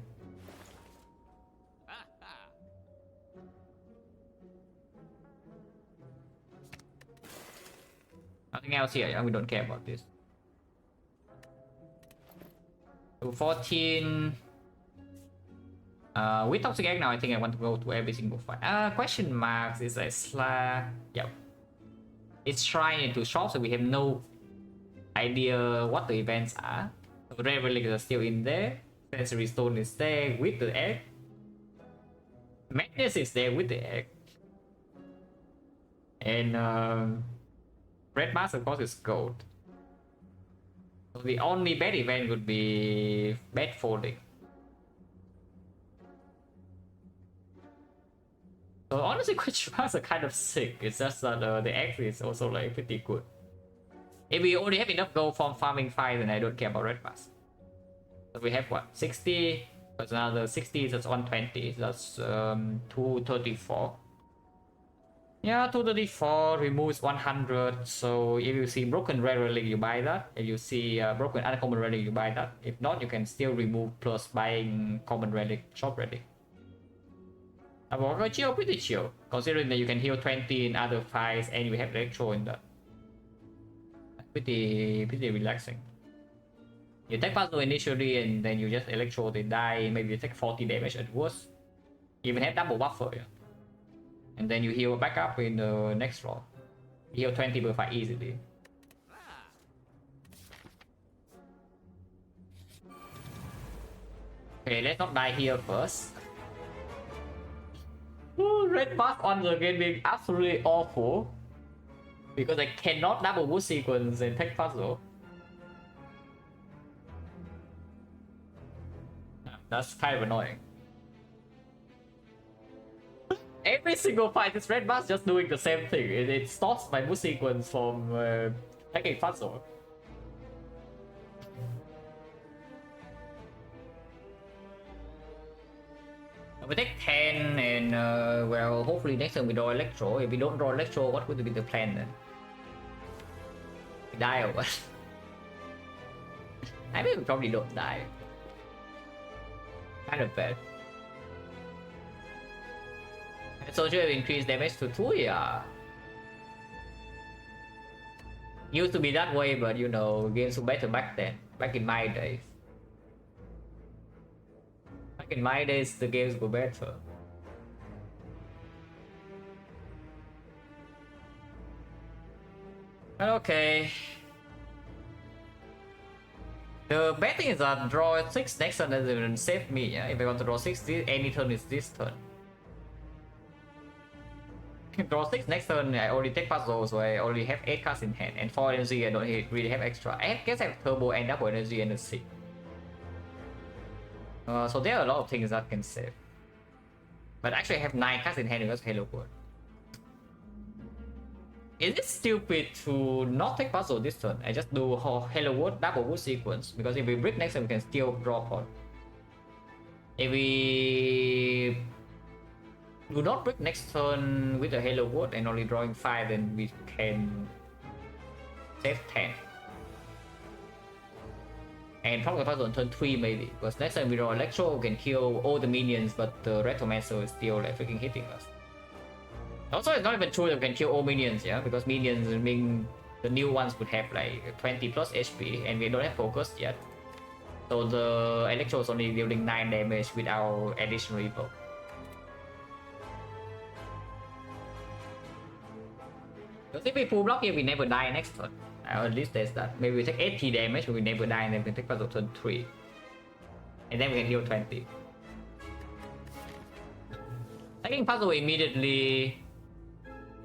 Nothing else here. Yeah, we don't care about this. So 14. With Toxic Egg now, I think I want to go to every single fight. Question marks is a yep. It's trying into shop, so we have no idea what the events are. So Red Relic is still in there. Sensory Stone is there with the egg. Madness is there with the egg. And Red Mask, of course, is gold. So the only bad event would be bad folding. So honestly, question marks are kind of sick. It's just that the X is also like pretty good. If we only have enough gold from farming 5, then I don't care about red mask. So we have what? 60. That's another 60. That's 120. That's 234. Yeah, 234 removes 100. So if you see broken red relic, you buy that. If you see broken uncommon relic, you buy that. If not, you can still remove plus buying common relic, shop relic. Chill, pretty chill, considering that you can heal 20 in other fights and you have electro in that. Pretty relaxing. You take puzzle initially and then you just electro, they die, maybe you take 40 damage at worst. Even have double buffer, yeah. And then you heal back up in the next round. Heal 20 per fight easily. Okay, let's not die here first. Ooh, red buff on the game being absolutely awful. Because I cannot double boost sequence and take puzzle. That's kind of annoying. Every single fight, this red buff just doing the same thing. It stops my boost sequence from taking puzzle. We take 10 and well, hopefully next time we draw electro. If we don't draw electro, what would be the plan then? We die or what? I mean, we probably don't die. Kind of bad. Soldier have increased damage to 2, yeah. Used to be that way, but you know, games were better back then. Back in my days. Back in my days, the games were better. Okay. The bad thing is that draw 6 next turn doesn't even save me, yeah? If I want to draw 6, any turn is this turn. Draw 6 next turn, I already take puzzle, so I already have 8 cards in hand, and 4 energy I don't really have extra. I guess I have turbo and double energy and a 6. So there are a lot of things that can save. But actually I have 9 cards in hand because Hello World. Is it stupid to not take puzzle this turn? I just do Hello World double wood sequence, because if we break next turn we can still draw pot. If we do not break next turn with a Hello World and only drawing 5, then we can save 10. And probably puzzle on turn 3 maybe, because next time we draw Electro, we can kill all the minions, but the Retromancer is still like freaking hitting us. Also, it's not even true that we can kill all minions, yeah, because minions mean the new ones would have like 20 plus HP, and we don't have focus yet. So the Electro is only dealing 9 damage without additional rebuff. Because if we full block here, we never die next turn. At least there's that. Maybe we take 80 damage, but we never die, and then we can take puzzle turn 3. And then we can heal 20. Taking puzzle immediately,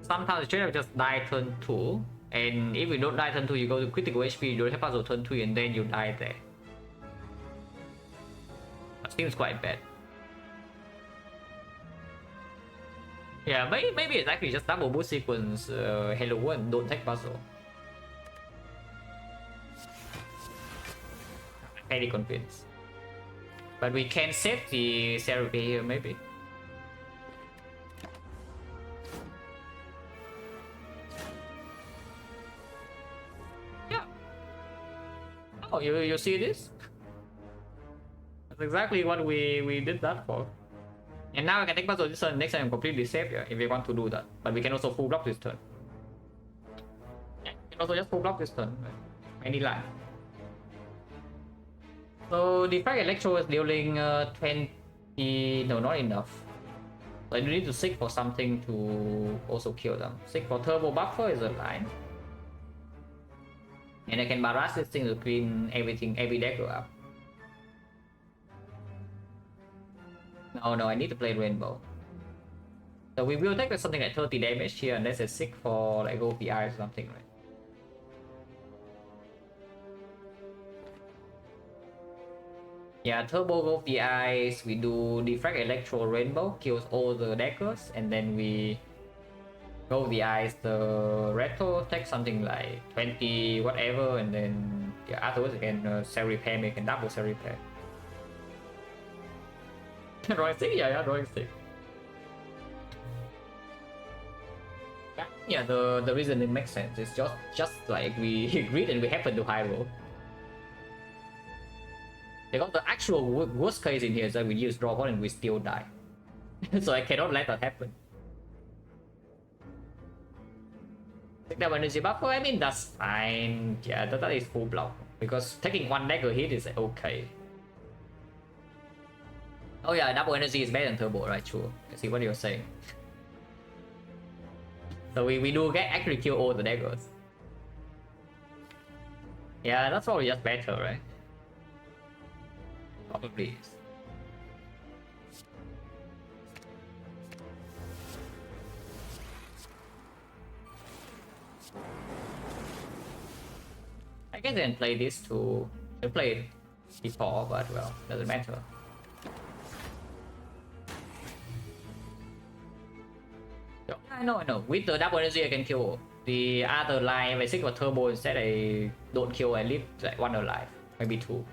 sometimes straight up just die turn 2. And if you don't die turn 2, you go to critical HP, you don't have puzzle turn 3, and then you die there. That seems quite bad. Yeah, maybe it's actually just double boost sequence Hello World and don't take puzzle. I'm very convinced. But we can save the therapy here maybe. Yeah. Oh, you see this? That's exactly what we did that for. And now I can take puzzle this turn, next time I'm completely safe here if we want to do that. But we can also full block this turn. Yeah, we can also just full block this turn. Any line. So Defect Electro is dealing 20... No, not enough. So I need to seek for something to also kill them. Seek for Turbo Buffer is a line. And I can barrage this thing to clean everything, every decker up. No, I need to play Rainbow. So we will take something like 30 damage here unless it's sick for like OPI or something, right? Yeah, Turbo Go the Eyes, we do Defect Electro Rainbow, kills all the deckers, and then we go the eyes, the Retro, take something like 20 whatever, and then yeah, afterwards again cell repair, make a double cell repair. Drawing stick? Yeah, drawing stick. Yeah, the reasoning makes sense. It's just like we agreed and we happen to high roll. Because the actual worst case in here is that we use draw one and we still die. So I cannot let that happen. Take that energy buffer, I mean that's fine. Yeah, that is full block. Because taking one dagger hit is okay. Oh yeah, double energy is better than turbo, right? Sure. I see what you're saying. So we do get actually kill all the daggers. Yeah, that's probably just better, right? Probably is. I guess I can play this too. I played before, but well, doesn't matter. I know. With the double energy, I can kill the other line. If I stick with turbo instead, I don't kill. I leave like one alive, maybe two.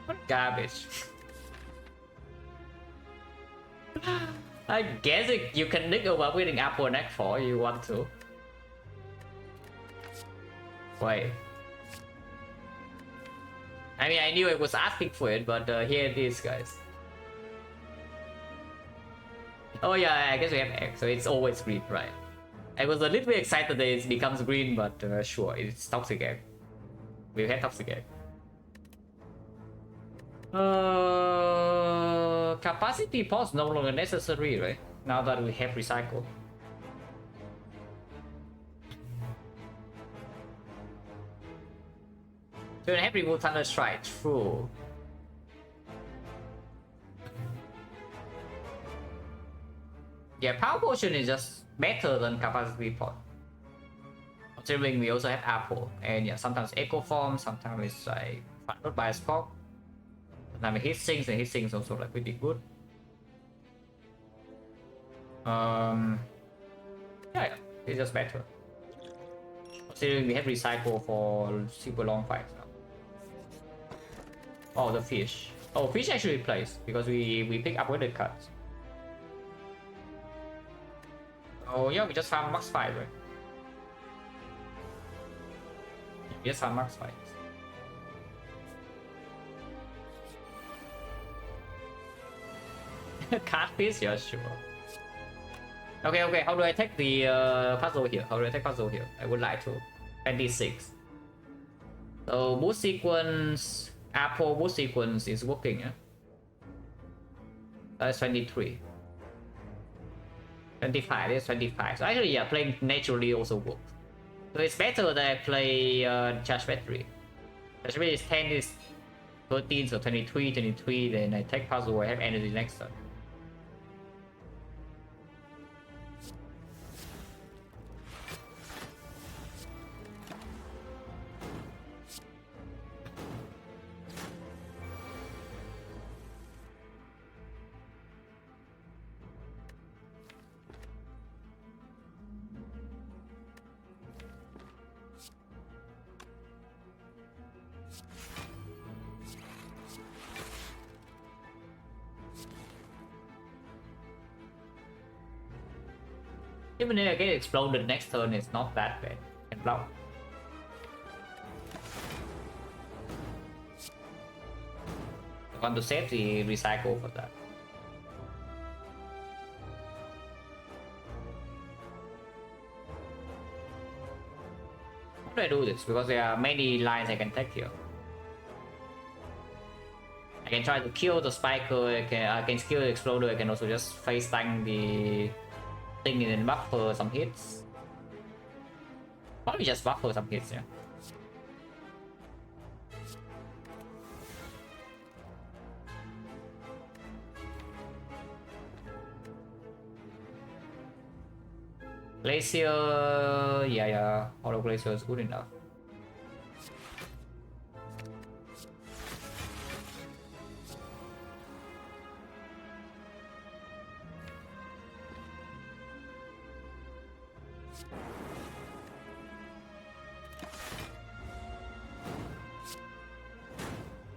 What garbage. I guess you can nick over winning Apple neck 4 if you want to. Wait. I mean, I knew I was asking for it, but here it is, guys. Oh yeah, I guess we have X, so it's always green, right? I was a little bit excited that it becomes green, but sure, it's toxic egg. We've had toxic egg. Capacity pause no longer necessary, right? Now that we have recycle. So have remove Thunder Strike, true. Yeah, Power Potion is just better than Capacity Pause. Considering we also have Apple, and yeah, sometimes Echo Form, sometimes it's like followed by a Spark. Sometimes it hit sinks, and hit sinks also like pretty good. Yeah, it's just better. Considering we have recycle for super long fights now. Oh, the fish. Oh, fish actually plays because we pick up with the cuts. Oh yeah, we just found max 5, right? We just found max 5. Catfish, yeah, sure. Okay, how do I take the puzzle here? How do I take puzzle here? I would like to. 26. So boost sequence, Apple boost sequence is working, yeah? That's 23. 25, it's 25. So actually, yeah, playing naturally also works. So it's better that I play charge battery. Charge battery is 10, is 13, so 23, then I take puzzle, I have energy next turn. Even if I get exploded next turn, it's not that bad. I can block. I want to save the recycle for that. How do I do this? Because there are many lines I can take here. I can try to kill the spiker, I can kill the exploder, I can also just face tank the thing and then buffer some hits. Probably just buffer some hits, yeah. Glacier, yeah, Hollow Glacier is good enough.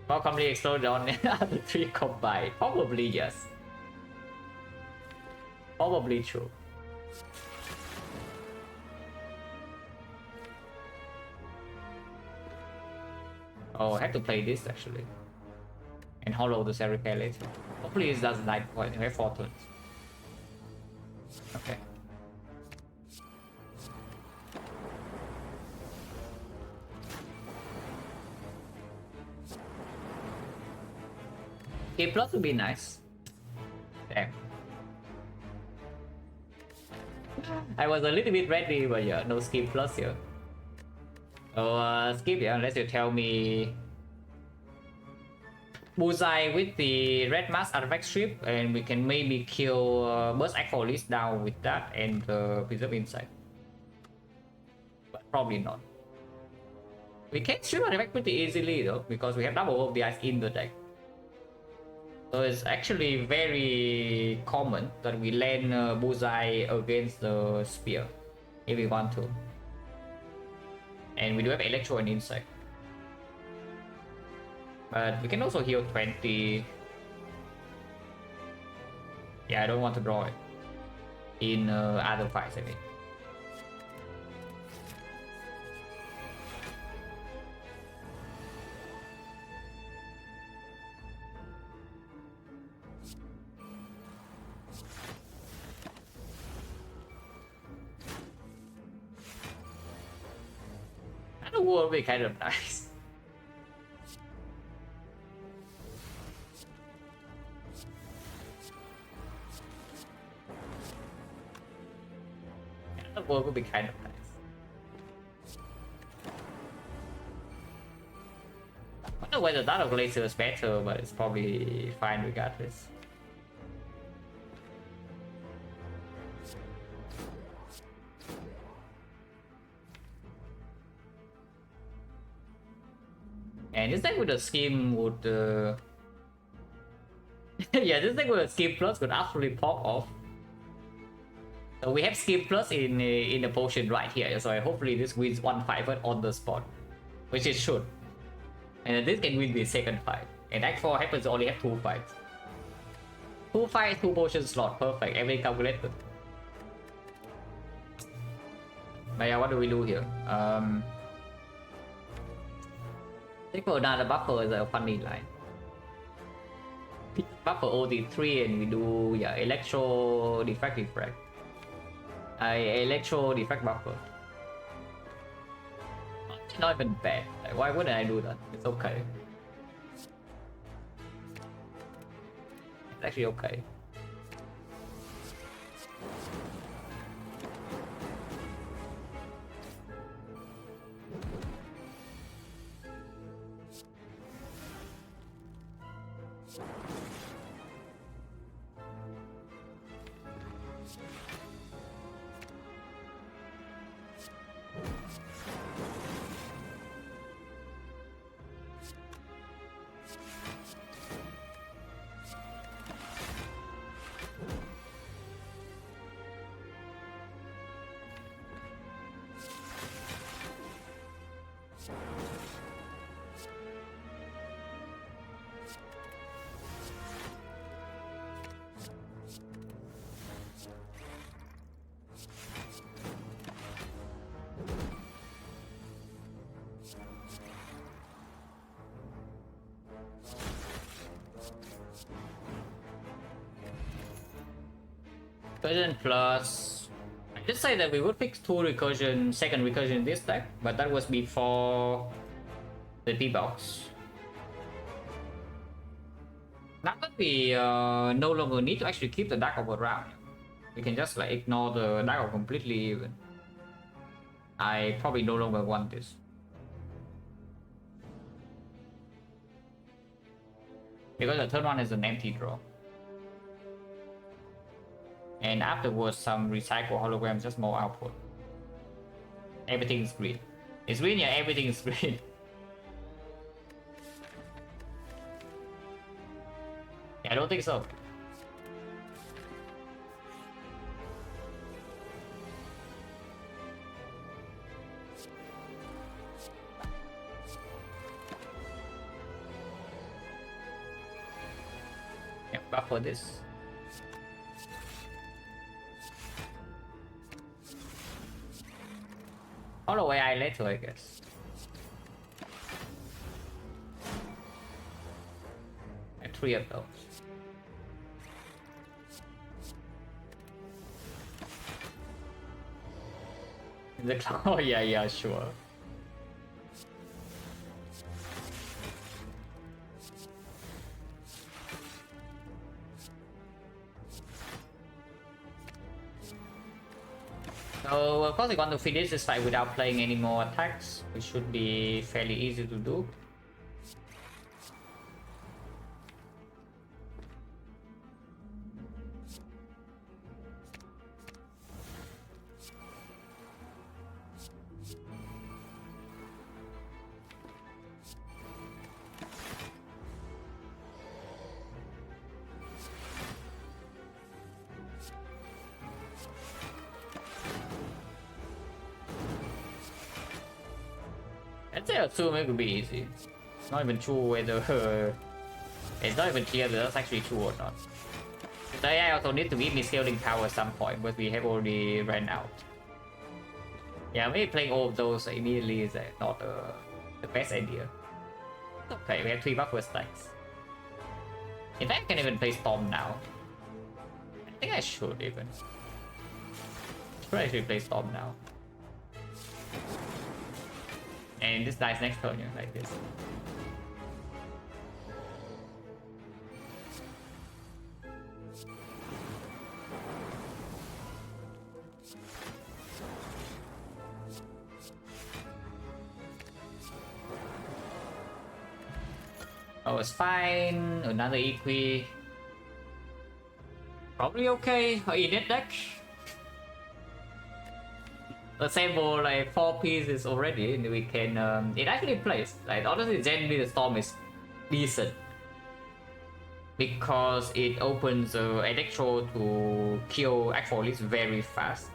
How come they explode on the 3 combined? Probably yes. Probably true. Oh, I have to play this actually. And hollow the repair later. Hopefully it doesn't die before I have 4 turns. Okay. K plus would be nice. Damn. I was a little bit ready, but yeah, no skip plus here. So skip, yeah, unless you tell me Bullseye with the red mask artifact strip, and we can maybe kill burst Aqualis down with that and preserve insight. But probably not. We can strip artifact pretty easily though, because we have double of the ice in the deck. So it's actually very common that we land Bullseye against the spear if we want to. And we do have Electro and Insight. But we can also heal 20. Yeah, I don't want to draw it in other fights, I mean. The world will be kind of nice. The world will be kind of nice. I don't know whether that Glacier is better, but it's probably fine regardless. And this deck with a scheme would yeah, this deck with a scheme plus could absolutely pop off. So we have scheme plus in the potion right here, so hopefully this wins 1 fight on the spot, which it should. And this can win the second fight. And Act 4 happens to only have 2 fights. 2 fights, 2 potion slot, perfect, everything calculated. But yeah, what do we do here? I think for another buffer is a funny line. Buffer OD3 and we do, yeah, Electro Defect Defect. Electro Defect Buffer. It's not even bad. Like, why wouldn't I do that? It's okay. It's actually okay. Recursion plus... I did say that we would fix 2 recursion, second recursion in this deck, but that was before the D-box. Now that we no longer need to actually keep the Dark Oak around, we can just like ignore the Dark Oak completely even. I probably no longer want this. Because the third one is an empty draw. And afterwards some recycle holograms, just more output. Everything is green. It's green, yeah, everything is green. Yeah, I don't think so. Yeah, buff for this. Follow AI later, I guess. And 3 of those. The oh yeah, sure. So of course we want to finish this fight without playing any more attacks, which should be fairly easy to do. I'd say assume it could be easy. It's not even sure whether it's not even clear that that's actually true or not. The AI also need to give me scaling power at some point, but we have already ran out. Yeah, maybe playing all of those immediately is not the best idea. Okay, we have 3 buffer stacks. In fact, I can even play Storm now. I think I should even. Should actually play Storm now. And this dies next turn, yeah, like this. Oh, it's fine. Another Equi. Probably okay. Or Inet deck. Assemble like 4 pieces already, and we can. It actually plays. Like honestly, generally the Storm is decent because it opens Electro to kill actually very fast.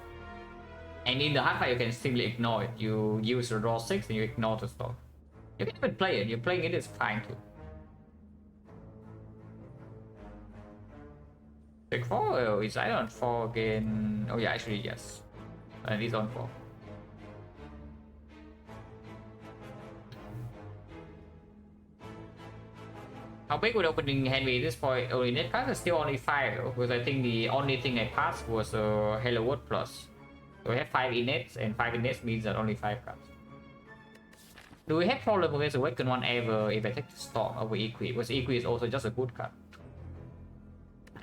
And in the hard fight, you can simply ignore it. You use the draw 6 and you ignore the Storm. You can even play it. You're playing it is fine too. Pick 4? Oh, is I on 4 again? Oh yeah, actually yes. And he's on 4. How big would opening hand be at this point? Oh, net cards are still only 5 though, because I think the only thing I passed was Hello World Plus. So we have 5 innets, and 5 innets means that only 5 cards. Do we have problem with the Awakened one ever if I take the Storm over Equi? Because Equi is also just a good card.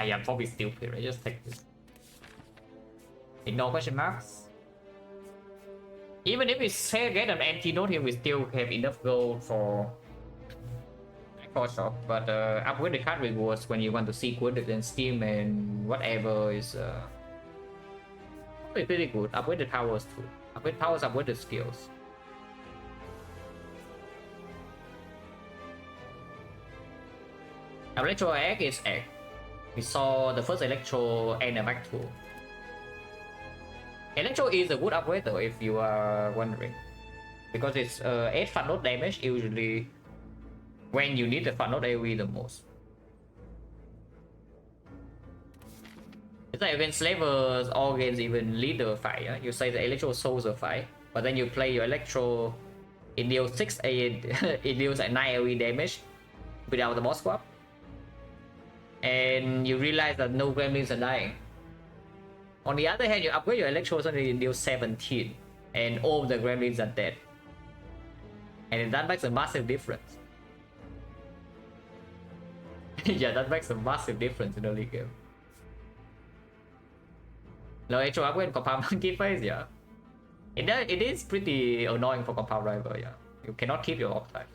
I am probably stupid, I just take this. Ignore question marks. Even if we say get an antidote here, we still have enough gold for shop. But upgrade the card rewards when you want to sequence it and Steam and whatever is probably pretty good. Upgrade the powers too. Upgrade powers, upgrade the skills. Electro egg is egg. We saw the first Electro and a back tool. Electro is a good upgrade though, if you are wondering, because it's 8 fun node damage usually when you need the fun node AoE the most. It's like against slavers or against even leader fight. Yeah? You say the Electro soldier fight, but then you play your Electro, it deals 6 it deals like 9 AoE damage without the boss swap, and you realize that no gremlins are dying. On the other hand, you upgrade your Electro suddenly it deals 17 and all the gremlins are dead, and that makes a massive difference. Yeah, that makes a massive difference in the league game. Electro upgrade có palm monkey face, yeah. It is pretty annoying for compound driver, yeah. You cannot keep your uptime.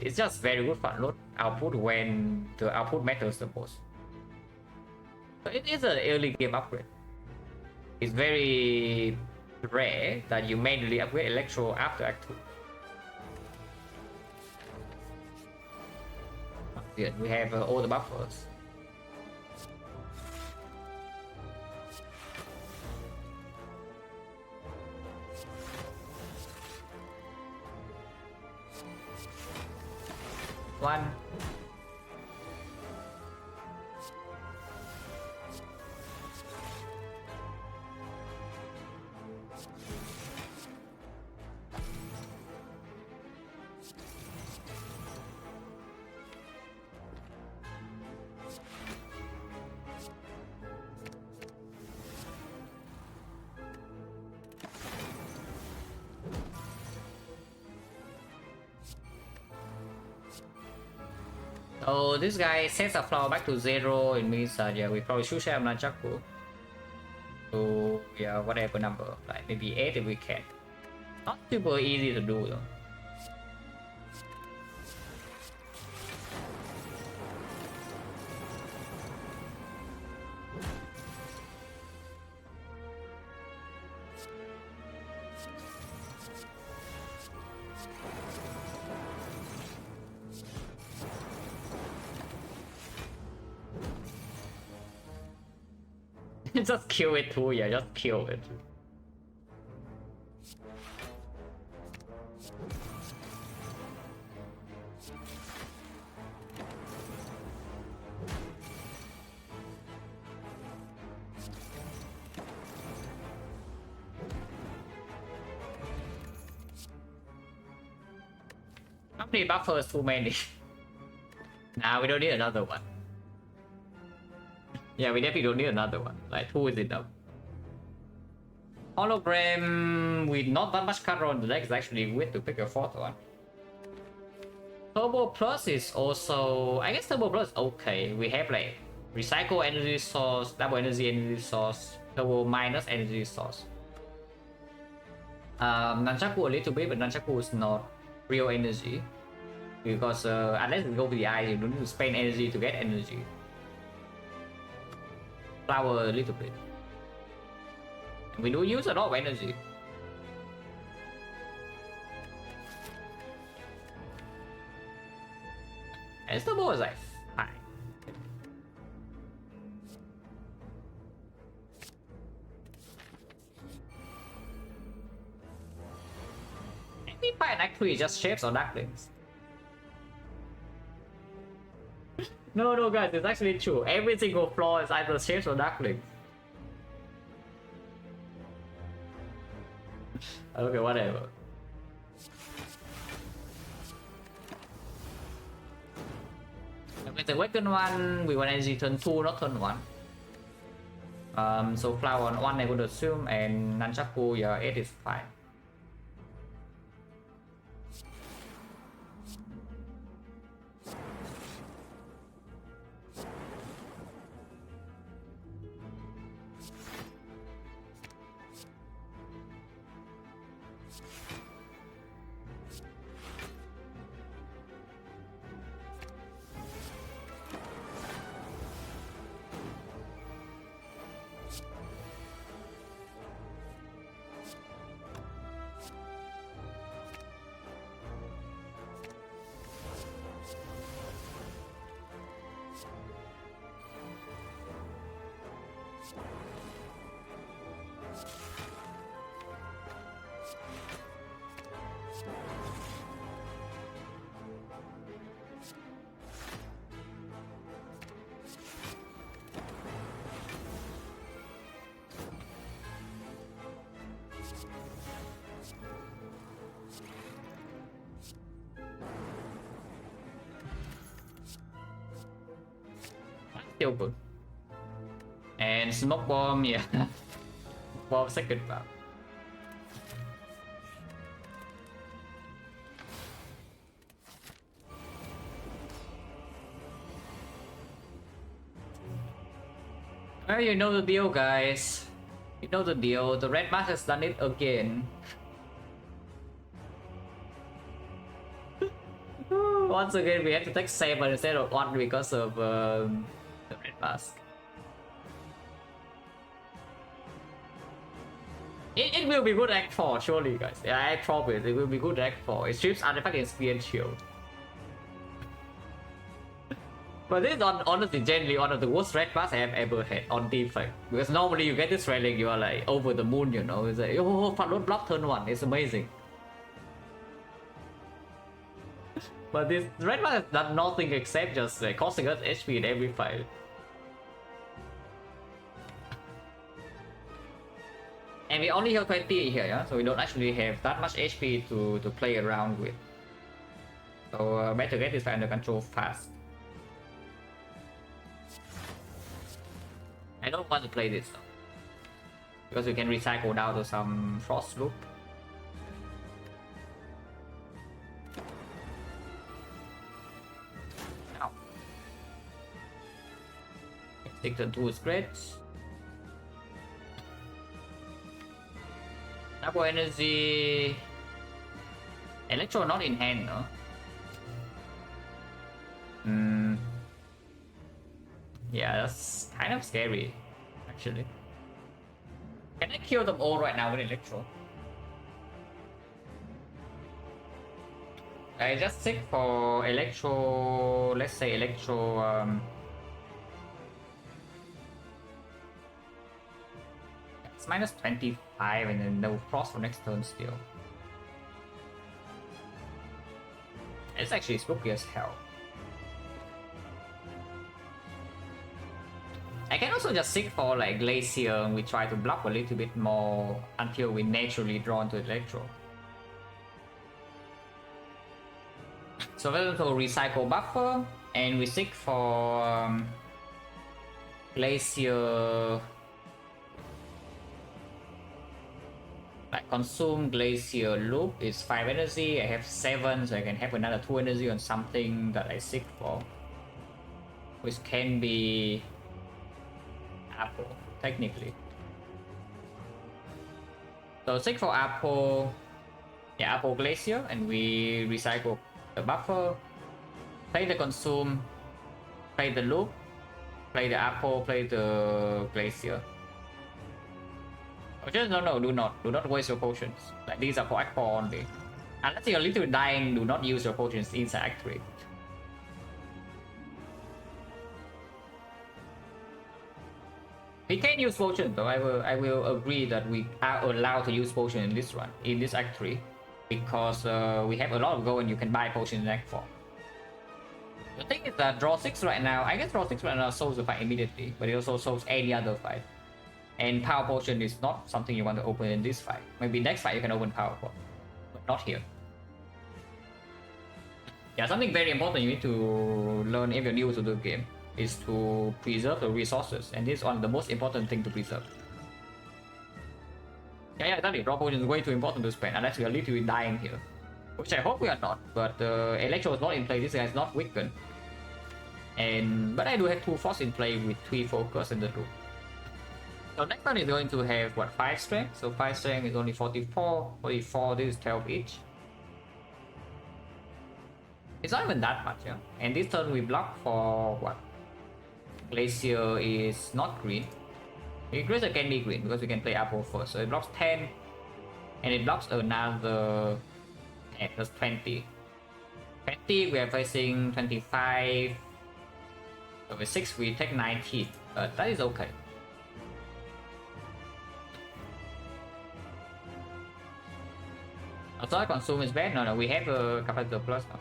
It's just very good for load output when the output matters the most. So it is an early game upgrade. It's very rare that you manually upgrade Electro after Act 2. Good, we have all the buffers. One. Oh, this guy sets a flower back to 0. It means that yeah, we probably should share Nunchaku. So yeah, whatever number, like maybe 8 if we can. Not super easy to do though. Just kill it too, yeah, just kill it. How many buffers too many? Nah, we don't need another one. Yeah, we definitely don't need another one. Like, 2 is enough. Hologram with not that much color on the deck is actually weird to pick a 4th one. Turbo Plus is also... I guess Turbo Plus is okay. We have like Recycle Energy Source, Double Energy Source, Turbo Minus Energy Source. Nunchaku a little bit, but Nunchaku is not real energy. Because unless you go to the eye, you don't need to spend energy to get energy. Flower a little bit. We do use a lot of energy. And the ball is like fine. Maybe fine actually just shapes or ducklings. No guys, it's actually true. Every single floor is either shapes or ducklings. Okay, whatever. With the second one, we want energy turn 2, not turn 1. So flower on 1 I would assume, and Nunchaku, yeah, 8 is fine. Still good. And smoke bomb, yeah. Bomb second bomb. Well, you know the deal, guys. You know the deal, the red mask has done it again. Once again, we have to take 7 instead of 1 because of the red mask. It will be good Act 4, surely, guys. Yeah, I promise it will be good Act 4. It strips artifact and spear and shield. But this is honestly, generally one of the worst red masks I have ever had on Defect. Because normally you get this relic, you are like over the moon, you know. It's like, oh, don't block turn 1. It's amazing. But this red mask has done nothing except just costing us HP in every fight. And we only have 20 here, yeah? So we don't actually have that much HP to play around with. So better get this under control fast. I don't want to play this though, because we can recycle down to some frost loop. Now, take the 2 spreads. Double energy. Electro not in hand, no? Yeah, that's kind of scary, actually. Can I kill them all right now with Electro? I just stick for Electro, let's say Electro, it's minus 25 and then no frost for next turn still. It's actually spooky as hell. I can also just seek for like Glacier and we try to block a little bit more until we naturally draw into Electro. So we're going to recycle Buffer and we seek for Glacier. Like consume Glacier Loop is 5 energy, I have 7, so I can have another 2 energy on something that I seek for. Which can be Apple, technically. So seek for Apple, yeah, Apple Glacier, and we recycle the Buffer, play the Consume, play the Loop, play the Apple, play the Glacier. Oh, just no, do not waste your potions. Like these are for Act 4 only. Unless you're literally dying, do not use your potions inside Act 3. We can use potion though. I will agree that we are allowed to use potion in this run, in this Act 3, because we have a lot of gold and you can buy potion in Act 4. The thing is that draw 6 right now, I guess draw 6 right now solves the fight immediately, but it also solves any other fight. And power potion is not something you want to open in this fight. Maybe next fight you can open power potion, but not here. Yeah, something very important you need to learn if you're new to the game is to preserve the resources, and this is one of the most important thing to preserve. Yeah, exactly. Draw potion is way too important to spend unless we are literally dying here, which I hope we are not. But Electro is not in play. This guy is not weakened, but I do have 2 force in play with 3 focus in the loop. So next one is going to have what, 5 strength. So 5 strength is only 44. 44. This is 12 each. It's not even that much, yeah. And this turn we block for what? Glacier is not green. Glacier can be green because we can play Apple first. So it blocks 10, and it blocks another 10. That's 20. 20, we are facing 25. So with 6, we take 19. But that is okay. Also, consume is bad. No, we have a capacitor plus now.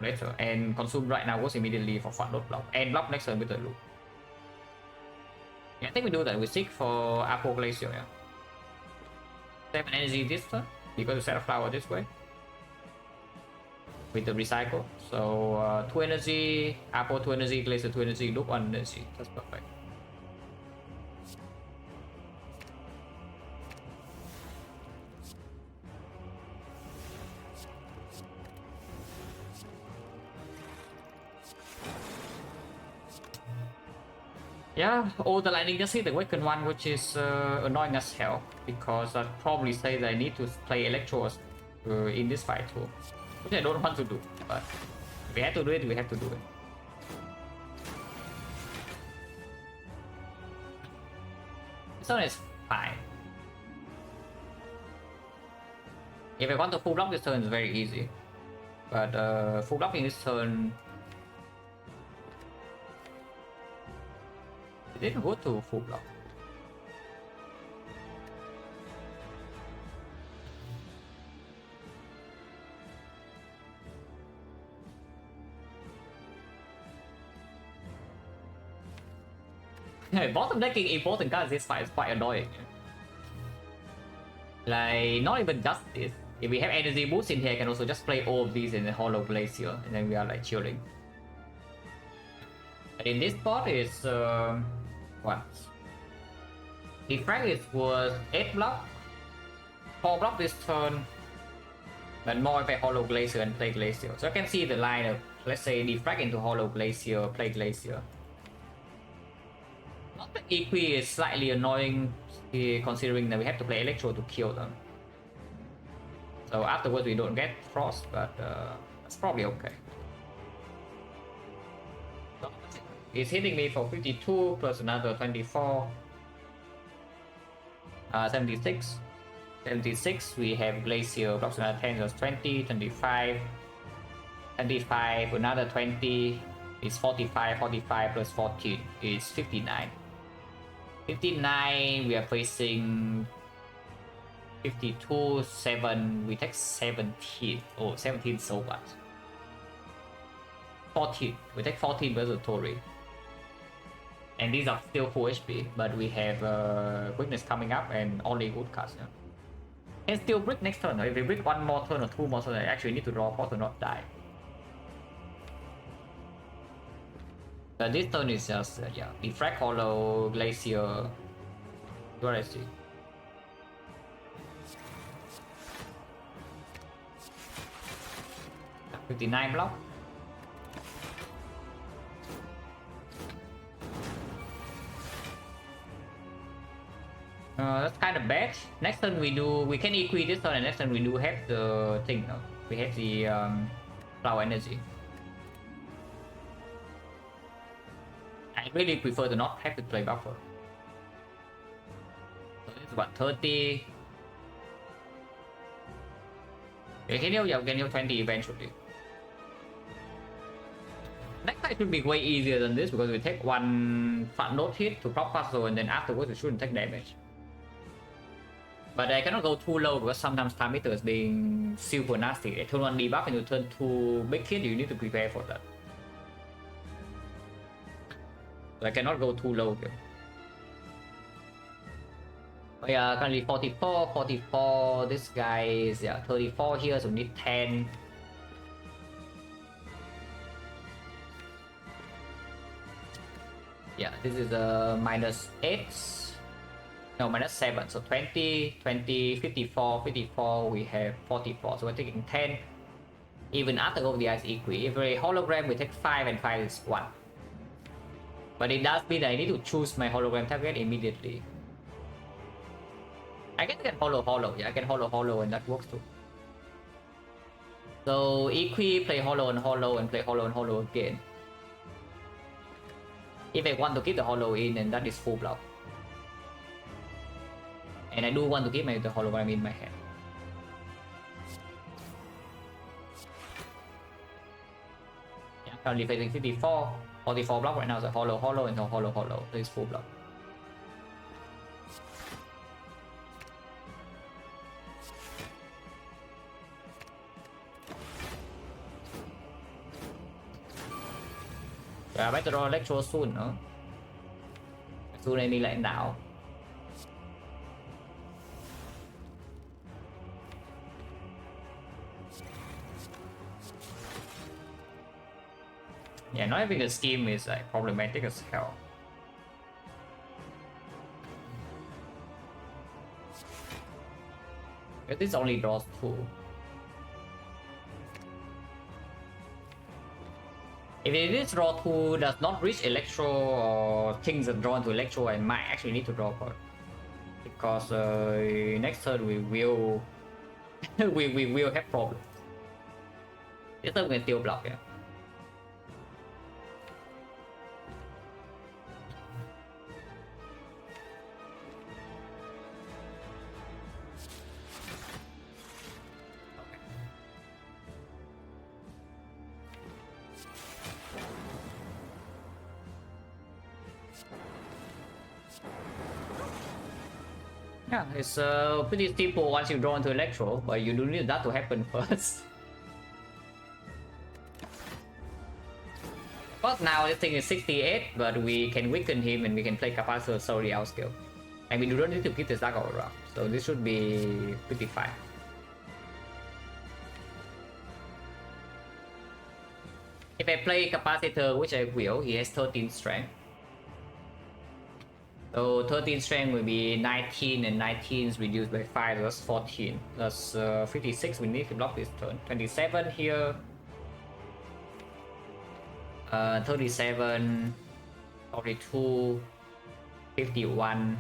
Later, and consume right now goes immediately for front load block and block next turn with the loop. Yeah, I think we do that. We seek for Apple Glacier, yeah. 7 energy this turn because we set a flower this way with the recycle. So 2 energy, Apple 2 energy, Glacier 2 energy, loop 1 energy. That's perfect. Yeah, oh, the lightning just hit the weakened one, which is annoying as hell, because I'd probably say that I need to play Electros in this fight too, which I don't want to do, but if we have to do it, we have to do it. This one is fine. If I want to full block this turn, it's very easy, but full blocking this turn, it didn't go to full block. Bottom decking important cards this fight is quite annoying. Like, not even just this. If we have energy boost in here, I can also just play all of these in the Hollow Glacier, and then we are like chilling. But in this spot, it's what? Defect is was 8 block, 4 block this turn, but more if I Hollow Glacier and play Glacier. So I can see the line of, let's say, Defect into Hollow Glacier, play Glacier. Not that Equi is slightly annoying considering that we have to play Electro to kill them. So afterwards we don't get Frost, but that's probably okay. So it's hitting me for 52 plus another 24. 76. 76, we have Glacier, blocks another 10, that's 20, 25. 25, another 20 is 45, 45 plus 14 is 59. 59, we are facing 52, 7, we take 17. Oh, 17 so much. 14, we take 14 versus Tori. And these are still full HP, but we have Quickness coming up and only good cards. Yeah. Can still brick next turn. If we brick one more turn or two more turns, I actually need to draw 4 to not die. But this turn is just, yeah, Defect, Hollow, Glacier. What I see. Yeah, 59 block. That's kind of bad. Next turn we can equate this turn, and next turn we do have the thing. No? We have the flower energy. I really prefer to not have to play buffer. So this is what, 30. We can heal 20 eventually. Next time should be way easier than this because we take one front node hit to proc puzzle, and then afterwards we shouldn't take damage. But I cannot go too low because sometimes time meter is being super nasty. I turn 1 debuff and you turn 2 big hit, you need to prepare for that. So I cannot go too low here. We are currently 44, 44. This guy is 34 here, so we need 10. Yeah, this is -8. No, -7. So 20, 20, 54, 54. We have 44. So we're taking 10. Even after all the eyes equal. If we're a hologram, we take 5, and 5 is 1. But it does mean that I need to choose my hologram target immediately. I can get hollow. Yeah, I can hollow, and that works too. So equi, play hollow and play hollow and hollow again. If I want to keep the hollow in, and that is full block. And I do want to keep the hologram in my hand. Yeah, currently facing 54, 44 block right now, so hollow, and hollow. So it's full block. Yeah, better draw Electro soon, no? Soon I mean like now. Yeah, not having a scheme is like problematic as hell. But this only draws 2. If this draw 2 does not reach Electro or things are drawn to Electro, I might actually need to draw card. Because next turn we will we will have problems. This turn we can still block, yeah. Yeah, it's pretty simple once you draw into Electro, but you do need that to happen first. But now this thing is 68, but we can weaken him and we can play Capacitor solely outscale. And we do not need to keep this Dark Aura, so this should be pretty fine. If I play Capacitor, which I will, he has 13 strength. So 13 strength will be 19, and 19 is reduced by 5, that's 14. That's 56, we need to block this turn. 27 here. 37, 42, 51.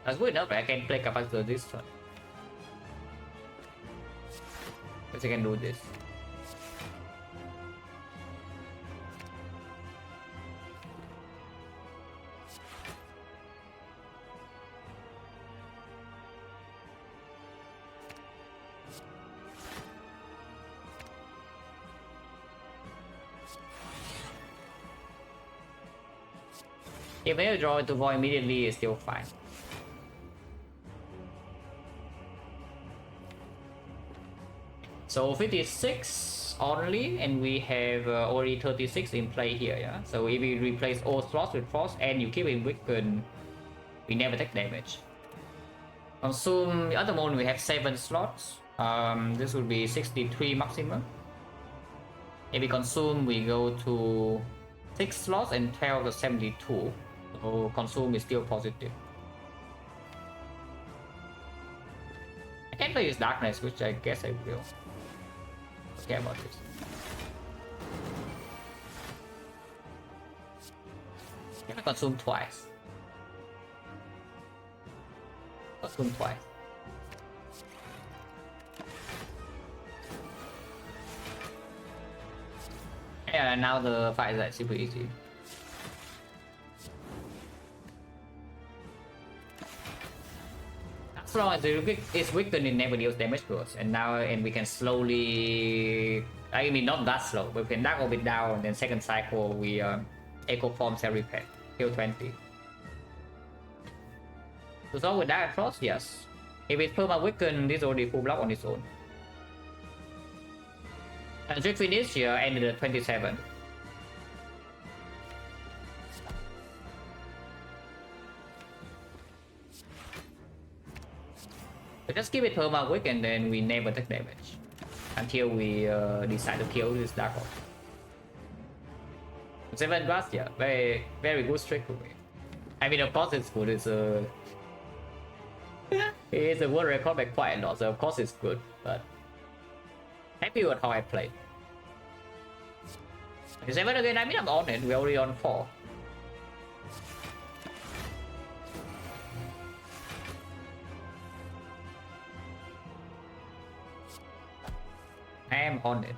That's good enough, I can play Capacitor this turn. Because I can do this. If I draw into void immediately, it's still fine. So 56 only, and we have already 36 in play here, yeah? So if we replace all slots with force and you keep it weakened, we never take damage. Consume, at the moment we have 7 slots. This would be 63 maximum. If we consume, we go to 6 slots and 12 to 72. So consume is still positive. I can play use darkness, which I guess I will. Okay about this. Can I consume twice? Consume twice. Yeah, now the fight is like super easy. As long as it's weakened, it never deals damage to us, and now we can slowly, I mean not that slow, but we can dark a bit down, and then second cycle we echo form cell repair, kill 20. To solve with Dark Frost, yes. If it's perma weakened, this already full block on its own. And trick finish here ended at 27. So just keep it perma weak and then we never take damage until we decide to kill this Dark Orc. 7 blast, yeah, very good trick for me. I mean, of course it's good. It's it's a world record by quite a lot, so of course it's good, but happy with how I played. 7 again, I mean I'm on it, we're already on 4. I am on it.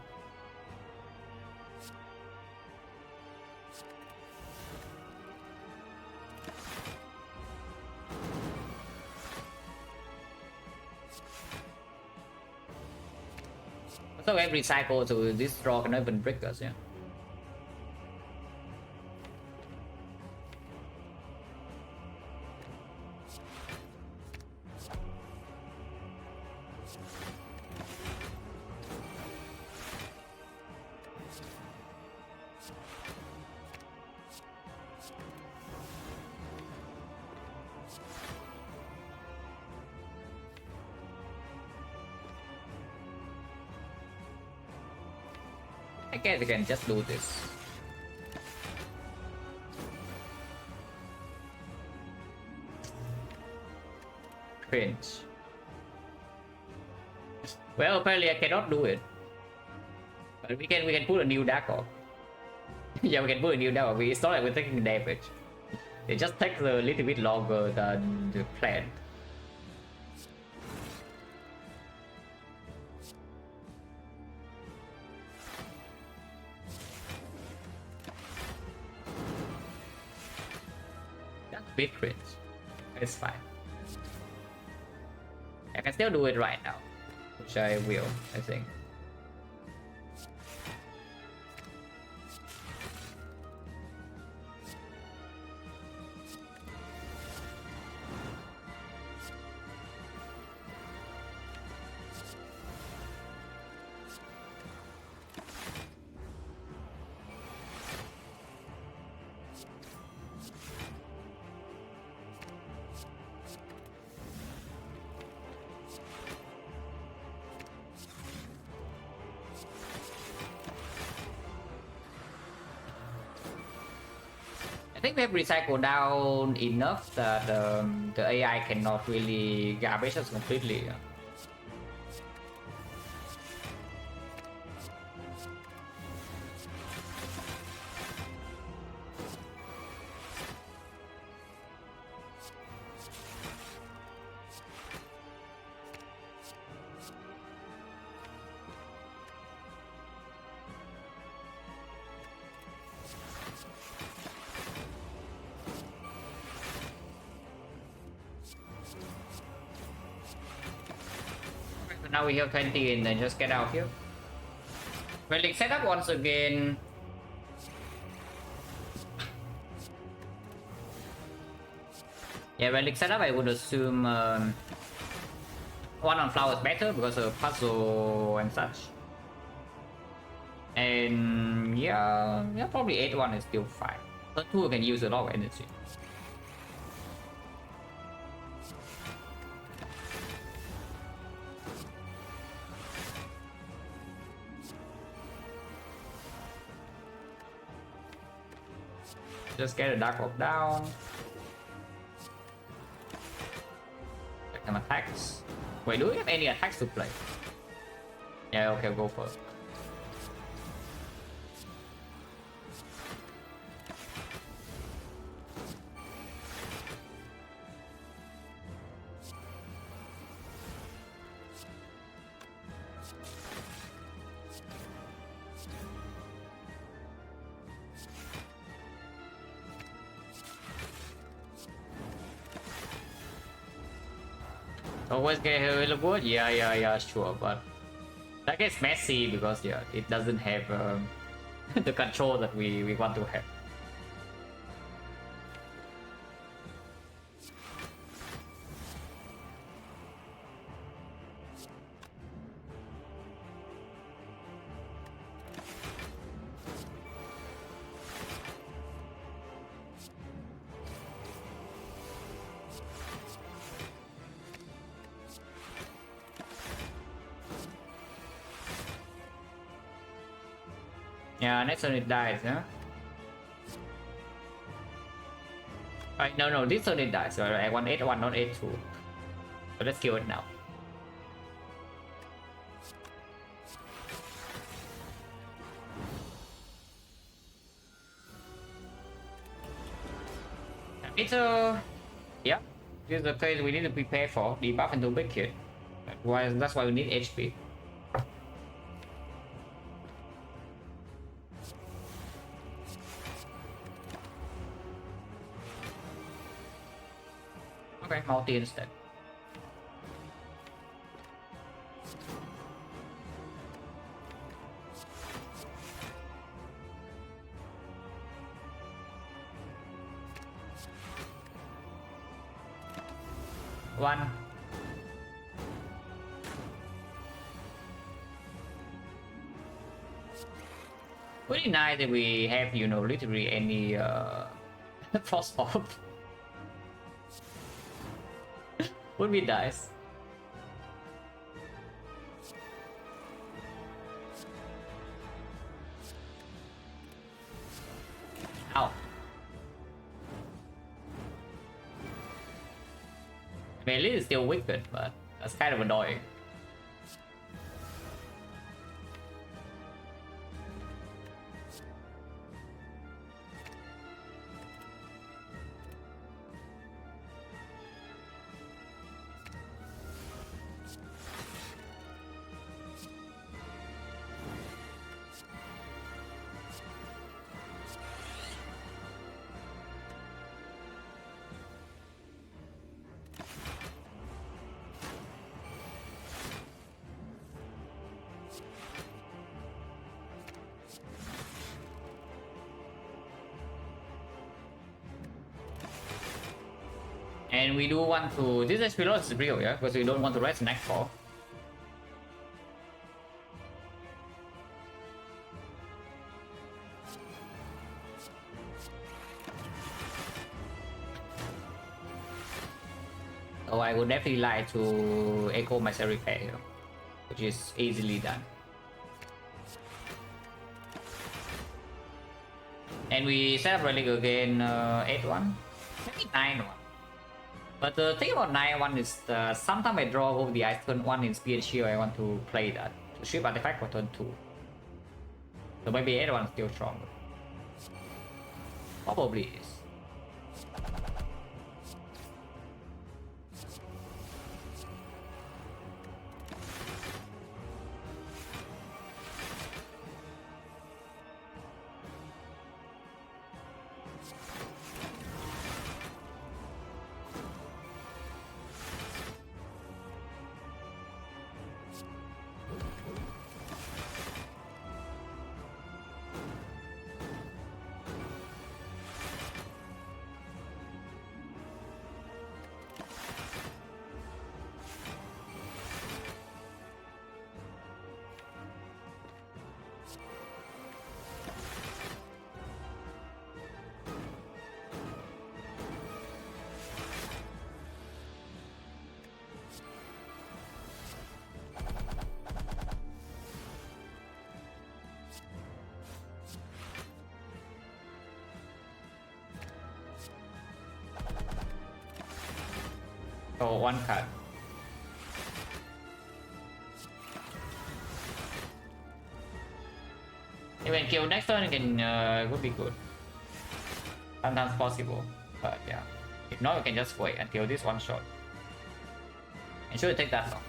So every cycle to this draw can even break us, yeah. I guess I can just do this. Cringe. Well, apparently I cannot do it. But we can put a new dark orb. Yeah, we can put a new dark orb. It's not like we're taking damage. It just takes a little bit longer than the plan. That's a bit cringe. It's fine. I can still do it right now, which I will, I think. I think we have recycled down enough that the AI cannot really garbage us completely. Now we have 20 and then just get out here. Relic setup once again. Yeah, relic setup I would assume one on flower is better because of puzzle and such. And yeah, probably 8-1 is still fine. But 2 can use a lot of energy. Just get a dark orb down. Check some attacks. Wait, do we have any attacks to play? Yeah, okay, go for it. Always get available? Yeah, sure, but that gets messy because yeah, it doesn't have the control that we want to have. Yeah, next turn it dies, huh? No, this turn it dies. So I want 8-1, not 8-2. So let's kill it now. It's yeah, this is the phase we need to prepare for. Debuff into big kid. That's why we need HP. Okay, multi instead. One. Pretty nice that we have, you know, literally any frost orb. Would be nice. Ow. I mean, at least it's still wicked, but that's kind of annoying. And we do want to... This HP loss is real, yeah? Because we don't want to rest neck for. So I would definitely like to echo my cell repair here, which is easily done. And we set up relic again 8-1, maybe 9-1. But the thing about 9-1 is sometimes I draw over the ice turn 1 in speed shield. I want to play that to ship artifact for turn 2. So maybe 8-1 is still stronger. Probably is. So 1 card. Even kill next turn can would be good. Sometimes possible, but yeah. If not, you can just wait until this one shot. It shouldn't take that long.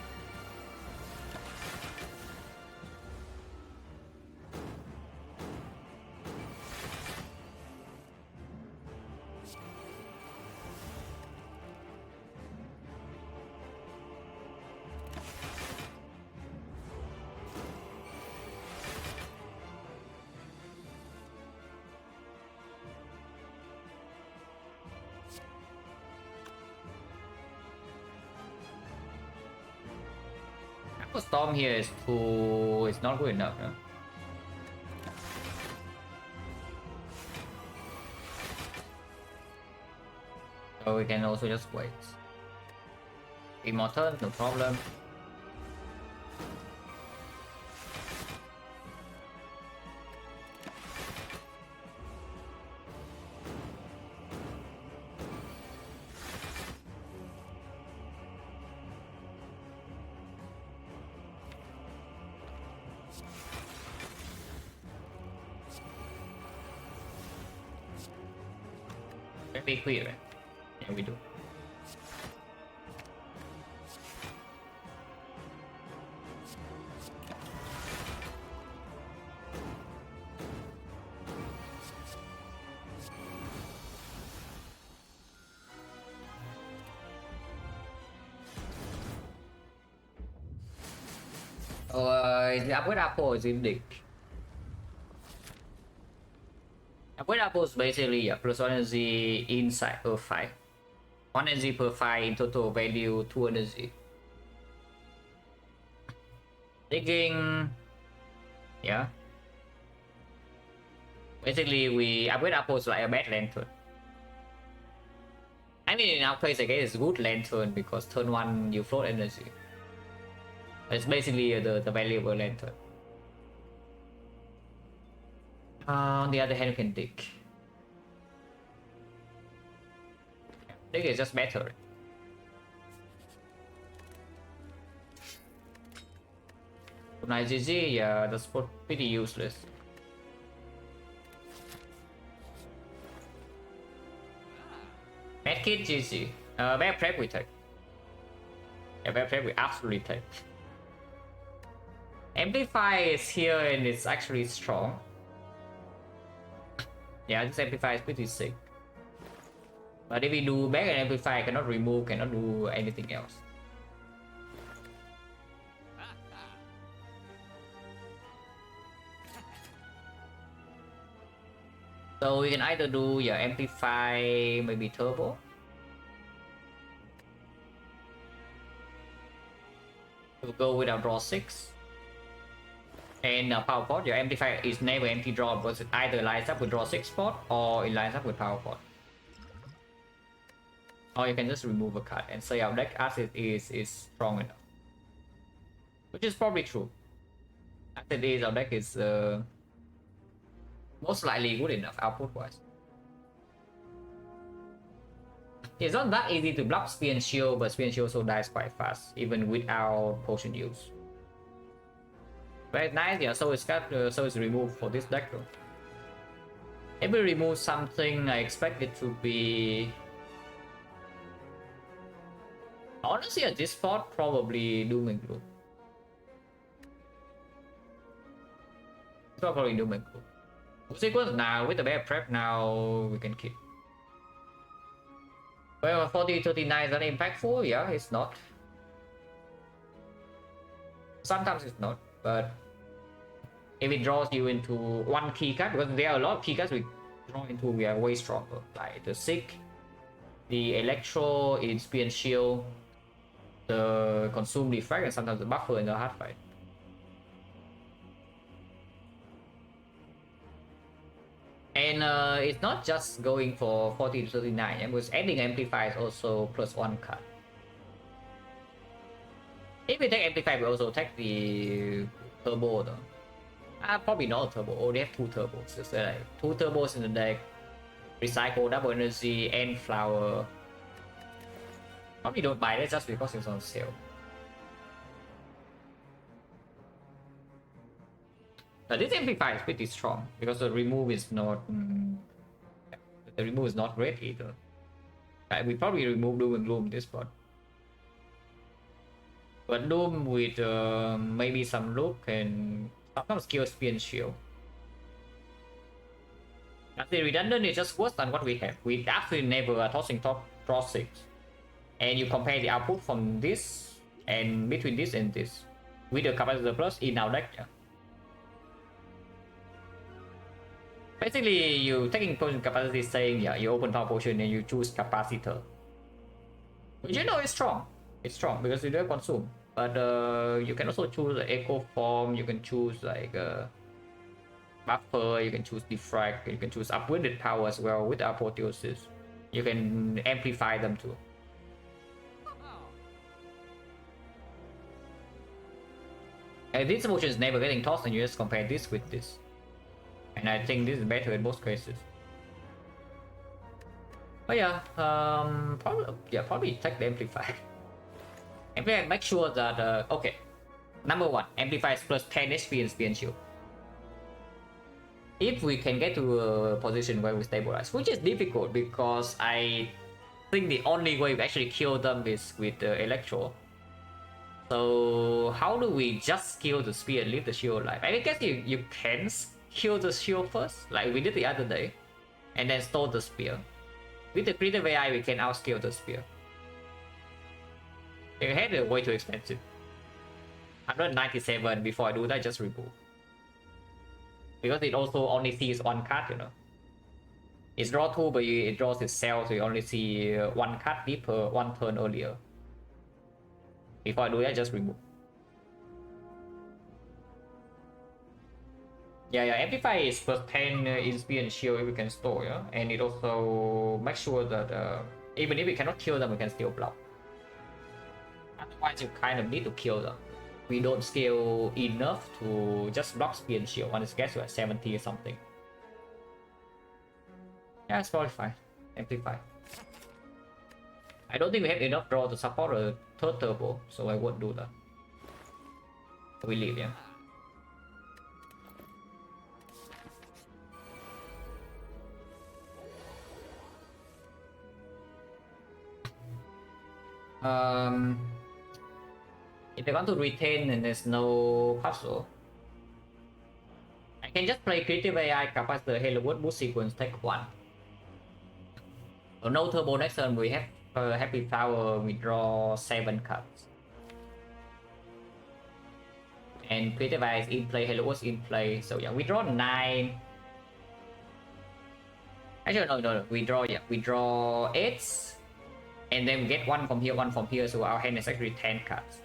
Storm here is too... it's not good enough, no? So we can also just wait. Immortal, no problem. Be clear, right? Yeah, we do. So the upgrade apple is in dick. Upgrade apple is basically plus 1 energy inside per fight. 1 energy per fight in total value 2 energy. Taking, yeah. Basically we upgrade apples like a bad lantern. I mean in our case I guess it's good lantern because turn 1 you float energy. It's basically the value of a lantern. On the other hand, you can dig. Dig is just better. Nice GG, yeah, that's pretty useless. Medkit GG. Bad prep we take. Yeah, bad prep we absolutely take. Amplify is here and it's actually strong. Yeah, this amplifier is pretty sick. But if we do back and amplify, cannot remove, cannot do anything else. So we can either do amplify, maybe turbo. to go with our draw 6. And power pot, your amplifier is never empty draw because it either lines up with draw 6 spot or it lines up with power pot. Or you can just remove a card and say our deck as it is strong enough. Which is probably true. As it is, our deck is most likely good enough output wise. It's not that easy to block Spear and Shield, but Spear and Shield also dies quite fast, even without potion use. Very nice, yeah, so it's removed for this deck though. If we remove something, I expect it to be... Honestly, at this spot, probably Doom and Gloom. It's probably Doom and Gloom. Sequence now, with the bear prep now, we can keep. Well, 40-39 is that impactful? Yeah, it's not. Sometimes it's not, but if it draws you into one key card, because there are a lot of key cards we draw into, we are way stronger. Like the Sick, the Electro, in Spear and Shield, the Consume Defect, and sometimes the Buffer in the hard fight. And it's not just going for 40-39, because adding Amplify is also +1 card. If we take Amplify, we also take the Turbo though. Probably not a Turbo, only have 2 turbos. Just like 2 turbos in the deck, Recycle, Double Energy, and Flower. Probably don't buy it just because it's on sale. This amplifier is pretty strong because the remove is not great either. We probably remove Doom and Gloom this spot, but Doom with maybe some look and sometimes skill Spear and Shield. As the redundant is just worse than what we have. We actually never are tossing top draw 6, and you compare the output from this and between this and this with the capacitor plus in our deck. Yeah. Basically, you taking potion capacity saying, yeah, you open power potion and you choose capacitor. Which you know is strong. It's strong because you don't consume. But you can also choose the echo form, you can choose like buffer, you can choose defect, you can choose upwinded power as well with apotheosis. You can amplify them too. And this motion is never getting tossed, and you just compare this with this. And I think this is better in both cases. But yeah, probably take the amplifier. Amplifier, make sure that okay. Number 1, amplifier is +10 HP and Spear and Shield. If we can get to a position where we stabilize, which is difficult because I think the only way we actually kill them is with the Electro. So how do we just kill the Spear and leave the Shield alive? I guess you can kill the Shield first, like we did the other day, and then store the Spear. With the creative AI, we can outscale the Spear. It had a way too expensive. 197. Before I do that, just remove. Because it also only sees 1 card, you know. It's draw 2, but it draws itself, so you only see 1 card deeper 1 turn earlier. Before I do that, just remove. Yeah, amplify is +10 in Spear and Shield if we can store, yeah? And it also makes sure that even if we cannot kill them, we can still block. Otherwise, you kind of need to kill them. We don't scale enough to just block Spear and Shield. One is gets to at 70 or something. Yeah, it's probably fine. Amplify. I don't think we have enough draw to support a 3rd turbo, so I won't do that. We leave, yeah. If I want to retain and there's no puzzle, I can just play Creative AI, Capacitor, Halo Wood, Boost Sequence, take 1. So no turbo next turn, we have Happy Flower, we draw 7 cards. And Creative AI is in play, Halo Wood is in play, so yeah, we draw 9. Actually, no, we draw 8. And then we get 1 from here, 1 from here, so our hand is actually 10 cards.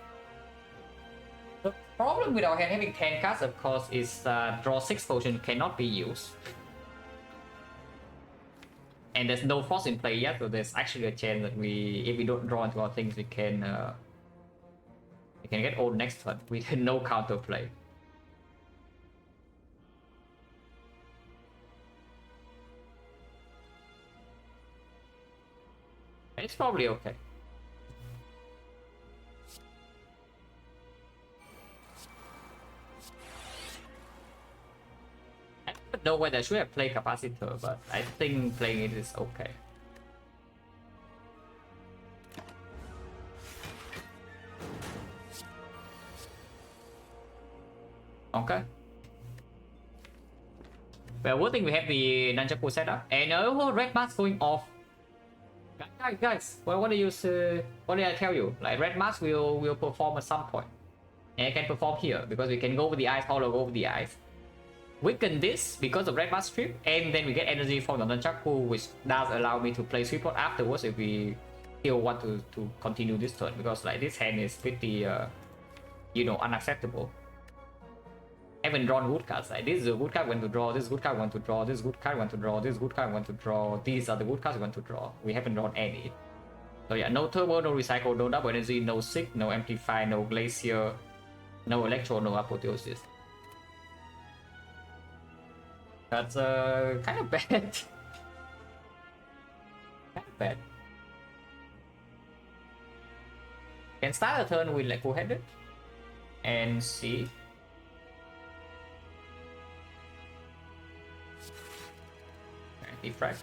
Problem with our hand having 10 cards, of course, is draw 6 potion cannot be used. And there's no force in play yet, so there's actually a chance that if we don't draw into our things, we can get old next turn with no counter play. It's probably okay. I don't know whether I should have played Capacitor, but I think playing it is okay. Okay. Well, good thing we have the Nunchaku setup, and oh, red mask going off. Guys, what did you say? What did I tell you? Like red mask will perform at some point, and it can perform here because we can go with the eyes, hollow go with the eyes. Weaken this because of red mask strip, and then we get energy from the Nunchaku, which does allow me to play sweep pot afterwards if we still want to continue this turn, because like this hand is pretty unacceptable. I haven't drawn good cards. Like this is a good card when to draw, this good card when to draw, this good card when to draw, this good card when to draw. These are the good cards when to draw. We haven't drawn any. So yeah, no turbo, no recycle, no double energy, no sick, no amplify, no glacier, no electro, no apotheosis. That's kind of bad. Kind of bad. Can start a turn with like full-headed and see. Defect.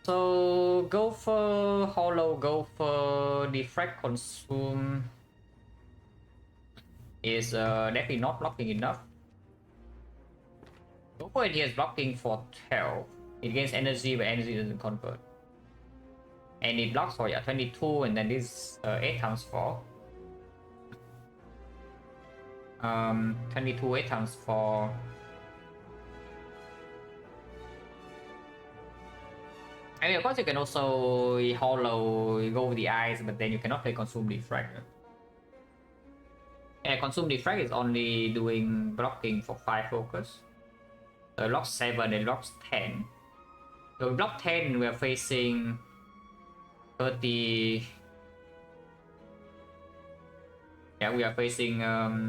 So go for hollow, go for defect, consume is definitely not blocking enough. Go for it here is blocking for 12. It gains energy but energy doesn't convert. And it blocks for 22, and then this 8 times 4. 22, 8 times 4. I mean, of course, you can also hollow, go with the eyes, but then you cannot play consume defrag. Yeah, consume defrag is only doing blocking for 5 focus. So it blocks 7, it blocks 10. So we block 10, we are facing 30. Yeah, we are facing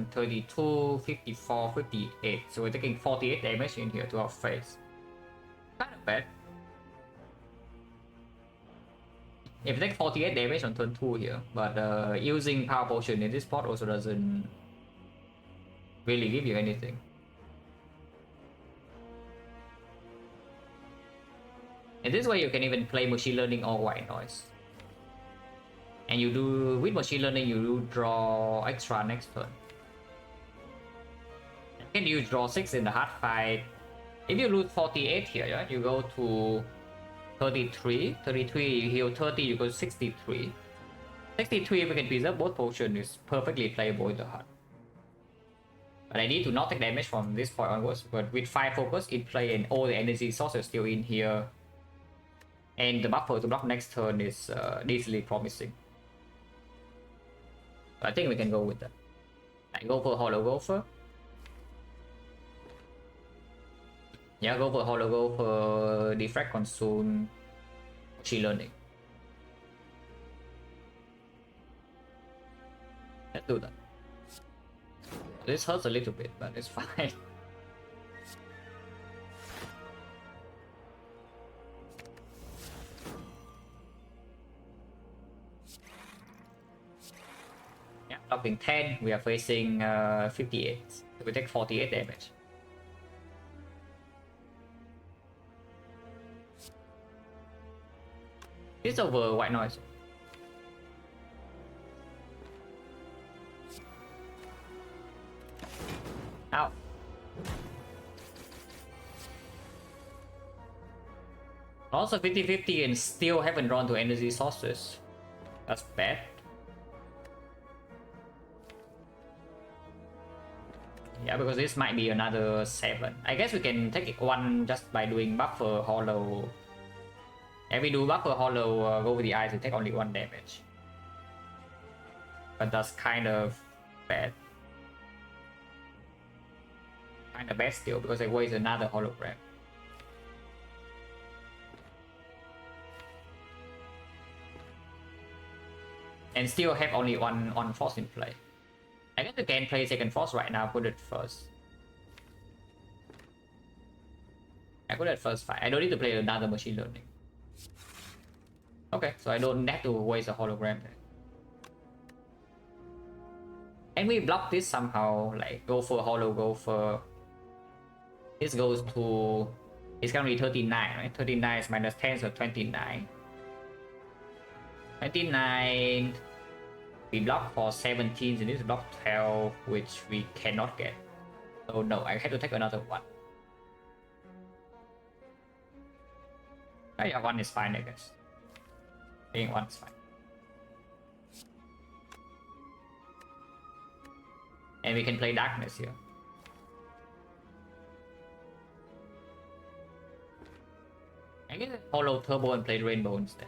32, 54, 58. So we're taking 48 damage in here to our face. Kind of bad. If you take 48 damage on turn 2 here, but using power potion in this spot also doesn't really give you anything. And this way you can even play machine learning or white noise. And you do, with machine learning, you do draw extra next turn. And you draw 6 in the hard fight. If you lose 48 here, yeah, you go to 33, you heal 30, you go 63. 63, if we can preserve both potions, is perfectly playable in the heart. But I need to not take damage from this point onwards. But with 5 focus in play and all the energy sources still in here, and the buffer to block next turn is easily promising. So I think we can go with that. I go for Hollow Gopher. Yeah, go for Hollow Gopher, Defect, Consume, Machine Learning. Let's do that. This hurts a little bit, but it's fine. Yeah, blocking 10, we are facing 58. So we take 48 damage. It's over white noise. Ow. Also 50-50 and still haven't drawn to energy sources. That's bad. Yeah, because this might be another 7. I guess we can take it 1 just by doing buffer hollow. If we do buffer hollow, go with the eyes, we take only 1 damage. But that's kind of bad. Kinda bad still because I waste another hologram. And still have only one force in play. I guess I can play second force right now, put it first. I put it first fight. I don't need to play another machine learning. Okay, so I don't have to waste a hologram. And we block this somehow, like go for holo, go for... This goes to... It's gonna be 39, right? 39 is minus 10, so 29. 29... We block for 17, so this block 12, which we cannot get. So no, I have to take another one. Oh yeah, one is fine, I guess. I think one is fine. And we can play darkness here. I guess holo turbo and play rainbow instead.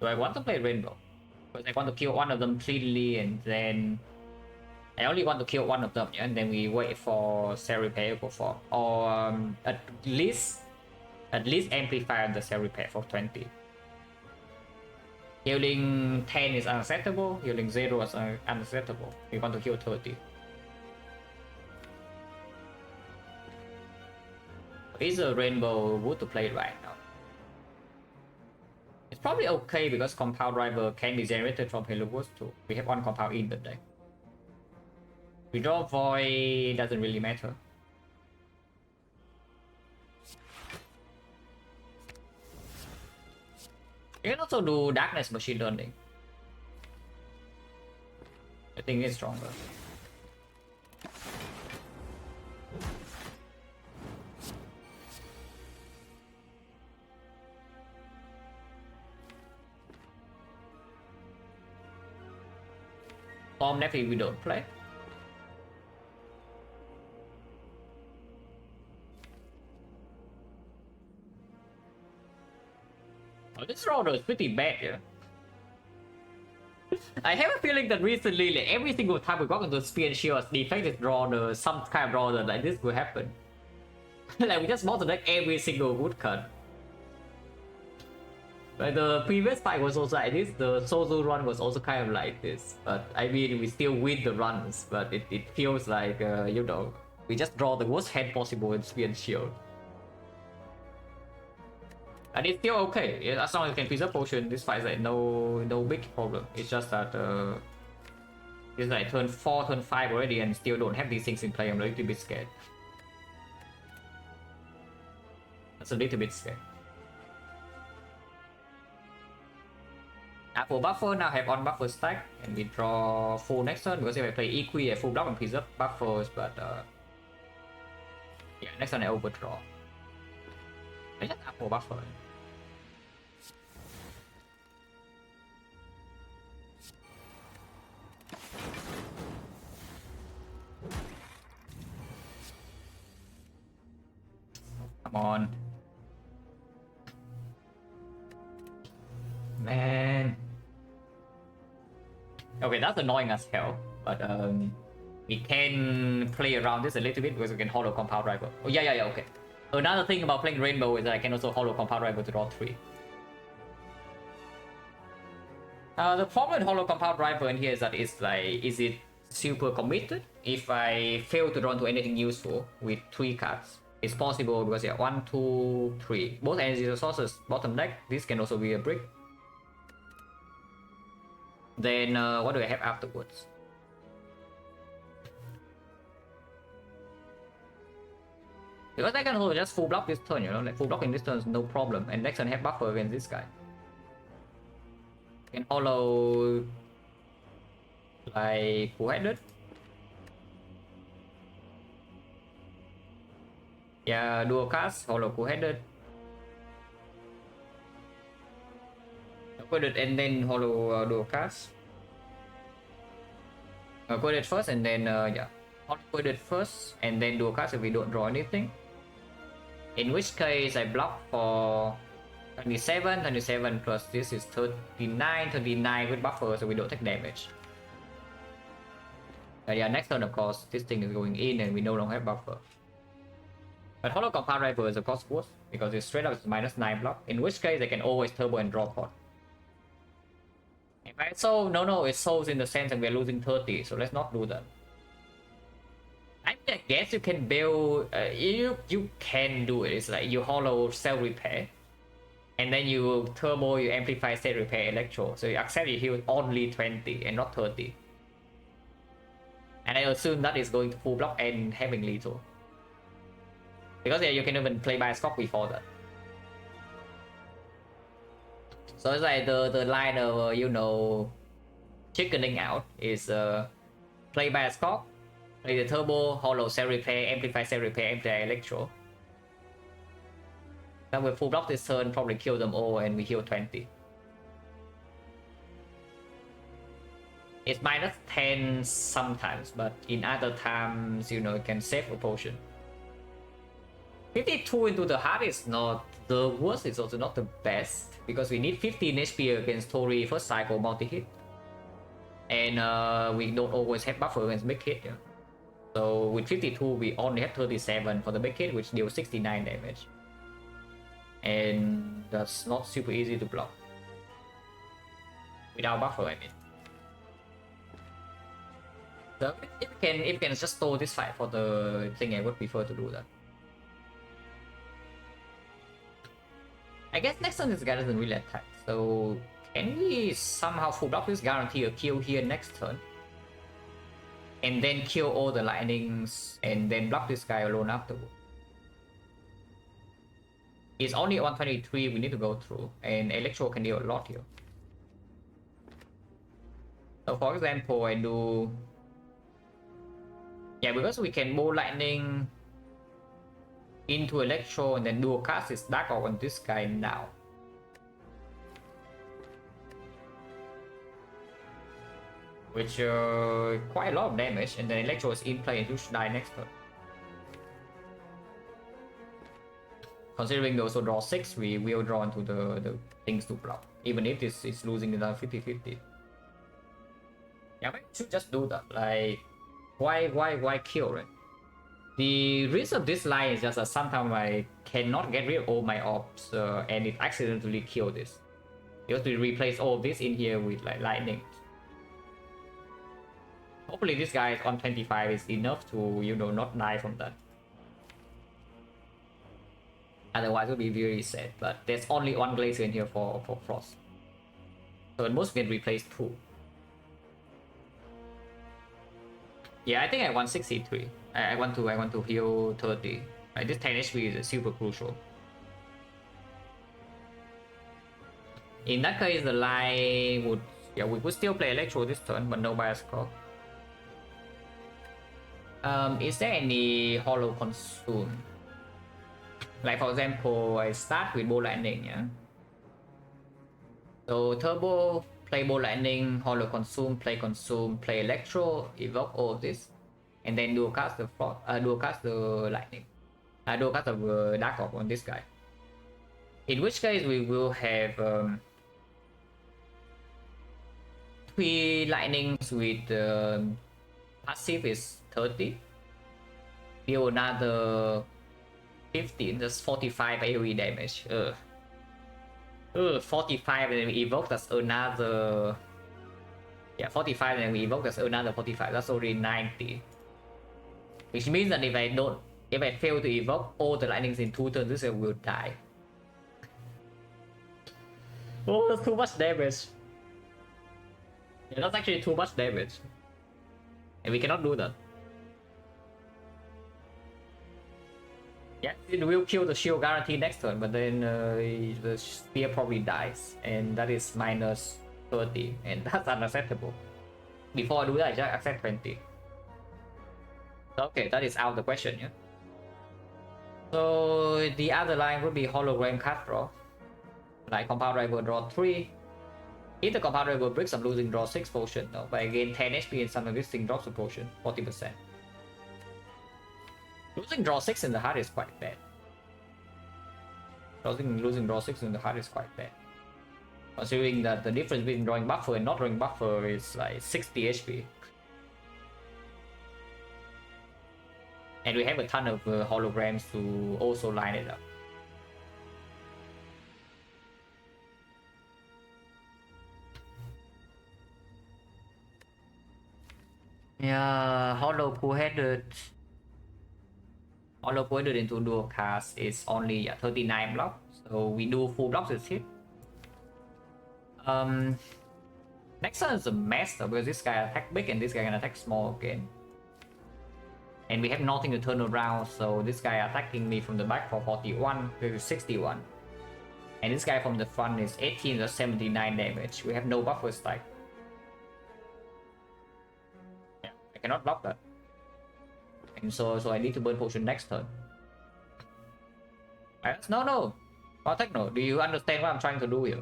So I want to play rainbow because I want to kill one of them cleanly, and then I only want to kill one of them, yeah? And then we wait for cell repair go for, or at least amplify the cell repair for 20. Healing 10 is unacceptable, healing 0 is unacceptable. We want to kill 30. Is a rainbow good to play right now? It's probably okay because compound driver can be generated from Halo Woods too. We have one compound in the deck. We draw void, doesn't really matter. You can also do darkness machine learning. I think it's stronger. Storm definitely we don't play. Oh, this roller is pretty bad, yeah. I have a feeling that recently, like, every single time we got into Spear and Shield, Defect is draw some kind of draw like this will happen. Like we just mod the deck every single woodcut. But the previous fight was also like this, the Sozu run was also kind of like this. But I mean, we still win the runs, but it feels like, you know, we just draw the worst hand possible in Spear and Shield. And it's still okay, yeah, as long as you can preserve potion, this fight is like no big problem. It's just that it's like turn 4, turn 5 already and still don't have these things in play. I'm a little bit scared. That's a little bit scared. For buffer, now have on buffer stack, and we draw full next turn because if I play Equi, I full block and preserve buffers, but yeah, next turn I overdraw. I just have for buffer. Come on. Man. Okay, that's annoying as hell, but we can play around this a little bit because we can holo compound rival. Oh yeah, okay. Another thing about playing rainbow is that I can also holo compound rival to draw 3. The problem with holo compound rival in here is that it's like, is it super committed? If I fail to draw into anything useful with 3 cards, it's possible because yeah, 1, 2, 3. Both energy resources bottom deck. This can also be a brick. Then what do I have afterwards? Because I can also just full block this turn, you know, like full blocking this turn is no problem. And next turn have buffer against this guy. Can holo like full-headed. Yeah, dual cast, holo full-headed. Put it and then holo dual cast. Put it first and then yeah. put it first and then do a cast if we don't draw anything. In which case I block for 27, 27 plus this is 39, 39 with buffer, so we don't take damage. Yeah, next turn of course this thing is going in and we no longer have buffer. But Hollow Compound Rifle is of course worse because it's straight up it's -9 block, in which case I can always turbo and draw pot. If I solve, no, it solves in the sense that we're losing 30, so let's not do that. I guess you can build, you can do it. It's like you hollow self repair, and then you turbo, you amplify state repair electro. So you accept you heal only 20 and not 30. And I assume that is going to full block and having lethal. Because yeah, you can even play by Scott before that. So it's like the line of, you know, chickening out is play by Scott, play the turbo, hollow self repair, amplify electro. Then we full block this turn, probably kill them all, and we heal 20. It's -10 sometimes, but in other times, you know, it can save a potion. 52 into the heart is not the worst, it's also not the best, because we need 15 HP against Tori first cycle multi-hit. And we don't always have buffer against big hit, yeah. So with 52, we only have 37 for the big hit, which deals 69 damage. And that's not super easy to block. Without buffer, I mean. So if you can just stall this fight for the thing, I would prefer to do that. I guess next turn this guy doesn't really attack, so can we somehow full block this, guarantee a kill here next turn? And then kill all the lightnings and then block this guy alone afterward. It's only 123 we need to go through, and Electro can deal a lot here. So for example, I do... Yeah, because we can bow lightning into Electro and then dual cast is Dark Orb on this guy now. Which quite a lot of damage, and then Electro is in play and you should die next turn. Considering we also draw 6, we will draw into the things to block, even if this is losing the 50-50. Yeah, we should just do that. Like, why kill, right? The risk of this line is just that sometimes I cannot get rid of all my orbs and it accidentally kill this. You have to replace all this in here with like lightning. Hopefully this guy is on 25 is enough to, you know, not die from that. Otherwise it will be very sad, but there's only one Glacier in here for Frost. So at most we can replace 2. Yeah, I think I want 63. I want to heal 30. Right, this 10 HP is super crucial. In that case, the line would... Yeah, we would still play Electro this turn, but no bias call. Is there any Hollow Consume? Like for example, I start with Bow Lightning, yeah? So Turbo, play Bow Lightning, Hollow Consume, play Electro, evoke all of this, and then dual cast the Lightning. Dual cast the Dark Orb on this guy. In which case we will have 3 lightnings with passive is 30. Deal another 15, that's 45 AoE damage. 45 and then we evoke, that's another... Yeah, 45 and then we evoke, that's another 45, that's already 90. Which means that if I fail to evoke all the lightnings in 2 turns, this guy will die. Oh, that's too much damage. Yeah, that's actually too much damage. And we cannot do that. Yeah, it will kill the shield guarantee next turn, but then the spear probably dies, and that is minus 30, and that's unacceptable. Before I do that, I just accept 20. Okay, that is out of the question, yeah. So the other line would be Hologram card draw. Like Compound Rival draw 3. If the Compound Rival breaks, I'm losing draw 6 potion, no, but I gain 10 HP and some of this thing drops a potion, 40%. Losing draw 6 in the heart is quite bad. Losing draw 6 in the heart is quite bad. Considering that the difference between drawing buffer and not drawing buffer is like 60 HP. And we have a ton of holograms to also line it up. Yeah, hollow cool-headed into dual cast is only 39 blocks, so we do full blocks with hit. Next turn is a mess though, because this guy attack big and this guy can attack small again. And we have nothing to turn around, so this guy attacking me from the back for 41, this is 61. And this guy from the front is 18 or 79 damage. We have no buffer stack. Yeah, I cannot block that. And so I need to burn potion next turn. No. Techno, do you understand what I'm trying to do here?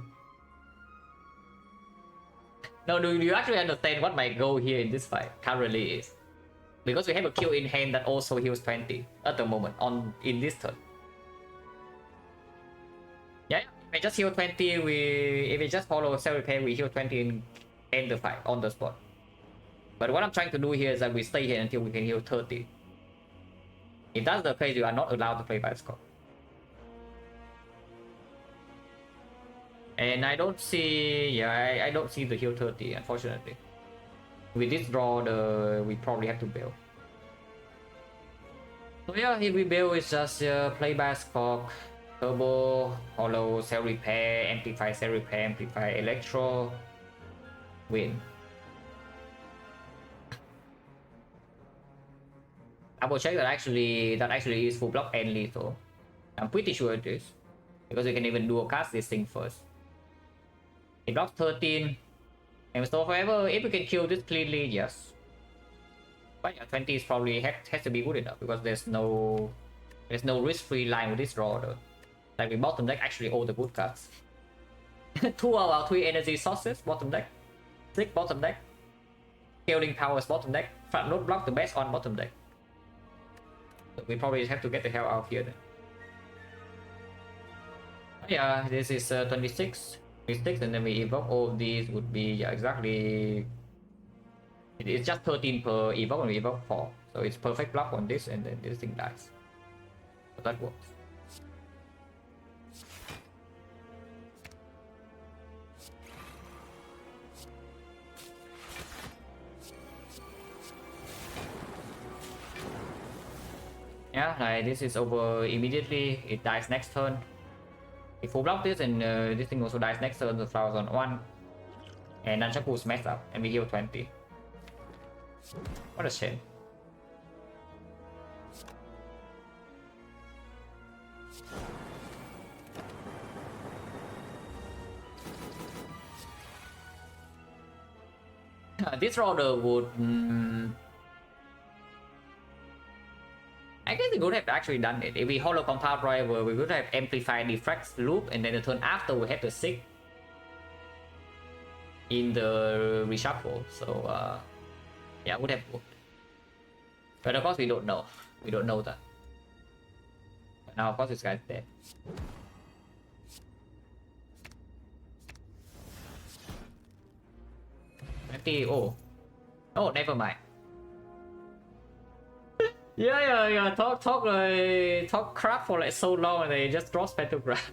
No, do you actually understand what my goal here in this fight currently is? Because we have a kill in hand that also heals 20 at the moment in this turn. Yeah, if we just heal 20, if we just follow self repair, we heal 20 and end the fight on the spot. But what I'm trying to do here is that we stay here until we can heal 30. If that's the case, you are not allowed to play by score. And I don't see, I don't see the heal 30, unfortunately. With this draw, we probably have to bail. So yeah, if we bail, it's just play by score, turbo, hollow, cell repair, amplify cell repair, amplify electro, win. Double check that actually is full block and lethal. I'm pretty sure it is, because we can even dual cast this thing first. It blocks 13. And so forever, if we can kill this cleanly, yes. But yeah, 20 is probably has to be good enough, because there's no risk-free line with this draw though. Like we bottom deck actually all the good cards. 2 out of 3 energy sources bottom deck. 6 bottom deck. Scaling powers bottom deck. Front load block the best on bottom deck. So we probably have to get the hell out of here then. But yeah, this is 26. Mistakes, and then we evoke all of these would be exactly, it's just 13 per evoke, and we evoke 4, so it's perfect block on this, and then this thing dies, so that works. Yeah, like this is over immediately, it dies next turn. If we block this, and this thing also dies next turn, the flowers on 1. And Nunchaku smash up, and we heal 20. What a shame. This roller would... I guess we would have actually done it. If we hollow compound driver, we would have amplified Defect loop, and then the turn after we have the 6 in the reshuffle. So yeah, would have worked. But of course we don't know. We don't know that. But now of course this guy's dead. Oh, never mind. Yeah. Talk crap for like so long, and they just draw spectrograph.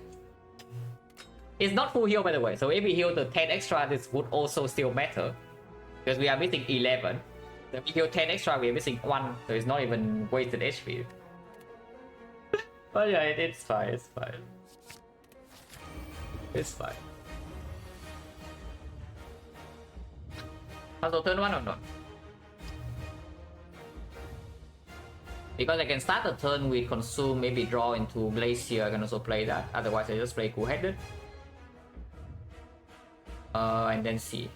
It's not full heal, by the way. So if we heal the 10 extra, this would also still matter, because we are missing 11. So if we heal 10 extra, we are missing 1, so it's not even wasted HP. But yeah, it's fine. It's fine. Also turn 1 or not? Because I can start the turn with consume, maybe draw into Glacier, I can also play that. Otherwise I just play cool-headed. And then see.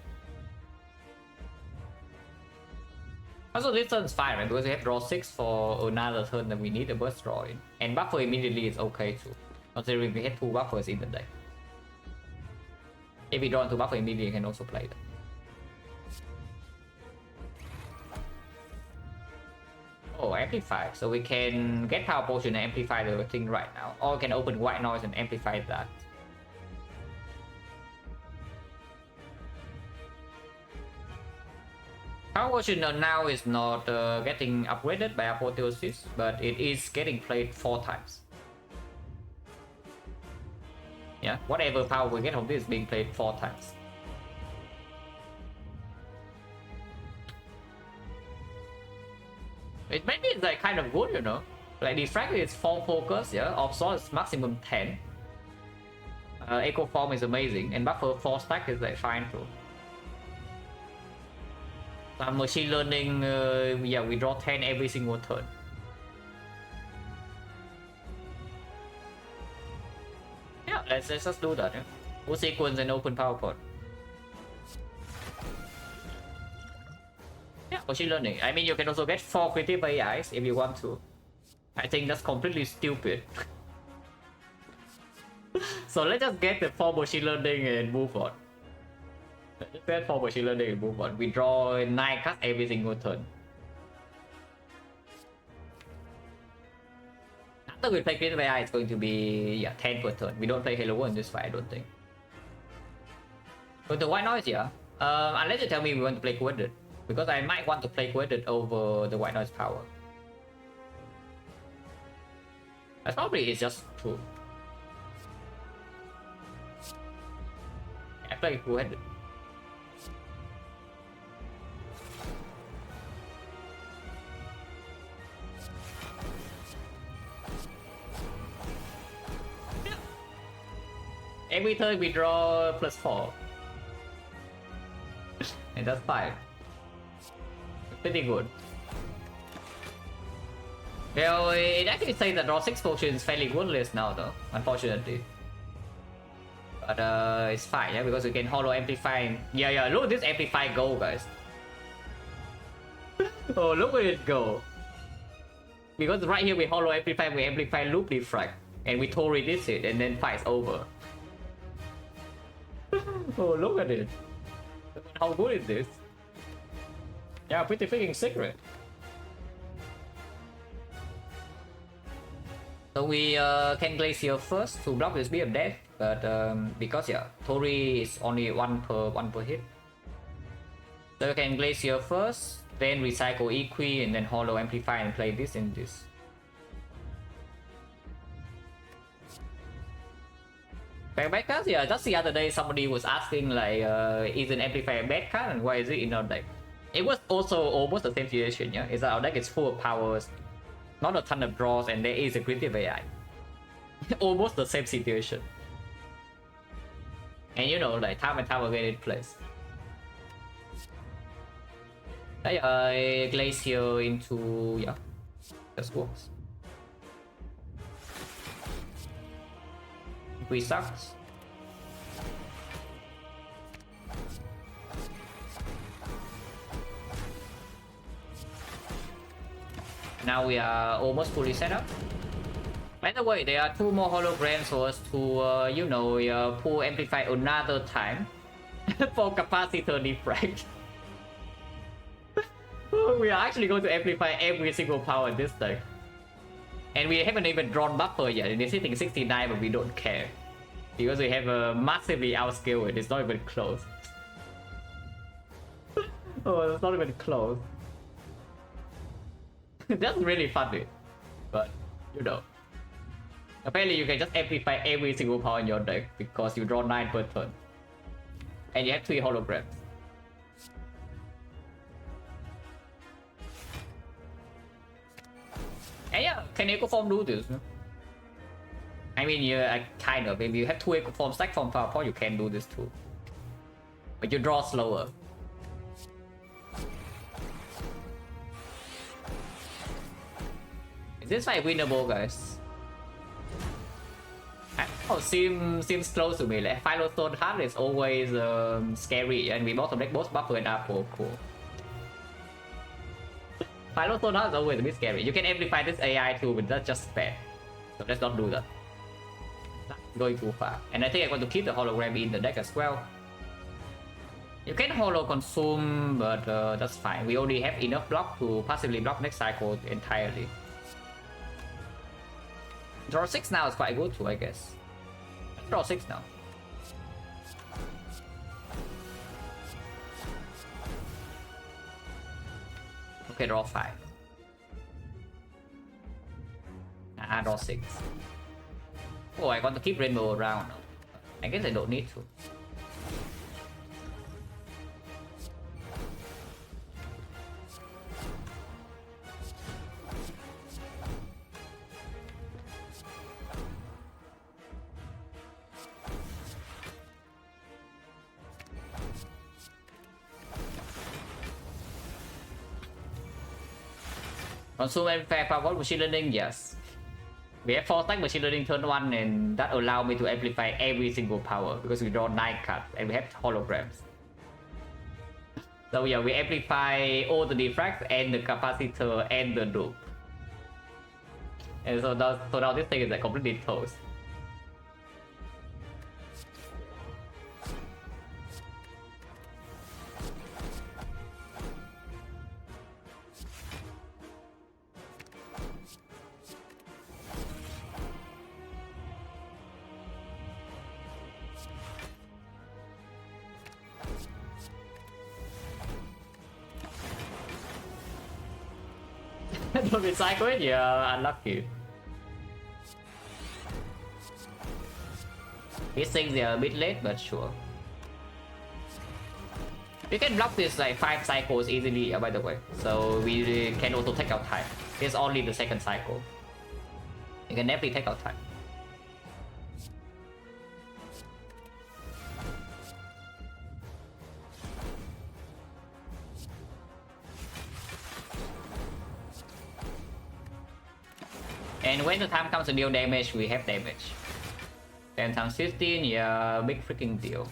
Also this turn is fine, right? Because we have draw 6 for another turn that we need a burst draw in. And buffer immediately is okay too, considering we had 2 buffers in the deck. If we draw into buffer immediately, you can also play that. Oh, amplify. So we can get power potion and amplify the thing right now. Or we can open white noise and amplify that. Power potion now is not getting upgraded by apotheosis, but it is getting played 4 times. Yeah, whatever power we get from this is being played 4 times. It maybe it's like kind of good, you know. Like Defect is 4 focus, yeah. Absorb is maximum 10. Echo Form is amazing, and Buffer 4 stack is like fine too. Some machine learning, yeah, we draw 10 every single turn. Yeah, let's just do that. Yeah? Full sequence and open power pod. Yeah, machine learning. I mean, you can also get 4 critical AIs if you want to. I think that's completely stupid. So let's just get the 4 machine learning and move on. Let's get 4 machine learning and move on. We draw 9 cards every single turn. After we play critical AI, it's going to be, yeah, 10 per turn. We don't play Halo 1 in this fight, I don't think. But the white noise, yeah. Unless you tell me we want to play coordinate. Because I might want to play coordinate over the white noise power. That's probably is just true. I play coordinate. Every turn we draw +4. And that's 5. Pretty good. Well, it actually says that draw 6 potions is fairly good list now though, unfortunately. But it's fine, yeah, because we can hollow amplify. Yeah, look at this amplify go, guys. Oh, look at it go. Because right here we hollow amplify, we amplify loop defect, and we Tori this it, and then fight's over. Oh, look at it. How good is this? Yeah, pretty freaking secret. So we can Glacier first to block this Spear of Death, but because yeah, Tori is only one per hit. So we can Glacier first, then recycle Equi, and then hollow amplify and play this and this. Bad cards, yeah, just the other day somebody was asking like, is an amplifier a bad card and why is it in our deck? It was also almost the same situation, yeah. Is that our deck is full of powers, not a ton of draws, and there is a creative AI. Almost the same situation. And you know, like time and time again it plays. I Glacier into, yeah, just works. We sucks. Now we are almost fully set up. By the way, there are 2 more holograms for us to, you know, pull amplify another time for capacitor defect. We are actually going to amplify every single power in this deck. And we haven't even drawn buffer yet, and it's hitting 69, but we don't care. Because we have a massively outscale it, it's not even close. Oh, it's not even close. That's really funny. But, you know. Apparently you can just amplify every single power in your deck, because you draw 9 per turn. And you have 3 holograms. And yeah, can Echo Form do this? I mean, yeah, kind of. If you have 2 Echo Form stack from power point, you can do this too. But you draw slower. Is this fight winnable, guys? Oh, seems close to me. Like Final Stone Heart is always scary, and we bottom deck both buffer and apple. Cool. Final Stone Heart is always a bit scary. You can amplify this AI too, but that's just bad. So let's not do that. That's going too far. And I think I'm going to keep the hologram in the deck as well. You can holo consume, but that's fine. We already have enough block to passively block next cycle entirely. Draw 6 now is quite good too, I guess. Let's draw 6 now. Okay, draw 5. Draw 6. Oh, I want to keep rainbow around. I guess I don't need to. Consume every firepower machine learning, yes. We have 4 stack machine learning turn 1 and that allow me to amplify every single power because we draw 9 cards and we have holograms. So yeah, we amplify all the defect and the capacitor and the loop. And so now this thing is like completely toast. Don't recycle it? Yeah, unlucky. These things are a bit late, but sure. You can block this like 5 cycles easily, by the way. So we can also take our time. It's only the second cycle. You can definitely take our time. And when the time comes to deal damage, we have damage. 10 times 15, yeah, big freaking deal.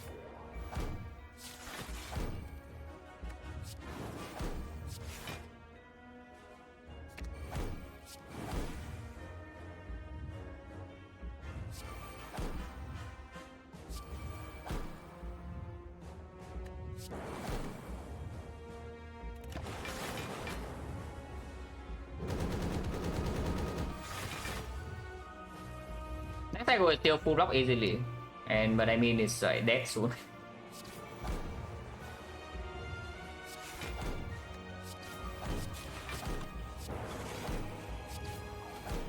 Next cycle will still full block easily, but I mean it's dead soon.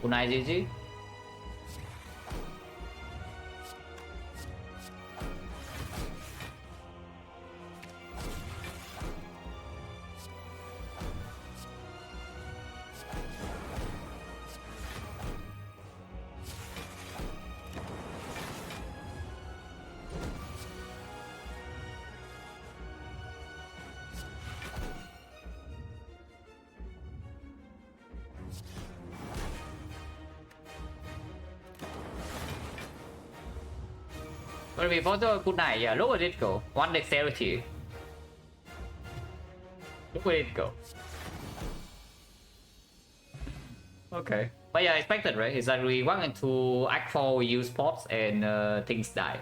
Kunai GG. But before the good night, yeah, look at it go. 1 dexterity. Look at it go. Okay. But yeah, expected, right? It's like we walk into Act 4, we use pops and things die.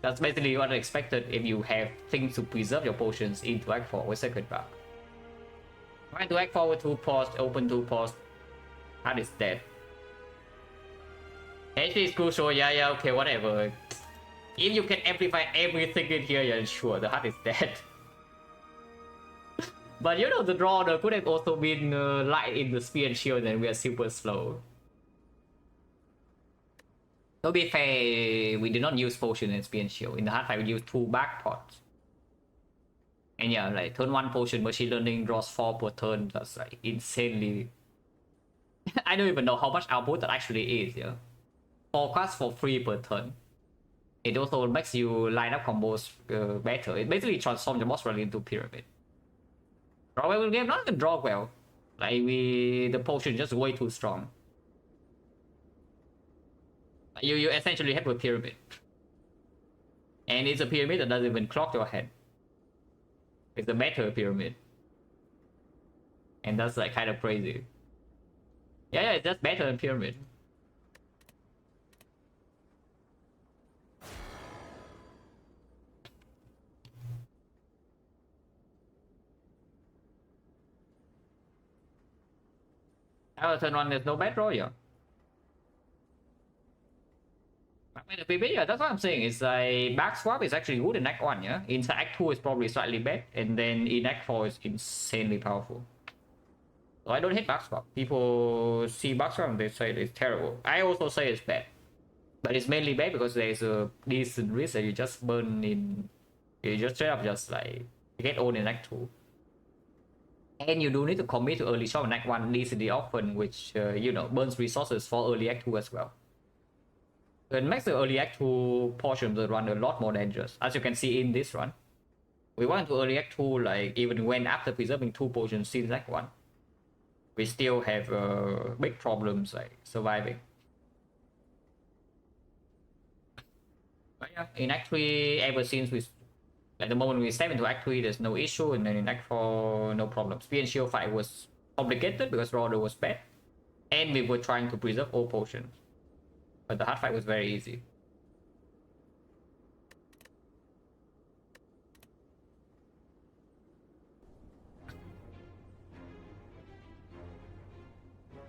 That's basically what I expected if you have things to preserve your potions into Act 4 with Sacred Bark. Trying to Act 4 with 2 posts, open 2 posts. Heart is dead. HP is crucial, yeah, okay, whatever. If you can amplify everything in here, yeah, sure, the heart is dead. But you know, the draw could have also been light in the spear and shield and we are super slow. To be fair, we did not use potion and spear and shield. In the hard fight, we used 2 back pots. And yeah, like turn 1 potion, machine learning draws 4 per turn. That's like insanely... I don't even know how much output that actually is, yeah. 4 cards for free per turn. It also makes you line up combos better. It basically transforms the boss rally into pyramid. Draw well in game, not even draw well. Like the potion just way too strong. You essentially have a pyramid. And it's a pyramid that doesn't even clock your head. It's a meta pyramid. And that's like kind of crazy. Yeah, it's just better than pyramid. After turn 1 there's no bad draw, yeah. I mean, the PB, yeah, that's what I'm saying. It's like back swap is actually good in Act 1, yeah. In Act 2 is probably slightly bad, and then in Act 4 is insanely powerful. So I don't hate back swap. People see back swap and they say it's terrible. I also say it's bad. But it's mainly bad because there's a decent risk that you just burn in. You just straight up just like get owned in Act 2. And you do need to commit to early shot in Act 1 decently often, which, you know, burns resources for early Act 2 as well. It makes the early Act 2 portion of the run a lot more dangerous. As you can see in this run, we went to early Act 2, like, even when after preserving 2 potions since Act 1, we still have big problems, like, surviving. But yeah, in Act 3, ever since we, like, the moment we step into Act 3, there's no issue, and then in Act 4, no problem. Spear and Shield fight was complicated because Roder was bad, and we were trying to preserve all potions. But the hard fight was very easy.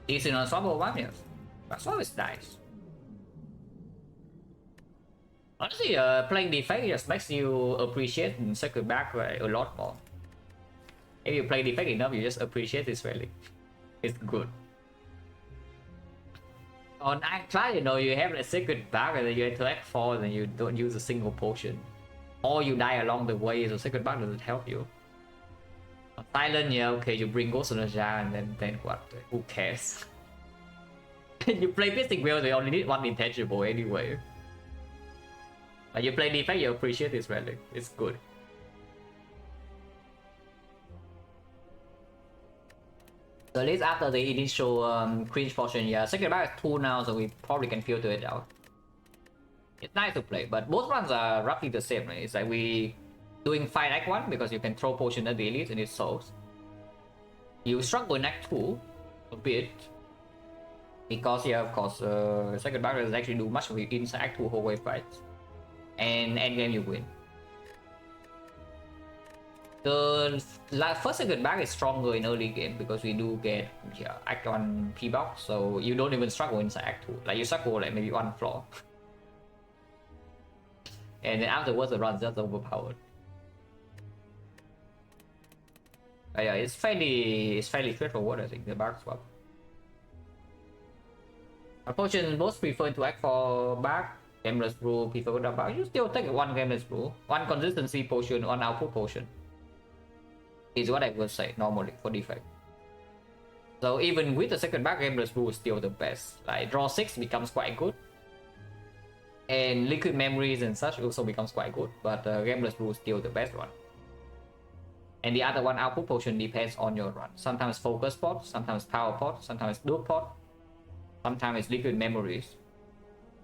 Easy on Swabble 1, yes. That's always nice. Honestly, playing Defect just makes you appreciate Sacred Back a lot more. If you play Defect enough, you just appreciate this relic. It's good. On class, you know, you have the Sacred Back and then you interact 4 and you don't use a single potion. Or you die along the way, so Sacred Back doesn't help you. On Silent, yeah, okay, you bring Ghost Energy and then what? Who cares? You play Mystic Wheel, they only need 1 intangible anyway. But you play Defect, you appreciate this relic. It's good. So at least after the initial cringe portion, yeah, Sacred Back is 2 now, so we probably can filter it out. It's nice to play, but both runs are roughly the same, right? It's like we doing Fight Act 1 because you can throw potion at the elites and it solves. You struggle in Act 2 a bit. Because, yeah, of course, Sacred Back doesn't actually do much of it inside Act 2 hallway fights. And endgame you win. The first Sacred Back is stronger in early game because we do get, yeah, Act 1 P-Box, so you don't even struggle inside Act 2. Like, you struggle like maybe 1 floor. And then afterwards the run's just overpowered. But yeah, it's fairly straightforward, I think, the Back swap. Unfortunately, most prefer to act for Back. Gameless Brew, prefer to Back. You still take 1 Gameless Brew, 1 consistency potion, 1 output potion. Is what I would say normally for Defect. So even with the second Back, Gameless Brew is still the best. Like draw 6 becomes quite good. And Liquid Memories and such also becomes quite good. But Gameless Brew is still the best one. And the other one, output potion, depends on your run. Sometimes focus pot, sometimes power pot, sometimes dual pot, sometimes it's liquid memories,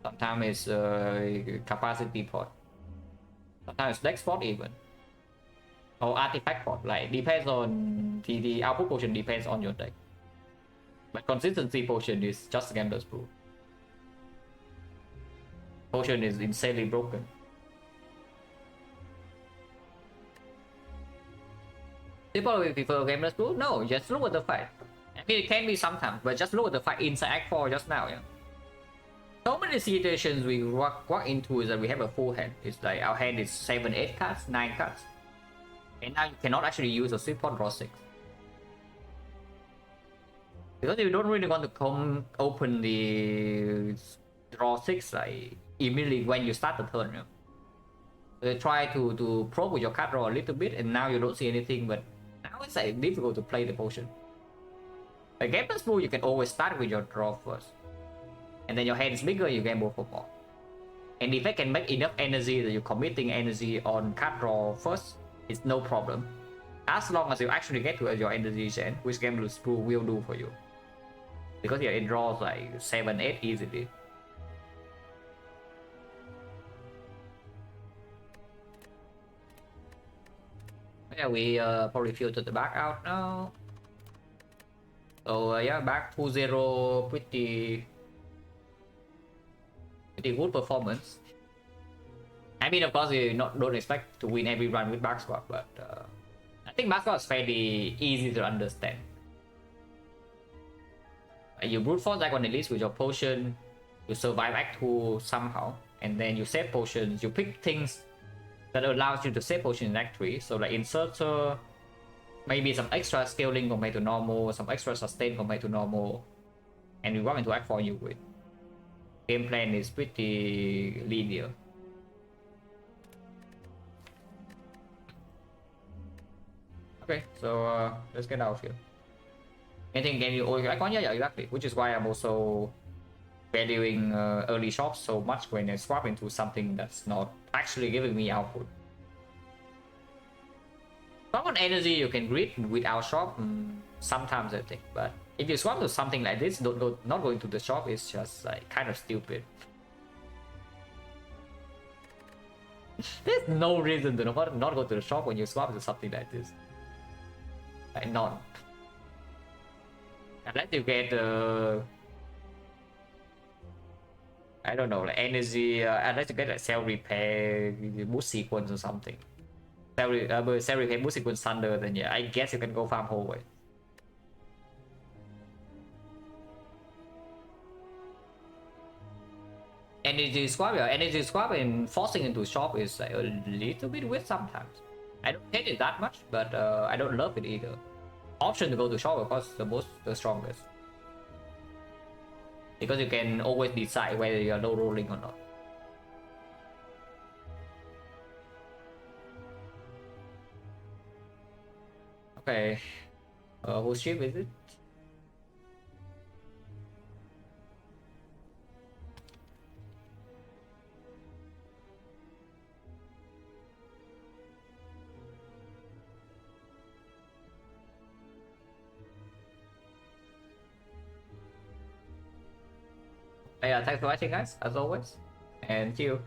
sometimes it's capacity pot, sometimes dex pot even, or artifact pot. Like depends on the output potion depends on your deck. But consistency potion is just Gambler's Brew. Potion is insanely broken. People will prefer Gambler's Brew? No, just look at the fight. I mean, it can be sometimes, but just look at the fight inside Act 4 just now, yeah. So many situations we walk into is that we have a full hand. It's like our hand is 7, 8 cards, 9 cards. And now you cannot actually use a sweep pot draw 6. Because you don't really want to come open the draw 6 like immediately when you start the turn, yeah. So you try to probe with your card draw a little bit and now you don't see anything, but now it's like difficult to play the potion. Like Gambler's Brew, you can always start with your draw first. And then your hand is bigger, you gamble for more. And if I can make enough energy that you're committing energy on card draw first, it's no problem. As long as you actually get to your energy chain, which Gambler's Brew will do for you. Because yeah, it draws like 7, 8 easily. Yeah, we probably filtered the back out now. So yeah, back 2-0, pretty good performance. I mean, of course, you don't expect to win every run with back swap, but I think back swap is fairly easy to understand. You brute force like on elite with your potion, you survive act 2 somehow, and then you save potions, you pick things that allows you to save potion in act 3. So like inserter, maybe some extra scaling compared to normal, some extra sustain compared to normal, and you walk into act 4 you win. Game plan is pretty linear. Okay, so let's get out of here. Anything can you always icon? Yeah, exactly. Which is why I'm also valuing early shops so much when I swap into something that's not actually giving me output. Common energy you can grid without shop, sometimes I think, but if you swap to something like this, not going to the shop is just like kind of stupid. There's no reason to not go to the shop when you swap to something like this. Like none. Unless you get I don't know, like energy, unless you get like cell repair, boost sequence or something. Cell repair, boost sequence thunder, then yeah, I guess you can go farm whole way. Energy swap, yeah, energy swap and forcing into shop is like a little bit weird sometimes. I don't hate it that much, but I don't love it either. Option to go to shop, of course, the strongest. Because you can always decide whether you're low rolling or not. Okay, whose ship is it? Yeah, thanks for watching guys, as always, and see you.